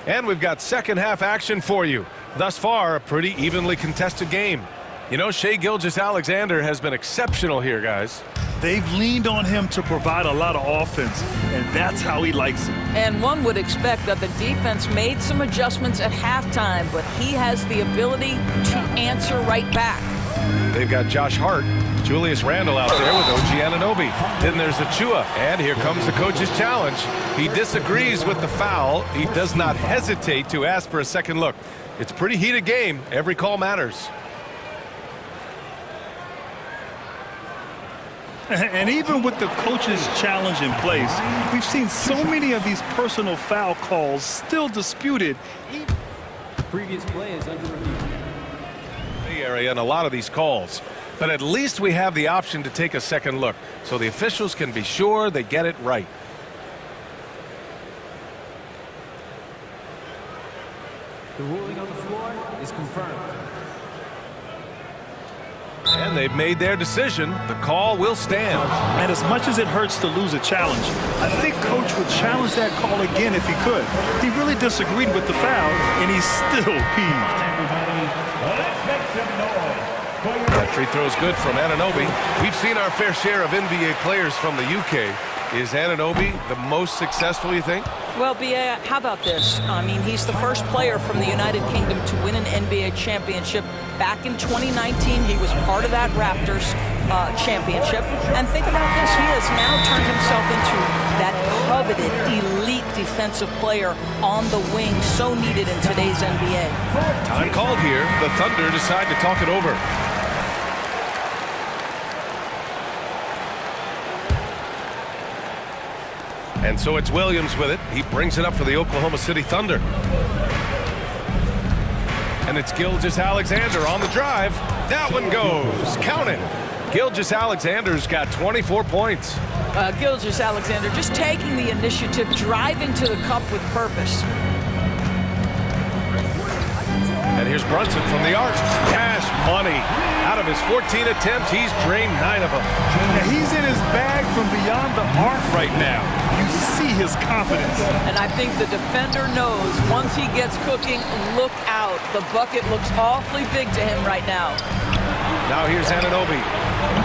S8: And we've got second half action for you. Thus far, a pretty evenly contested game. You know, Shai Gilgeous-Alexander has been exceptional here, guys.
S9: They've leaned on him to provide a lot of offense, and that's how he likes it.
S10: And one would expect that the defense made some adjustments at halftime, but he has the ability to answer right back.
S8: They've got Josh Hart, Julius Randle out there with OG Anunoby. Then there's Achua, and here comes the coach's challenge. He disagrees with the foul. He does not hesitate to ask for a second look. It's a pretty heated game. Every call matters.
S9: And even with the coach's challenge in place, we've seen so many of these personal foul calls still disputed.
S12: The previous play is under review.
S8: Area in a lot of these calls, but at least we have the option to take a second look so the officials can be sure they get it right.
S12: The ruling on the floor is confirmed.
S8: And they've made their decision. The call will stand.
S9: And as much as it hurts to lose a challenge, I think Coach would challenge that call again if he could. He really disagreed with the foul, and he's still peeved.
S8: That free throw is good from Anunoby. We've seen our fair share of NBA players from the UK. Is Anunoby the most successful, you think?
S10: Well, B.A., how about this? I mean, he's the first player from the United Kingdom to win an NBA championship. Back in 2019, he was part of that Raptors championship. And think about this. He has now turned himself into that coveted, elite defensive player on the wing, so needed in today's NBA.
S8: Time called here. The Thunder decide to talk it over. And so it's Williams with it. He brings it up for the Oklahoma City Thunder. And it's Gilgeous-Alexander on the drive. That one goes. Count it. Gilgeous-Alexander's got 24 points.
S10: Gilgeous-Alexander just taking the initiative, driving to the cup with purpose.
S8: And here's Brunson from the arc. Cash money. Out of his 14 attempts, he's drained 9 of them.
S9: Now he's in his bag from beyond the arc right now. You see his confidence.
S10: And I think the defender knows once he gets cooking, look out. The bucket looks awfully big to him right now.
S8: Now here's Anunoby.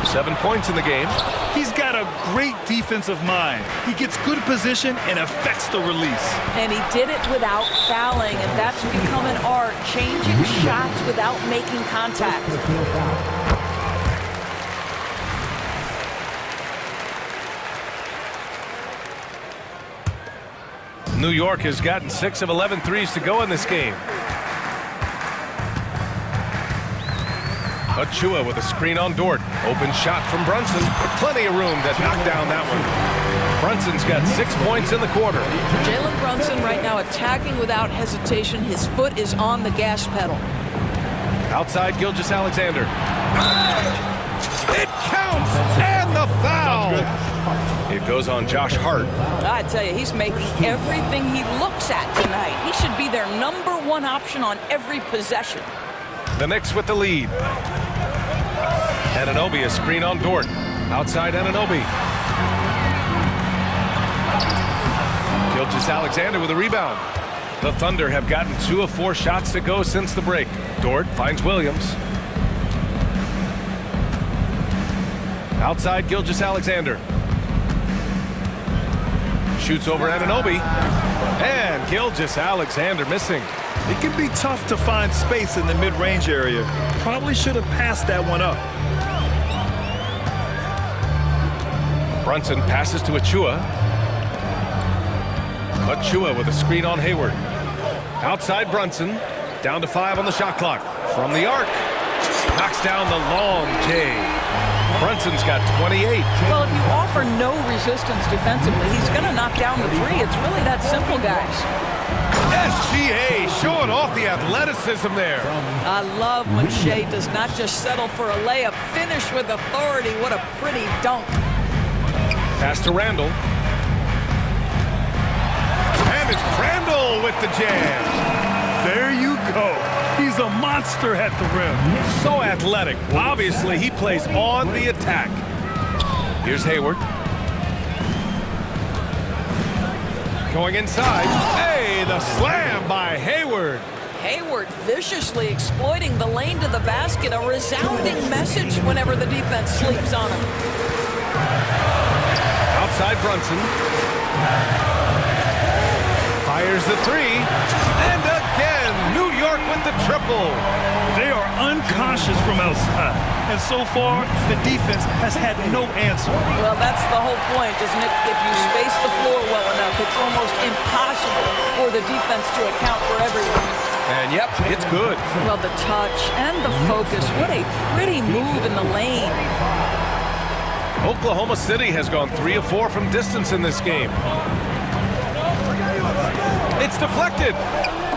S8: 7 points in the game.
S9: He's got a great defensive mind. He gets good position and affects the release.
S10: And he did it without fouling, and that's become an art, changing shots without making contact.
S8: New York has gotten 6 of 11 threes to go in this game. Achua with a screen on Dort. Open shot from Brunson. Plenty of room to knock down that one. Brunson's got 6 points in the quarter.
S10: Jalen Brunson right now attacking without hesitation. His foot is on the gas pedal.
S8: Outside Gilgeous-Alexander. It counts! And the foul! It goes on Josh Hart.
S10: I tell you, he's making everything he looks at tonight. He should be their #1 option on every possession.
S8: The Knicks with the lead. Anunoby, a screen on Dort. Outside Anunoby. Gilgeous-Alexander with a rebound. The Thunder have gotten 2 of 4 shots to go since the break. Dort finds Williams. Outside Gilgeous-Alexander. Shoots over Anunoby. And Gilgeous-Alexander missing.
S9: It can be tough to find space in the mid-range area. Probably should have passed that one up.
S8: Brunson passes to Achua. Achua with a screen on Hayward. Outside Brunson. Down to 5 on the shot clock. From the arc. Knocks down the long J. Brunson's got 28.
S10: Well, if you offer no resistance defensively, he's going to knock down the 3. It's really that simple, guys.
S8: SGA showing off the athleticism there.
S10: I love when Shea does not just settle for a layup, finish with authority. What a pretty dunk.
S8: Pass to Randall. And it's Randall with the jam.
S9: There you go. He's a monster at the rim.
S8: So athletic. Obviously, he plays on the attack. Here's Hayward. Going inside. Hey, the slam by Hayward.
S10: Hayward viciously exploiting the lane to the basket. A resounding message whenever the defense sleeps on him.
S8: Outside Brunson. Fires the 3. And again, New York with the triple.
S9: They are unconscious from outside. And so far, the defense has had no answer.
S10: Well, that's the whole point, isn't it? If you space the floor well enough, it's almost impossible for the defense to account for everyone.
S8: And yep, it's good.
S10: Well, the touch and the focus. What a pretty move in the lane.
S8: Oklahoma City has gone 3 of 4 from distance in this game. It's deflected.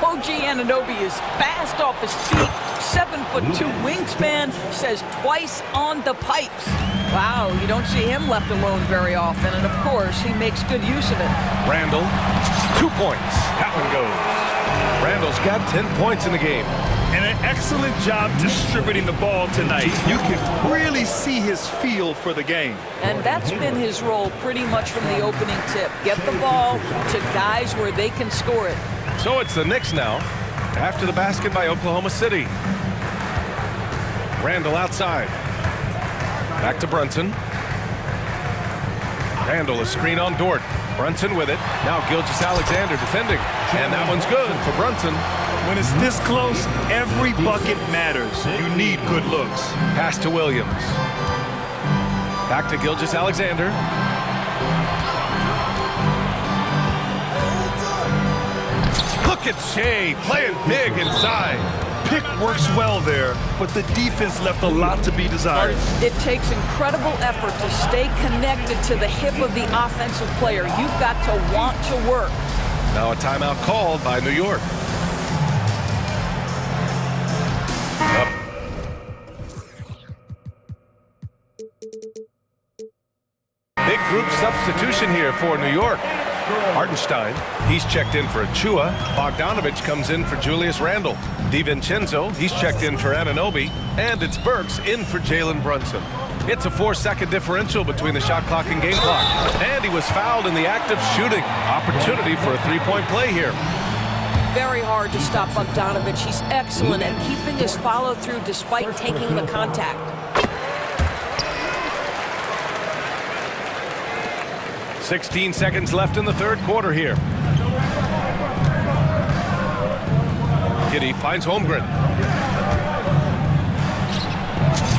S10: OG Anunoby is fast off his feet. 7'2" wingspan, says twice on the pipes. Wow, you don't see him left alone very often, and of course, he makes good use of it.
S8: Randall, 2 points. That one goes. Randall's got 10 points in the game.
S9: And an excellent job distributing the ball tonight. You can really see his feel for the game.
S10: And that's been his role pretty much from the opening tip. Get the ball to guys where they can score it.
S8: So it's the Knicks now, after the basket by Oklahoma City. Randall outside. Back to Brunson. Randall, a screen on Dort. Brunson with it. Now Gilgeous-Alexander defending. And that one's good for Brunson.
S9: When it's this close, every bucket matters. You need good looks.
S8: Pass to Williams. Back to Gilgeous-Alexander. Look at Shea playing big inside.
S9: Pick works well there, but the defense left a lot to be desired.
S10: It takes incredible effort to stay connected to the hip of the offensive player. You've got to want to work.
S8: Now a timeout called by New York. Big group substitution here for New York. Hartenstein, he's checked in for Achua. Bogdanovich comes in for Julius Randle. DiVincenzo, he's checked in for Anunoby. And it's Burks in for Jalen Brunson. It's a 4-second differential between the shot clock and game clock. And he was fouled in the act of shooting. Opportunity for a 3-point play here.
S10: very hard to stop Bogdanovic. He's excellent at keeping his follow-through despite taking the contact.
S8: "16 seconds left in the third quarter here. Giddey finds Holmgren.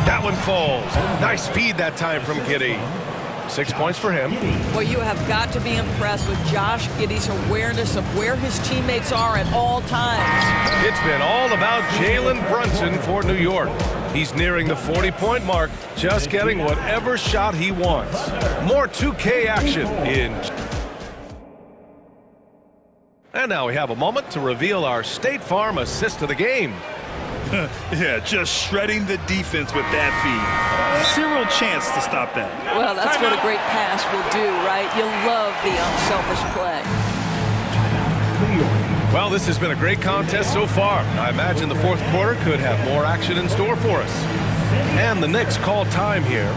S8: That one falls. Nice feed that time from Giddey. 6 points for him.
S10: Well, you have got to be impressed with Josh Giddey's awareness of where his teammates are at all times.
S8: It's been all about Jalen Brunson for New York. He's nearing the 40-point mark, just getting whatever shot he wants. More 2K action in. And now we have a moment to reveal our State Farm assist of the game.
S9: Yeah, just shredding the defense with that feed. Zero chance to stop that.
S10: Well, that's what a great pass will do, right? You love the unselfish play.
S8: Well, this has been a great contest so far. I imagine the fourth quarter could have more action in store for us. And the Knicks call time here.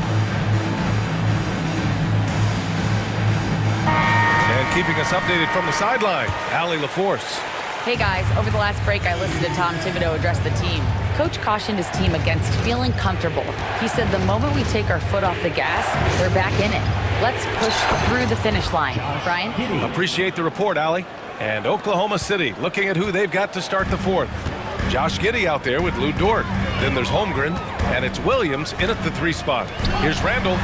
S8: And keeping us updated from the sideline, Allie LaForce.
S11: Hey guys, over the last break I listened to Tom Thibodeau address the team. Coach cautioned his team against feeling comfortable. He said the moment we take our foot off the gas, we're back in it. Let's push through the finish line. Brian?
S8: Appreciate the report, Allie. And Oklahoma City looking at who they've got to start the fourth. Josh Giddey out there with Lou Dort. Then there's Holmgren, and it's Williams in at the 3 spot. Here's Randall.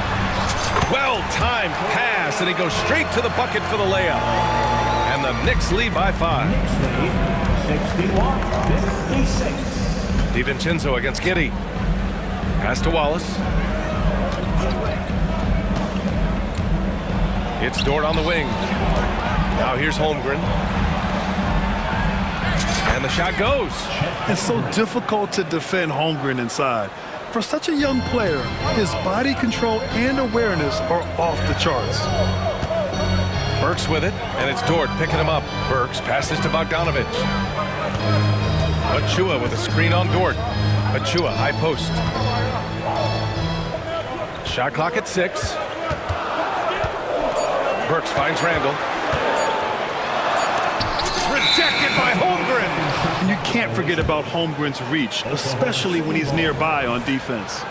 S8: Well-timed pass, and he goes straight to the bucket for the layup. And the Knicks lead by 5.
S7: 61-56.
S8: DiVincenzo against Giddey. Pass to Wallace. It's Dort on the wing. Now here's Holmgren. And the shot goes.
S9: It's so difficult to defend Holmgren inside. For such a young player, his body control and awareness are off the charts.
S8: Burks with it, and it's Dort picking him up. Burks passes to Bogdanovic. Achua with a screen on Dort. Achua, high post. Shot clock at 6. Burks finds Randall. Rejected by Holmgren.
S9: And you can't forget about Holmgren's reach, especially when he's nearby on defense.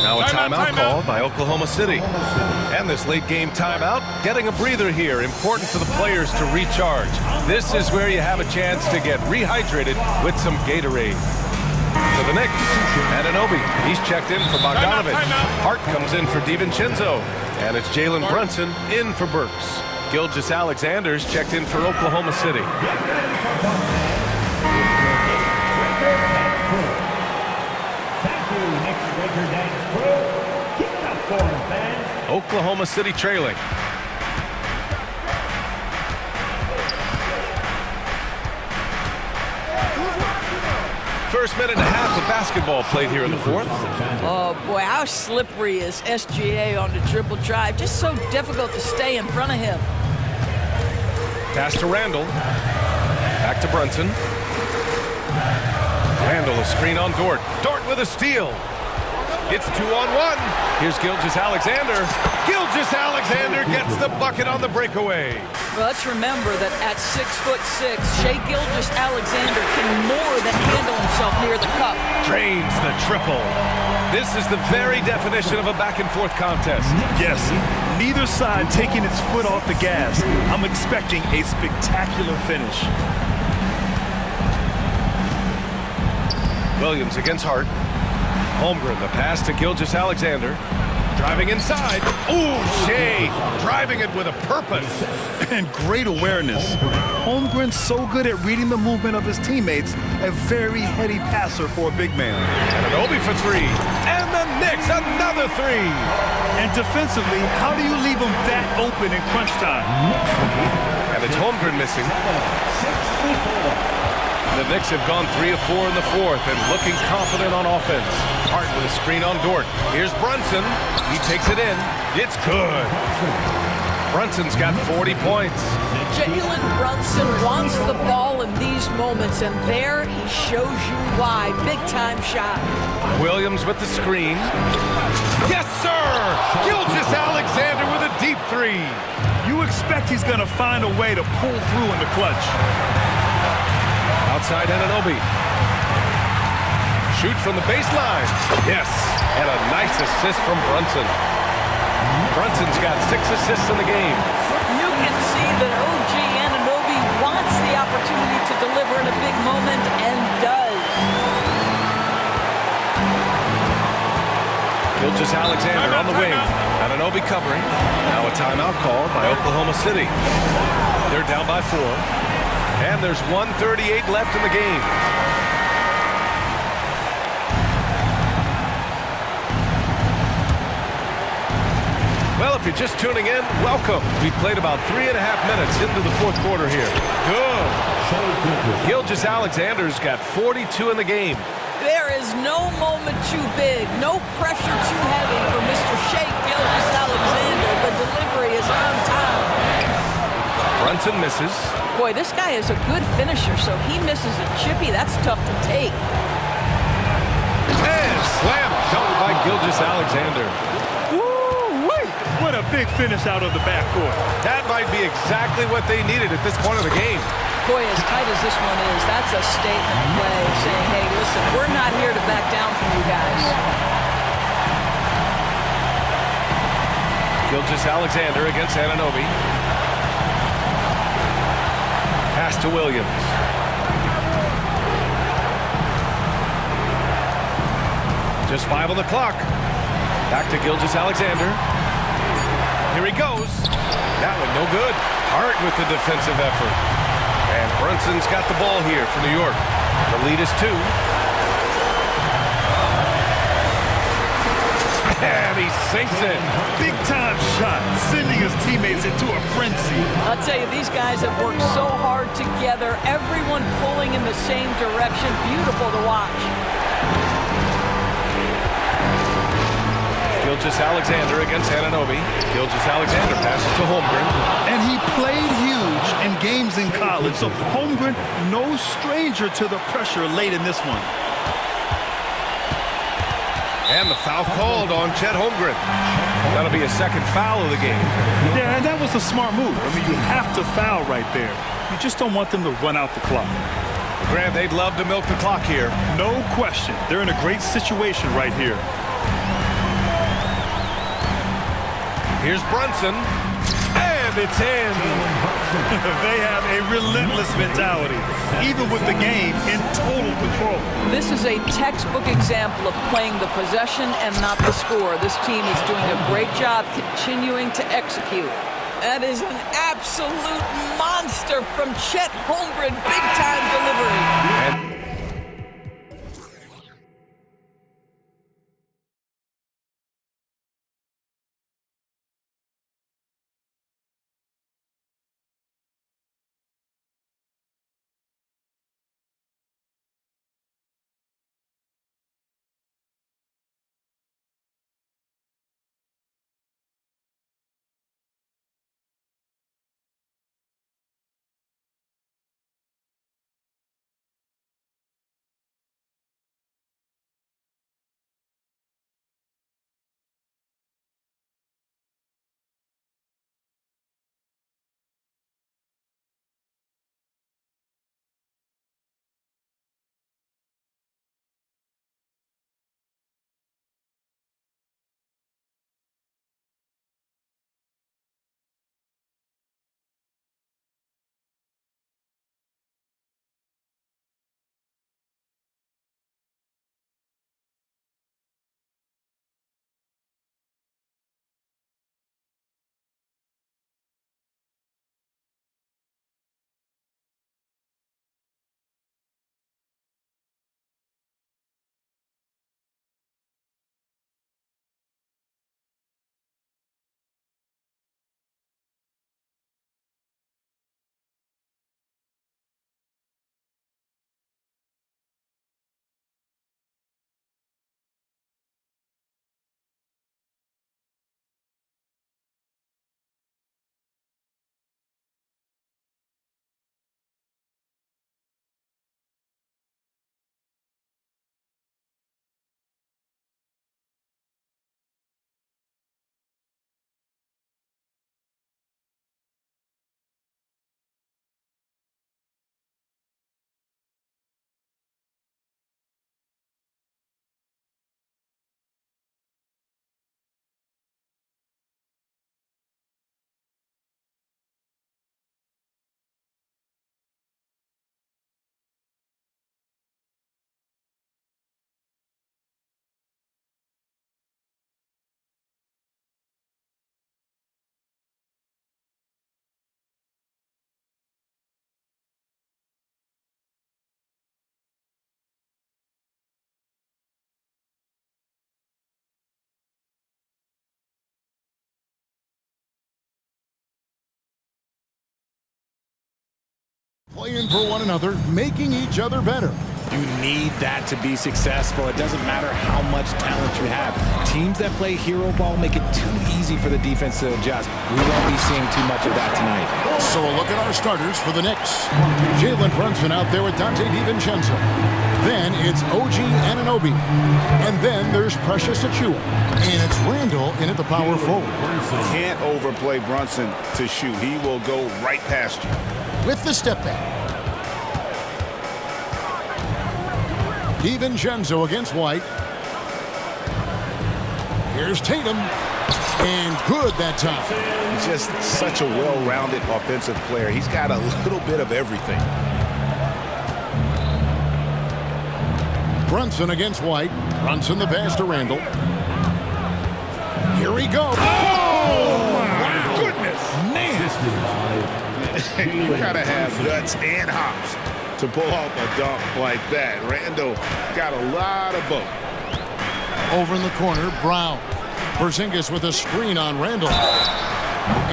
S8: Now a timeout called by Oklahoma City. And this late game timeout, getting a breather here, important for the players to recharge. This is where you have a chance to get rehydrated with some Gatorade. For the Knicks, Anunoby, he's checked in for Bogdanovic. Hart comes in for DiVincenzo. And it's Jalen Brunson in for Burks. Gilgeous-Alexander's checked in for Oklahoma City. Oklahoma City trailing. First minute and a half of basketball played here in the fourth.
S10: Oh boy, how slippery is SGA on the dribble drive. Just so difficult to stay in front of him.
S8: Pass to Randall. Back to Brunson. Randall, a screen on Dort. Dort with a steal. It's 2-on-1. Here's Gilgeous-Alexander. Gilgeous-Alexander gets the bucket on the breakaway.
S10: Well, let's remember that at 6'6", Shai Gilgeous-Alexander can more than handle himself near the cup.
S8: Drains the triple. This is the very definition of a back-and-forth contest.
S9: Yes, neither side taking its foot off the gas. I'm expecting a spectacular finish.
S8: Williams against Hart. Holmgren, the pass to Gilgeous-Alexander. Driving inside. Ooh, Shai driving it with a purpose.
S9: And great awareness. Holmgren's so good at reading the movement of his teammates. A very heady passer for a big man.
S8: Anunoby for 3. And the Knicks, another 3.
S9: And defensively, how do you leave them that open in crunch time?
S8: And it's Holmgren missing. The Knicks have gone 3 of 4 in the fourth and looking confident on offense. Hart with a screen on Dort. Here's Brunson. He takes it in. It's good. Brunson's got 40 points.
S10: Jalen Brunson wants the ball in these moments, and there he shows you why. Big-time shot.
S8: Williams with the screen. Yes, sir! Gilgeous-Alexander with a deep 3.
S9: You expect he's going to find a way to pull through in the clutch.
S8: Outside Anunoby. Shoot from the baseline. Yes, and a nice assist from Brunson. Brunson's got 6 assists in the game.
S10: You can see that OG Anunoby wants the opportunity to deliver in a big moment and does.
S8: Gilgeous-Alexander on the wing. Anunoby covering. Now a timeout called by Oklahoma City. They're down by 4. And there's 1:38 left in the game. Well, if you're just tuning in, welcome. We've played about 3.5 minutes into the fourth quarter here. Good. Gilgeous-Alexander's got 42 in the game.
S10: There is no moment too big, no pressure too heavy for Mr. Shea Gilgeous-Alexander. The delivery is on time.
S8: Brunson misses.
S10: Boy, this guy is a good finisher, so he misses a chippy. That's tough to take.
S8: And slam dunk by Gilgeous-Alexander.
S9: What a big finish out of the backcourt.
S8: That might be exactly what they needed at this point of the game.
S10: Boy, as tight as this one is, that's a statement play saying, hey, listen, we're not here to back down from you guys.
S8: Gilgeous-Alexander against Anunoby. Pass to Williams. Just 5 on the clock. Back to Gilgeous-Alexander. Here he goes. That one no good. Hart with the defensive effort. And Brunson's got the ball here for New York. The lead is 2. And he sinks it.
S9: Big time shot, sending his teammates into a frenzy.
S10: I'll tell you, these guys have worked so hard together. Everyone pulling in the same direction. Beautiful to watch.
S8: Gilgeous-Alexander against Anunoby. Gilgeous-Alexander passes to Holmgren.
S9: And he played huge in games in college, so Holmgren, no stranger to the pressure late in this one.
S8: And the foul called on Chet Holmgren. That'll be a second foul of the game.
S9: Yeah, and that was a smart move. I mean, you have to foul right there. You just don't want them to run out the clock.
S8: Grant, they'd love to milk the clock here.
S9: No question. They're in a great situation right here.
S8: Here's Brunson, and it's in.
S9: They have a relentless mentality, even with the game in total control.
S10: This is a textbook example of playing the possession and not the score. This team is doing a great job continuing to execute. That is an absolute monster from Chet Holmgren. Big-time delivery.
S8: And
S1: Playing for one another, making each other better.
S13: You need that to be successful. It doesn't matter how much talent you have. Teams that play hero ball make it too easy for the defense to adjust. We won't be seeing too much of that tonight.
S1: So a look at our starters for the Knicks. Jalen Brunson out there with Dante DiVincenzo. Then it's OG Anunoby. And then there's Precious Achiuwa. And it's Randall in at the power forward.
S16: Can't overplay Brunson to shoot. He will go right past you.
S1: With the step back. DiVincenzo against White. Here's Tatum. And good that time.
S15: Just such a well-rounded offensive player. He's got a little bit of everything.
S1: Brunson against White. Brunson the pass to Randall. Here we go.
S16: Oh, my goodness. Man. You got to have guts and hops to pull off a dunk like that. Randall got a lot of both.
S1: Over in the corner, Brown. Porzingis with a screen on Randall.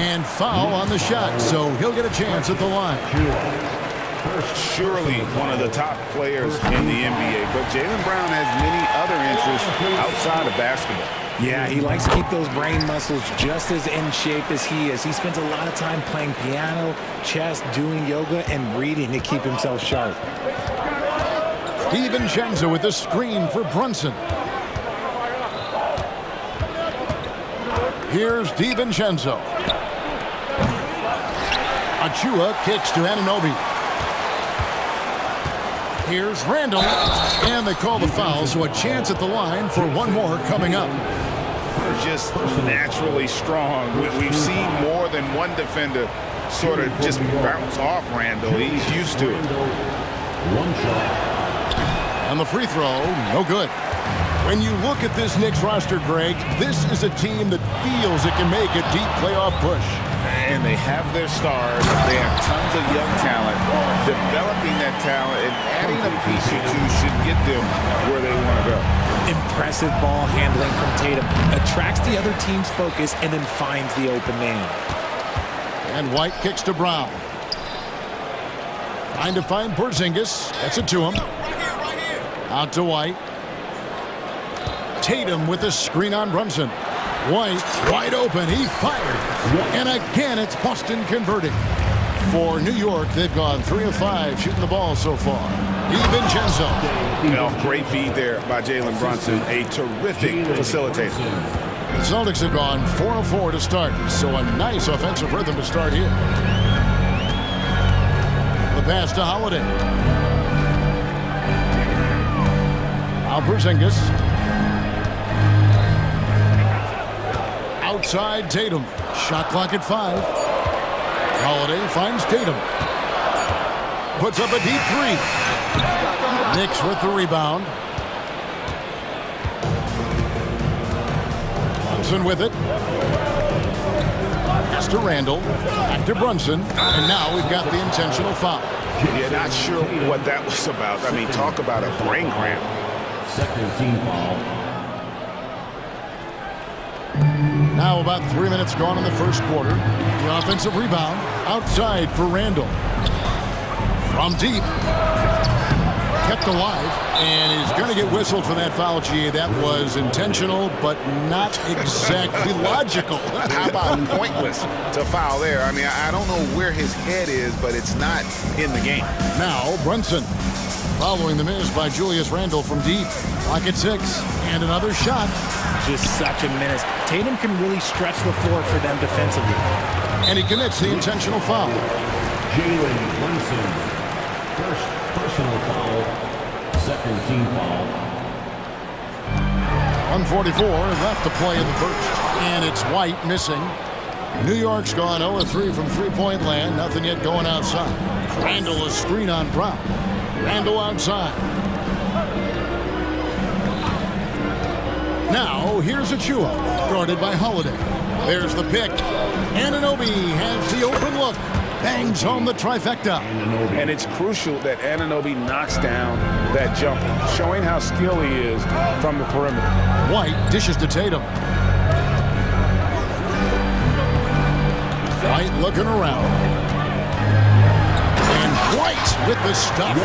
S1: And foul on the shot, so he'll get a chance at the line.
S16: Surely one of the top players in the NBA, but Jaylen Brown has many other interests outside of basketball.
S13: Yeah, he likes to keep those brain muscles just as in shape as he is. He spends a lot of time playing piano, chess, doing yoga, and reading to keep himself sharp.
S1: DiVincenzo with a screen for Brunson. Here's DiVincenzo. Achiuwa kicks to Anunoby. Here's Randall. And they call the foul, so a chance at the line for one more coming up.
S16: They're just naturally strong. We've seen more than one defender sort of just bounce off Randall. He's used to it.
S1: One shot. On the free throw, no good. When you look at this Knicks roster, Greg, this is a team that feels it can make a deep playoff push.
S16: And they have their stars. They have tons of young talent. Developing that talent and adding a piece or two should get them where they want to go.
S13: Impressive ball handling from Tatum. Attracts the other team's focus and then finds the open man.
S1: And White kicks to Brown. Trying to find Porzingis. That's it to him. Out to White. Tatum with a screen on Brunson. White wide open. He fired. And again, it's Boston converting. For New York, they've gone 3 of 5 shooting the ball so far. DiVincenzo.
S16: Great feed there by Jalen Brunson. A terrific facilitator.
S1: The Celtics have gone 4 of 4 to start. So a nice offensive rhythm to start here. The pass to Holiday. Now Porzingis. Outside Tatum. Shot clock at 5. Holiday finds Tatum. Puts up a deep three. Knicks with the rebound. Brunson with it. Pass to Randall. Back to Brunson. And now we've got the intentional foul.
S16: Yeah, not sure what that was about. I mean, talk about a brain cramp.
S7: Second team foul.
S1: Now about 3 minutes gone in the first quarter. The offensive rebound outside for Randall. From deep. Kept alive. And he's going to get whistled for that foul, G. That was intentional, but not exactly logical.
S16: How about pointless to foul there? I mean, I don't know where his head is, but it's not in the game.
S1: Now Brunson. Following the miss by Julius Randle from deep. Clock at 6. And another shot.
S13: Just such a menace. Tatum can really stretch the floor for them defensively.
S1: And he commits the intentional foul.
S7: Jalen Brunson. First personal foul. Second team foul.
S1: 1:44 left to play in the first. And it's White missing. New York's gone 0 of 3 from three-point land. Nothing yet going outside. Randall a screen on Brown. Randall outside. Now, here's Achiuwa, guarded by Holiday. There's the pick. Anunoby has the open look. Bangs home the trifecta.
S16: And it's crucial that Anunoby knocks down that jumper, showing how skilled he is from the perimeter.
S1: White dishes to Tatum. White looking around. And White with the stuff.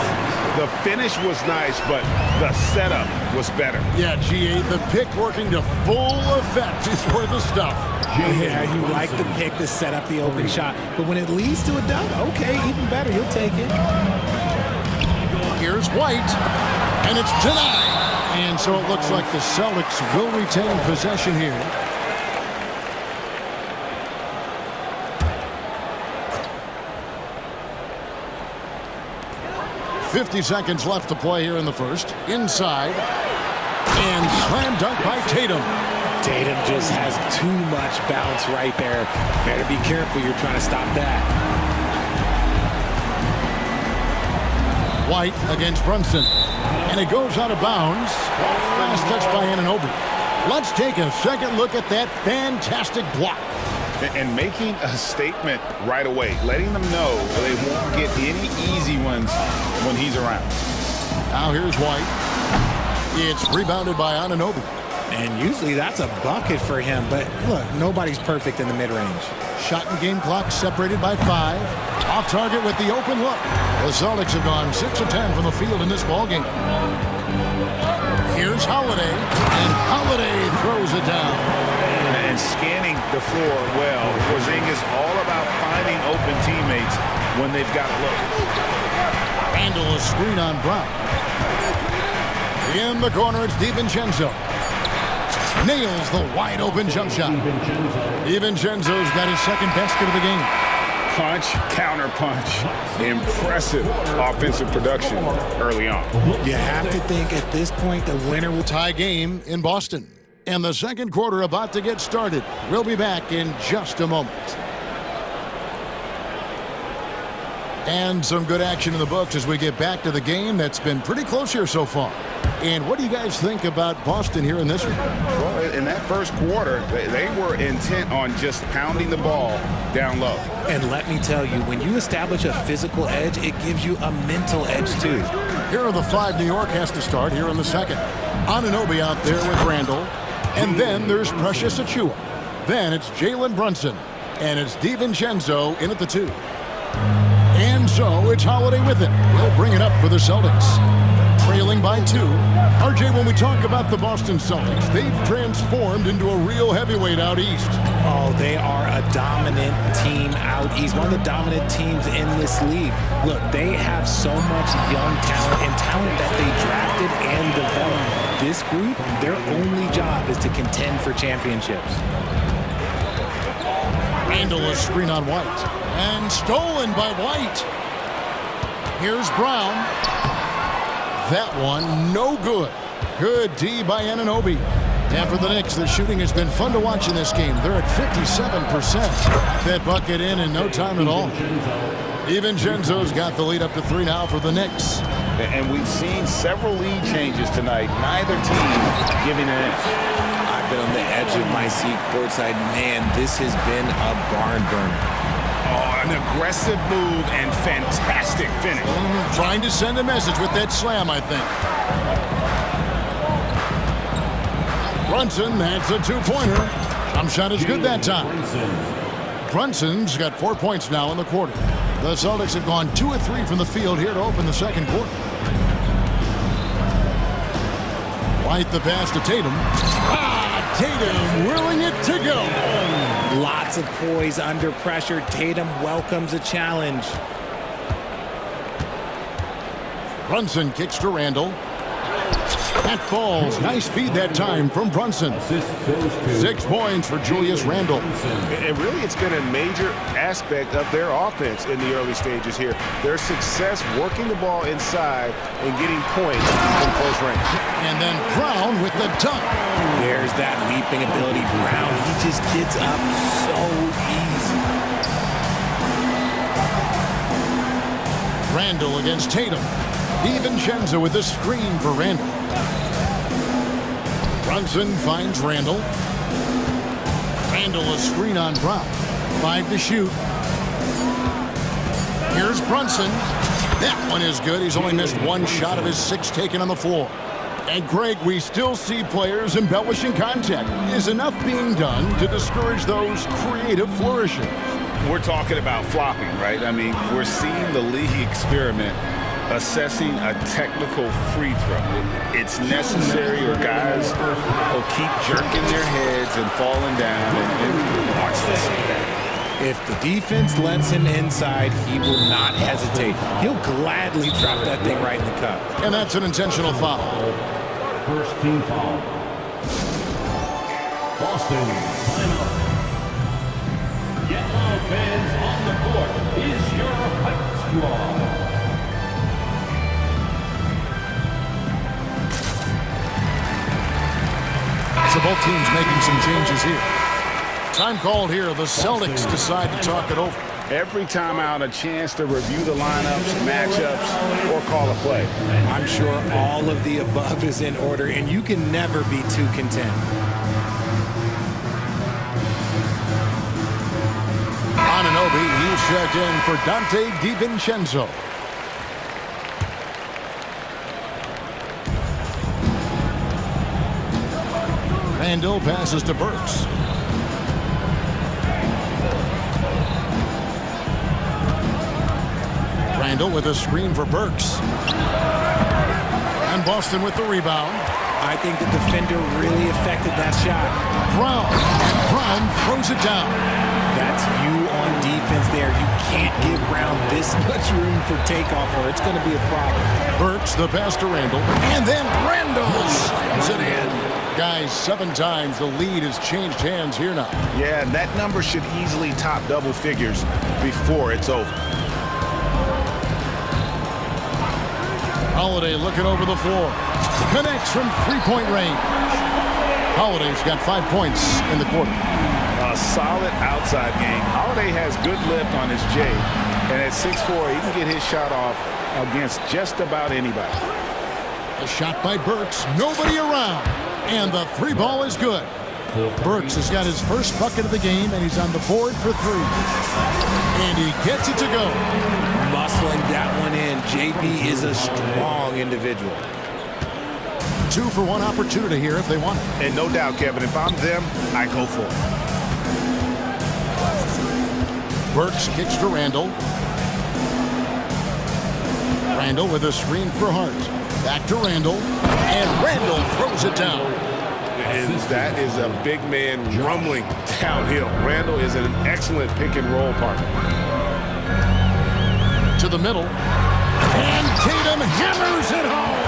S16: The finish was nice, but the setup was better.
S1: Yeah, GA, the pick working to full effect before the stuff.
S13: Yeah, you like the pick to set up the open shot, but when it leads to a dunk, okay, even better, you'll take it.
S1: Here's White, and it's denied. And so it looks like the Celtics will retain possession here. .50 seconds left to play here in the first. Inside. And slam dunk by Tatum.
S13: Tatum just has too much bounce right there. Better be careful, you're trying to stop that.
S1: White against Brunson. And it goes out of bounds. Last touch by Anunoby. Let's take a second look at that fantastic block.
S16: And making a statement right away, letting them know they won't get any easy ones when he's around.
S1: Now here's White. It's rebounded by Anunoby.
S13: And usually that's a bucket for him, but look, nobody's perfect in the mid-range.
S1: Shot and game clock separated by 5. Off target with the open look. The Celtics have gone 6 of 10 from the field in this ballgame. Here's Holiday, and Holiday throws it down.
S16: And scanning the floor well. Porzingis all about finding open teammates when they've got a look.
S1: Handle a screen on Brown. In the corner, it's DiVincenzo. Nails the wide open jump shot. DiVincenzo's got his second basket of the game.
S16: Punch, counter punch. Impressive offensive production early on.
S13: You have to think at this point the winner will
S1: tie game in Boston. And the second quarter about to get started. We'll be back in just a moment. And some good action in the books as we get back to the game that's been pretty close here so far. And what do you guys think about Boston here in this one?
S16: Well, in that first quarter, they were intent on just pounding the ball down low.
S13: And let me tell you, when you establish a physical edge, it gives you a mental edge too.
S1: Here are the 5 New York has to start here in the second. Anunoby out there with Randall. And then there's Precious Achiuwa. Then it's Jalen Brunson. And it's DiVincenzo in at the 2. And so it's Holiday with it. He'll bring it up for the Celtics. Trailing by 2. RJ, when we talk about the Boston Celtics, they've transformed into a real heavyweight out east.
S13: Oh, they are a dominant team out east. One of the dominant teams in this league. Look, they have so much young talent and talent that they drafted and developed. This group, their only job is to contend for championships.
S1: Handle a screen on White. And stolen by White. Here's Brown. That one, no good. Good D by Anunoby. And for the Knicks, the shooting has been fun to watch in this game. They're at 57%. That bucket in no time at all. DiVincenzo's got the lead up to 3 now for the Knicks.
S16: And we've seen several lead changes tonight. Neither team giving an inch.
S13: I've been on the edge of my seat courtside. Man, this has been a barn burner.
S16: Oh, an aggressive move and fantastic finish.
S1: Trying to send a message with that slam, I think. Brunson, that's a 2-pointer. Jump shot is good that time. Brunson's got 4 points now in the quarter. The Celtics have gone 2 of 3 from the field here to open the second quarter. White the pass to Tatum. Tatum willing it to go.
S13: Lots of poise under pressure. Tatum welcomes a challenge.
S1: Brunson kicks to Randall. That falls. Nice feed that time from Brunson. 6 points for Julius Randle.
S15: And really, it's been a major aspect of their offense in the early stages here. Their success working the ball inside and getting points from close range.
S1: And then Brown with the dunk.
S13: There's that leaping ability. Brown, he just gets up so easy.
S1: Randall against Tatum. DiVincenzo with the screen for Randall. Brunson finds Randall. Randall a screen on Brown. 5 to shoot. Here's Brunson. That one is good. He's only missed 1 shot of his 6 taken on the floor. And Greg, we still see players embellishing contact. Is enough being done to discourage those creative flourishes?
S16: we're talking about flopping, right? I mean, we're seeing the league experiment assessing a technical free throw. It's necessary or guys will keep jerking their heads and falling down and watch this.
S13: If the defense lets him inside, he will not hesitate. He'll gladly drop that thing right in the cup.
S1: And that's an intentional foul.
S7: First team foul. Boston, timeout. Yellow fans on the court is your hype squad.
S1: So both teams making some changes here. Time called here. The Celtics decide to talk it over.
S16: Every timeout, a chance to review the lineups, matchups, or call a play.
S13: I'm sure all of the above is in order, and you can never be too content.
S1: Anunoby, he's checked in for Dante DiVincenzo. Randall passes to Burks. Randall with a screen for Burks. And Boston with the rebound.
S13: I think the defender really affected that shot.
S1: Brown, and Brown throws it down.
S13: That's you on defense there. You can't give Brown this much room for takeoff or it's going to be a problem.
S1: Burks the pass to Randall. And then Randall slams it in. Guys, 7 times the lead has changed hands here now.
S16: Yeah, that number should easily top double figures before it's over.
S1: Holiday looking over the floor. Connects from three-point range. Holiday's got 5 points in the quarter.
S16: A solid outside game. Holiday has good lift on his J. And at 6'4", he can get his shot off against just about anybody.
S1: A shot by Burks. Nobody around. And the 3 ball is good. Burks has got his first bucket of the game, and he's on the board for 3. And he gets it to go.
S13: Muscling that one in. JB is a strong individual.
S1: 2 for 1 opportunity here if they want it.
S16: And no doubt, Kevin, if I'm them, I go for it.
S1: Burks kicks to Randall. Randall with a screen for Hart. Back to Randall. And Randall throws it down.
S15: And that is a big man rumbling downhill. Randall is an excellent pick-and-roll partner.
S1: To the middle. And Tatum hammers it home.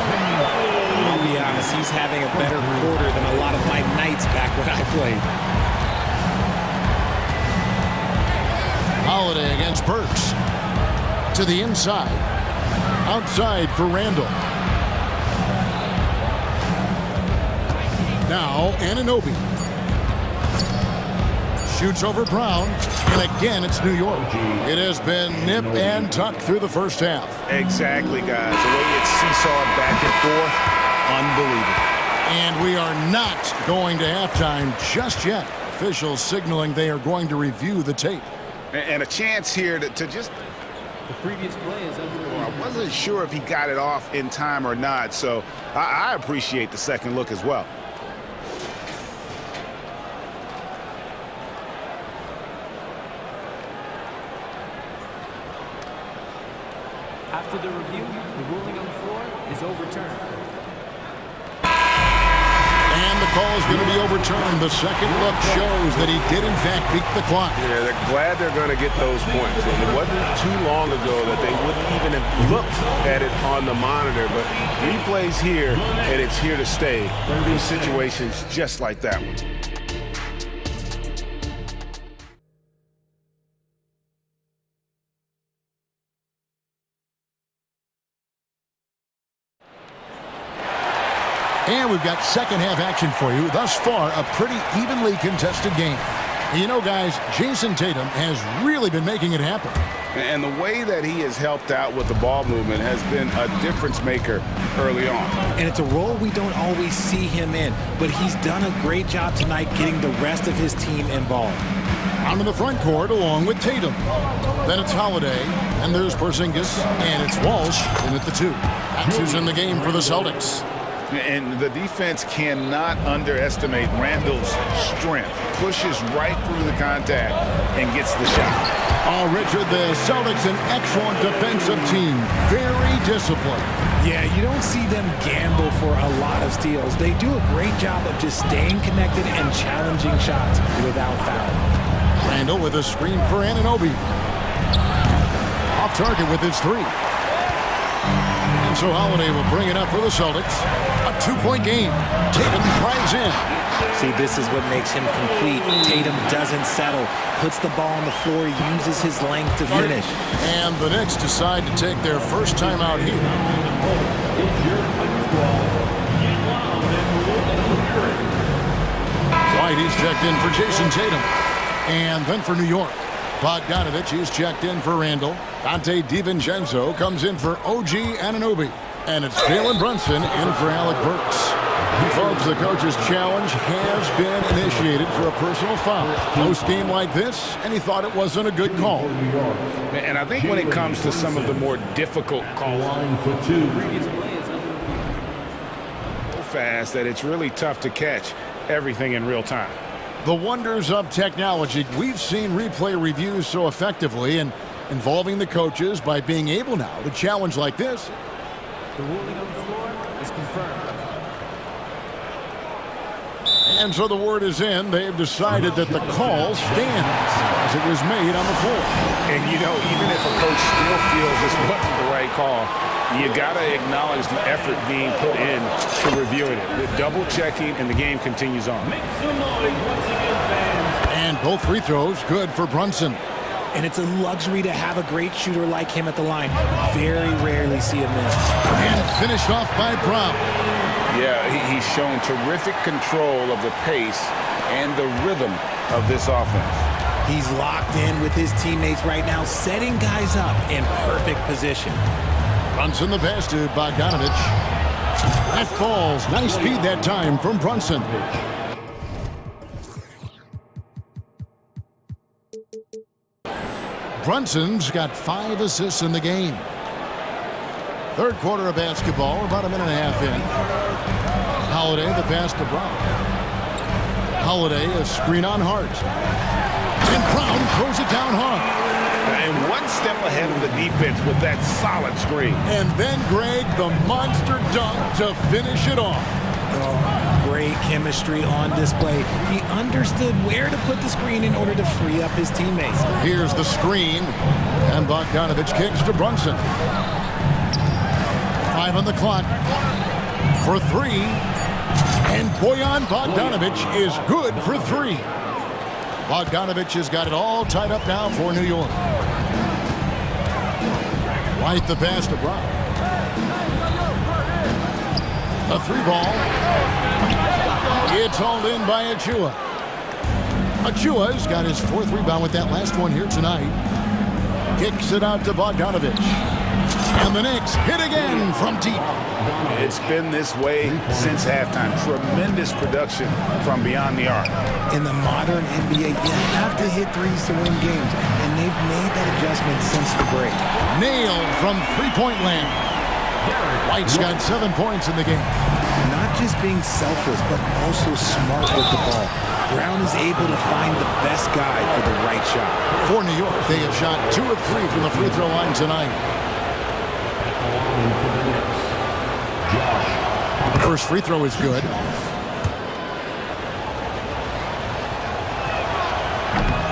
S13: I'll be honest, he's having a better quarter than a lot of my nights back when I played.
S1: Holiday against Burks. To the inside. Outside for Randall. Now Anunoby. Shoots over Brown. And again, it's New York. It has been nip and tuck through the first half.
S16: Exactly, guys. The way it's seesawed back and forth, unbelievable.
S1: And we are not going to halftime just yet. Officials signaling they are going to review the tape.
S16: And a chance here to just...
S12: The previous play is underway.
S16: I wasn't sure if he got it off in time or not, so I appreciate the second look as well.
S12: After the review, the ruling on the floor is overturned.
S1: And the call is going to be overturned. The second look shows that he did, in fact, beat the clock.
S15: Yeah, they're glad they're going to get those points. And it wasn't too long ago that they wouldn't even have looked at it on the monitor. But replays here, and it's here to stay in situations just like that one.
S1: And we've got second half action for you. Thus far, a pretty evenly contested game. You know, guys, Jason Tatum has really been making it happen.
S16: And the way that he has helped out with the ball movement has been a difference maker early on.
S13: And it's a role we don't always see him in, but he's done a great job tonight getting the rest of his team involved.
S1: On the front court along with Tatum. Then it's Holiday, and there's Porzingis, and it's Walsh in at the 2. That's who's in the game for the Celtics.
S16: And the defense cannot underestimate Randall's strength, pushes right through the contact, and gets the shot.
S1: Oh, Richard, the Celtics, an excellent defensive team. Very disciplined.
S13: Yeah, you don't see them gamble for a lot of steals. They do a great job of just staying connected and challenging shots without foul.
S1: Randall with a screen for Anunoby. Off target with his three. And so Holiday will bring it up for the Celtics. A 2-point game. Tatum drives in.
S13: See, this is what makes him complete. Tatum doesn't settle, puts the ball on the floor, uses his length to finish.
S1: And the Knicks decide to take their first timeout here. White is checked in for Jason Tatum. And then for New York, Bogdanovich is checked in for Randall. Dante DiVincenzo comes in for OG Anunoby. And it's Jalen Brunson in for Alec Burks. Folks, the coach's challenge has been initiated for a personal foul. Close game like this, and he thought it wasn't a good call.
S16: And I think when it comes to some of the more difficult calls, so fast that it's really tough to catch everything in real time.
S1: The wonders of technology. We've seen replay reviews so effectively and involving the coaches by being able now to challenge like this.
S12: The ruling on the floor is confirmed.
S1: And so the word is in. They've decided that the call stands as it was made on the floor.
S16: And, you know, even if a coach still feels this wasn't the right call, you got to acknowledge the effort being put in to reviewing it. The double checking, and the game continues on.
S1: And both free throws good for Brunson.
S13: And it's a luxury to have a great shooter like him at the line. Very rarely see him miss.
S1: And finished off by Brown.
S16: Yeah, he's shown terrific control of the pace and the rhythm of this offense.
S13: He's locked in with his teammates right now, setting guys up in perfect position.
S1: Brunson the pass to Bogdanovich. That falls. Nice speed that time from Brunson. Brunson's got 5 assists in the game. Third quarter of basketball, about a minute and a half in. Holiday, the pass to Brown. Holiday, a screen on Hart. And Brown throws it down hard.
S16: And one step ahead of the defense with that solid screen.
S1: And then Greg, the monster dunk to finish it off.
S13: Oh, great chemistry on display. He understood where to put the screen in order to free up his teammates.
S1: Here's the screen. And Bogdanovich kicks to Brunson. 5 on the clock for 3. And Bojan Bogdanovich is good for 3. Bogdanovich has got it all tied up now for New York. White the pass to Brown. A 3 ball. It's hauled in by Achua. Achua's got his 4th rebound with that last one here tonight. Kicks it out to Bogdanovich. And the Knicks hit again from deep.
S16: It's been this way since halftime. Tremendous production from beyond the arc.
S13: In the modern NBA, you have to hit threes to win games, and they've made that adjustment since the break.
S1: Nailed from three-point land. White's got 7 points in the game.
S13: Not just being selfless, but also smart with the ball. Brown is able to find the best guy for the right shot.
S1: For New York, they have shot 2 of 3 from the free throw line tonight. First free throw is good.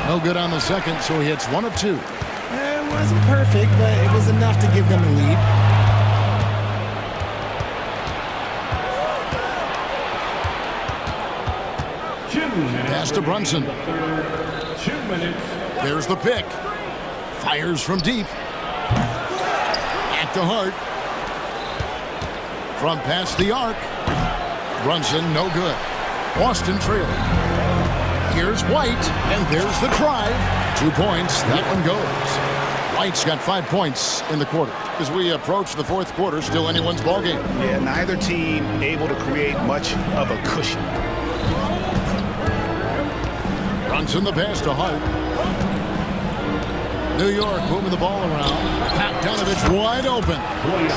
S1: No good on the second, so he hits 1 of 2.
S13: It wasn't perfect, but it was enough to give them a lead.
S1: Pass to Brunson.
S7: 2 minutes.
S1: There's the pick. Fires from deep. Back to Hart. From past the arc. Brunson, no good. Boston trailing. Here's White, and there's the drive. 2 points, that one goes. White's got 5 points in the quarter. As we approach the 4th quarter, still anyone's ballgame.
S16: Yeah, neither team able to create much of a cushion.
S1: Brunson the pass to Hart. New York moving the ball around. Bogdanovich wide open.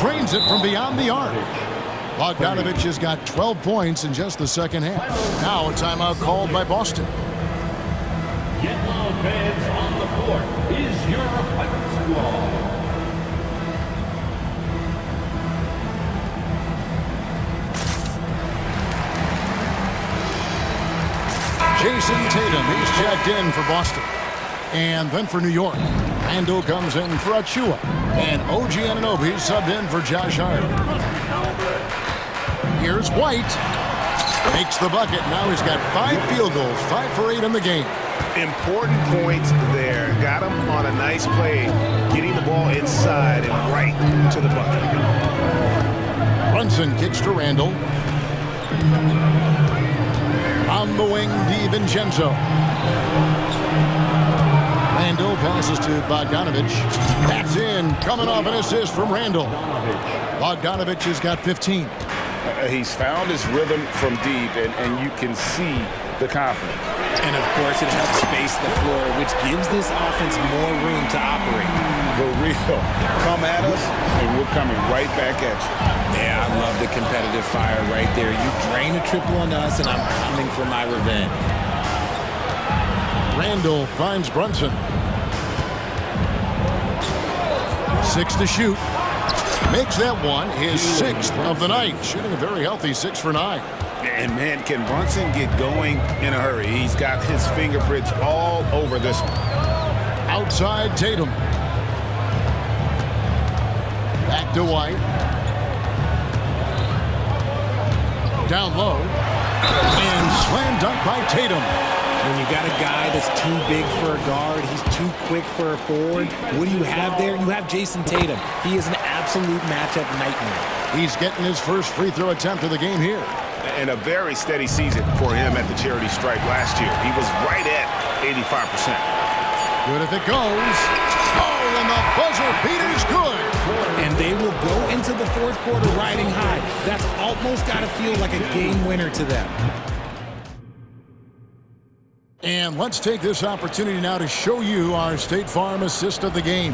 S1: Trains it from beyond the arc. Bogdanovich has got 12 points in just the second half. Now a timeout called by Boston.
S7: Get loud, fans. On the court is your opponent's squad.
S1: Jason Tatum, he's checked in for Boston. And then for New York, Randall comes in for Achua. And OG Anunoby subbed in for Josh Hart. Here's White. Makes the bucket. Now he's got 5 field goals, 5 for 8 in the game.
S15: Important points there. Got him on a nice play, getting the ball inside and right to the bucket.
S1: Brunson kicks to Randall. On the wing, DiVincenzo. Randall passes to Bogdanovich. That's in. Coming off an assist from Randall. Bogdanovich has got 15.
S16: He's found his rhythm from deep, and you can see the confidence.
S13: And, of course, it helps space the floor, which gives this offense more room to operate.
S16: The real come at us, and we're coming right back at you.
S13: Yeah, I love the competitive fire right there. You drain a triple on us, and I'm coming for my revenge.
S1: Randall finds Brunson. 6 to shoot. Makes that one his 6th of the night. Shooting a very healthy 6 for 9.
S16: And, man, can Brunson get going in a hurry? He's got his fingerprints all over this one.
S1: Outside Tatum. Back to White. Down low. And slam dunk by Tatum.
S13: When you got a guy that's too big for a guard, he's too quick for a forward, what do you have there? You have Jason Tatum. He is an absolute matchup nightmare.
S1: He's getting his first free throw attempt of the game here.
S15: And a very steady season for him at the charity stripe last year. He was right at 85%.
S1: Good if it goes. Oh, and the buzzer beater's good.
S13: And they will go into the fourth quarter riding high. That's almost got to feel like a game winner to them.
S1: And let's take this opportunity now to show you our State Farm assist of the game.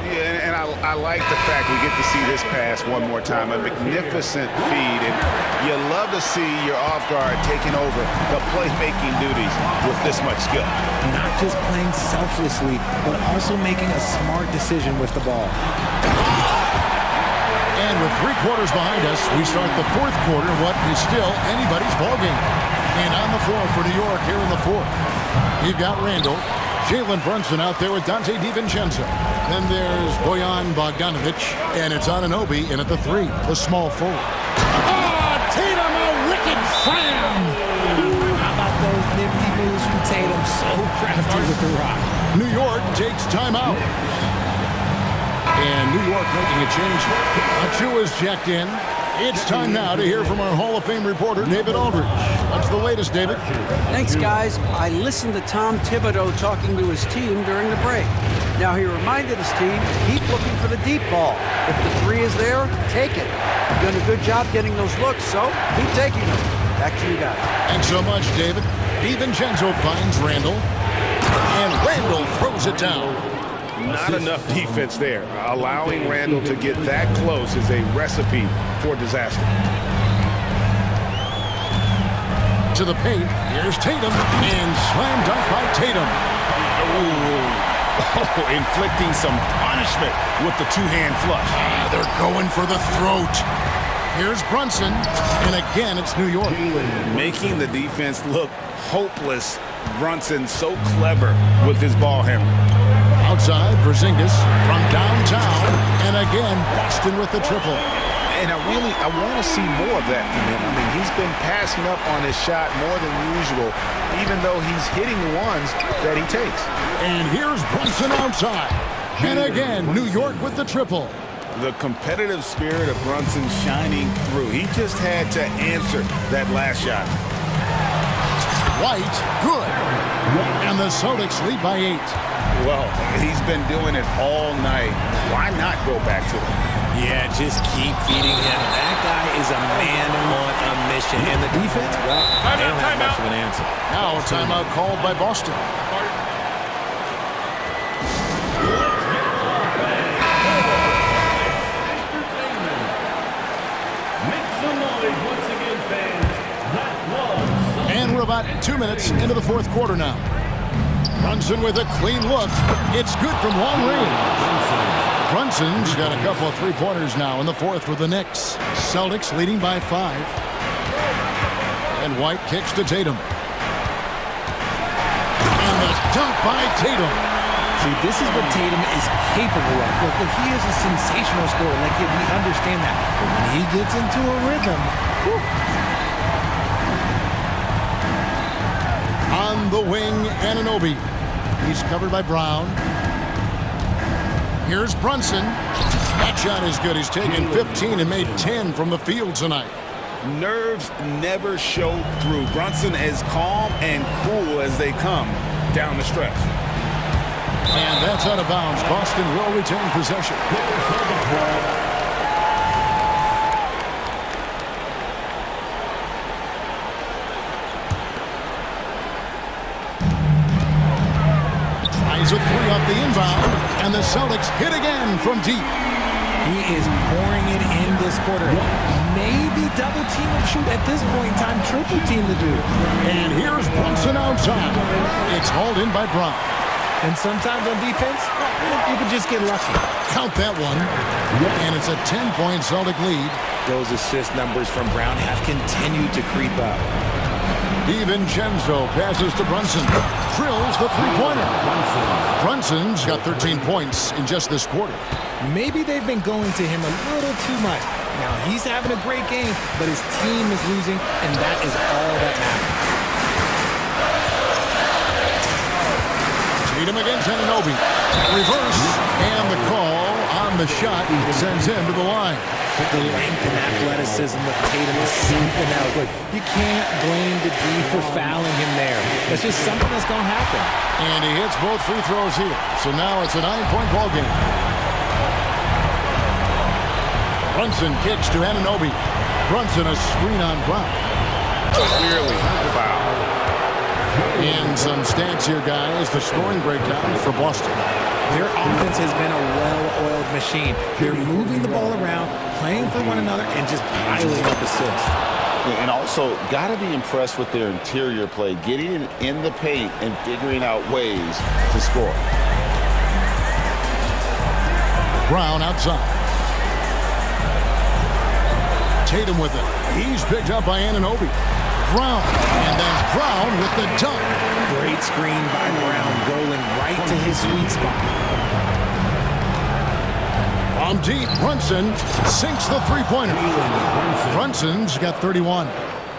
S15: Yeah, and I like the fact we get to see this pass one more time. A magnificent feed, and you love to see your off guard taking over the playmaking duties with this much skill.
S13: Not just playing selflessly, but also making a smart decision with the ball.
S1: And with 3 quarters behind us, we start the fourth quarter, what is still anybody's ballgame. And on the floor for New York here in the fourth, you've got Randall, Jalen Brunson out there with Dante DiVincenzo. Then there's Bojan Bogdanovich, and it's Anunoby in at the 3, the small forward.
S13: Oh, Tatum, a wicked slam! How about those nifty moves from Tatum? So crafty with the rock.
S1: New York takes timeout. And New York making a change. Achua's checked in. It's time now to hear from our Hall of Fame reporter, David Aldridge. What's the latest, David?
S4: Thanks, guys. I listened to Tom Thibodeau talking to his team during the break. Now, he reminded his team, keep looking for the deep ball. If the 3 is there, take it. You've done a good job getting those looks, so keep taking them. Back to you guys.
S1: Thanks so much, David. DiVincenzo finds Randall, and Randall throws it down.
S15: Not enough defense there. Allowing Randall to get that close is a recipe for disaster.
S1: To the paint, here's Tatum, and slam dunk by Tatum.
S16: Oh, inflicting some punishment with the 2-hand flush.
S1: They're going for the throat. Here's Brunson, and again it's New York.
S16: Making the defense look hopeless. Brunson so clever with his ball handling.
S1: Outside, Porzingis from downtown, and again, Boston with the triple.
S15: And I want to see more of that from him. I mean, he's been passing up on his shot more than usual, even though he's hitting the ones that he takes.
S1: And here's Brunson outside. And again, New York with the triple.
S16: The competitive spirit of Brunson shining through. He just had to answer that last shot.
S1: White, good. And the Celtics lead by 8.
S16: Well, he's been doing it all night. Why not go back to him?
S13: Yeah, just keep feeding him. That guy is a man on a mission. And the defense, well, they don't have much of an answer.
S1: Now a timeout called by Boston. about 2 minutes into the fourth quarter now. Brunson with a clean look. It's good from long range. Brunson's got a couple of three-pointers now in the fourth for the Knicks. Celtics leading by 5. And White kicks to Tatum. And the dunk by Tatum.
S13: See, this is what Tatum is capable of. Look, he is a sensational scorer. Like, we understand that. But when he gets into a rhythm, whew.
S1: On the wing, Anunoby. He's covered by Brown. Here's Brunson. That shot is good. He's taken 15 and made 10 from the field tonight.
S16: Nerves never show through. Brunson as calm and cool as they come down the stretch.
S1: And that's out of bounds. Boston will retain possession. Tries a three off the inbound, and the Celtics hit again from deep.
S13: He is pouring it in this quarter. Maybe double team and shoot at this point in time, triple team the dude.
S1: And here's Brunson outside. It's hauled in by Brown.
S13: And sometimes on defense, you can just get lucky.
S1: Count that one. And it's a 10-point Celtic lead.
S13: Those assist numbers from Brown have continued to creep up.
S1: DiVincenzo passes to Brunson. Drills the three-pointer. Brunson's got 13 points in just this quarter.
S13: Maybe they've been going to him a little too much. Now, he's having a great game, but his team is losing, and that is all that matters.
S1: Tatum against Anunoby. Reverse, and the call on the shot sends him to the line.
S13: The length and athleticism of Tatum is something else. Look, you can't blame the D for fouling him there. That's just something that's going to happen.
S1: And he hits both free throws here. So now it's a 9-point ball game. Brunson kicks to Anunoby. Brunson a screen on Brown.
S16: Clearly foul.
S1: And some stats here, guys. The scoring breakdown for Boston.
S13: Their offense has been a well-oiled machine. They're moving the ball around, playing for one another, and just piling up assists.
S15: And also, got to be impressed with their interior play, getting it in the paint and figuring out ways to score.
S1: Brown outside. Tatum with it. He's picked up by Anunoby. Brown, and then Brown with the dunk.
S13: Great screen by Brown, rolling right to his sweet spot.
S1: From deep, Brunson sinks the three-pointer. Brunson's got 31.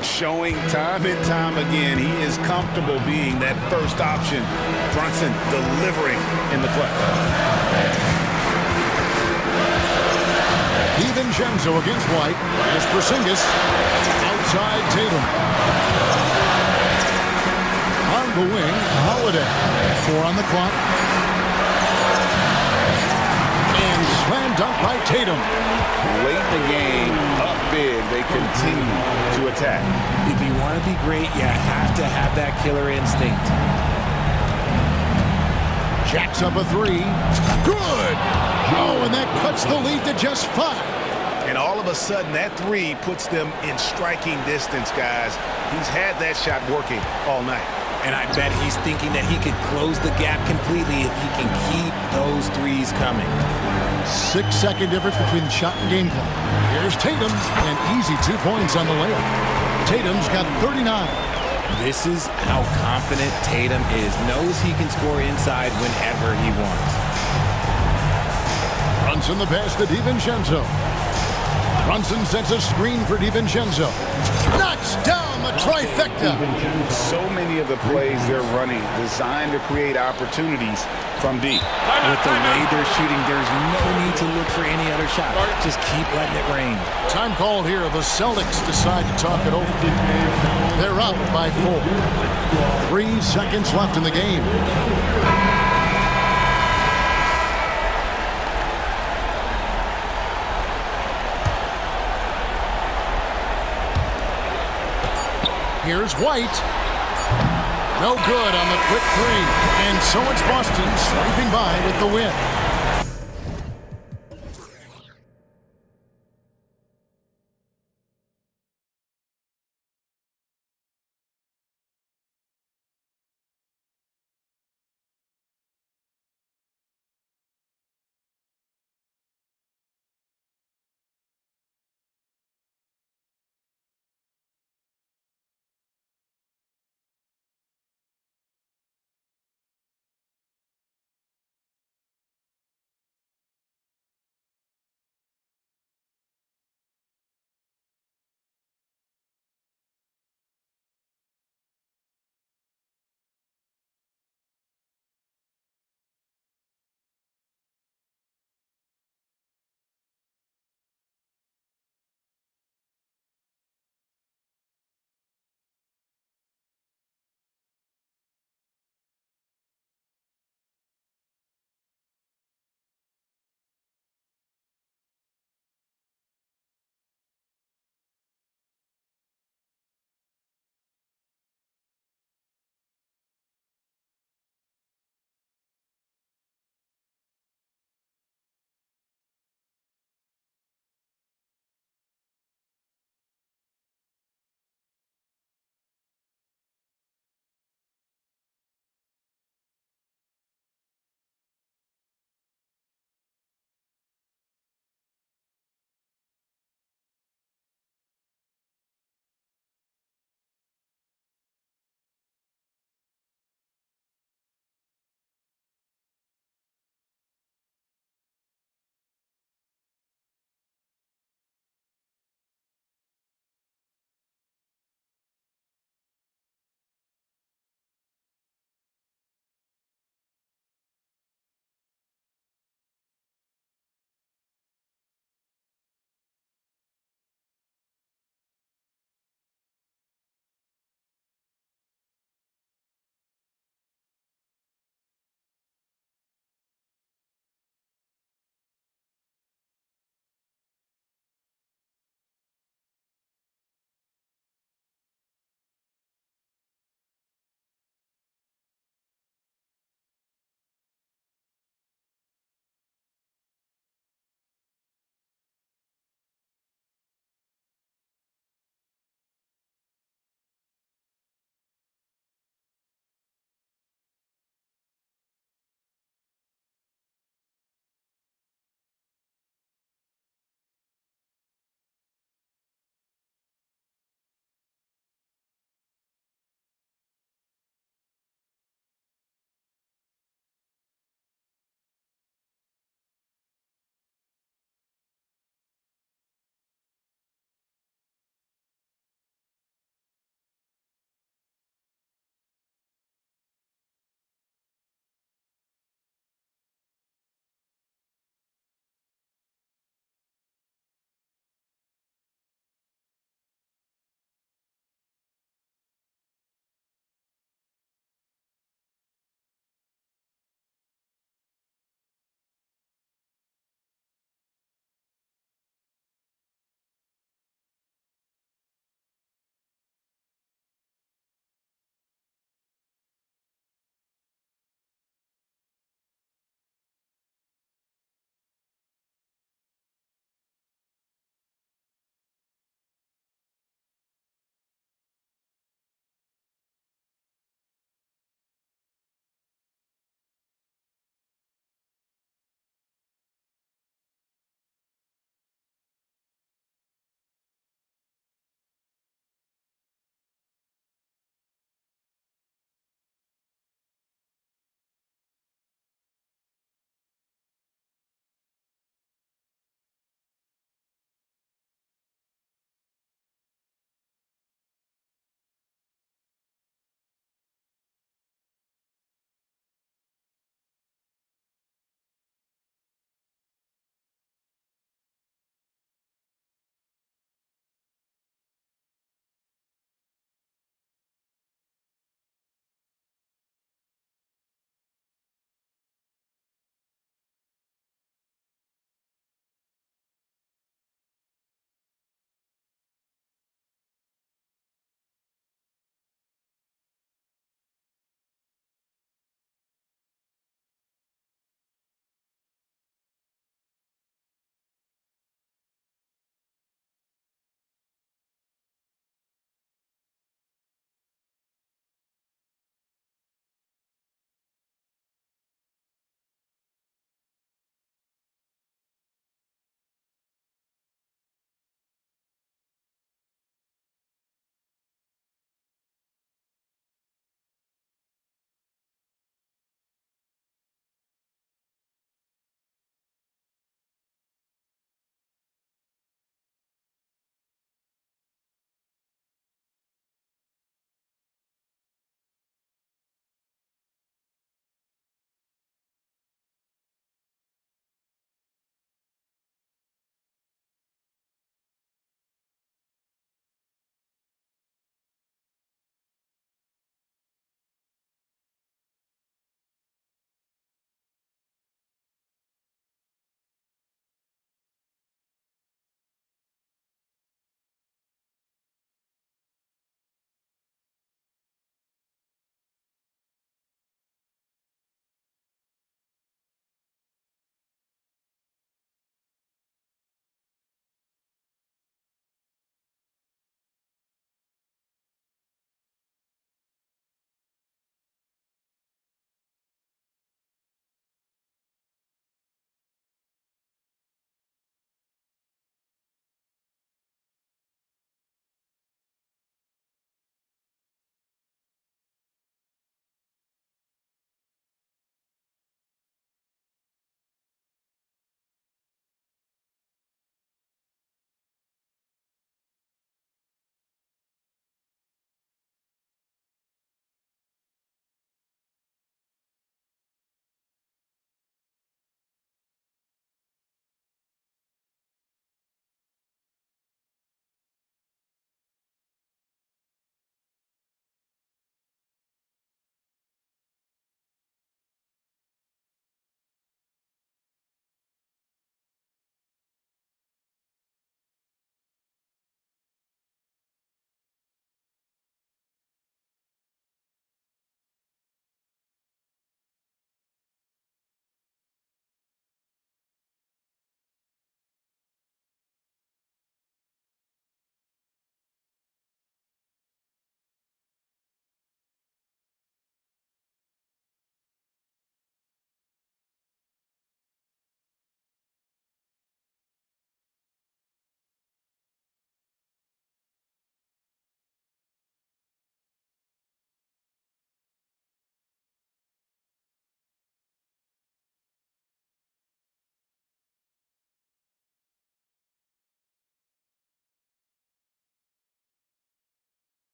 S16: Showing time and time again, he is comfortable being that first option. Brunson delivering in the clutch.
S1: DiVincenzo against White. As Porzingis outside Tatum. On the wing, Holiday. 4 on the clock. And slam dunk by Tatum.
S16: Late in the game, up big, they continue to attack.
S13: If you want to be great, you have to have that killer instinct.
S1: Jacks up a three. Good! Oh, and that cuts the lead to just 5.
S16: And all of a sudden, that three puts them in striking distance, guys. He's had that shot working all night.
S13: And I bet he's thinking that he could close the gap completely if he can keep those threes coming.
S1: 6-second difference between the shot and game clock. Here's Tatum, and easy 2 points on the layup. Tatum's got 39.
S13: This is how confident Tatum is. Knows he can score inside whenever he wants.
S1: Brunson the pass to DiVincenzo. Brunson sets a screen for DiVincenzo. Knocks down the trifecta.
S16: So many of the plays they're running designed to create opportunities from deep.
S13: With the way they're shooting, there's no need to look for any other shot. Just keep letting it rain.
S1: Time called here. The Celtics decide to talk it over. They're up by 4. 3 seconds left in the game. Here's White. No good on the quick three. And so it's Boston sweeping by with the win.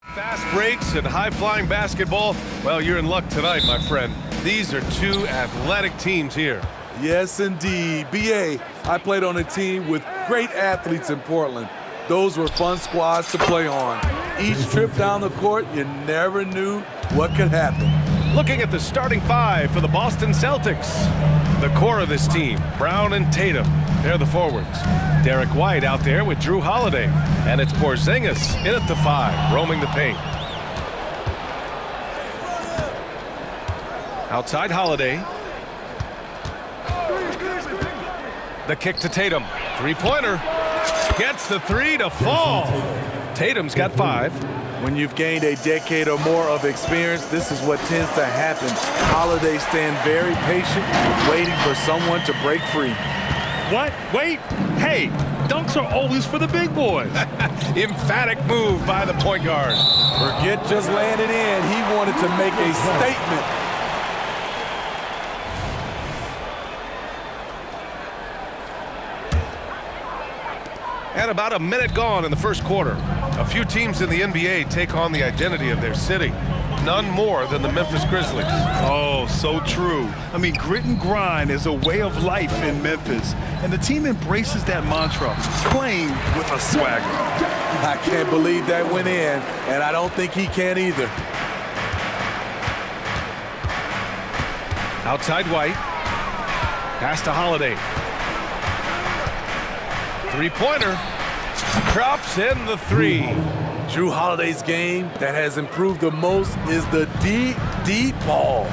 S8: Fast breaks and high-flying basketball. Well, you're in luck tonight, my friend. These are two athletic teams here.
S14: Yes, indeed. BA, I played on a team with great athletes in Portland. Those were fun squads to play on. Each trip down the court, you never knew what could happen.
S8: Looking at the starting five for the Boston Celtics. The core of this team, Brown and Tatum. They're the forwards. Derek White out there with Drew Holiday. And it's Porzingis in at the 5, roaming the paint. Outside Holiday. The kick to Tatum. Three-pointer. Gets the 3 to fall. Tatum's got 5.
S14: When you've gained a decade or more of experience, this is what tends to happen. Holiday stand very patient, waiting for someone to break free.
S9: What? Wait. Hey, dunks are always for the big boys.
S8: Emphatic move by the point guard.
S14: Forget just laying it in. He wanted to make a statement.
S8: And about a minute gone in the first quarter. A few teams in the NBA take on the identity of their city. None more than the Memphis Grizzlies.
S9: Oh, so true. I mean, grit and grind is a way of life in Memphis. And the team embraces that mantra, playing with a swagger.
S14: I can't believe that went in, and I don't think he can either.
S8: Outside White. Pass to Holiday. Three-pointer. Drops in the 3.
S14: Drew Holiday's game that has improved the most is the deep ball.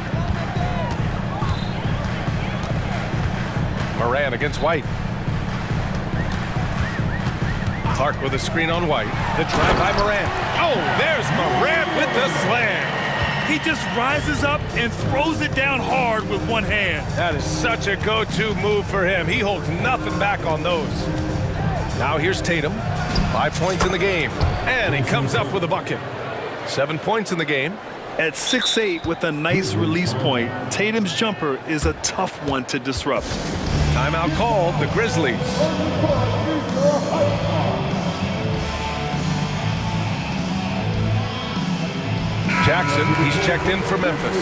S8: Moran against White. Clark with a screen on White. The drive by Moran. Oh, there's Moran with the slam.
S9: He just rises up and throws it down hard with one hand.
S8: That is such a go-to move for him. He holds nothing back on those. Now here's Tatum. 5 points in the game. And he comes up with a bucket. 7 points in the game.
S9: At 6'8" with a nice release point, Tatum's jumper is a tough one to disrupt.
S8: Timeout called, the Grizzlies. Jackson, he's checked in for Memphis.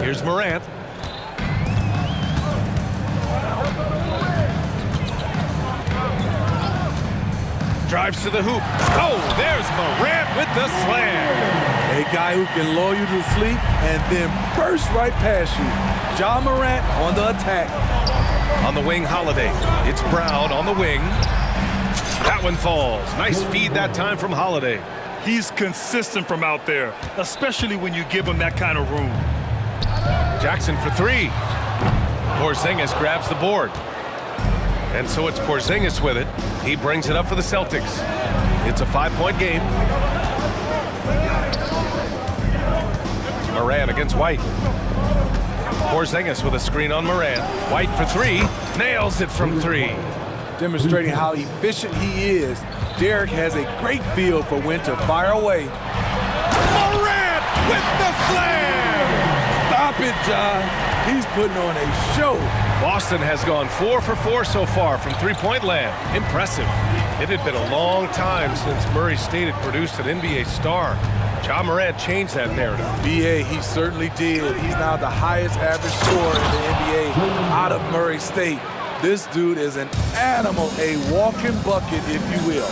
S8: Here's Morant. Drives to the hoop. Oh, there's Morant with the slam.
S14: A guy who can lull you to sleep and then burst right past you. Ja Morant on the attack.
S8: On the wing, Holiday. It's Brown on the wing. That one falls. Nice feed that time from Holiday.
S9: He's consistent from out there, especially when you give him that kind of room.
S8: Jackson for 3. Porzingis grabs the board. And so it's Porzingis with it. He brings it up for the Celtics. It's a 5-point game. Moran against White. Porzingis with a screen on Moran. White for 3. Nails it from 3.
S14: Demonstrating how efficient he is. Derek has a great feel for when to fire away.
S8: Moran with the slam!
S14: Stop it, John. He's putting on a show.
S8: Boston has gone 4 for 4 so far from three-point land. Impressive. It had been a long time since Murray State had produced an NBA star. Ja Morant changed that narrative.
S14: BA, he certainly did. He's now the highest average scorer in the NBA out of Murray State. This dude is an animal, a walking bucket, if you will.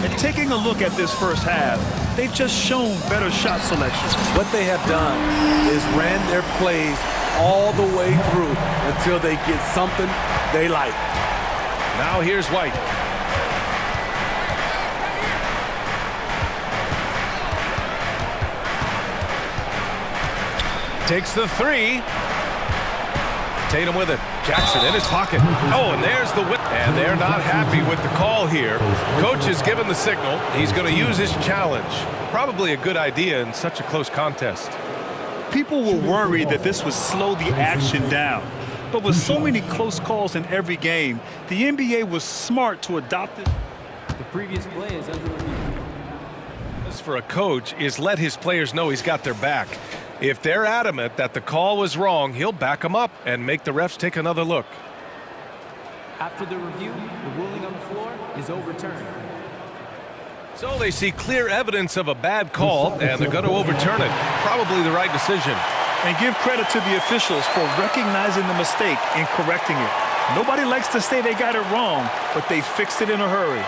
S9: And taking a look at this first half, they've just shown better shot selection.
S14: What they have done is ran their plays all the way through until they get something they like.
S8: Now here's White. Takes the 3. Tatum with it. Jackson in his pocket. Oh, and there's the whip. And they're not happy with the call here. Coach has given the signal. He's going to use his challenge. Probably a good idea in such a close contest.
S9: People were worried that this would slow the action down. But with so many close calls in every game, the NBA was smart to adopt it.
S12: The previous play is under review.
S8: As for a coach is let his players know he's got their back. If they're adamant that the call was wrong, he'll back them up and make the refs take another look.
S12: After the review, the ruling on the floor is overturned.
S8: So they see clear evidence of a bad call, and they're going to overturn it. Probably the right decision.
S9: And give credit to the officials for recognizing the mistake and correcting it. Nobody likes to say they got it wrong, but they fixed it in a hurry.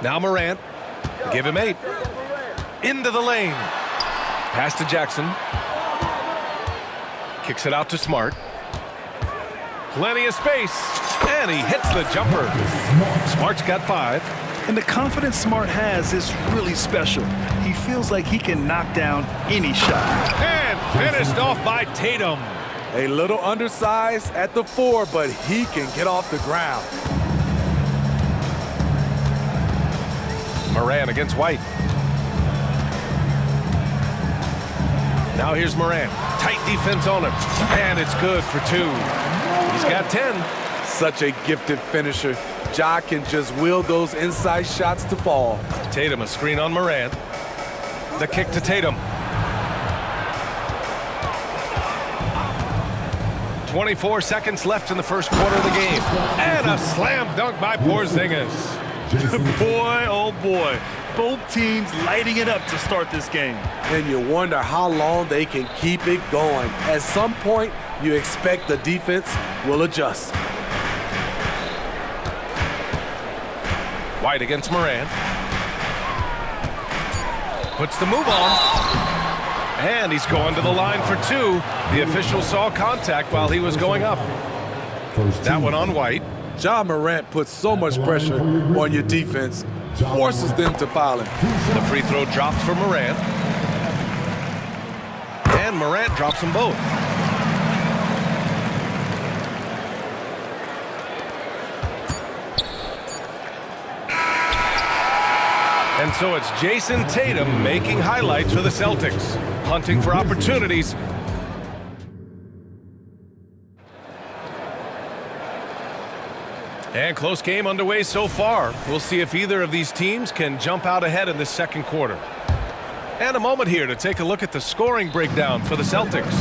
S8: Now Morant, give him 8. Into the lane. Pass to Jackson. Kicks it out to Smart. Plenty of space. And he hits the jumper. Smart's got 5.
S9: And the confidence Smart has is really special. He feels like he can knock down any shot.
S8: And finished off by Tatum.
S14: A little undersized at the 4, but he can get off the ground.
S8: Morant against White. Now here's Morant. Tight defense on him. And it's good for 2. He's got 10.
S14: Such a gifted finisher. Ja can just will those inside shots to fall.
S8: Tatum a screen on Morant. The kick to Tatum. 24 seconds left in the first quarter of the game. And a slam dunk by Porzingis.
S9: Boy, oh boy. Both teams lighting it up to start this game.
S14: And you wonder how long they can keep it going. At some point, you expect the defense will adjust.
S8: White against Morant. Puts the move on. And he's going to the line for 2. The official saw contact while he was going up. That one on White.
S14: Ja Morant puts so much pressure on your defense, forces them to foul him.
S8: The free throw drops for Morant. And Morant drops them both. And so it's Jason Tatum making highlights for the Celtics, hunting for opportunities. And close game underway so far. We'll see if either of these teams can jump out ahead in the second quarter. And a moment here to take a look at the scoring breakdown for the Celtics.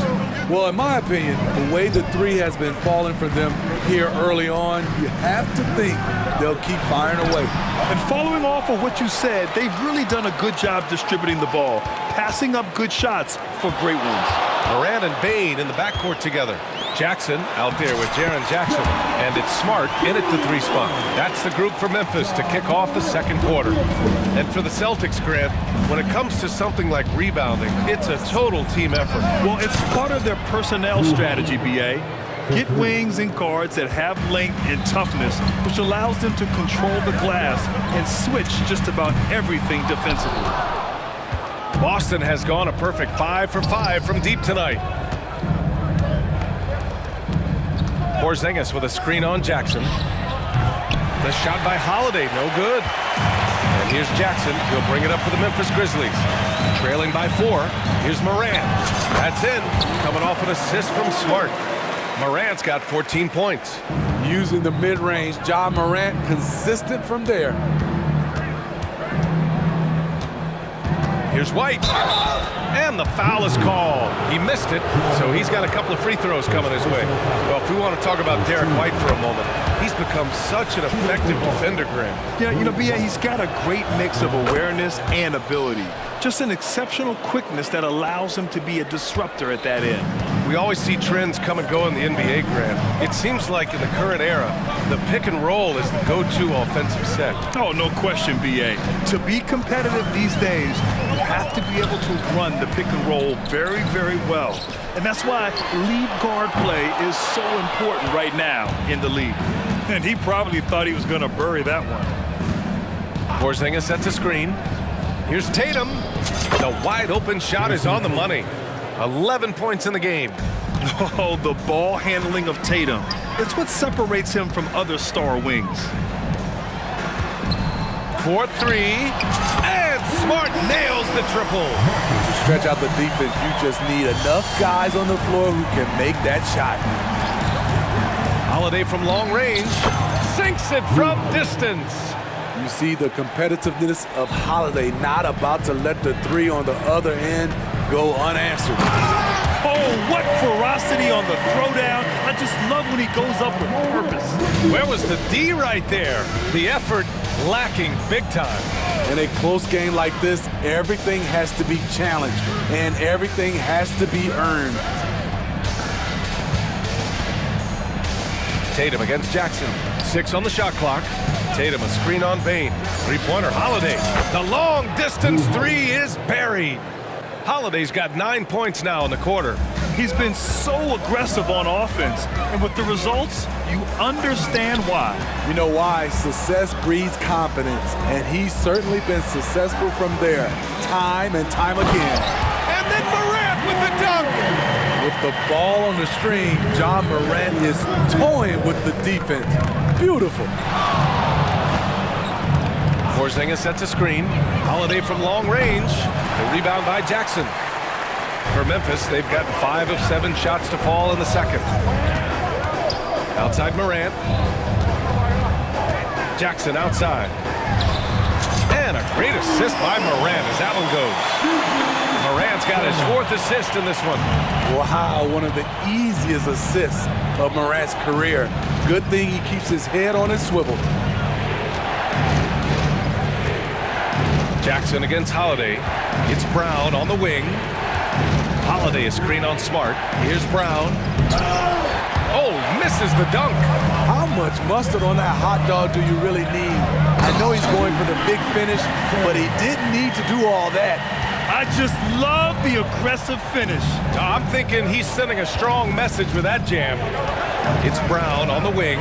S14: Well, in my opinion, the way the 3 has been falling for them here early on, you have to think they'll keep firing away.
S9: And following off of what you said, they've really done a good job distributing the ball, passing up good shots for great ones.
S8: Morant and Bane in the backcourt together. Jackson out there with Jaren Jackson. And it's Smart in at the 3 spot. That's the group for Memphis to kick off the second quarter. And for the Celtics, Grant, when it comes to something like rebounding, it's a total team effort.
S9: Well, it's part of their personnel strategy, B.A. Get wings and guards that have length and toughness, which allows them to control the glass and switch just about everything defensively.
S8: Boston has gone a perfect 5 for 5 from deep tonight. Porzingis with a screen on Jackson. The shot by Holiday, no good. And here's Jackson. He'll bring it up for the Memphis Grizzlies. Trailing by 4. Here's Morant. That's in. Coming off an assist from Smart. Morant's got 14 points.
S14: Using the mid-range, Ja Morant consistent from there.
S8: Here's White. And the foul is called. He missed it, so he's got a couple of free throws coming his way. Well, if we want to talk about Derek White for a moment, he's become such an effective defender, Graham.
S9: Yeah, you know, B.A., he's got a great mix of awareness and ability. Just an exceptional quickness that allows him to be a disruptor at that end.
S8: We always see trends come and go in the NBA, Grant. It seems like in the current era, the pick and roll is the go-to offensive set.
S9: Oh, no question, B.A. To be competitive these days, you have to be able to run the pick and roll very, very well. And that's why lead guard play is so important right now in the league. And he probably thought he was going to bury that one.
S8: Porzingis sets a screen. Here's Tatum. The wide open shot is on the money. 11 points in the game.
S9: Oh, the ball handling of Tatum. It's what separates him from other star wings.
S8: 4-3. And Smart nails the triple.
S14: To stretch out the defense, you just need enough guys on the floor who can make that shot.
S8: Holiday from long range. Sinks it from distance.
S14: You see the competitiveness of Holiday, not about to let the 3 on the other end go unanswered.
S9: Oh, what ferocity on the throwdown. I just love when he goes up with purpose.
S8: Where was the D right there? The effort lacking big time.
S14: In a close game like this, everything has to be challenged and everything has to be earned.
S8: Tatum against Jackson. 6 on the shot clock. Tatum a screen on Bain. Three-pointer Holiday. The long distance three is buried. Holiday's got 9 points now in the quarter.
S9: He's been so aggressive on offense, and with the results, you understand why.
S14: You know why? Success breeds confidence, and he's certainly been successful from there, time and time again.
S8: And then Morant with the dunk!
S14: With the ball on the string, John Morant is toying with the defense. Beautiful.
S8: Porzingis sets a screen. Holiday from long range. The rebound by Jackson. For Memphis, they've got 5 of 7 shots to fall in the second. Outside Morant. Jackson outside. And a great assist by Morant as that one goes. Morant's got his 4th assist in this one.
S14: Wow, one of the easiest assists of Morant's career. Good thing he keeps his head on his swivel.
S8: Jackson against Holiday. It's Brown on the wing. Holiday a screen on Smart. Here's Brown. Oh, misses the dunk.
S14: How much mustard on that hot dog do you really need? I know he's going for the big finish, but he didn't need to do all that.
S9: I just love the aggressive finish.
S8: I'm thinking he's sending a strong message with that jam. It's Brown on the wing.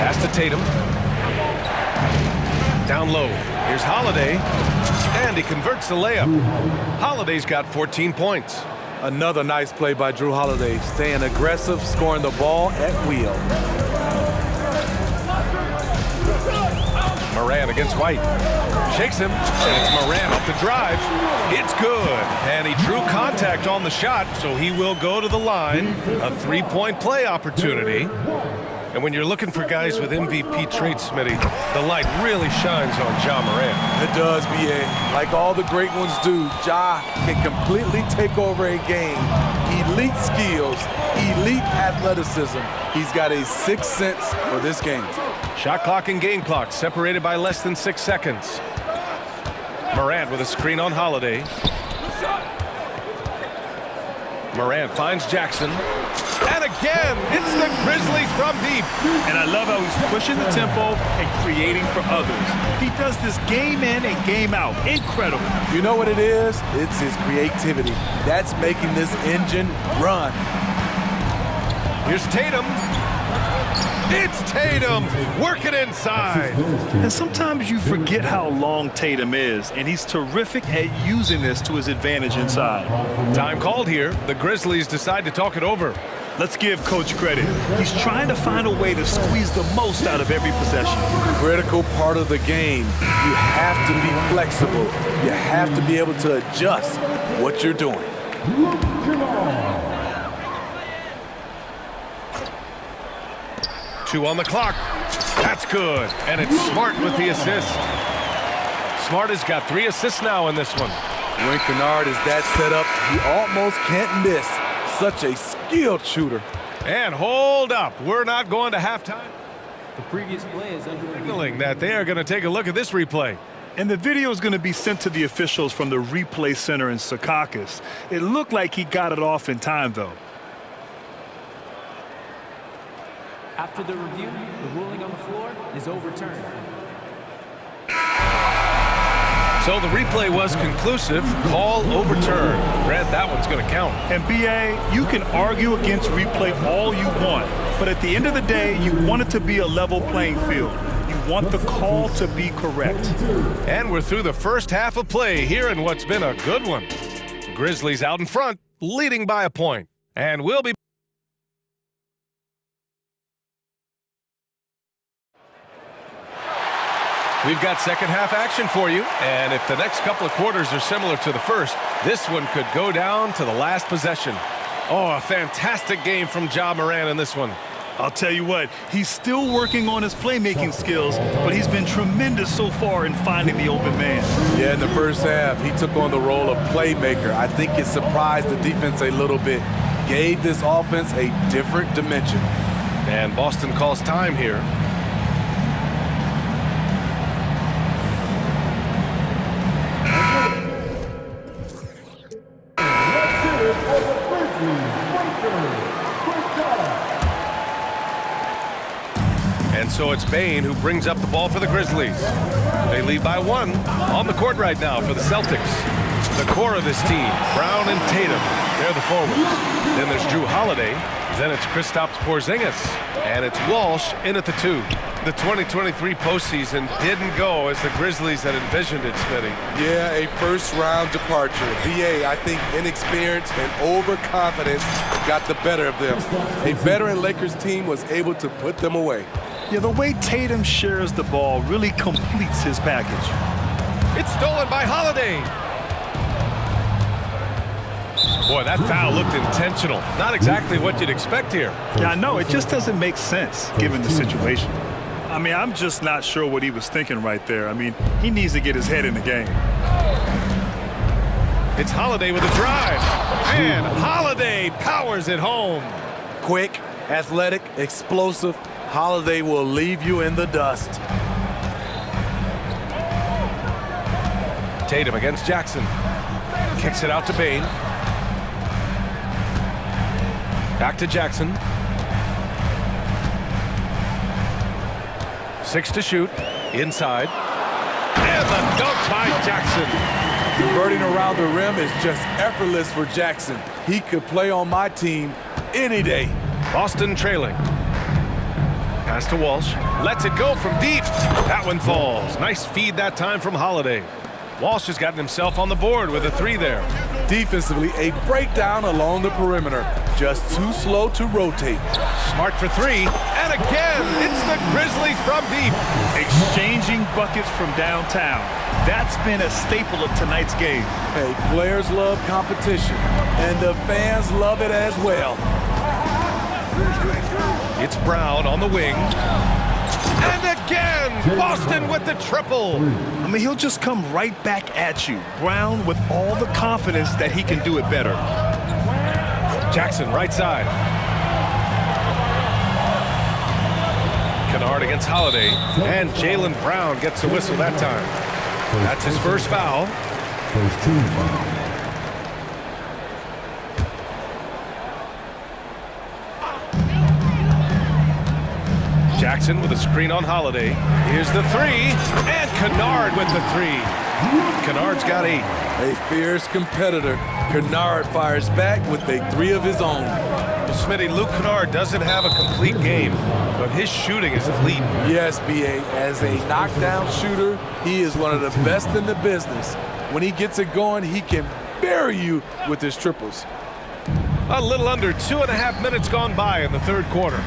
S8: Pass to Tatum. Down low. Here's Holiday. And he converts the layup. Holiday's got 14 points.
S14: Another nice play by Drew Holiday, staying aggressive, scoring the ball at will.
S8: Morant against White. Shakes him, and it's Morant up the drive. It's good, and he drew contact on the shot, so he will go to the line. A 3-point play opportunity. And when you're looking for guys with MVP traits, Smitty, the light really shines on Ja Morant.
S14: It does, B.A. Like all the great ones do, Ja can completely take over a game. Elite skills, elite athleticism. He's got a 6th sense for this game.
S8: Shot clock and game clock separated by less than 6 seconds. Morant with a screen on Holiday. Morant finds Jackson. And again, it's the Grizzlies from deep.
S9: And I love how he's pushing the tempo and creating for others. He does this game in and game out. Incredible.
S14: You know what it is? It's his creativity. That's making this engine run.
S8: Here's Tatum. It's Tatum working inside.
S9: And sometimes you forget how long Tatum is, and he's terrific at using this to his advantage inside.
S8: Time called here. The Grizzlies decide to talk it over.
S9: Let's give Coach credit. He's trying to find a way to squeeze the most out of every possession.
S14: Critical part of the game. You have to be flexible. You have to be able to adjust what you're doing.
S8: 2 on the clock. That's good. And it's Smart with the assist. Smart has got 3 assists now in this one.
S14: When Kennard is that set up, he almost can't miss. Such a skilled shooter.
S8: And hold up. We're not going to halftime.
S12: The previous play is
S8: signaling that they are going to take a look at this replay.
S9: And the video is going to be sent to the officials from the replay center in Secaucus. It looked like he got it off in time, though.
S12: After the review, the ruling on the floor is overturned.
S8: So the replay was conclusive. Call overturned. Brad, that one's going to count.
S9: And BA, you can argue against replay all you want, but at the end of the day, you want it to be a level playing field. You want the call to be correct.
S8: And we're through the first half of play here in what's been a good one. Grizzlies out in front, leading by a point. And we'll be We've got second half action for you, and if the next couple of quarters are similar to the first, this one could go down to the last possession. Oh, a fantastic game from Ja Morant in this one.
S9: I'll tell you what, he's still working on his playmaking skills, but he's been tremendous so far in finding the open man.
S14: Yeah, in the first half, he took on the role of playmaker. I think it surprised the defense a little bit, gave this offense a different dimension.
S8: And Boston calls time here. And so it's Bain who brings up the ball for the Grizzlies. They lead by 1 on the court right now for the Celtics. The core of this team, Brown and Tatum, they're the forwards. Then there's Drew Holiday. Then it's Kristaps Porzingis. And it's Walsh in at the 2. The 2023 postseason didn't go as the Grizzlies had envisioned it, Smitty.
S14: Yeah, a first-round departure. BA, I think inexperience and overconfidence got the better of them. A veteran Lakers team was able to put them away.
S9: Yeah, the way Tatum shares the ball really completes his package.
S8: It's stolen by Holiday. Boy, that foul looked intentional. Not exactly what you'd expect here.
S9: Yeah, I know. It just doesn't make sense given the situation. I mean, I'm just not sure what he was thinking right there. I mean, he needs to get his head in the game.
S8: It's Holiday with a drive. And Holiday powers it home.
S14: Quick, athletic, explosive. Holiday will leave you in the dust.
S8: Tatum against Jackson. Kicks it out to Bain. Back to Jackson. 6 to shoot. Inside. And the dunk by Jackson.
S14: Converting around the rim is just effortless for Jackson. He could play on my team any day.
S8: Boston trailing. Pass to Walsh. Lets it go from deep. That one falls. Nice feed that time from Holiday. Walsh has gotten himself on the board with a 3 there.
S14: Defensively, a breakdown along the perimeter. Just too slow to rotate.
S8: Smart for 3. And again, it's the Grizzlies from deep.
S9: Exchanging buckets from downtown. That's been a staple of tonight's game.
S14: Hey, players love competition, and the fans love it as well.
S8: It's Brown on the wing. And again, Boston with the triple.
S9: I mean, he'll just come right back at you. Brown with all the confidence that he can do it better.
S8: Jackson, right side. Kennard against Holiday. And Jaylen Brown gets a whistle that time. That's his first foul.
S17: First team foul.
S8: Jackson with a screen on Holiday. Here's the 3, and Kennard with the 3. Kennard's got 8.
S14: A fierce competitor. Kennard fires back with a 3 of his own.
S8: Well, Smitty, Luke Kennard doesn't have a complete game, but his shooting is elite.
S14: Yes, B.A. As a knockdown shooter, he is one of the best in the business. When he gets it going, he can bury you with his triples.
S8: A little under 2.5 minutes gone by in the third quarter.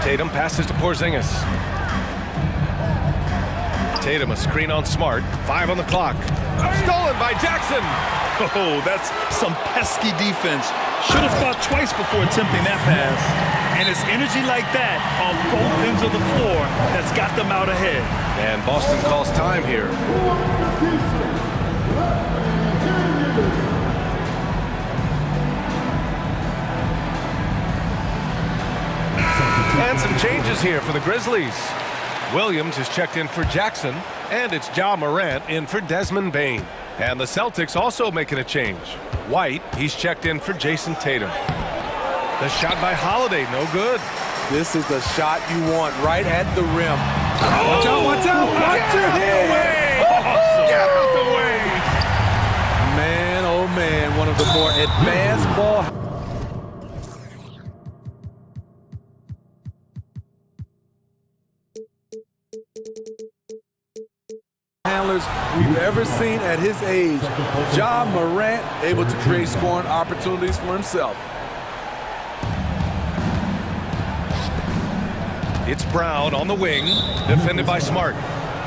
S8: Tatum passes to Porzingis. Tatum, a screen on Smart. 5 on the clock. Stolen by Jackson.
S9: Oh, that's some pesky defense. Should have thought twice before attempting that pass. And it's energy like that on both ends of the floor that's got them out ahead.
S8: And Boston calls time here. And some changes here for the Grizzlies. Williams is checked in for Jackson, and it's Ja Morant in for Desmond Bain. And the Celtics also making a change. White, he's checked in for Jason Tatum. The shot by Holiday, no good.
S14: This is the shot you want right at the rim.
S8: Oh,
S14: watch out, watch out, watch your head.
S8: Awesome. Get out the way.
S14: Man, oh man, one of the more advanced ball handlers we've ever seen at his age. Ja Morant able to create scoring opportunities for himself.
S8: It's Brown on the wing, defended by Smart.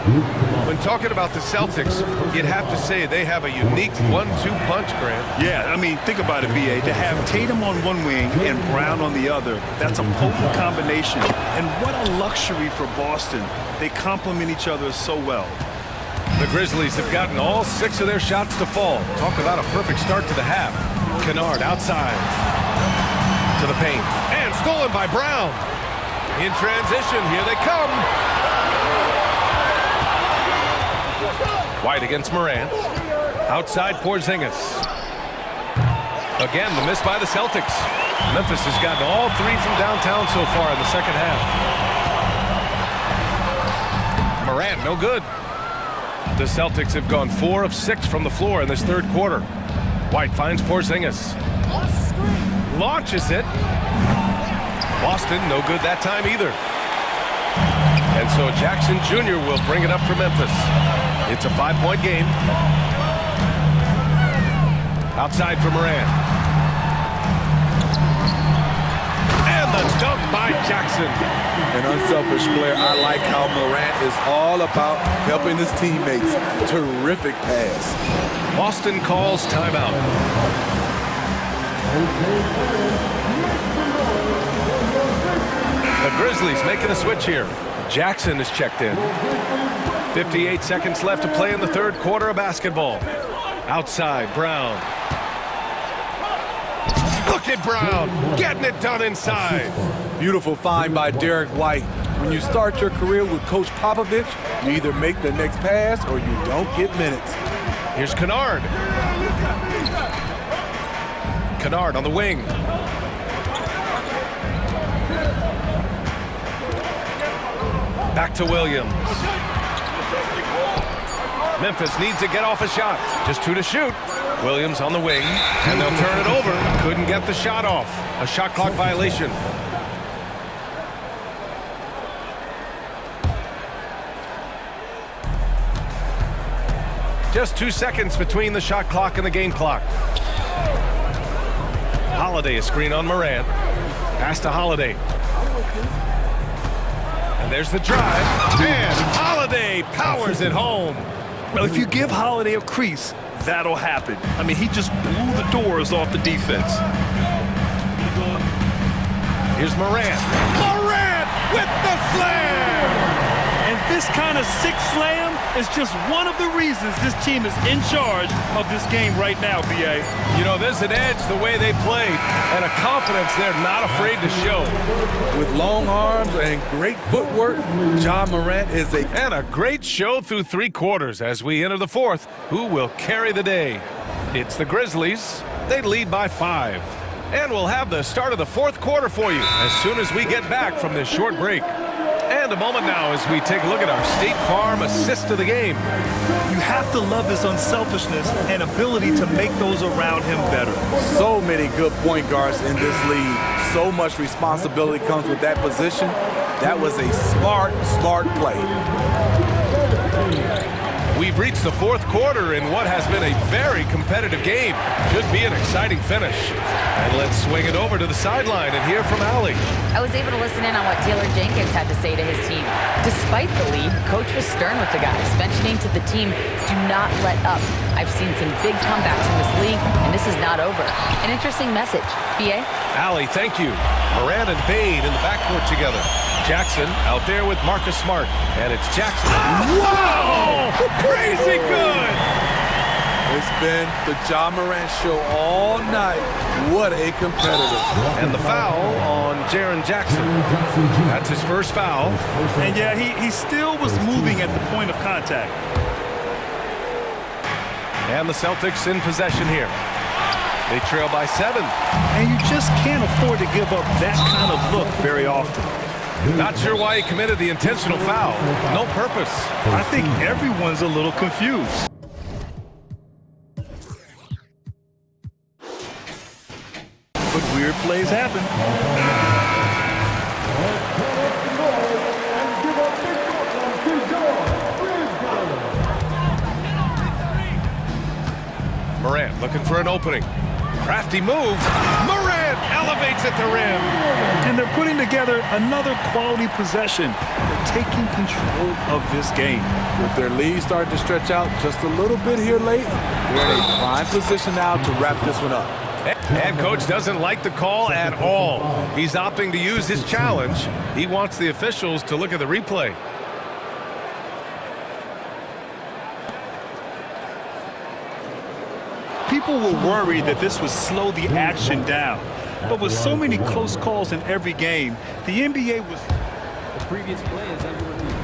S8: When talking about the Celtics, you'd have to say they have a unique 1-2 punch, Grant.
S9: Yeah, I mean, think about it, B.A. To have Tatum on one wing and Brown on the other, that's a potent combination. And what a luxury for Boston. They complement each other so well.
S8: The Grizzlies have gotten all 6 of their shots to fall. Talk about a perfect start to the half. Kennard outside to the paint. And stolen by Brown. In transition, here they come. White against Morant. Outside Porzingis. Again, the miss by the Celtics. Memphis has gotten all 3 from downtown so far in the second half. Morant, no good. The Celtics have gone 4 of 6 from the floor in this third quarter. White finds Porzingis. Launches it. Boston, no good that time either. And so Jackson Jr. will bring it up for Memphis. It's a 5-point game. Outside for Morant. And the dunk by Jackson.
S14: An unselfish player. I like how Morant is all about helping his teammates. Terrific pass.
S8: Boston calls timeout. The Grizzlies making a switch here. Jackson is checked in. 58 seconds left to play in the third quarter of basketball. Outside, Brown. Look at Brown, getting it done inside.
S14: Beautiful find by Derek White. When you start your career with Coach Popovich, you either make the next pass or you don't get minutes.
S8: Here's Kennard. Kennard on the wing. Back to Williams. Memphis needs to get off a shot. Just 2 to shoot. Williams on the wing, and they'll turn it over. Couldn't get the shot off. A shot clock violation. Just 2 seconds between the shot clock and the game clock. Holiday, a screen on Morant. Pass to Holiday. And there's the drive. And Holiday powers it home.
S9: Well, if you give Holiday a crease, that'll happen. I mean, he just blew the doors off the defense.
S8: Here's Morant. Morant with the slam!
S9: And this kind of sick slam is just one of the reasons this team is in charge of this game right now, B.A.
S8: You know, there's an edge the way they played and a confidence they're not afraid to show.
S14: With long arms and great footwork, Ja Morant is
S8: And a great show through 3 quarters as we enter the fourth. Who will carry the day? It's the Grizzlies. They lead by 5. And we'll have the start of the fourth quarter for you as soon as we get back from this short break. And a moment now as we take a look at our State Farm assist of the game.
S9: You have to love his unselfishness and ability to make those around him better.
S14: So many good point guards in this league. So much responsibility comes with that position. That was a smart play.
S8: We've reached the fourth quarter in what has been a very competitive game. Should be an exciting finish. And let's swing it over to the sideline and hear from Allie.
S11: I was able to listen in on what Taylor Jenkins had to say to his team. Despite the lead, Coach was stern with the guys, mentioning to the team, do not let up. I've seen some big comebacks in this league, and this is not over. An interesting message. B.A.?
S8: Allie, thank you. Morant and Bain in the backcourt together. Jackson out there with Marcus Smart. And it's Jackson. Wow! Crazy good!
S14: It's been the Ja Morant show all night. What a competitor.
S8: And the foul on Jaren Jackson. That's his first foul.
S9: And yeah, he still was moving at the point of contact.
S8: And the Celtics in possession here. They trail by 7.
S9: And you just can't afford to give up that kind of look very often.
S8: Not sure why he committed the intentional foul. No purpose.
S9: I think everyone's a little confused. But weird plays happen.
S8: Morant looking for an opening. Crafty move. Morant elevates at the rim.
S9: And they're putting together another quality possession. They're taking control of this game.
S14: With their lead starting to stretch out just a little bit here late, they're in a prime position now to wrap this one up.
S8: Head coach doesn't like the call at all. He's opting to use his challenge. He wants the officials to look at the replay.
S9: People were worried that this would slow the action down. But with so many close calls in every game, the NBA was...
S12: The previous play is under review.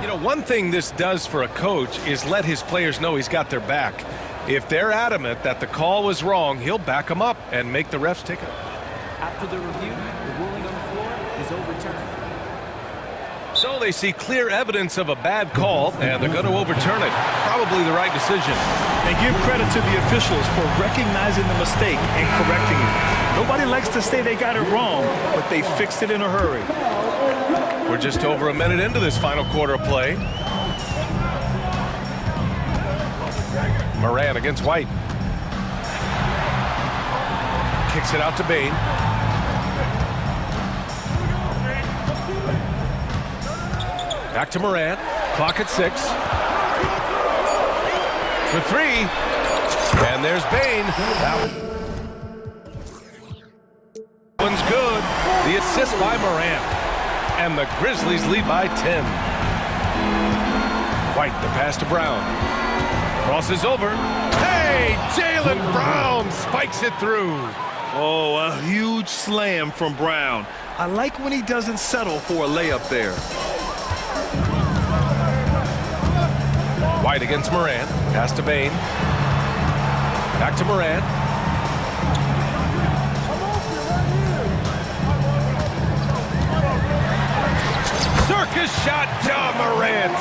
S8: You know, one thing this does for a coach is let his players know he's got their back. If they're adamant that the call was wrong, he'll back them up and make the refs take it.
S12: After the review, the ruling on the floor is overturned.
S8: So they see clear evidence of a bad call, and they're going to overturn it. Probably the right decision.
S9: And give credit to the officials for recognizing the mistake and correcting it. Nobody likes to say they got it wrong, but they fixed it in a hurry.
S8: We're just over a minute into this final quarter of play. Moran against White. Kicks it out to Bain. Back to Moran. Clock at 6. For 3. And there's Bain. That one's good. The assist by Moran. And the Grizzlies lead by 10. White, the pass to Brown. Crosses over. Hey, Jaylen Brown spikes it through.
S9: Oh, a huge slam from Brown. I like when he doesn't settle for a layup there.
S8: White against Moran. Pass to Bain. Back to Moran. Circus shot, Ja Morant.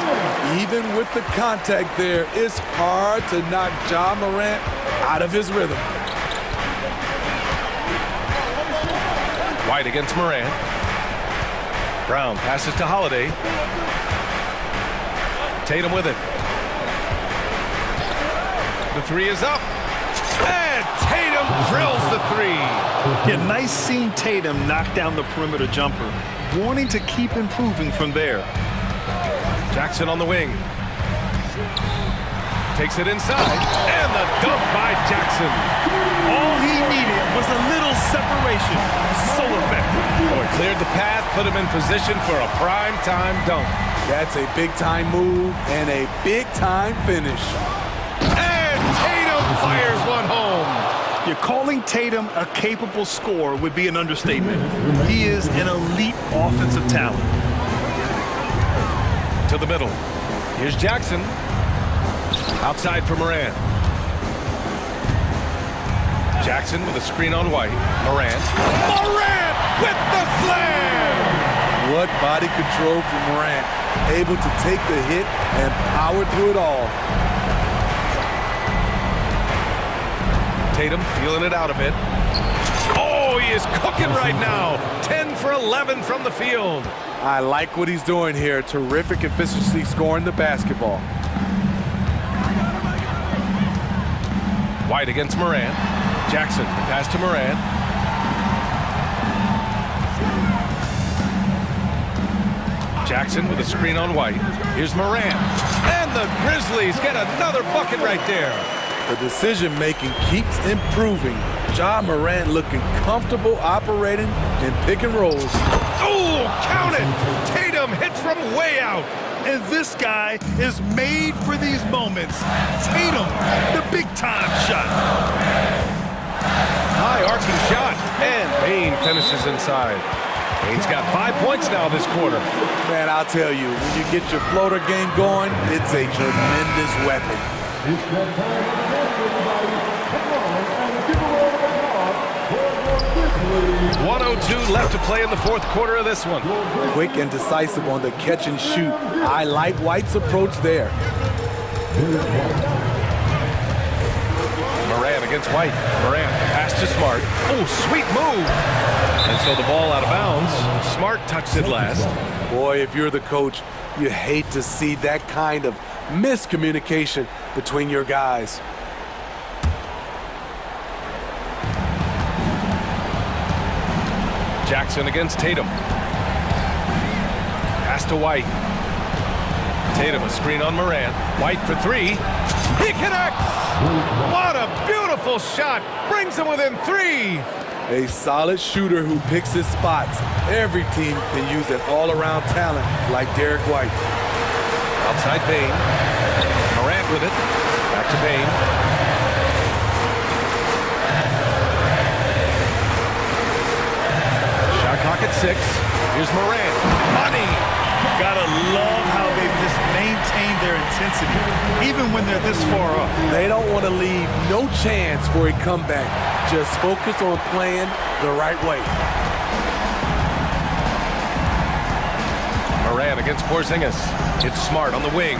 S14: Even with the contact there, it's hard to knock Ja Morant out of his rhythm.
S8: White against Moran. Brown passes to Holiday. Tatum with it. The 3 is up. And Tatum drills the 3.
S9: Yeah, nice seeing Tatum knock down the perimeter jumper. Wanting to keep improving from there.
S8: Jackson on the wing. Takes it inside. And the dunk by Jackson.
S9: All he needed was a little separation. So effective.
S8: Boy, cleared the path, put him in position for a prime-time dunk.
S14: That's a big-time move and a big-time finish.
S8: And Tatum fires one home.
S9: You're calling Tatum a capable scorer would be an understatement. He is an elite offensive talent.
S8: To the middle. Here's Jackson. Outside for Moran. Jackson with a screen on White. Moran. Moran with the slam!
S14: What body control from Moran. Able to take the hit and power through it all.
S8: Tatum feeling it out a bit. Oh, he is cooking right now. 10 for 11 from the field.
S14: I like what he's doing here. Terrific efficiency scoring the basketball.
S8: White against Moran. Jackson, the pass to Moran. Jackson with a screen on White. Here's Moran. And the Grizzlies get another bucket right there.
S14: The decision-making keeps improving. Ja Morant looking comfortable operating in pick and rolls.
S8: Oh, count it! Tatum hits from way out.
S9: And this guy is made for these moments. Tatum, the big-time shot.
S8: High arcing shot, and Bain finishes inside. Bain's got 5 points now this quarter.
S14: Man, I'll tell you, when you get your floater game going, it's a tremendous weapon.
S8: 1:02 left to play in the fourth quarter of this one.
S14: Quick and decisive on the catch and shoot. I like White's approach there.
S8: Moran against White. Moran, pass to Smart. Oh, sweet move. And so the ball out of bounds. Smart touched it last.
S14: Boy, if you're the coach, you hate to see that kind of miscommunication between your guys.
S8: Jackson against Tatum. Pass to White. Tatum, a screen on Moran. White for three. He connects! What a beautiful shot! Brings him within three!
S14: A solid shooter who picks his spots. Every team can use an all-around talent like Derek White.
S8: Outside Bain. Morant with it. Back to Bain. Shot clock at 6. Here's Morant. Money!
S9: Gotta love how they've just maintained their intensity, even when they're this far up.
S14: They don't want to leave no chance for a comeback. Just focus on playing the right way.
S8: Moran against Porzingis. It's Smart on the wing.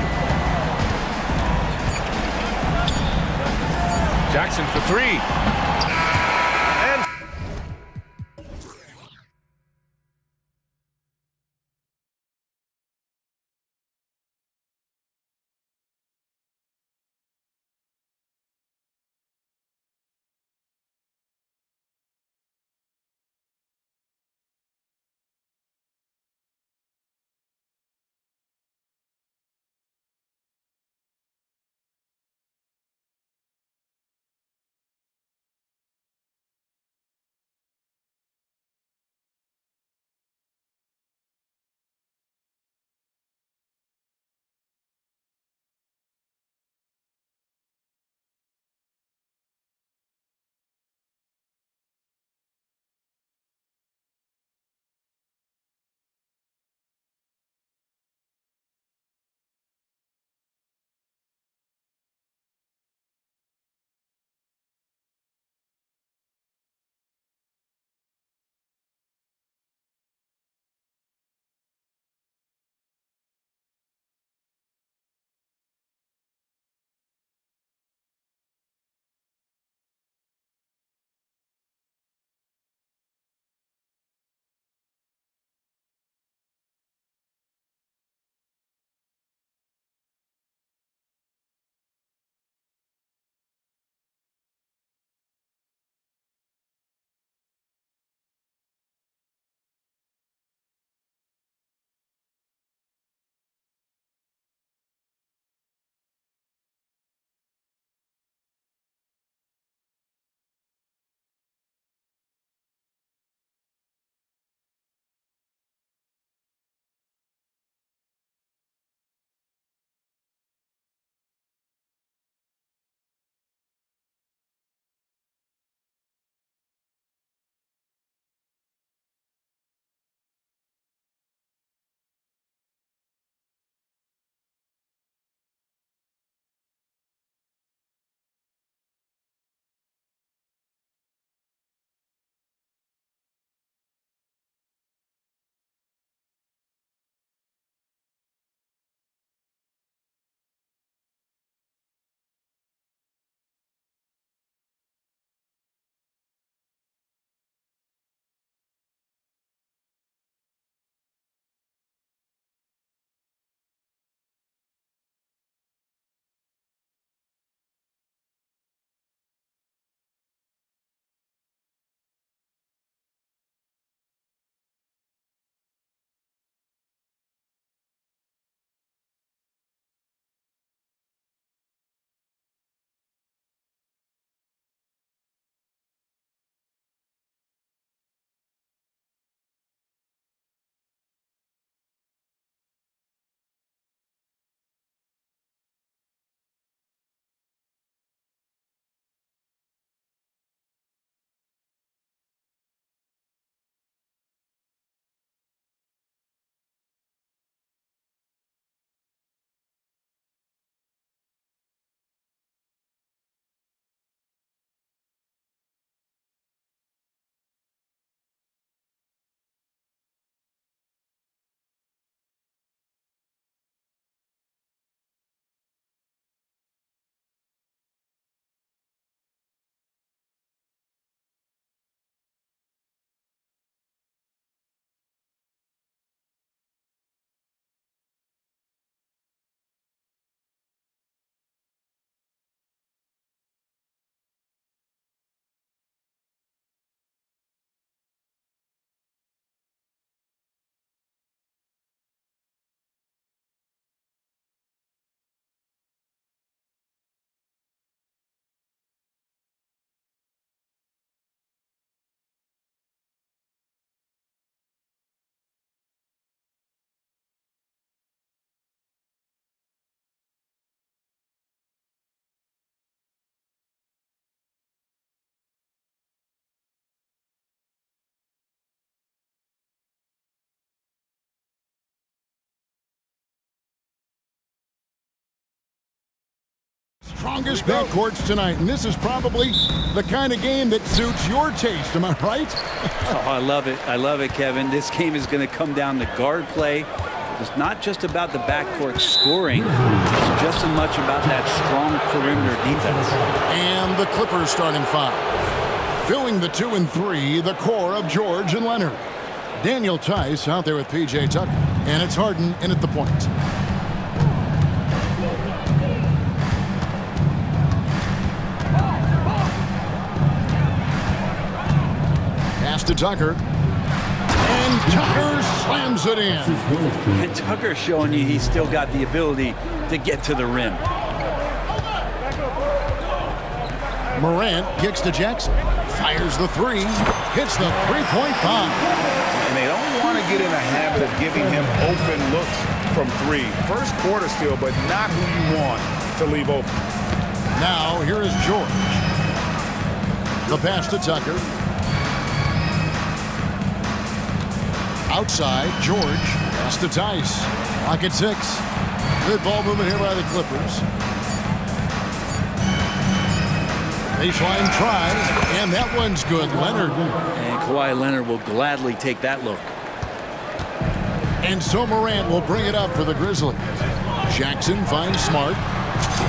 S8: Jackson for three.
S1: strongest backcourts tonight, and this is probably the kind of game that suits your taste. Am I right?
S2: Oh, I love it. I love it, Kevin. This game is going to come down to guard play. It's not just about the backcourt scoring. It's just as much about that strong perimeter defense.
S1: And the Clippers starting five. Filling the 2 and 3, the core of George and Leonard. Daniel Tice out there with P.J. Tucker. And it's Harden in at the point. Pass to Tucker. And Tucker slams it in.
S2: And Tucker's showing you he's still got the ability to get to the rim.
S1: Morant kicks to Jackson. Fires the three. Hits the three-point bomb.
S16: And they don't want to get in a habit of giving him open looks from three. First quarter still, but not who you want to leave open.
S1: Now, here is George. The pass to Tucker. Outside, George. Pass to Tice. Clock at 6. Good ball movement here by the Clippers. Baseline try, and that one's good. Leonard.
S2: And Kawhi Leonard will gladly take that look.
S1: And so Morant will bring it up for the Grizzlies. Jackson finds Smart.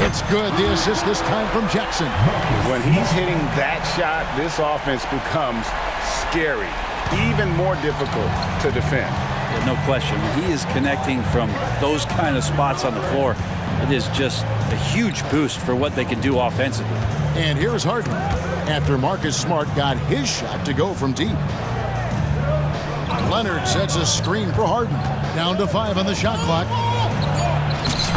S1: It's good. The assist this time from Jackson.
S16: When he's hitting that shot, this offense becomes scary. Even more difficult to defend.
S2: Yeah, no question. When he is connecting from those kind of spots on the floor, it is just a huge boost for what they can do offensively.
S1: And here's Harden after Marcus Smart got his shot to go from deep. Leonard sets a screen for Harden. Down to 5 on the shot clock.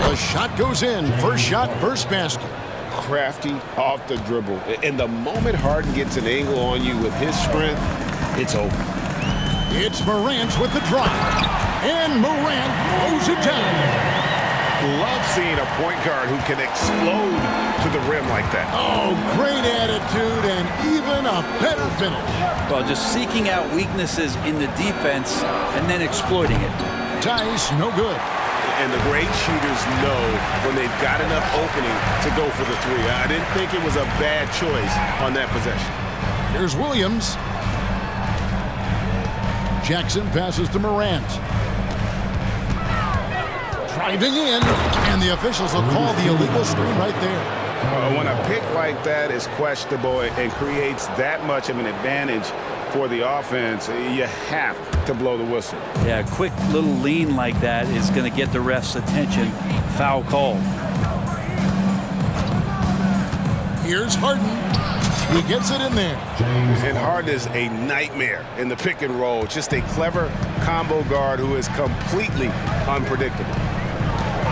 S1: The shot goes in. First shot, first basket.
S15: Crafty off the dribble. And the moment Harden gets an angle on you with his strength, it's over.
S1: It's Morant with the drive. And Morant throws it down.
S15: Love seeing a point guard who can explode to the rim like that.
S1: Oh, great attitude and even a better finish.
S2: Well, just seeking out weaknesses in the defense and then exploiting it.
S1: Tice, no good.
S15: And the great shooters know when they've got enough opening to go for the three. I didn't think it was a bad choice on that possession.
S1: Here's Williams. Jackson passes to Morant. Driving in, and the officials will call the illegal screen right there.
S16: When a pick like that is questionable and creates that much of an advantage for the offense, you have to blow the whistle.
S2: Yeah, a quick little lean like that is going to get the ref's attention. Foul call.
S1: Here's Harden. He gets it in there.
S15: And Harden is a nightmare in the pick and roll. Just a clever combo guard who is completely unpredictable.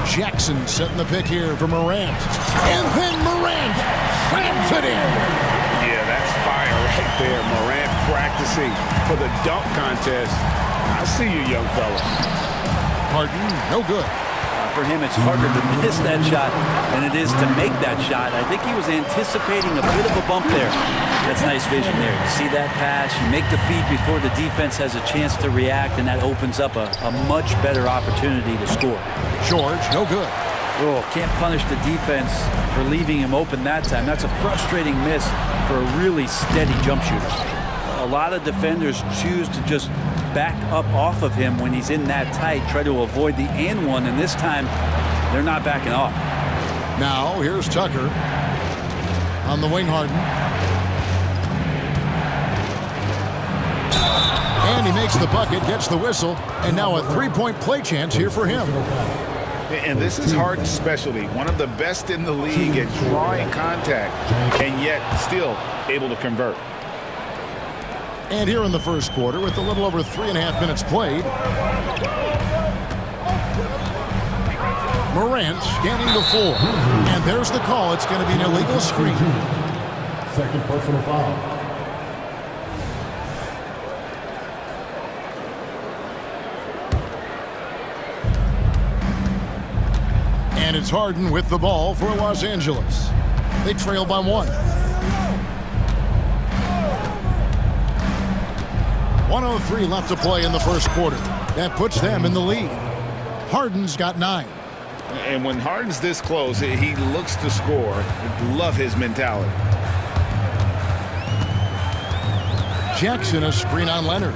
S1: Jackson setting the pick here for Morant. And then Morant slams it in.
S16: Yeah, that's fire right there. Morant practicing for the dunk contest. I see you, young fella.
S1: Harden, no good.
S2: For him, it's harder to miss that shot than it is to make that shot. I think he was anticipating a bit of a bump there. That's nice vision there. You see that pass, you make the feed before the defense has a chance to react, and that opens up a much better opportunity to score.
S1: George, no good.
S2: Oh, can't punish the defense for leaving him open that time. That's a frustrating miss for a really steady jump shooter. A lot of defenders choose to just back up off of him when he's in that tight, try to avoid the and one, and this time they're not backing off.
S1: Now here's Tucker on the wing. Harden. And he makes the bucket, gets the whistle, and now a three-point play chance here for him.
S16: And this is Harden's specialty, one of the best in the league at drawing contact and yet still able to convert.
S1: And here in the first quarter, with a little over 3.5 minutes played, Morant scanning the floor. And there's the call. It's going to be an illegal screen.
S17: Second personal foul.
S1: And it's Harden with the ball for Los Angeles. They trail by 1. 1:03 left to play in the first quarter. That puts them in the lead. Harden's got 9.
S16: And when Harden's this close, he looks to score. Love his mentality.
S1: Jackson, a screen on Leonard.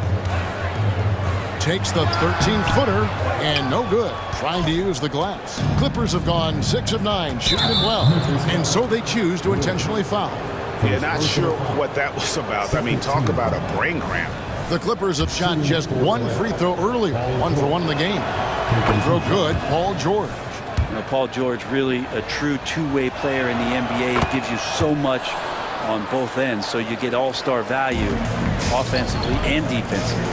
S1: Takes the 13-footer, and no good. Trying to use the glass. Clippers have gone 6 of 9, shooting it well. And so they choose to intentionally foul.
S16: Yeah, not sure what that was about. I mean, talk about a brain cramp.
S1: The Clippers have shot just one free throw earlier. 1 for 1 in the game. Throw good, Paul George.
S2: You know, Paul George, really a true two-way player in the NBA. Gives you so much on both ends, so you get all-star value offensively and defensively.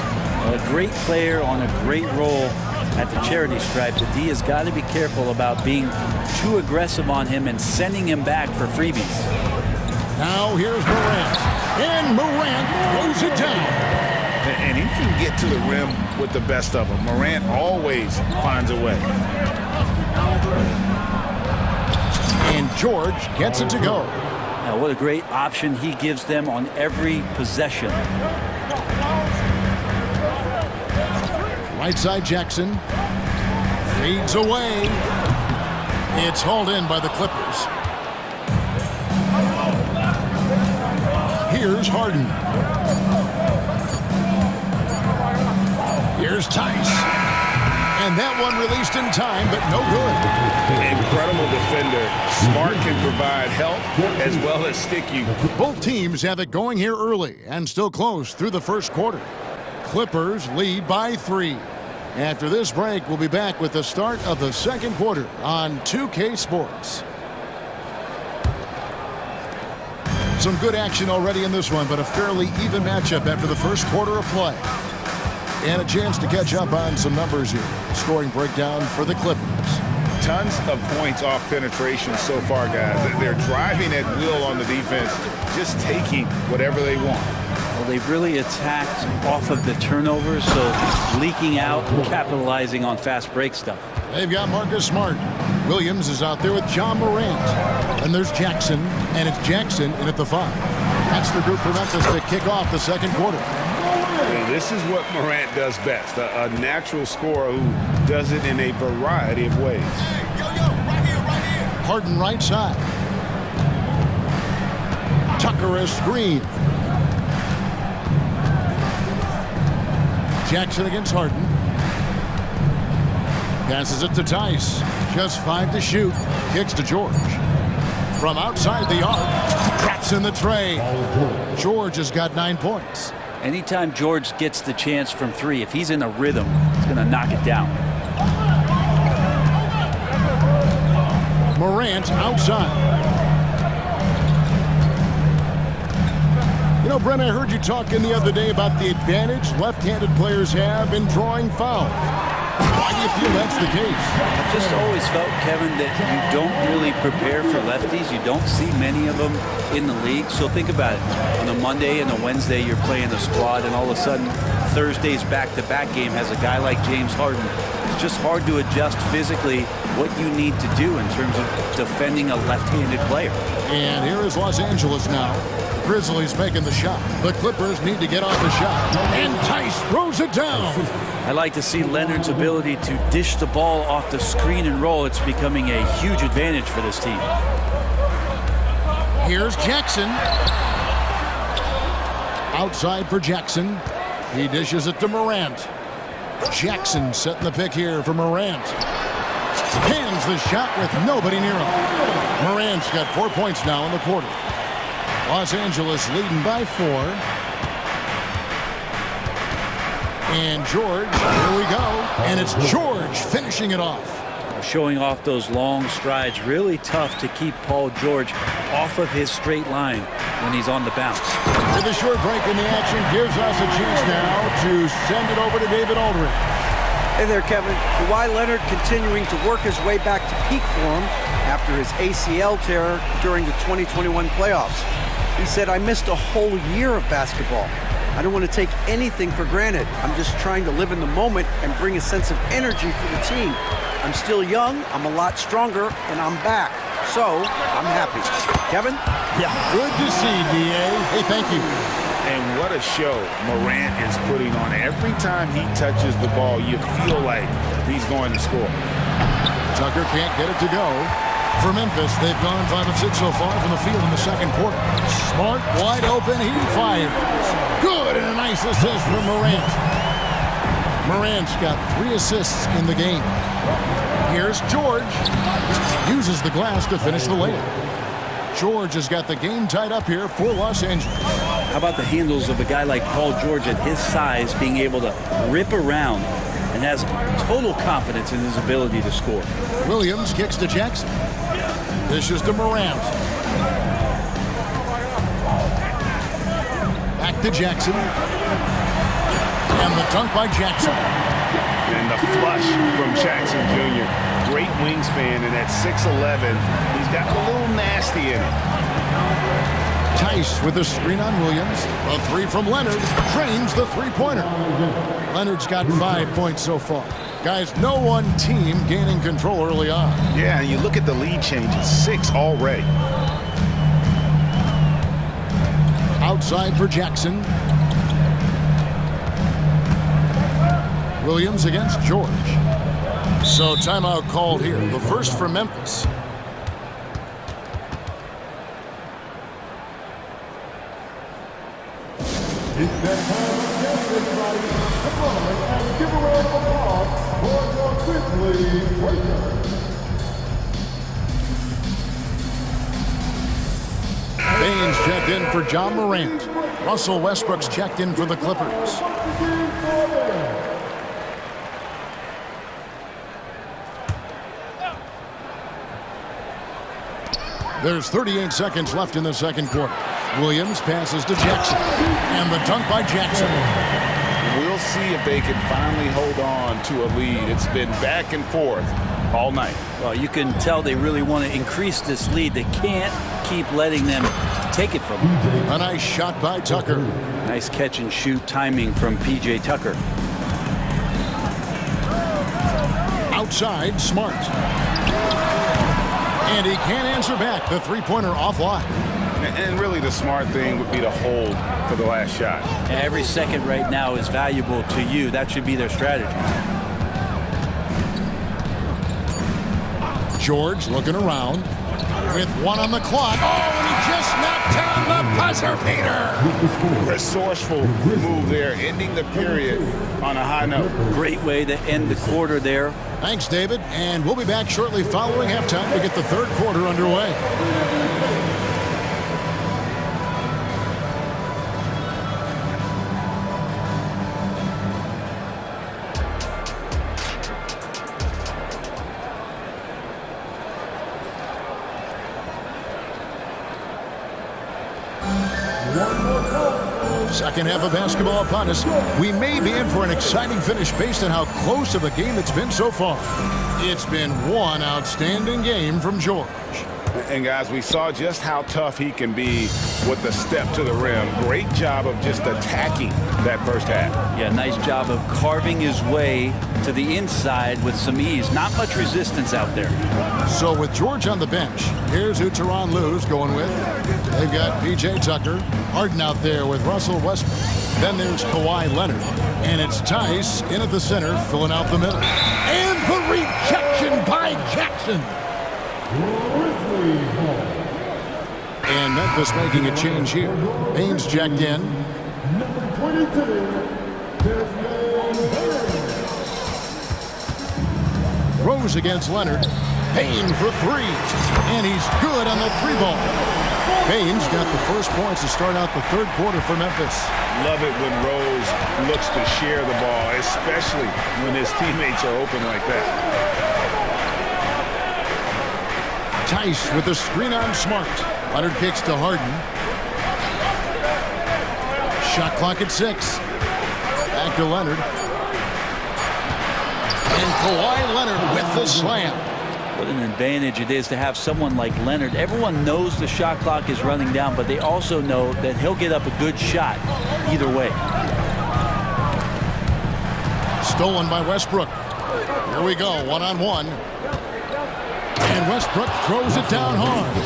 S2: A great player on a great role at the charity stripe. The D has got to be careful about being too aggressive on him and sending him back for freebies.
S1: Now here's Morant. And Morant throws it down.
S16: And he can get to the rim with the best of them. Morant always finds a way.
S1: And George gets it to go.
S2: Now, what a great option he gives them on every possession.
S1: Right side Jackson. Fades away. It's hauled in by the Clippers. Here's Harden. Here's Tice. And that one released in time, but no good.
S16: Incredible defender. Smart can provide help as well as stick you.
S1: Both teams have it going here early and still close through the first quarter. Clippers lead by 3. After this break, we'll be back with the start of the second quarter on 2K Sports. Some good action already in this one, but a fairly even matchup after the first quarter of play. And a chance to catch up on some numbers here. Scoring breakdown for the Clippers.
S16: Tons of points off penetration so far, guys. They're driving at will on the defense, just taking whatever they want.
S2: Well, they've really attacked off of the turnovers, so leaking out and capitalizing on fast break stuff.
S1: They've got Marcus Smart. Williams is out there with John Morant. And there's Jackson, and it's Jackson in at the 5. That's the group for Memphis to kick off the second quarter.
S16: And this is what Morant does best, a natural scorer who does it in a variety of ways.
S1: Harden right side. Tucker a screen. Jackson against Harden. Passes it to Tice. Just 5 to shoot. Kicks to George. From outside the arc. Traps in the tray. George has got 9 points.
S2: Anytime George gets the chance from 3, if he's in a rhythm, he's going to knock it down.
S1: Morant outside. You know, Brent, I heard you talking the other day about the advantage left-handed players have in drawing fouls. Why do you feel that's the case?
S2: I've just always felt, Kevin, that you don't really prepare for lefties. You don't see many of them in the league. So think about it. On a Monday and a Wednesday, you're playing a squad, and all of a sudden, Thursday's back-to-back game has a guy like James Harden. It's just hard to adjust physically what you need to do in terms of defending a left-handed player.
S1: And here is Los Angeles now. Grizzlies making the shot. The Clippers need to get off the shot. And Tice throws it down.
S2: I like to see Leonard's ability to dish the ball off the screen and roll. It's becoming a huge advantage for this team.
S1: Here's Jackson. Outside for Jackson. He dishes it to Morant. Jackson setting the pick here for Morant. Hands the shot with nobody near him. Morant's got 4 points now in the quarter. Los Angeles leading by 4. And George, here we go. And it's George finishing it off.
S2: Showing off those long strides. Really tough to keep Paul George off of his straight line when he's on the bounce.
S1: With a short break in the action gives us a chance now to send it over to David Aldridge.
S4: Hey there, Kevin. Kawhi Leonard continuing to work his way back to peak form after his ACL tear during the 2021 playoffs. He said, "I missed a whole year of basketball. I don't want to take anything for granted. I'm just trying to live in the moment and bring a sense of energy for the team. I'm still young, I'm a lot stronger, and I'm back. So, I'm happy." Kevin?
S1: Yeah. Good to see, D.A. Hey, thank you.
S16: And what a show Morant is putting on. Every time he touches the ball, you feel like he's going to score.
S1: Tucker can't get it to go. For Memphis, they've gone 5 of 6 so far from the field in the second quarter. Smart, wide open, he fires. Good, and a nice assist from Morant. Morant's got 3 assists in the game. Here's George. Uses the glass to finish the layup. George has got the game tied up here for Los Angeles.
S2: How about the handles of a guy like Paul George at his size being able to rip around and has total confidence in his ability to score.
S1: Williams kicks to Jackson. This is to Morant. Back to Jackson. And the dunk by Jackson.
S15: And the flush from Jackson Jr. Great wingspan, and at 6'11", he's got a little nasty in it.
S1: Tice with a screen on Williams. A 3 from Leonard. Drains the three-pointer. Leonard's got 5 points so far. Guys, no one team gaining control early on.
S15: Yeah, and you look at the lead changes. 6 already.
S1: Outside for Jackson. Williams against George. So timeout called here. The first for Memphis.
S17: It's that time again, everybody. Come on and give a round of applause for your Grizzlies Warriors.
S1: Baines checked in for John Morant. Russell Westbrook's checked in for the Clippers. There's 38 seconds left in the second quarter. Williams passes to Jackson. And the dunk by Jackson.
S16: We'll see if they can finally hold on to a lead. It's been back and forth all night.
S2: Well, you can tell they really want to increase this lead. They can't keep letting them take it from them.
S1: A nice shot by Tucker.
S2: Nice catch and shoot timing from P.J. Tucker.
S1: Outside, Smart. And he can't answer back. The three-pointer offline.
S16: And really the smart thing would be to hold for the last shot.
S2: Every second right now is valuable to you. That should be their strategy.
S1: George looking around with 1 on the clock. Oh, and he just knocked down the buzzer beater.
S16: Resourceful move there, ending the period on a high note.
S2: Great way to end the quarter there.
S1: Thanks, David. And we'll be back shortly following halftime to get the third quarter underway. Second half of basketball upon us. We may be in for an exciting finish based on how close of a game it's been so far. It's been one outstanding game from George.
S16: And guys, we saw just how tough he can be with the step to the rim. Great job of just attacking that first half.
S2: Yeah, nice job of carving his way to the inside with some ease. Not much resistance out there.
S1: So with George on the bench, here's who Tyronn Lue's going with. They've got P.J. Tucker, Harden out there with Russell Westbrook. Then there's Kawhi Leonard. And it's Tice in at the center, filling out the middle. And the rejection by Jackson. And Memphis making a change here. Baines checked in.
S17: Number 22.
S1: Rose against Leonard. Payne for 3. And he's good on the 3-ball. Payne's got the first points to start out the third quarter for Memphis.
S16: Love it when Rose looks to share the ball, especially when his teammates are open like that.
S1: Tice with the screen on Smart. Leonard kicks to Harden. Shot clock at 6. Back to Leonard. And Kawhi Leonard with the slam.
S2: What an advantage it is to have someone like Leonard. Everyone knows the shot clock is running down, but they also know that he'll get up a good shot either way.
S1: Stolen by Westbrook. Here we go, 1-on-1. And Westbrook throws it down hard.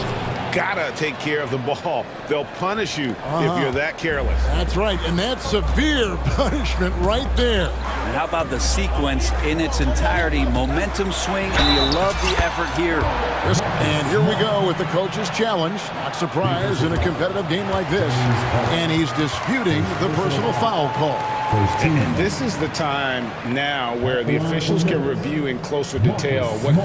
S15: gotta take care of the ball. They'll punish you if you're that careless.
S1: That's right, and that's severe punishment right there.
S2: And how about the sequence in its entirety? Momentum swing, and you love the effort here.
S1: And here we go with the coach's challenge. Not surprised in a competitive game like this. And he's disputing the personal foul call.
S16: And this is the time now where the officials can review in closer detail what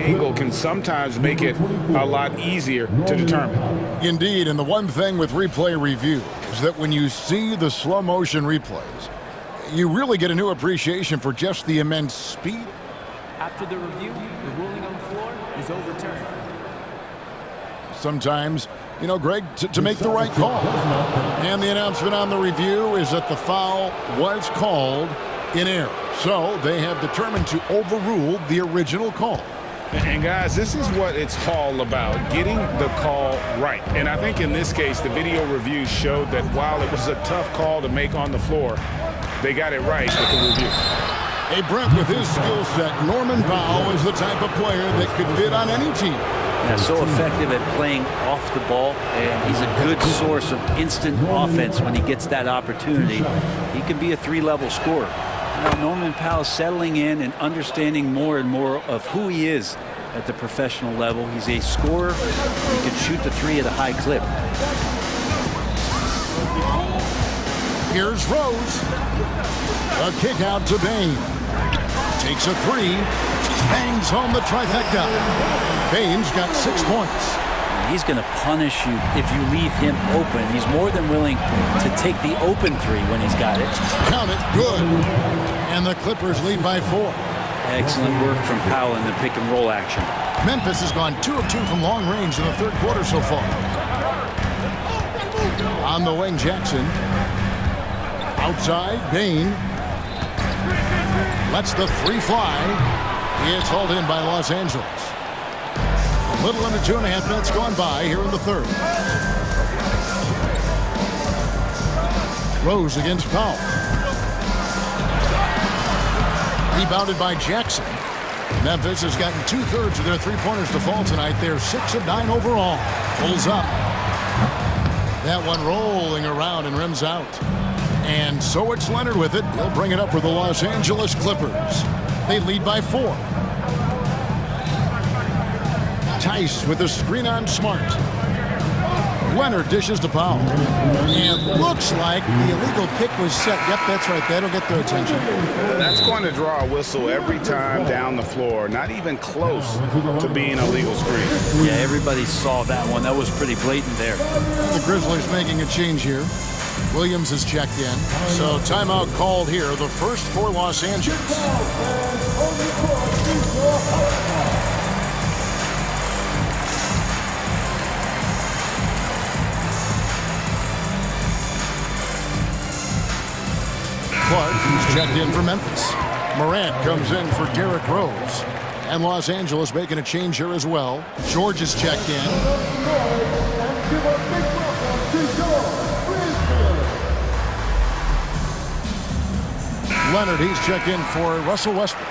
S16: angle can sometimes make it a lot easier to determine.
S1: Indeed, and the one thing with replay review is that when you see the slow motion replays, you really get a new appreciation for just the immense speed.
S12: After the review, the ruling on the floor is overturned.
S1: Sometimes, you know, Greg, to make the right call. And the announcement on the review is that the foul was called in error. So they have determined to overrule the original call.
S16: And guys, this is what it's all about, getting the call right. And I think in this case, the video review showed that while it was a tough call to make on the floor, they got it right with the review.
S1: Hey, Brent, with his skill set, Norman Powell is the type of player that could fit on any team.
S2: Yeah, so effective at playing off the ball, and he's a good source of instant offense when he gets that opportunity. He can be a three-level scorer. Now, Norman Powell settling in and understanding more and more of who he is at the professional level. He's a scorer. He can shoot the three at a high clip.
S1: Here's Rose. A kick out to Bain. Takes a three. Bangs home the trifecta. Bain's got 6 points.
S2: He's going to punish you if you leave him open. He's more than willing to take the open three when he's got it.
S1: Count it. Good. And the Clippers lead by 4.
S2: Excellent work from Powell in the pick and roll action.
S1: Memphis has gone 2 of 2 from long range in the third quarter so far. On the wing, Jackson. Outside, Bain. Lets the three fly. It's hauled in by Los Angeles. A little under 2.5 minutes gone by here in the third. Rose against Powell. Rebounded by Jackson. Memphis has gotten 2/3 of their three-pointers to fall tonight. They're 6 of 9 overall. Pulls up. That one rolling around and rims out. And so it's Leonard with it. He'll bring it up for the Los Angeles Clippers. They lead by 4. Tice with a screen on Smart. Leonard dishes to Powell. And looks like the illegal kick was set. Yep, that's right. That'll get their attention.
S16: That's going to draw a whistle every time down the floor. Not even close to being a legal screen.
S2: Yeah, everybody saw that one. That was pretty blatant there.
S1: The Grizzlies making a change here. Williams has checked in. So timeout called here. The first for Los Angeles. Clark, who's checked in for Memphis. Morant comes in for Derrick Rose. And Los Angeles making a change here as well. George is checked in. Leonard, he's checked in for Russell Westbrook.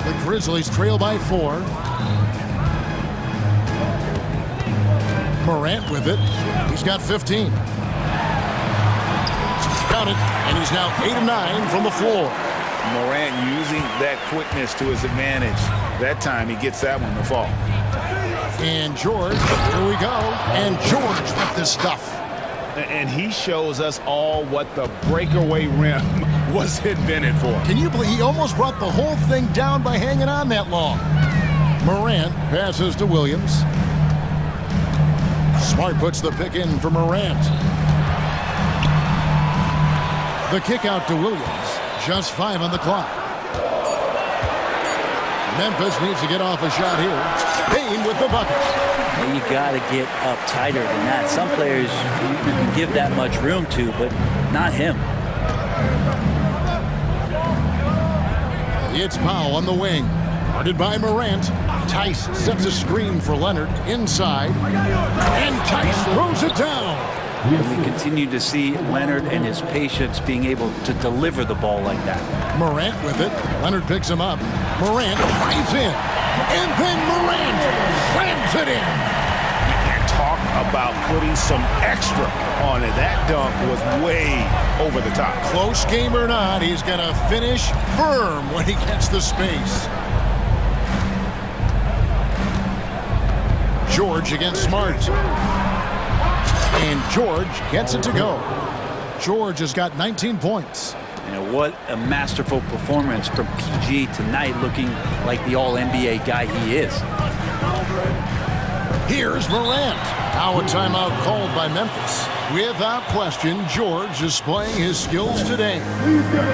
S1: The Grizzlies trail by 4. Morant with it. He's got 15. Count it, and he's now 8 of 9 from the floor.
S16: Morant using that quickness to his advantage. That time he gets that one to fall.
S1: And George, here we go. And George with this stuff.
S16: And he shows us all what the breakaway rim was invented for.
S1: Can you believe he almost brought the whole thing down by hanging on that long? Morant passes to Williams. Smart puts the pick in for Morant. The kick out to Williams. Just 5 on the clock. Memphis needs to get off a shot here. Bain with the bucket.
S2: And you got to get up tighter than that. Some players you can give that much room to, but not him.
S1: It's Powell on the wing. Guarded by Morant. Tice sets a screen for Leonard inside. And Tice throws it down.
S2: And we continue to see Leonard and his patience being able to deliver the ball like that.
S1: Morant with it. Leonard picks him up. Morant drives in. And then Morant slams it in.
S15: And talk about putting some extra on it. That dunk was way over the top.
S1: Close game or not, he's going to finish firm when he gets the space. George against Smart. And George gets it to go. George has got 19 points.
S2: You know, what a masterful performance from PG tonight, looking like the all-NBA guy he is.
S1: Here's Morant. Now a timeout called by Memphis. Without question, George is displaying his skills today.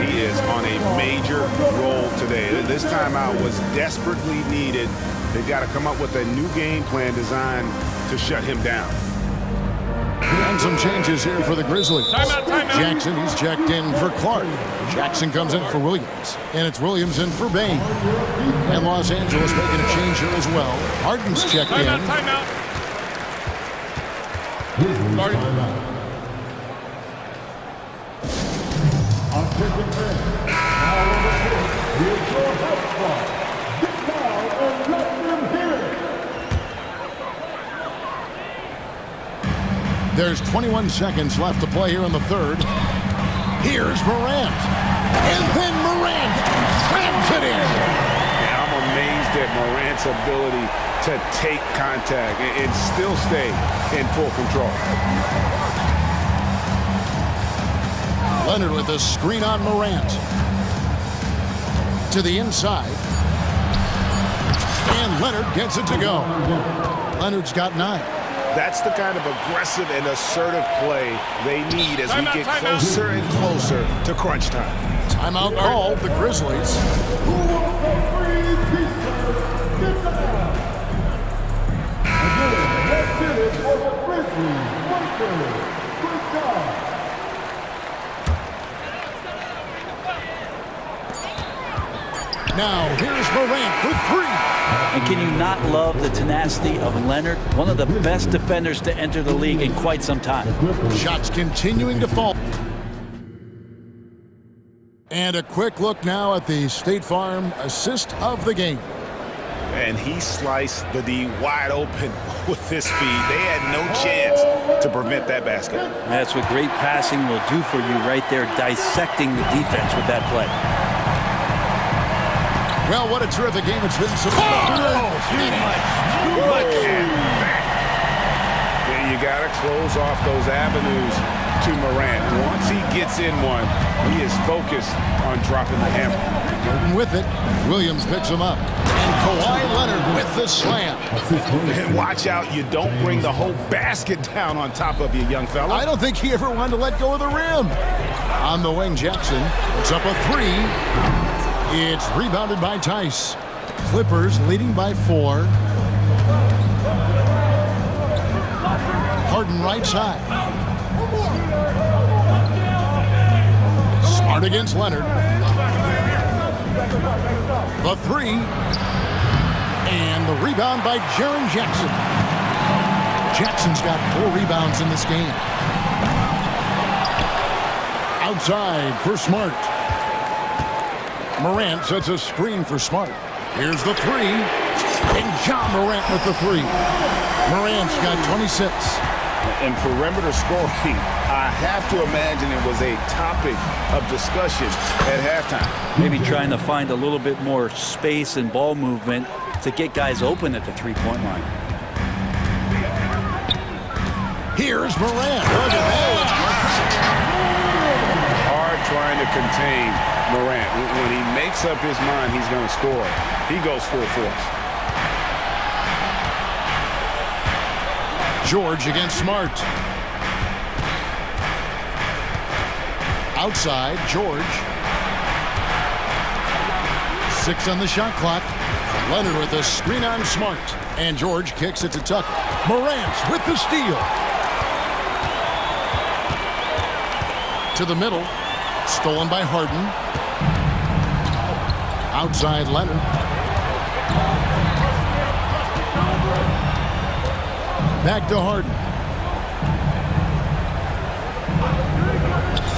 S15: He is on a major role today. This timeout was desperately needed. They've got to come up with a new game plan designed to shut him down.
S1: And some changes here for the Grizzlies.
S7: Timeout.
S1: Jackson, he's checked in for Clark. Jackson comes in for Williams. And it's Williams in for Bain. And Los Angeles making a change here as well. Harden's checked in.
S7: Timeout.
S17: On taking man. Now on the court, here's your hot spot. Get down and let them hit it.
S1: There's 21 seconds left to play here in the third. Here's Morant. And then Morant slams it in.
S15: Yeah, I'm amazed at Morant's ability to take contact and still stay in full control.
S1: Leonard with a screen on Morant. To the inside. And Leonard gets it to go. Leonard's got 9.
S15: That's the kind of aggressive and assertive play they need as we get closer and closer to crunch time.
S1: Timeout called the Grizzlies.
S17: Who wants a free t-shirt? Get down. Again, let's hit it for the Grizzlies. Good job.
S1: Now, here's Morant for 3.
S2: And can you not love the tenacity of Leonard, one of the best defenders to enter the league in quite some time.
S1: Shots continuing to fall. And a quick look now at the State Farm assist of the game.
S15: And he sliced the D wide open with his speed. They had no chance to prevent that basket.
S2: That's what great passing will do for you right there, dissecting the defense with that play.
S1: Well, what a terrific game it's been so far.
S15: Look at that. Yeah, you got to close off those avenues to Morant. Once he gets in one, he is focused on dropping the hammer.
S1: Jordan with it. Williams picks him up. And Kawhi Leonard with the slam.
S15: And watch out, you don't bring the whole basket down on top of you, young fella.
S1: I don't think he ever wanted to let go of the rim. On the wing, Jackson puts up a 3. It's rebounded by Tice. Clippers leading by 4. Harden right side. Smart against Leonard. The 3. And the rebound by Jaren Jackson. Jackson's got 4 rebounds in this game. Outside for Smart. Morant sets a screen for Smart. Here's the 3. And John Morant with the 3. Morant's got 26.
S15: In perimeter scoring, I have to imagine it was a topic of discussion at halftime.
S2: Maybe trying to find a little bit more space and ball movement to get guys open at the three-point line.
S1: Here's Morant.
S15: Hard trying to contain Morant. When he makes up his mind he's going to score, he goes full force.
S1: George against Smart. Outside, George. 6 on the shot clock. Leonard with a screen on Smart. And George kicks it to Tucker. Morant with the steal. To the middle. Stolen by Harden. Outside, Leonard. Back to Harden.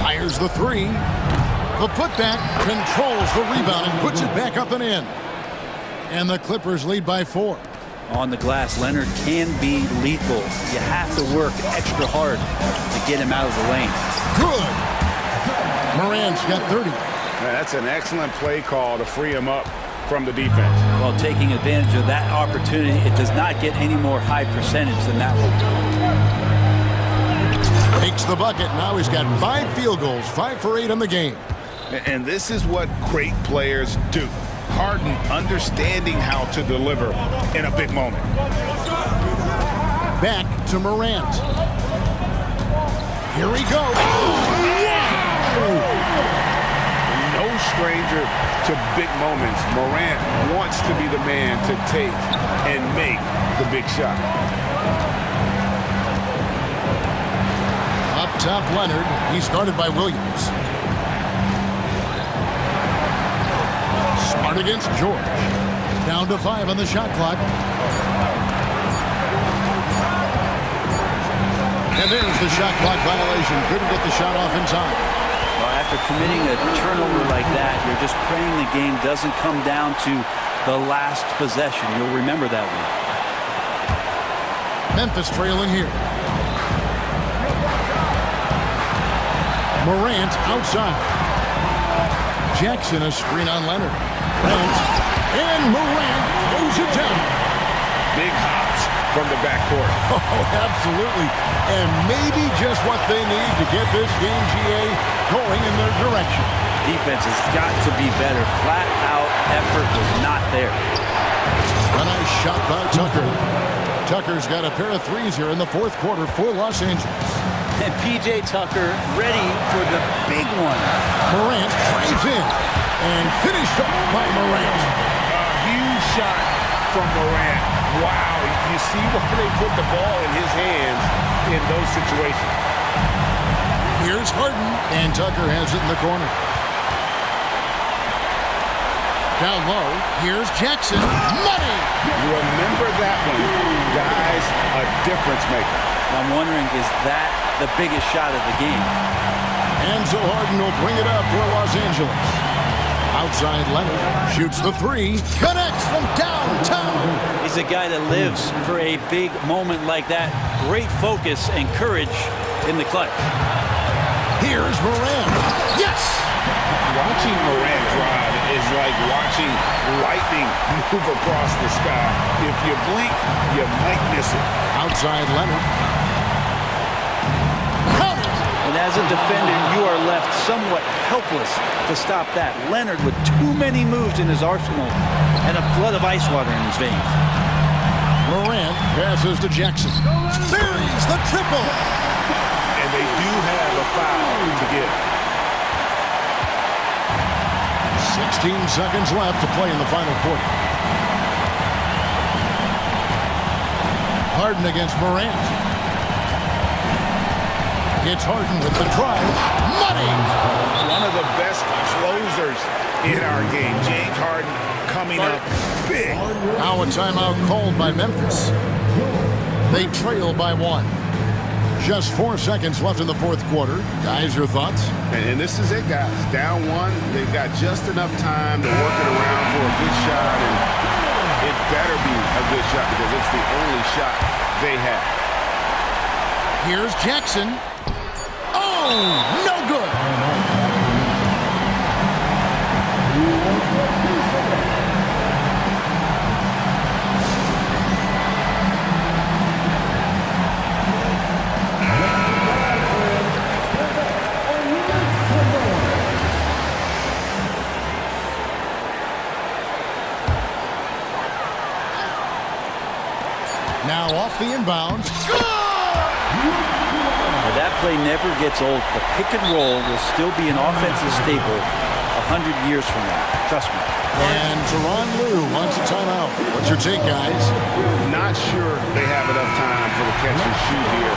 S1: Fires the three. The putback controls the rebound and puts it back up and in. And the Clippers lead by 4.
S2: On the glass, Leonard can be lethal. You have to work extra hard to get him out of the lane.
S1: Good. Morant's got 30.
S16: That's an excellent play call to free him up from the defense.
S2: Well, taking advantage of that opportunity, it does not get any more high percentage than that one.
S1: Makes the bucket. Now he's got 5 field goals, 5 for 8 in the game.
S16: And this is what great players do. Harden understanding how to deliver in a big moment.
S1: Back to Morant. Here he goes.
S16: No stranger to big moments. Morant wants to be the man to take and make the big shot.
S1: Up top, Leonard. He's guarded by Williams. Smart against George. Down to 5 on the shot clock. And there's the shot clock violation. Couldn't get the shot off in time.
S2: Well, after committing a turnover like that, you're just praying the game doesn't come down to the last possession. You'll remember that one.
S1: Memphis trailing here. Morant outside. Jackson a screen on Leonard. And Morant throws it down.
S16: Big hops from the backcourt.
S1: Oh, absolutely. And maybe just what they need to get this game, GA, going in their direction.
S2: Defense has got to be better. Flat out effort was not there.
S1: A nice shot by Tucker. Tucker's got a pair of threes here in the fourth quarter for Los Angeles.
S2: And P.J. Tucker ready for the big one.
S1: Morant drives in and finished off by Morant.
S16: A huge shot from Morant. Wow, you see why they put the ball in his hands in those situations.
S1: Here's Harden, and Tucker has it in the corner. Down low, here's Jackson. Money!
S16: Remember that one. Guys, a difference maker.
S2: I'm wondering, is that the biggest shot of the game?
S1: And so Harden will bring it up for Los Angeles. Outside Leonard shoots the three, connects from downtown.
S2: He's a guy that lives for a big moment like that. Great focus and courage in the clutch.
S1: Here's Morant. Yes!
S16: Watching Morant drive is like watching lightning move across the sky. If you blink, you might miss it.
S1: Outside Leonard.
S2: And as a defender, you are left somewhat helpless to stop that. Leonard with too many moves in his arsenal and a flood of ice water in his veins.
S1: Morant passes to Jackson. Buries the triple.
S16: And they do have a foul to get.
S1: 16 seconds left to play in the final quarter. Harden against Morant. It's Harden with the drive. Money!
S16: One of the best closers in our game. James Harden coming up big.
S1: Now a timeout called by Memphis. They trail by 1. Just 4 seconds left in the fourth quarter. Guys, your thoughts?
S16: And this is it, guys. Down 1. They've got just enough time to work it around for a good shot. And it better be a good shot because it's the only shot they have.
S1: Here's Jackson. Oh, no good. Now off the inbound.
S2: That play never gets old. The pick and roll will still be an offensive staple 100 years from now. Trust me.
S1: And Tyronn Lue wants a timeout. What's your take, guys?
S16: Not sure they have enough time for the catch and shoot here.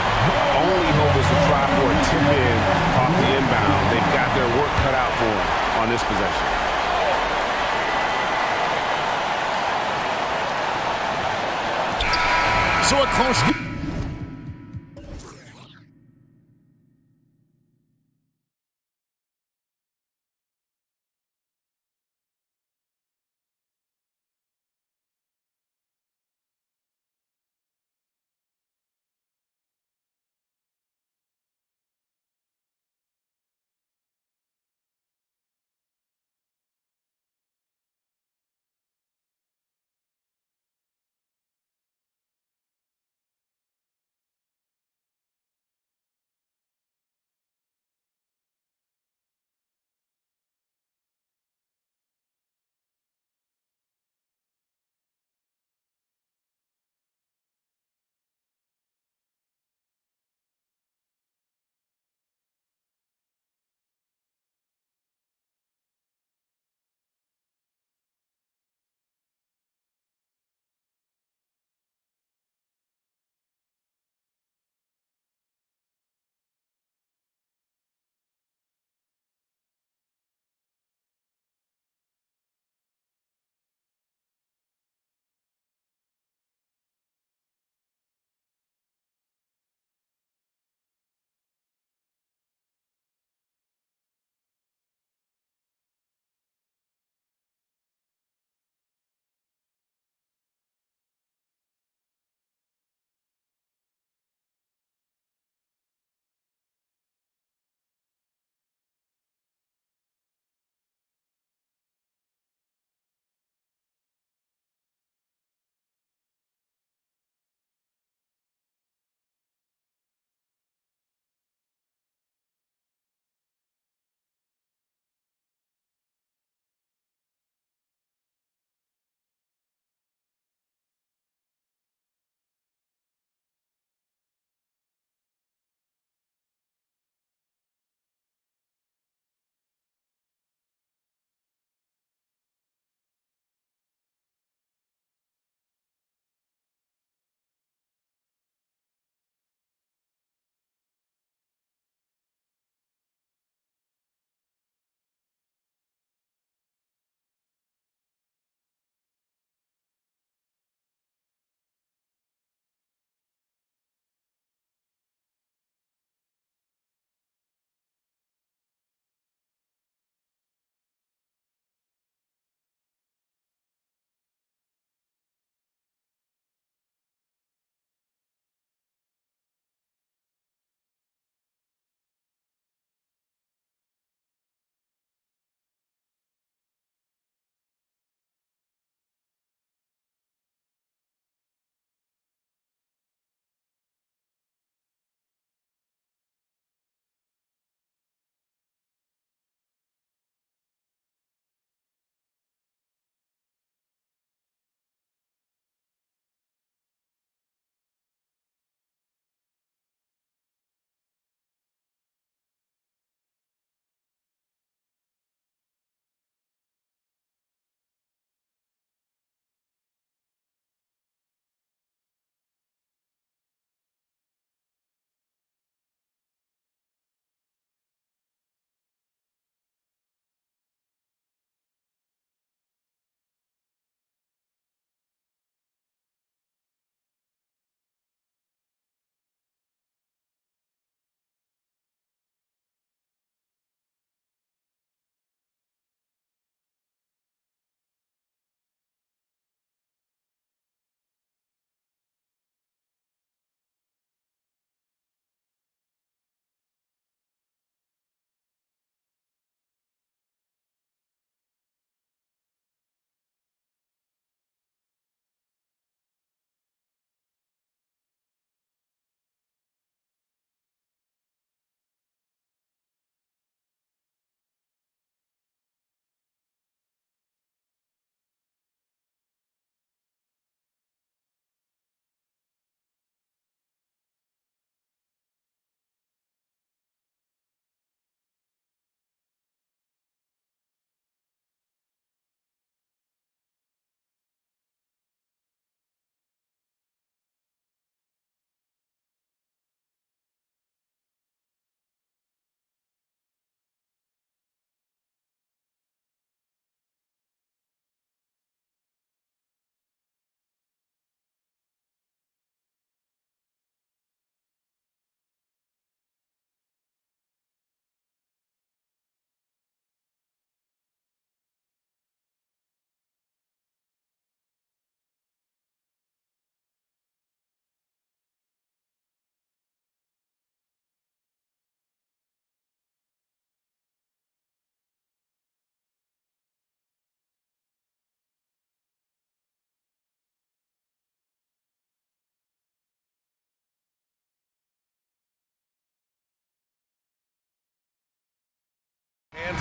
S16: Only hope is to try for a tip-in off the inbound. They've got their work cut out for them on this possession.
S1: So a close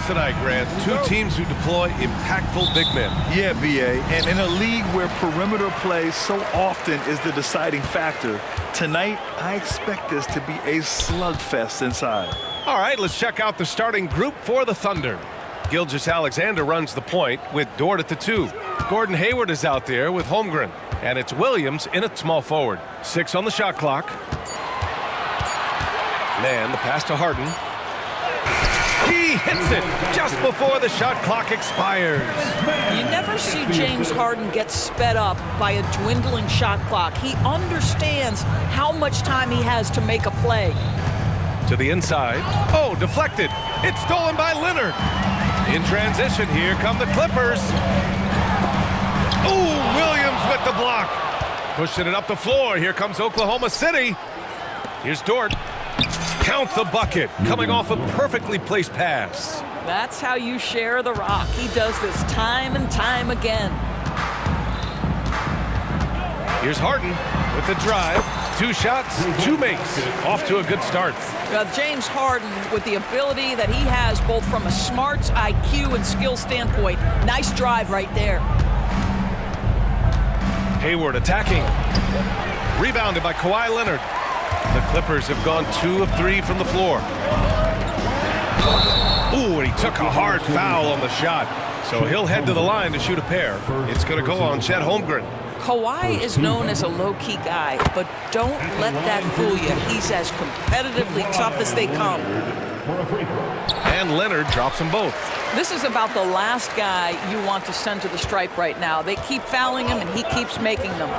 S8: starts tonight, Grant. Two teams who deploy impactful big men.
S9: Yeah, B.A., and in a league where perimeter play so often is the deciding factor, tonight I expect this to be a slugfest inside.
S8: All right, let's check out the starting group for the Thunder. Gilgeous-Alexander runs the point with Dort at the 2. Gordon Hayward is out there with Holmgren. And it's Williams in at small forward. 6 on the shot clock. Man, the pass to Harden. He hits it just before the shot clock expires.
S10: You never see James Harden get sped up by a dwindling shot clock. He understands how much time he has to make a play.
S8: To the inside. Oh, deflected. It's stolen by Leonard. In transition, here come the Clippers. Ooh, Williams with the block. Pushing it up the floor. Here comes Oklahoma City. Here's Dort. Count the bucket. Coming off a perfectly placed pass.
S10: That's how you share the rock. He does this time and time again.
S8: Here's Harden with the drive. 2 shots, 2 makes. Off to a good start.
S10: James Harden, with the ability that he has both from a smarts, IQ, and skill standpoint. Nice drive right there.
S8: Hayward attacking. Rebounded by Kawhi Leonard. The Clippers have gone 2 of 3 from the floor. Ooh, and he took a hard foul on the shot. So he'll head to the line to shoot a pair. It's going to go on Chet Holmgren.
S10: Kawhi is known as a low-key guy, but don't let that fool you. He's as competitively tough as they come.
S8: And Leonard drops them both.
S10: This is about the last guy you want to send to the stripe right now. They keep fouling him, and he keeps making them.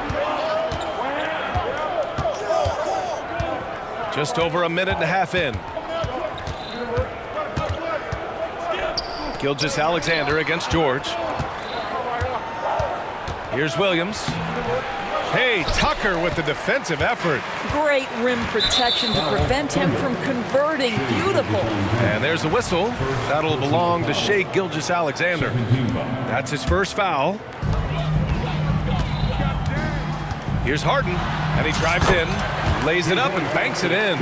S8: Just over a minute and a half in. Gilgeous-Alexander against George. Here's Williams. Hey, Tucker with the defensive effort.
S10: Great rim protection to prevent him from converting. Beautiful.
S8: And there's the whistle. That'll belong to Shai Gilgeous-Alexander. That's his first foul. Here's Harden, and he drives in, lays it up, and banks it in.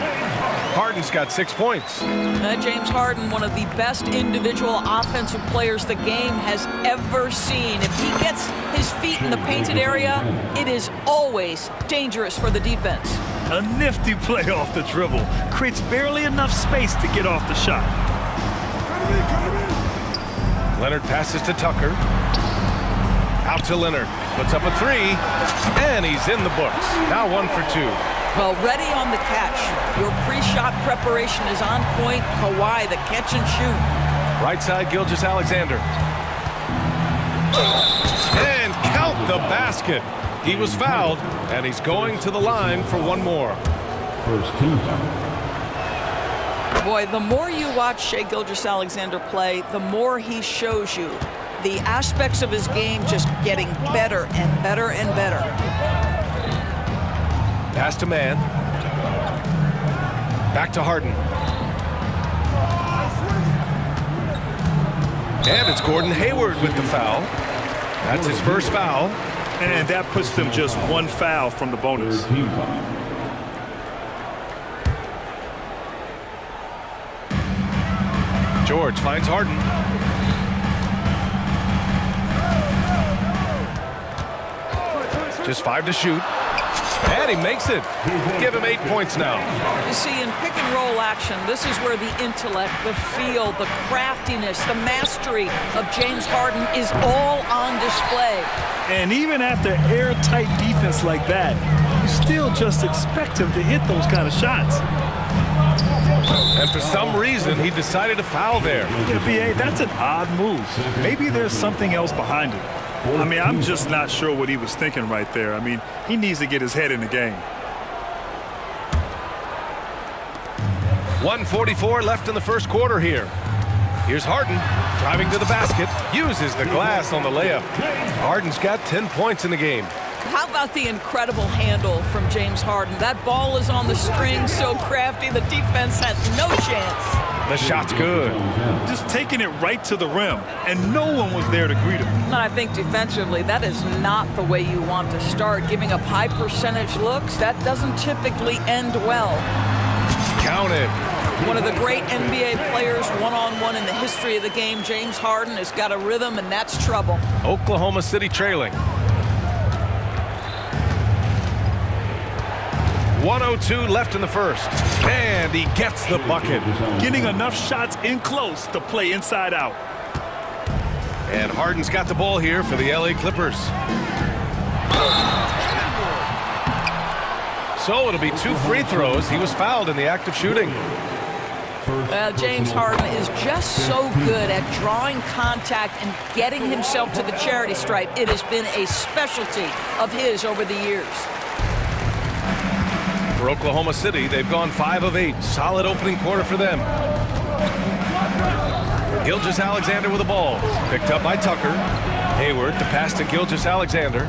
S8: Harden's got 6 points.
S10: James Harden, one of the best individual offensive players the game has ever seen. If he gets his feet in the painted area, it is always dangerous for the defense.
S9: A nifty play off the dribble. Creates barely enough space to get off the shot.
S8: Leonard passes to Tucker. Out to Leonard. Puts up a 3, and he's in the books. Now 1 for 2.
S10: Well, ready on the catch. Your pre-shot preparation is on point. Kawhi, the catch and shoot.
S8: Right side, Gilgeous-Alexander. And count the basket. He was fouled, and he's going to the line for 1 more.
S17: First team.
S10: Boy, the more you watch Shai Gilgeous-Alexander play, the more he shows you the aspects of his game just getting better and better and better.
S8: Pass to man. Back to Harden. And it's Gordon Hayward with the foul. That's his first foul.
S9: And that puts them just 1 foul from the bonus.
S8: George finds Harden. Just 5 to shoot. And he makes it. Give him 8 points now.
S10: You see, in pick and roll action, this is where the intellect, the feel, the craftiness, the mastery of James Harden is all on display.
S9: And even after airtight defense like that, you still just expect him to hit those kind of shots.
S8: And for some reason, he decided to foul there.
S9: Yeah, B.A., that's an odd move. Maybe there's something else behind it. I mean, I'm just not sure what he was thinking right there. I mean, he needs to get his head in the game.
S8: 1:44 left in the first quarter here. Here's Harden, driving to the basket, uses the glass on the layup. Harden's got 10 points in the game.
S10: How about the incredible handle from James Harden? That ball is on the string, so crafty, the defense has no chance.
S8: The shot's good.
S9: Just taking it right to the rim, and no one was there to greet him.
S10: And I think defensively, that is not the way you want to start. Giving up high percentage looks, that doesn't typically end well.
S8: Count it.
S10: One of the great NBA players one-on-one in the history of the game, James Harden, has got a rhythm, and that's trouble.
S8: Oklahoma City trailing. 1:02 left in the first. And he gets the bucket.
S9: Getting enough shots in close to play inside out.
S8: And Harden's got the ball here for the LA Clippers. So it'll be 2 free throws. He was fouled in the act of shooting.
S10: James Harden is just so good at drawing contact and getting himself to the charity stripe. It has been a specialty of his over the years.
S8: For Oklahoma City, they've gone 5 of 8. Solid opening quarter for them. Gilgeous-Alexander with the ball. Picked up by Tucker. Hayward to pass to Gilgeous-Alexander.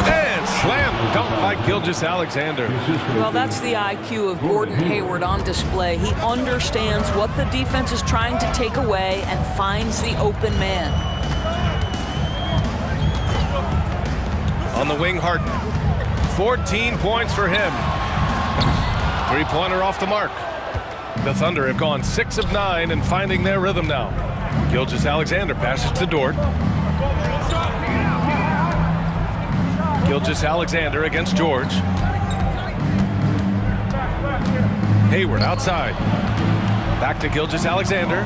S8: And slam dunk by Gilgeous-Alexander.
S10: Well, that's the IQ of Gordon Hayward on display. He understands what the defense is trying to take away and finds the open man.
S8: On the wing, Harden. 14 points for him. 3-pointer off the mark. The Thunder have gone 6 of 9 and finding their rhythm now. Gilgeous-Alexander passes to Dort. Gilgeous-Alexander against George. Hayward outside. Back to Gilgeous-Alexander.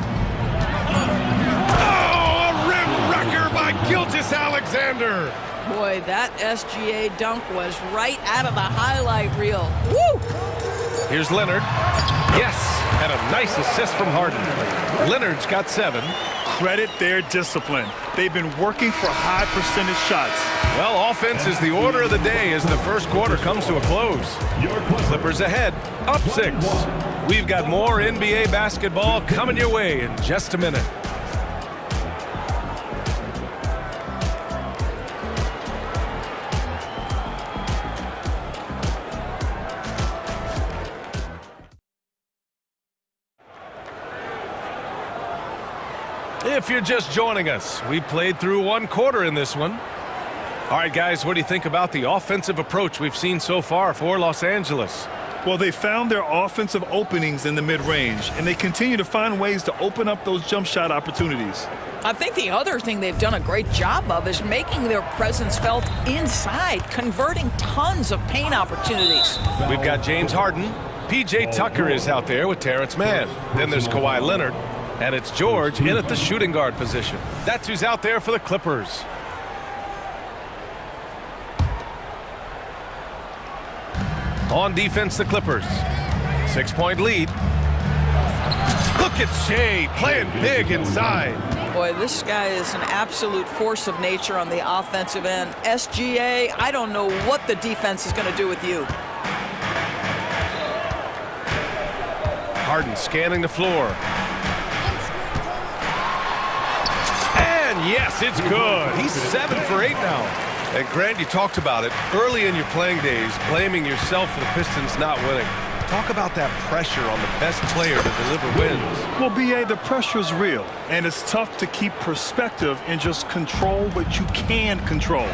S8: Oh, a rim wrecker by Gilgeous-Alexander.
S10: Boy, that SGA dunk was right out of the highlight reel. Woo!
S8: Here's Leonard. Yes, and a nice assist from Harden. Leonard's got 7.
S9: Credit their discipline. They've been working for high percentage shots.
S8: Well, offense is the order of the day as the first quarter comes to a close. Clippers ahead, up 6. We've got more NBA basketball coming your way in just a minute. If you're just joining us, we played through 1 quarter in this one. All right, guys, what do you think about the offensive approach we've seen so far for Los Angeles?
S9: Well, they found their offensive openings in the mid-range, and they continue to find ways to open up those jump shot opportunities.
S10: I think the other thing they've done a great job of is making their presence felt inside, converting tons of paint opportunities.
S8: We've got James Harden. P.J. Tucker is out there with Terrence Mann. Then there's Kawhi Leonard. And it's George in at the shooting guard position. That's who's out there for the Clippers. On defense, the Clippers. 6-point lead. Look at Shea playing big inside.
S10: Boy, this guy is an absolute force of nature on the offensive end. SGA, I don't know what the defense is going to do with you.
S8: Harden scanning the floor. Yes, it's good. He's 7 for 8 now. And Grant, you talked about it early in your playing days, blaming yourself for the Pistons not winning. Talk about that pressure on the best player to deliver wins.
S9: Well, B.A., the pressure is real, and it's tough to keep perspective and just control what you can control.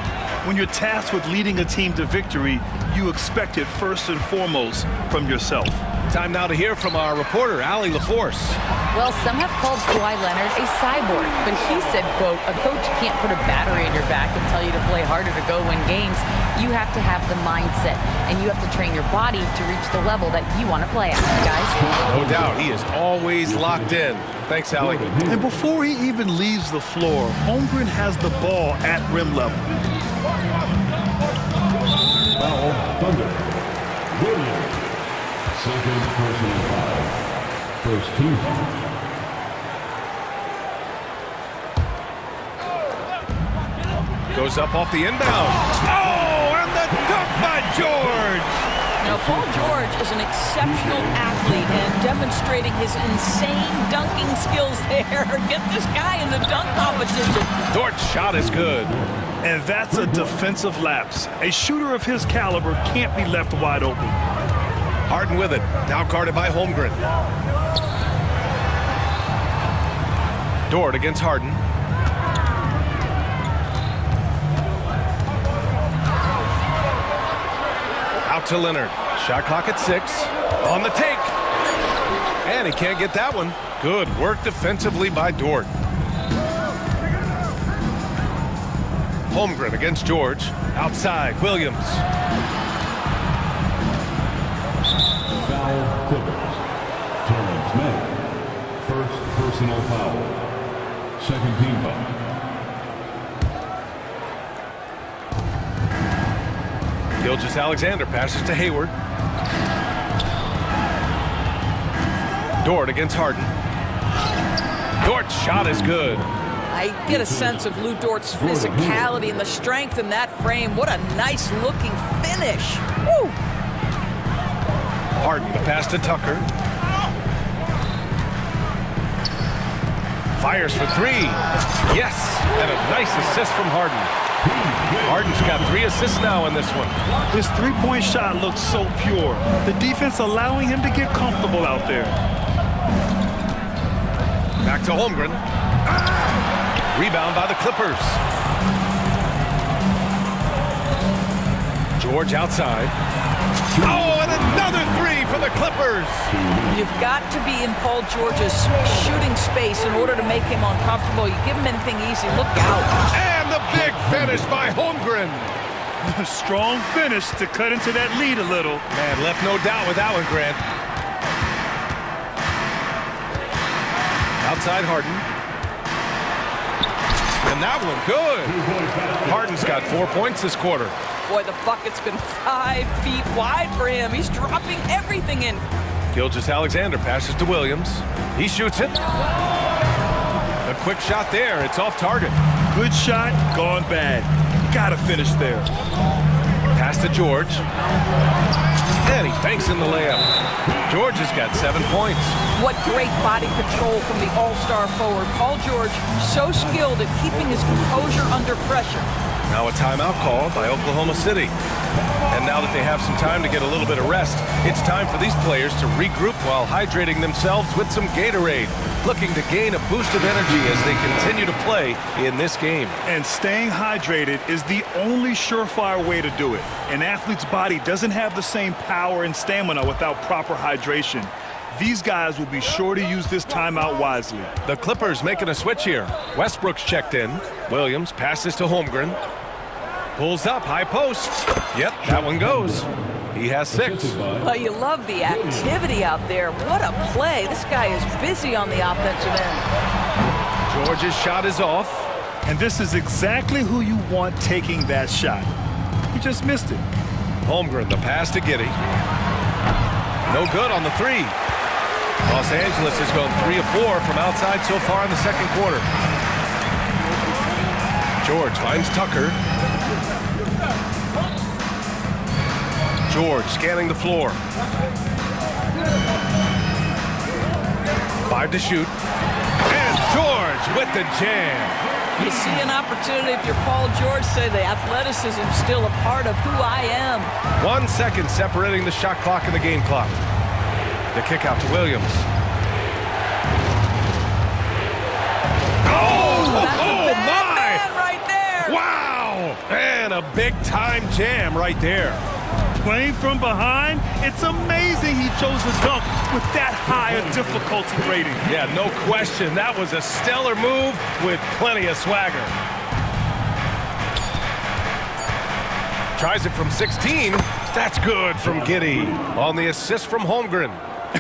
S9: When you're tasked with leading a team to victory, you expect it first and foremost from yourself.
S8: Time now to hear from our reporter, Allie LaForce.
S11: Well, some have called Kawhi Leonard a cyborg, but he said, quote, a coach can't put a battery in your back and tell you to play harder to go win games. You have to have the mindset, and you have to train your body to reach the level that you want to play at, guys.
S8: No doubt, he is always locked in. Thanks, Allie.
S9: And before he even leaves the floor, Holmgren has the ball at rim level.
S17: Foul, Thunder. Williams. Second personal foul. First team foul.
S8: Goes up off the inbound. Oh, and the dunk by George.
S10: Now, Paul George is an exceptional athlete and demonstrating his insane dunking skills there. Get this guy in the dunk competition.
S8: Dort's shot is good.
S9: And that's a defensive lapse. A shooter of his caliber can't be left wide open.
S8: Harden with it. Now guarded by Holmgren. Dort against Harden. Out to Leonard. Shot clock at 6. On the take. And he can't get that one. Good work defensively by Dort. Holmgren against George. Outside, Williams.
S17: Foul, Clippers. Terrence May. First personal foul. Second team foul.
S8: Gilgeous-Alexander passes to Hayward. Dort against Harden. Dort's shot is good.
S10: I get a sense of Lou Dort's physicality and the strength in that frame. What a nice looking finish. Woo!
S8: Harden, the pass to Tucker. Fires for three. Yes, and a nice assist from Harden. Harden's got 3 assists now in this one.
S9: His three-point shot looks so pure. The defense allowing him to get comfortable out there.
S8: Back to Holmgren. Rebound by the Clippers. George outside. Oh, and another 3 for the Clippers.
S10: You've got to be in Paul George's shooting space in order to make him uncomfortable. You give him anything easy, look out.
S8: And the big finish by Holmgren.
S9: A strong finish to cut into that lead a little.
S8: Man, left no doubt with that one, Grant. Outside Harden. And that one, good. Harden's got 4 points this quarter.
S10: Boy, the bucket's been 5 feet wide for him. He's dropping everything in.
S8: Gilgeous-Alexander passes to Williams. He shoots it. A quick shot there. It's off target.
S9: Good shot, gone bad. Gotta finish there.
S8: Pass to George. And he banks in the layup. George has got 7 points.
S10: What great body control from the all-star forward. Paul George, so skilled at keeping his composure under pressure.
S8: Now a timeout called by Oklahoma City. And now that they have some time to get a little bit of rest, it's time for these players to regroup while hydrating themselves with some Gatorade, looking to gain a boost of energy as they continue to play in this game.
S9: And staying hydrated is the only surefire way to do it. An athlete's body doesn't have the same power and stamina without proper hydration. These guys will be sure to use this timeout wisely.
S8: The Clippers making a switch here. Westbrook's checked in. Williams passes to Holmgren. Pulls up, high post. Yep, that one goes. He has 6.
S10: Well, you love the activity out there. What a play. This guy is busy on the offensive end.
S8: George's shot is off.
S9: And this is exactly who you want taking that shot. He just missed it.
S8: Holmgren, the pass to Giddey. No good on the 3. Los Angeles has gone 3 of 4 from outside so far in the second quarter. George finds Tucker. George scanning the floor. 5 to shoot. And George with the jam.
S10: You see an opportunity if you're Paul George, say the athleticism is still a part of who I am.
S8: 1 second separating the shot clock and the game clock. The kick out to Williams. Oh my!
S10: Right there.
S8: Wow! And a big-time jam right there.
S9: Playing from behind, it's amazing he chose a dunk with that high a difficulty rating.
S8: Yeah, no question. That was a stellar move with plenty of swagger. Tries it from 16. That's good from Giddey on the assist from Holmgren.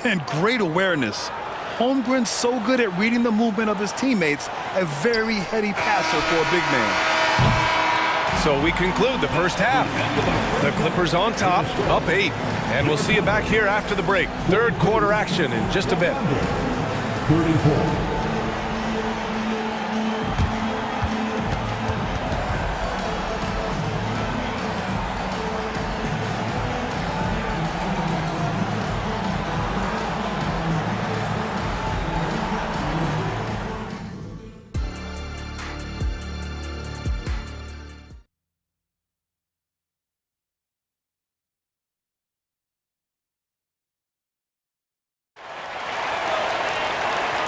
S9: And great awareness. Holmgren's so good at reading the movement of his teammates, a very heady passer for a big man.
S8: So we conclude the first half. The Clippers on top, up 8. And we'll see you back here after the break. Third quarter action in just a bit.
S17: 34.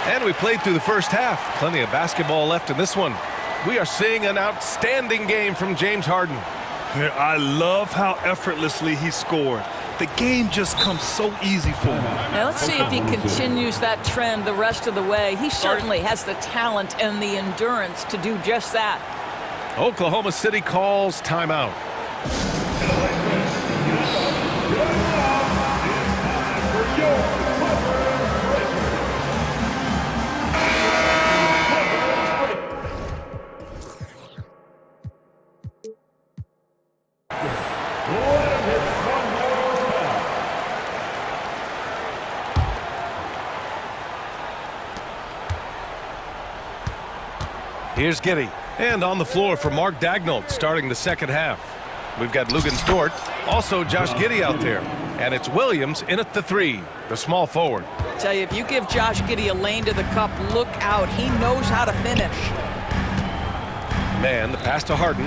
S8: And we played through the first half. Plenty of basketball left in this one. We are seeing an outstanding game from James Harden.
S9: I love how effortlessly he scored. the game just comes so easy for him.
S10: Now let's see if he continues that trend the rest of the way. He certainly has the talent and the endurance to do just that.
S8: Oklahoma City calls timeout. Here's Giddy. And on the floor for Mark Dagnall starting the second half. We've got Lugens Dort, also Josh Giddy out there. And it's Williams in at the three, the small forward.
S10: Tell you, if you give Josh Giddy a lane to the cup, look out. He knows how to finish.
S8: Man, the pass to Harden.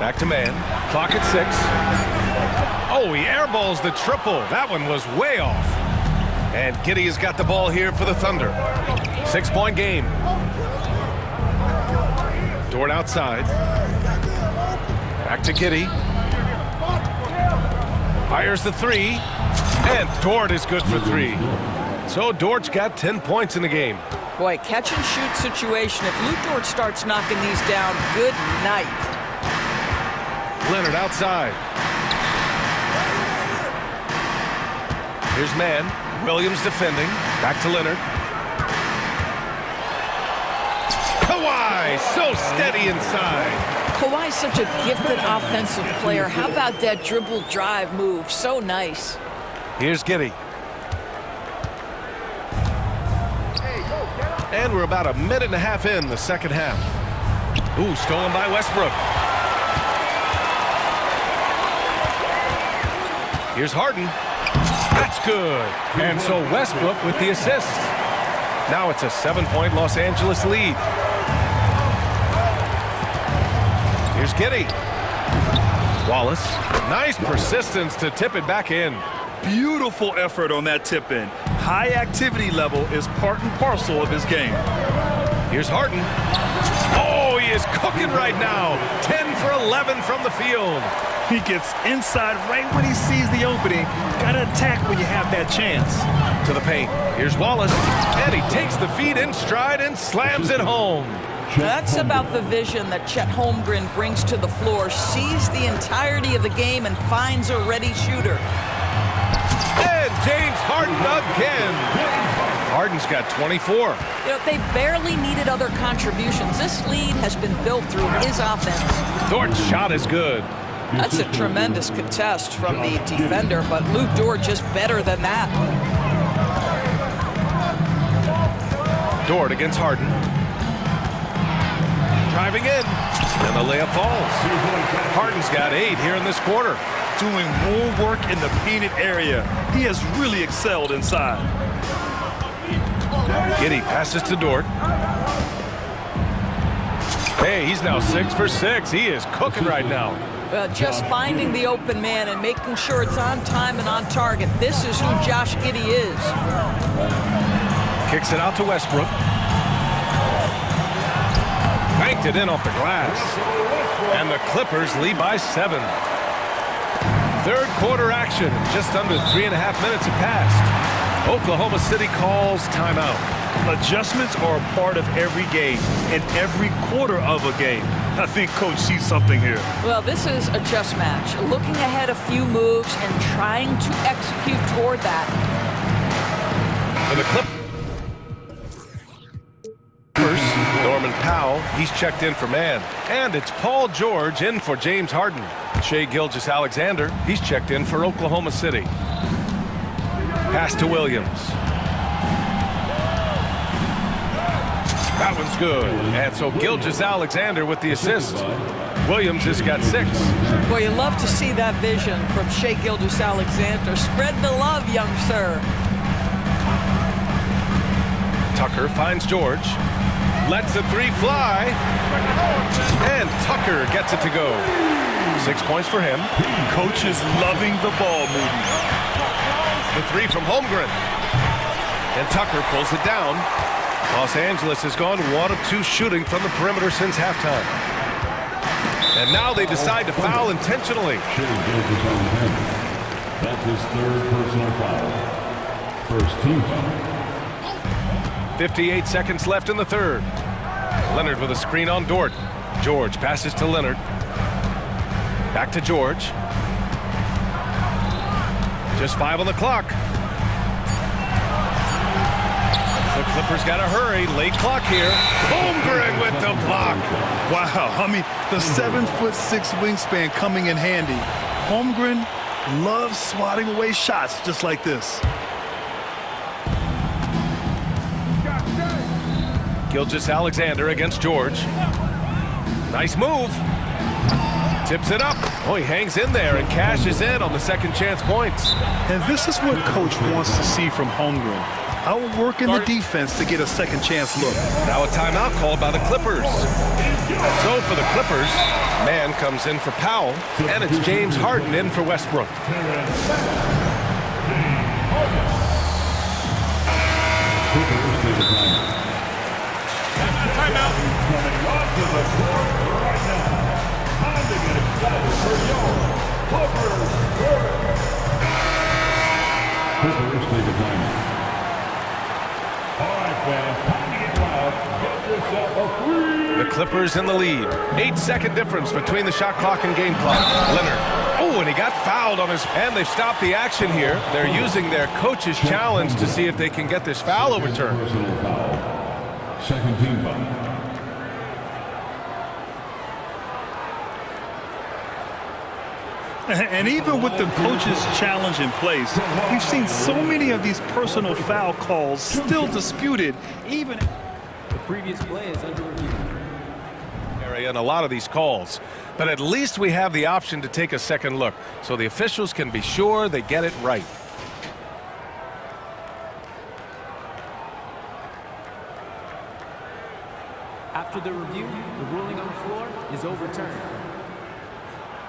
S8: Back to man. Clock at 6. Oh, he airballs the triple. That one was way off. And Giddy has got the ball here for the Thunder. 6-point game. Dort outside. Back to Giddy. Fires the three. And Dort is good for 3. So Dort's got 10 points in the game.
S10: Boy, catch and shoot situation. If Lou Dort starts knocking these down, good night.
S8: Leonard outside. Here's man. Williams defending. Back to Leonard. Kawhi, so steady inside.
S10: Kawhi's such a gifted offensive player. How about that dribble drive move? So nice.
S8: Here's Giddy. And we're about a minute and a half in the second half. Ooh, stolen by Westbrook. Here's Harden. That's good. And so Westbrook with the assist. Now it's a 7-point Los Angeles lead. Here's Giddy. Wallace. Nice persistence to tip it back in.
S9: Beautiful effort on that tip in. High activity level is part and parcel of his game.
S8: Here's Harden. Oh, he is cooking right now. 10 for 11 from the field.
S9: He gets inside right when he sees the opening. Gotta attack when you have that chance.
S8: To the paint. Here's Wallace. And he takes the feed in stride and slams it home.
S10: That's about the vision that Chet Holmgren brings to the floor. Sees the entirety of the game and finds a ready shooter.
S8: And James Harden again. Harden's got 24.
S10: You know, they barely needed other contributions. This lead has been built through his offense.
S8: Dort's shot is good.
S10: That's a tremendous contest from the defender, but Lou Dort just better than that.
S8: Dort against Harden. Driving in. And the layup falls. Harden's got 8 here in this quarter.
S9: Doing more work in the painted area. He has really excelled inside.
S8: Giddy passes to Dort. Hey, he's now 6 for 6. He is cooking right now.
S10: Just finding the open man and making sure it's on time and on target. This is who Josh Giddy is.
S8: Kicks it out to Westbrook. Banked it in off the glass. And the Clippers lead by 7. Third quarter action. Just under 3.5 minutes have passed. Oklahoma City calls timeout.
S9: Adjustments are a part of every game and every quarter of a game. I think Coach sees something here.
S10: Well, this is a chess match. Looking ahead a few moves and trying to execute toward that.
S8: For the Clippers, Norman Powell, he's checked in for man. And it's Paul George in for James Harden. Shai Gilgeous-Alexander, he's checked in for Oklahoma City. Pass to Williams. That one's good. And so Gilgeous-Alexander with the assist. Williams has got 6.
S10: Well, you love to see that vision from Shai Gilgeous-Alexander. Spread the love, young sir.
S8: Tucker finds George. Lets the 3 fly. And Tucker gets it to go. 6 points for him.
S9: Coach is loving the ball movement.
S8: The 3 from Holmgren. And Tucker pulls it down. Los Angeles has gone 1 of 2 shooting from the perimeter since halftime. And now they decide to foul intentionally.
S17: That's his 3rd personal foul. First team foul.
S8: 58 seconds left in the 3rd. Leonard with a screen on Dort. George passes to Leonard. Back to George. Just 5 on the clock. The Clippers got to hurry. Late clock here. Holmgren with the block.
S9: Wow, I mean, the 7'6" wingspan coming in handy. Holmgren loves swatting away shots just like this.
S8: Gilgeous-Alexander against George. Nice move. Tips it up. Oh, he hangs in there and cashes in on the second chance points.
S9: And this is what coach wants to see from Holmgren. Outworking the defense to get a second chance look.
S8: Now a timeout called by the Clippers. So for the Clippers, Mann comes in for Powell, and it's James Harden in for Westbrook.
S7: Timeout. Coming off to the court right now. Time to get excited for your Clippers.
S17: Clippers take a timeout. All right, fans, time to get loud. Get yourself a free.
S8: The Clippers in the lead. 8-second difference between the shot clock and game clock. Leonard. Oh, and he got fouled on his... And they've stopped the action here. They're using their coach's challenge to see if they can get this foul overturned.
S17: Personal foul. Second team foul.
S9: And even with the coach's challenge in place, we've seen so many of these personal foul calls still disputed, even...
S12: The previous play is under review.
S8: And a lot of these calls, but at least we have the option to take a second look, so the officials can be sure they get it right.
S12: After the review, the ruling on the floor is overturned.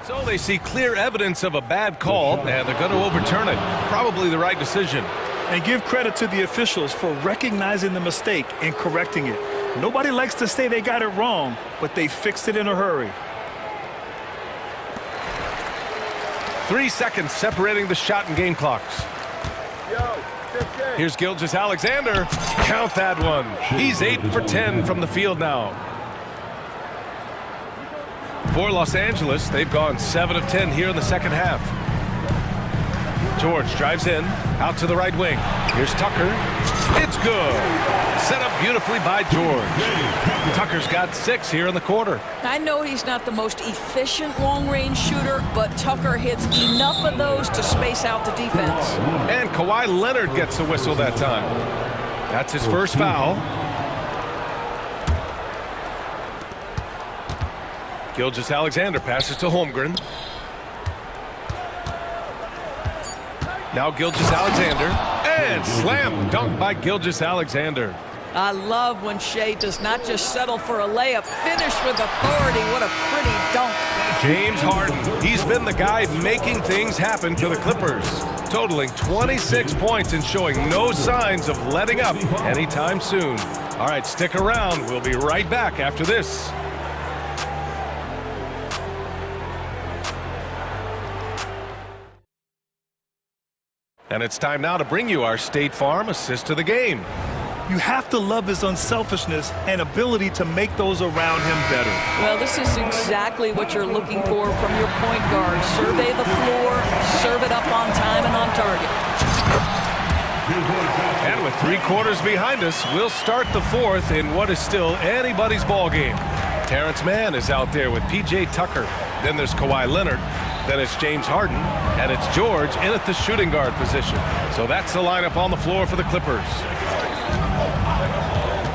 S8: So they see clear evidence of a bad call, and they're going to overturn it. Probably the right decision.
S9: And give credit to the officials for recognizing the mistake and correcting it. Nobody likes to say they got it wrong, but they fixed it in a hurry.
S8: 3 seconds separating the shot and game clocks. Here's Gilgeous-Alexander. Count that one. He's 8 for 10 from the field now. For Los Angeles, they've gone 7 of 10 here in the second half. George drives in, out to the right wing. Here's Tucker. It's good. Set up beautifully by George. Tucker's got 6 here in the quarter.
S10: I know he's not the most efficient long-range shooter, but Tucker hits enough of those to space out the defense.
S8: And Kawhi Leonard gets a whistle that time. That's his first foul. Gilgeous-Alexander passes to Holmgren. Now Gilgeous-Alexander, and slam dunk by Gilgeous-Alexander.
S10: I love when Shea does not just settle for a layup, finish with authority. What a pretty dunk.
S8: James Harden, he's been the guy making things happen for the Clippers, totaling 26 points and showing no signs of letting up anytime soon. All right, stick around. We'll be right back after this. And it's time now to bring you our State Farm assist to the game.
S9: You have to love his unselfishness and ability to make those around him better.
S10: Well, this is exactly what you're looking for from your point guard. Survey the floor, serve it up on time and on target.
S8: And with 3 quarters behind us, we'll start the fourth in what is still anybody's ball game. Terrence Mann is out there with P.J. Tucker. Then there's Kawhi Leonard. Then it's James Harden, and it's George in at the shooting guard position. So that's the lineup on the floor for the Clippers.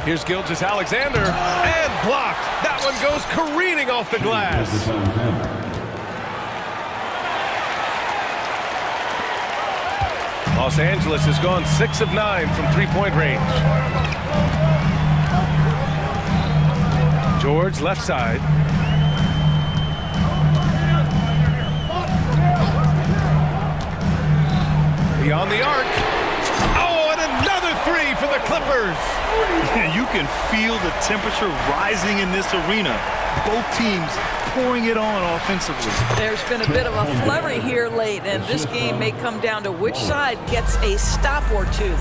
S8: Here's Gilgeous-Alexander, and blocked. That one goes careening off the glass. Los Angeles has gone 6 of 9 from three-point range. George left side. Beyond the arc. Oh, and another 3 for the Clippers.
S9: You can feel the temperature rising in this arena. Both teams pouring it on offensively.
S10: There's been a bit of a flurry here late, and this game may come down to which side gets a stop or two.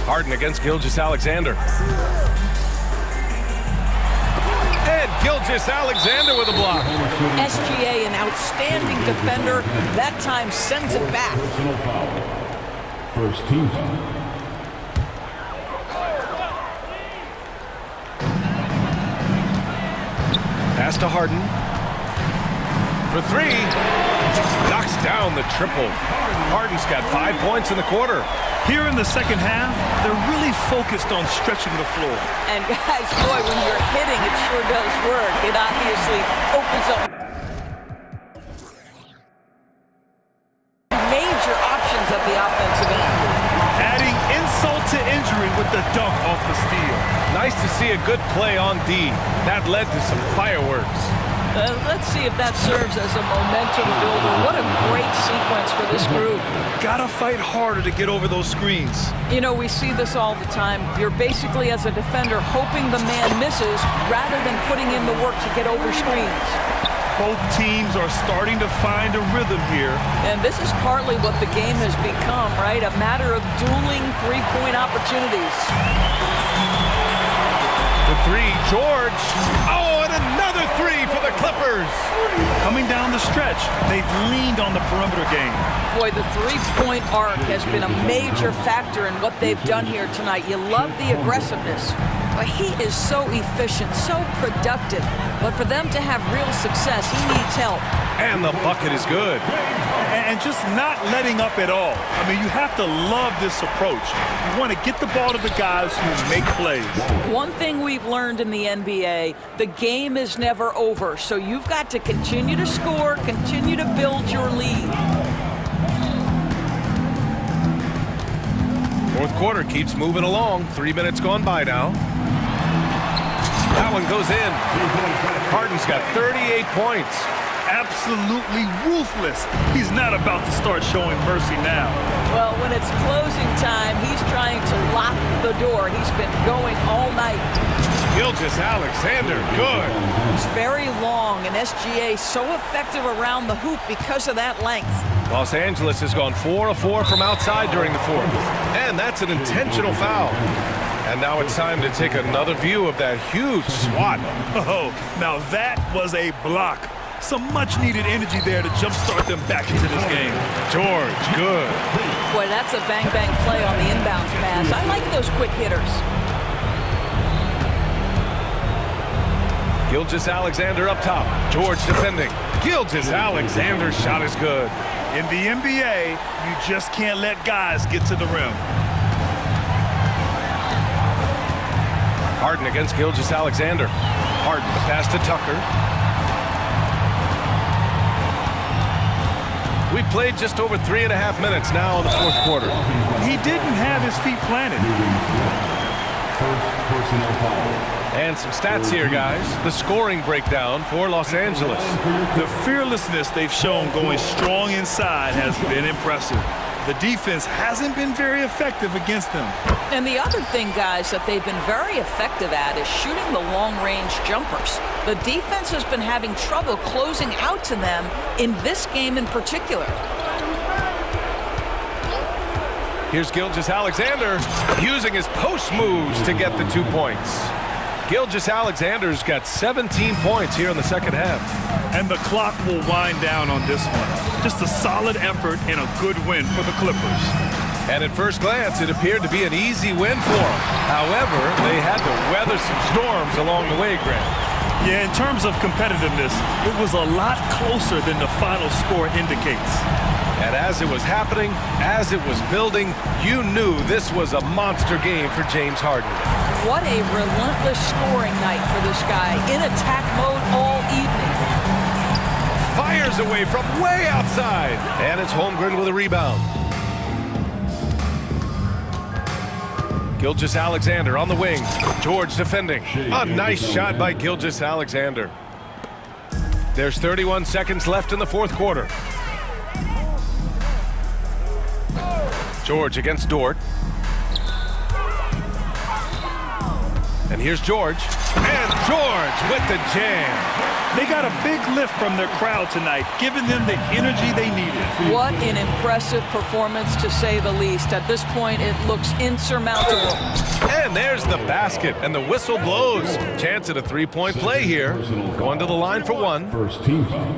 S8: Harden against Gilgeous-Alexander. And Gilgeous-Alexander with a block.
S10: SGA, an outstanding defender, that time sends it back.
S17: First team foul.
S8: Pass to Harden. For three. Knocks down the triple. Harden's got 5 points in the quarter.
S9: Here in the second half, they're really focused on stretching the floor.
S10: And guys, boy, when you're hitting, it sure does work. It obviously opens up major options at the offensive end.
S9: Adding insult to injury with the dunk off the steal.
S8: Nice to see a good play on D. That led to some fireworks.
S10: Let's see if that serves as a momentum builder. What a great sequence for this group.
S9: Gotta fight harder to get over those screens.
S10: You know, we see this all the time. You're basically, as a defender, hoping the man misses rather than putting in the work to get over screens.
S9: Both teams are starting to find a rhythm here.
S10: And this is partly what the game has become, right? A matter of dueling three-point opportunities.
S8: For three, George. Oh, and another three for the Clippers.
S9: Coming down the stretch, they've leaned on the perimeter game.
S10: Boy, the three-point arc has been a major factor in what they've done here tonight. You love the aggressiveness. But he is so efficient, so productive. But for them to have real success, he needs help.
S8: And the bucket is good.
S9: And just not letting up at all. I mean, you have to love this approach. You want to get the ball to the guys who make plays.
S10: One thing we've learned in the NBA, the game is never over. So you've got to continue to score, continue to build your lead.
S8: Fourth quarter keeps moving along. 3 minutes gone by now. That one goes in. Harden's got 38 points.
S9: Absolutely ruthless. He's not about to start showing mercy now.
S10: Well, when it's closing time, he's trying to lock the door. He's been going all night.
S8: Gilgeous-Alexander, good.
S10: It's very long, and SGA so effective around the hoop because of that length.
S8: Los Angeles has gone 4 of 4 from outside during the fourth. And that's an intentional foul. And now it's time to take another view of that huge swat.
S9: Oh, now that was a block. Some much-needed energy there to jumpstart them back into this game.
S8: George, good.
S10: Boy, that's a bang-bang play on the inbounds pass. I like those quick hitters.
S8: Gilgeous-Alexander up top. George defending. Gilgeous-Alexander's shot is good.
S9: In the NBA, you just can't let guys get to the rim.
S8: Harden against Gilgeous-Alexander. Harden, the pass to Tucker. We played just over 3.5 minutes now in the fourth quarter.
S9: He didn't have his feet planted.
S17: First personal foul.
S8: And some stats here, guys. The scoring breakdown for Los Angeles.
S9: The fearlessness they've shown going strong inside has been impressive. The defense hasn't been very effective against them.
S10: And the other thing, guys, that they've been very effective at is shooting the long-range jumpers. The defense has been having trouble closing out to them in this game in particular.
S8: Here's Gilgeous-Alexander using his post moves to get the 2 points. Gilgeous-Alexander's got 17 points here in the second half.
S9: And the clock will wind down on this one. Just a solid effort and a good win for the Clippers.
S8: And at first glance, it appeared to be an easy win for them. However, they had to weather some storms along the way, Grant.
S9: Yeah, in terms of competitiveness, it was a lot closer than the final score indicates.
S8: And as it was happening, as it was building, you knew this was a monster game for James Harden.
S10: What a relentless scoring night for this guy. In attack mode all evening.
S8: Fires away from way outside. And it's Holmgren with a rebound. Gilgeous-Alexander on the wing. George defending. A nice shot by Gilgeous-Alexander. There's 31 seconds left in the fourth quarter. George against Dort. And here's George. And George with the jam.
S9: They got a big lift from their crowd tonight, giving them the energy they needed.
S10: What an impressive performance, to say the least. At this point, it looks insurmountable.
S8: And there's the basket, and the whistle blows. Chance at a three-point play here. Going to the line for one.
S17: First team foul.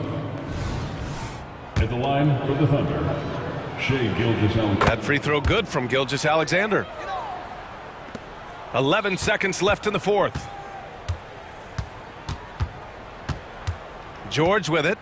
S17: At the line for the Thunder, Shai Gilgeous-Alexander.
S8: That free throw good from Gilgeous-Alexander. 11 seconds left in the fourth. George with it.